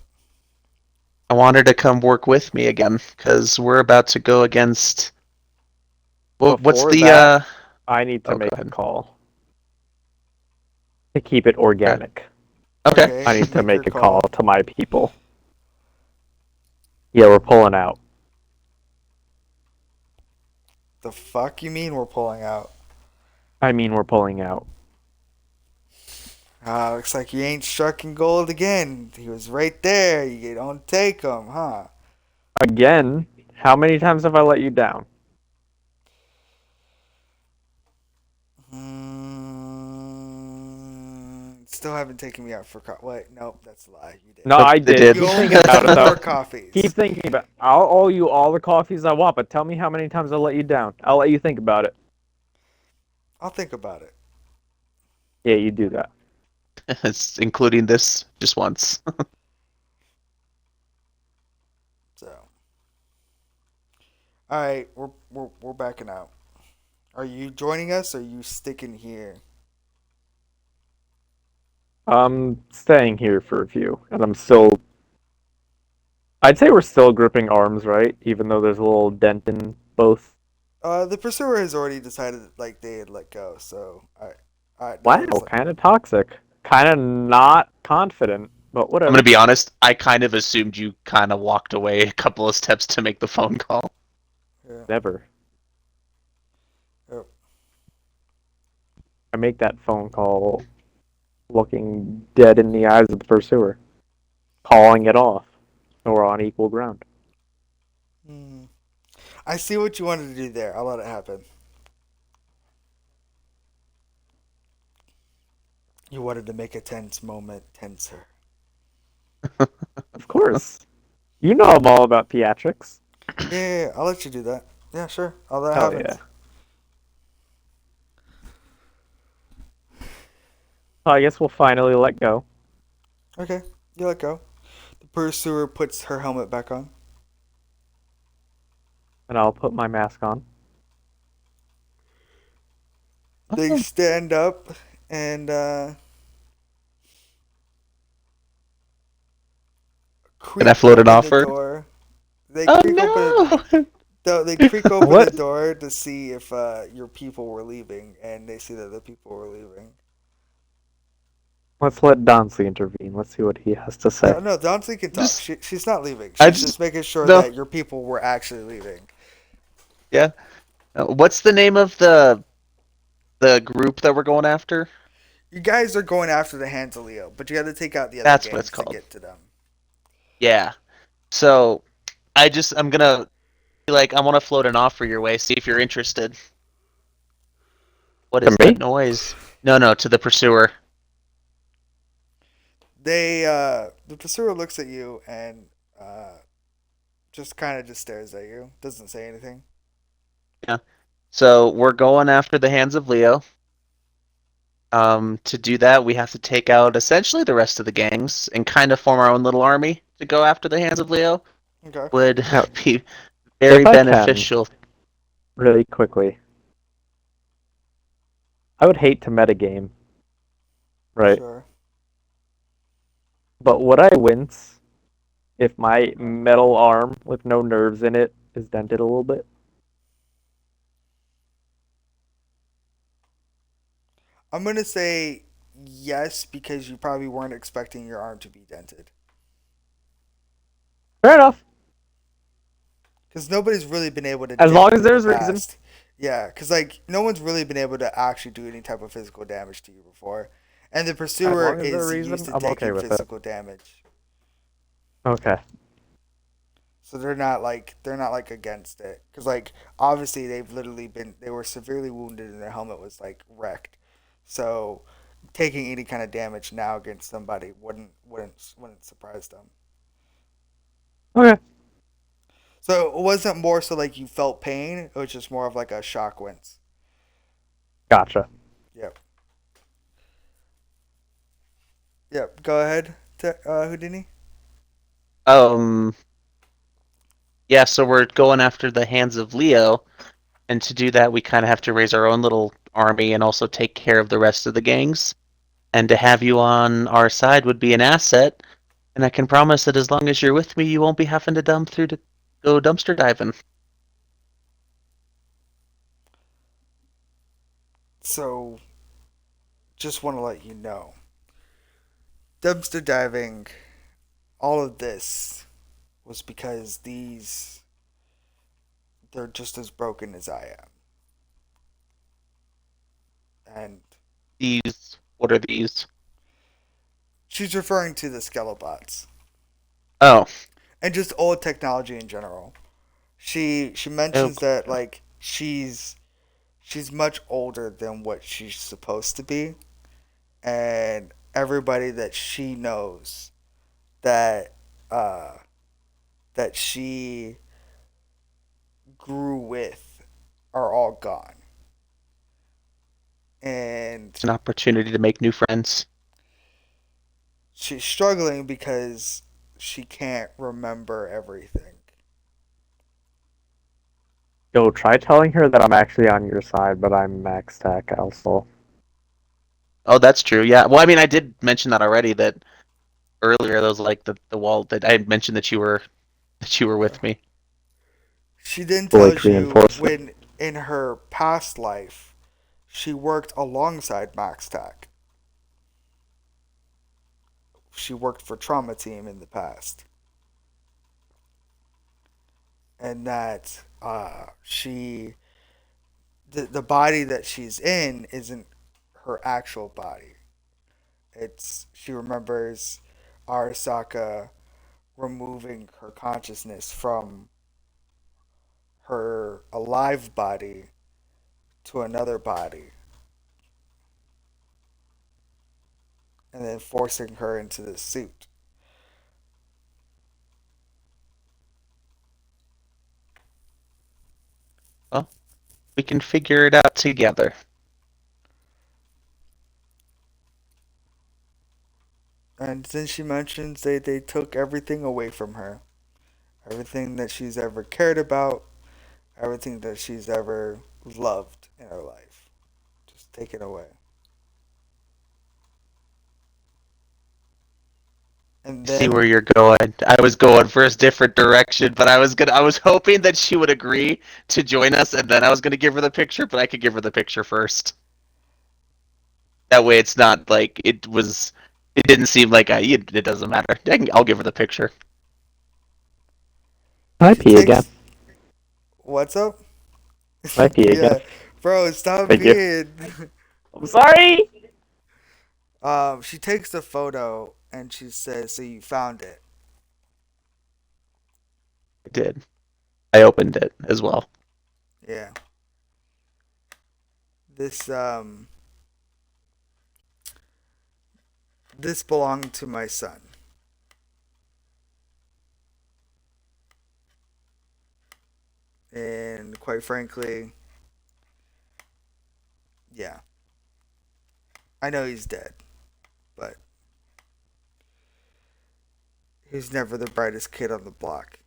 I want her to come work with me again because we're about to go against. What's Before the? that, I need to Oh, go make a ahead. call to keep it organic. Okay. Okay, I need to make your make a call to my people. Yeah, we're pulling out. The fuck you mean we're pulling out? I mean, we're pulling out. Looks like you ain't striking gold again. He was right there. You don't take him, huh? Again, how many times have I let you down? Still haven't taken me out for Wait, nope, that's a lie. You did. No, But I they did. did. You Keep only thinking got about it, four though. coffees. Keep thinking about it. I'll owe you all the coffees I want, but tell me how many times I let you down. I'll let you think about it. I'll think about it. Yeah, you do that. It's including this just once. So, all right, we're backing out. Are you joining us? Or are you sticking here? I'm staying here for a few, and I'm still. I'd say we're still gripping arms, right? Even though there's a little dent in both. The pursuer has already decided like they had let go. So, now Wow, it's like kind of toxic. Kind of not confident, but I'm gonna whatever. be honest. I kind of assumed you kind of walked away a couple of steps to make the phone call. yeah. Never. Yep. I make that phone call looking dead in the eyes of the pursuer, calling it off. So we're on equal ground. Hmm. I see what you wanted to do there. I'll let it happen. You wanted to make a tense moment tenser. Of course. You know I'm all about theatrics. Yeah, I'll let you do that. Yeah, sure. I'll let it Hell happen. yeah. So I guess we'll finally let go. Okay, you let go. The pursuer puts her helmet back on. And I'll put my mask on. They stand up and Can I creak float an open the offer? door. They Oh creak open. no! They creak open the What? door to see if your people were leaving, and they see that the people were leaving. Let's let Donsley intervene. Let's see what he has to say. No, no, Donsley can talk. Just, She's not leaving. I She's just just making sure no. that your people were actually leaving. Yeah. What's the name of the group that we're going after? You guys are going after the hands of Leo, but you got to take out the other That's what it's gangs to called. get to them. Yeah. So I'm gonna be like I want to float an offer your way. See if you're interested. What To is me? that noise? No, to the pursuer. The pursuer looks at you and Just kind of just stares at you. Doesn't say anything. Yeah. So we're going after the hands of Leo. To do that, we have to take out essentially the rest of the gangs and kind of form our own little army to go after the hands of Leo. Okay. Would Now, be if very I can, beneficial. really quickly, I would hate to metagame, right? Sure. But would I wince if my metal arm with no nerves in it is dented a little bit? I'm gonna say yes because you probably weren't expecting your arm to be dented. Fair enough. Because nobody's really been able to As dent long you as in the there's reason. past. Yeah, because like no one's really been able to actually do any type of physical damage to you before, and the As pursuer long as there's is used reason, to I'm okay taking with it. physical damage. Okay. So they're not like against it because like obviously they were severely wounded and their helmet was like wrecked. So taking any kind of damage now against somebody wouldn't surprise them. Okay. So it wasn't more so like you felt pain. It was just more of like a shock wince. Gotcha. Yep. Yep. Go ahead, Houdini. Um, yeah, so we're going after the hands of Leo, and to do that, we kind of have to raise our own little army and also take care of the rest of the gangs. And to have you on our side would be an asset, and I can promise that as long as you're with me, you won't be having to dump through to go dumpster diving. So just want to let you know, dumpster diving. All of this was because they're just as broken as I am, and What are these? she's referring to the Skelebots Oh, and just old technology in general. She oh, mentions that like she's much older than what she's supposed to be, and everybody that she knows that uh, that she grew with are all gone, and it's an opportunity to make new friends. she's struggling because she can't remember everything. Yo, try telling her that I'm actually on your side, but I'm max tech also. Oh, that's true. Yeah. Well, I mean, I did mention that already. That earlier, those like the wall that I had mentioned that you were Yeah. with me. She then Like tells you reinforcement. when in her past life she worked alongside Max Tack. She worked for Trauma Team in the past, and that the body that she's in isn't her actual body. It's she remembers Arasaka removing her consciousness from her alive body to another body and then forcing her into the suit. Well, we can figure it out together. And then she mentions they took everything away from her. Everything that she's ever cared about, everything that she's ever loved in her life. Just taken away. And I see where then you're going. I was going for a different direction, but I was hoping that she would agree to join us, and then I was gonna give her the picture, but I could give her the picture first. That way, it's not like it was. It didn't seem like it doesn't matter. I'll give her the picture. Can I she pee again? takes what's up? Can I pee again? Yeah, bro, stop Thank you. being. I'm sorry! She takes the photo and she says, "So you found it?" I did. I opened it as well. Yeah. This this belonged to my son. quite frankly, yeah, I know he's dead, but he's never the brightest kid on the block.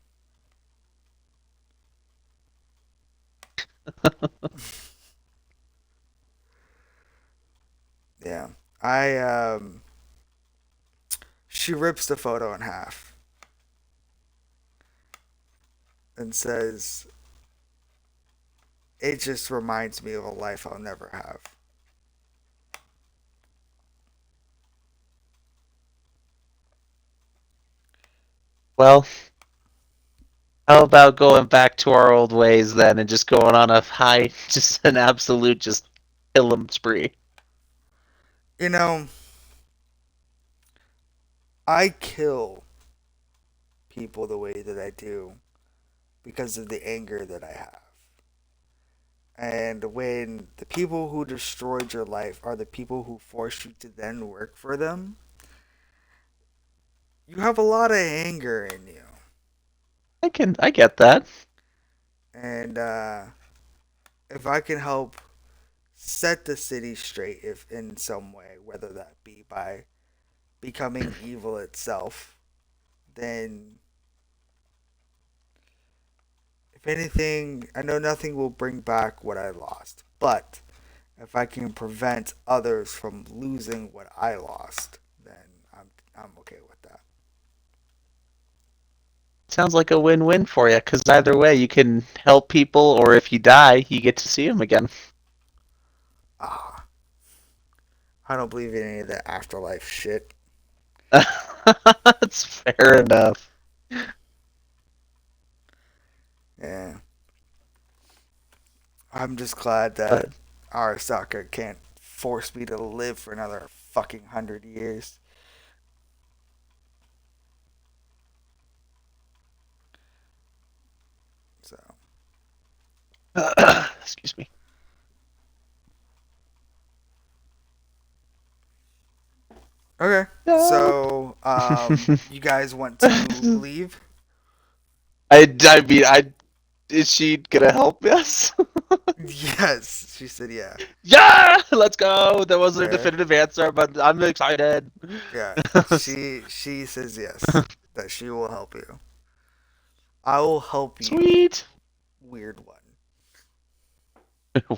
Yeah, I she rips the photo in half and says, "It just reminds me of a life I'll never have." Well, how about going back to our old ways then and just going on a high, just an absolute, just kill 'em spree? You know, I kill people the way that I do because of the anger that I have. And when the people who destroyed your life are the people who forced you to then work for them, you have a lot of anger in you. I get that. And if I can help set the city straight, if in some way, whether that be by becoming evil itself, then if anything, I know nothing will bring back what I lost. But if I can prevent others from losing what I lost, then I'm okay with that. Sounds like a win-win for you, because either way, you can help people, or if you die, you get to see them again. Ah, I don't believe in any of that afterlife shit. That's fair enough. Yeah, I'm just glad that But Arasaka can't force me to live for another fucking 100 years. So excuse me. okay, Nope. so you guys want to leave? I mean, is she gonna help us? Yes, she said yeah. Yeah, let's go. There wasn't a Okay. definitive answer, but I'm excited. Yeah, she says yes, that she will help you. I will help you, Sweet. weird one.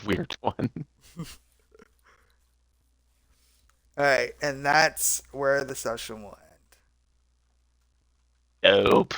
Weird one. All right, and that's where the session will end. Nope.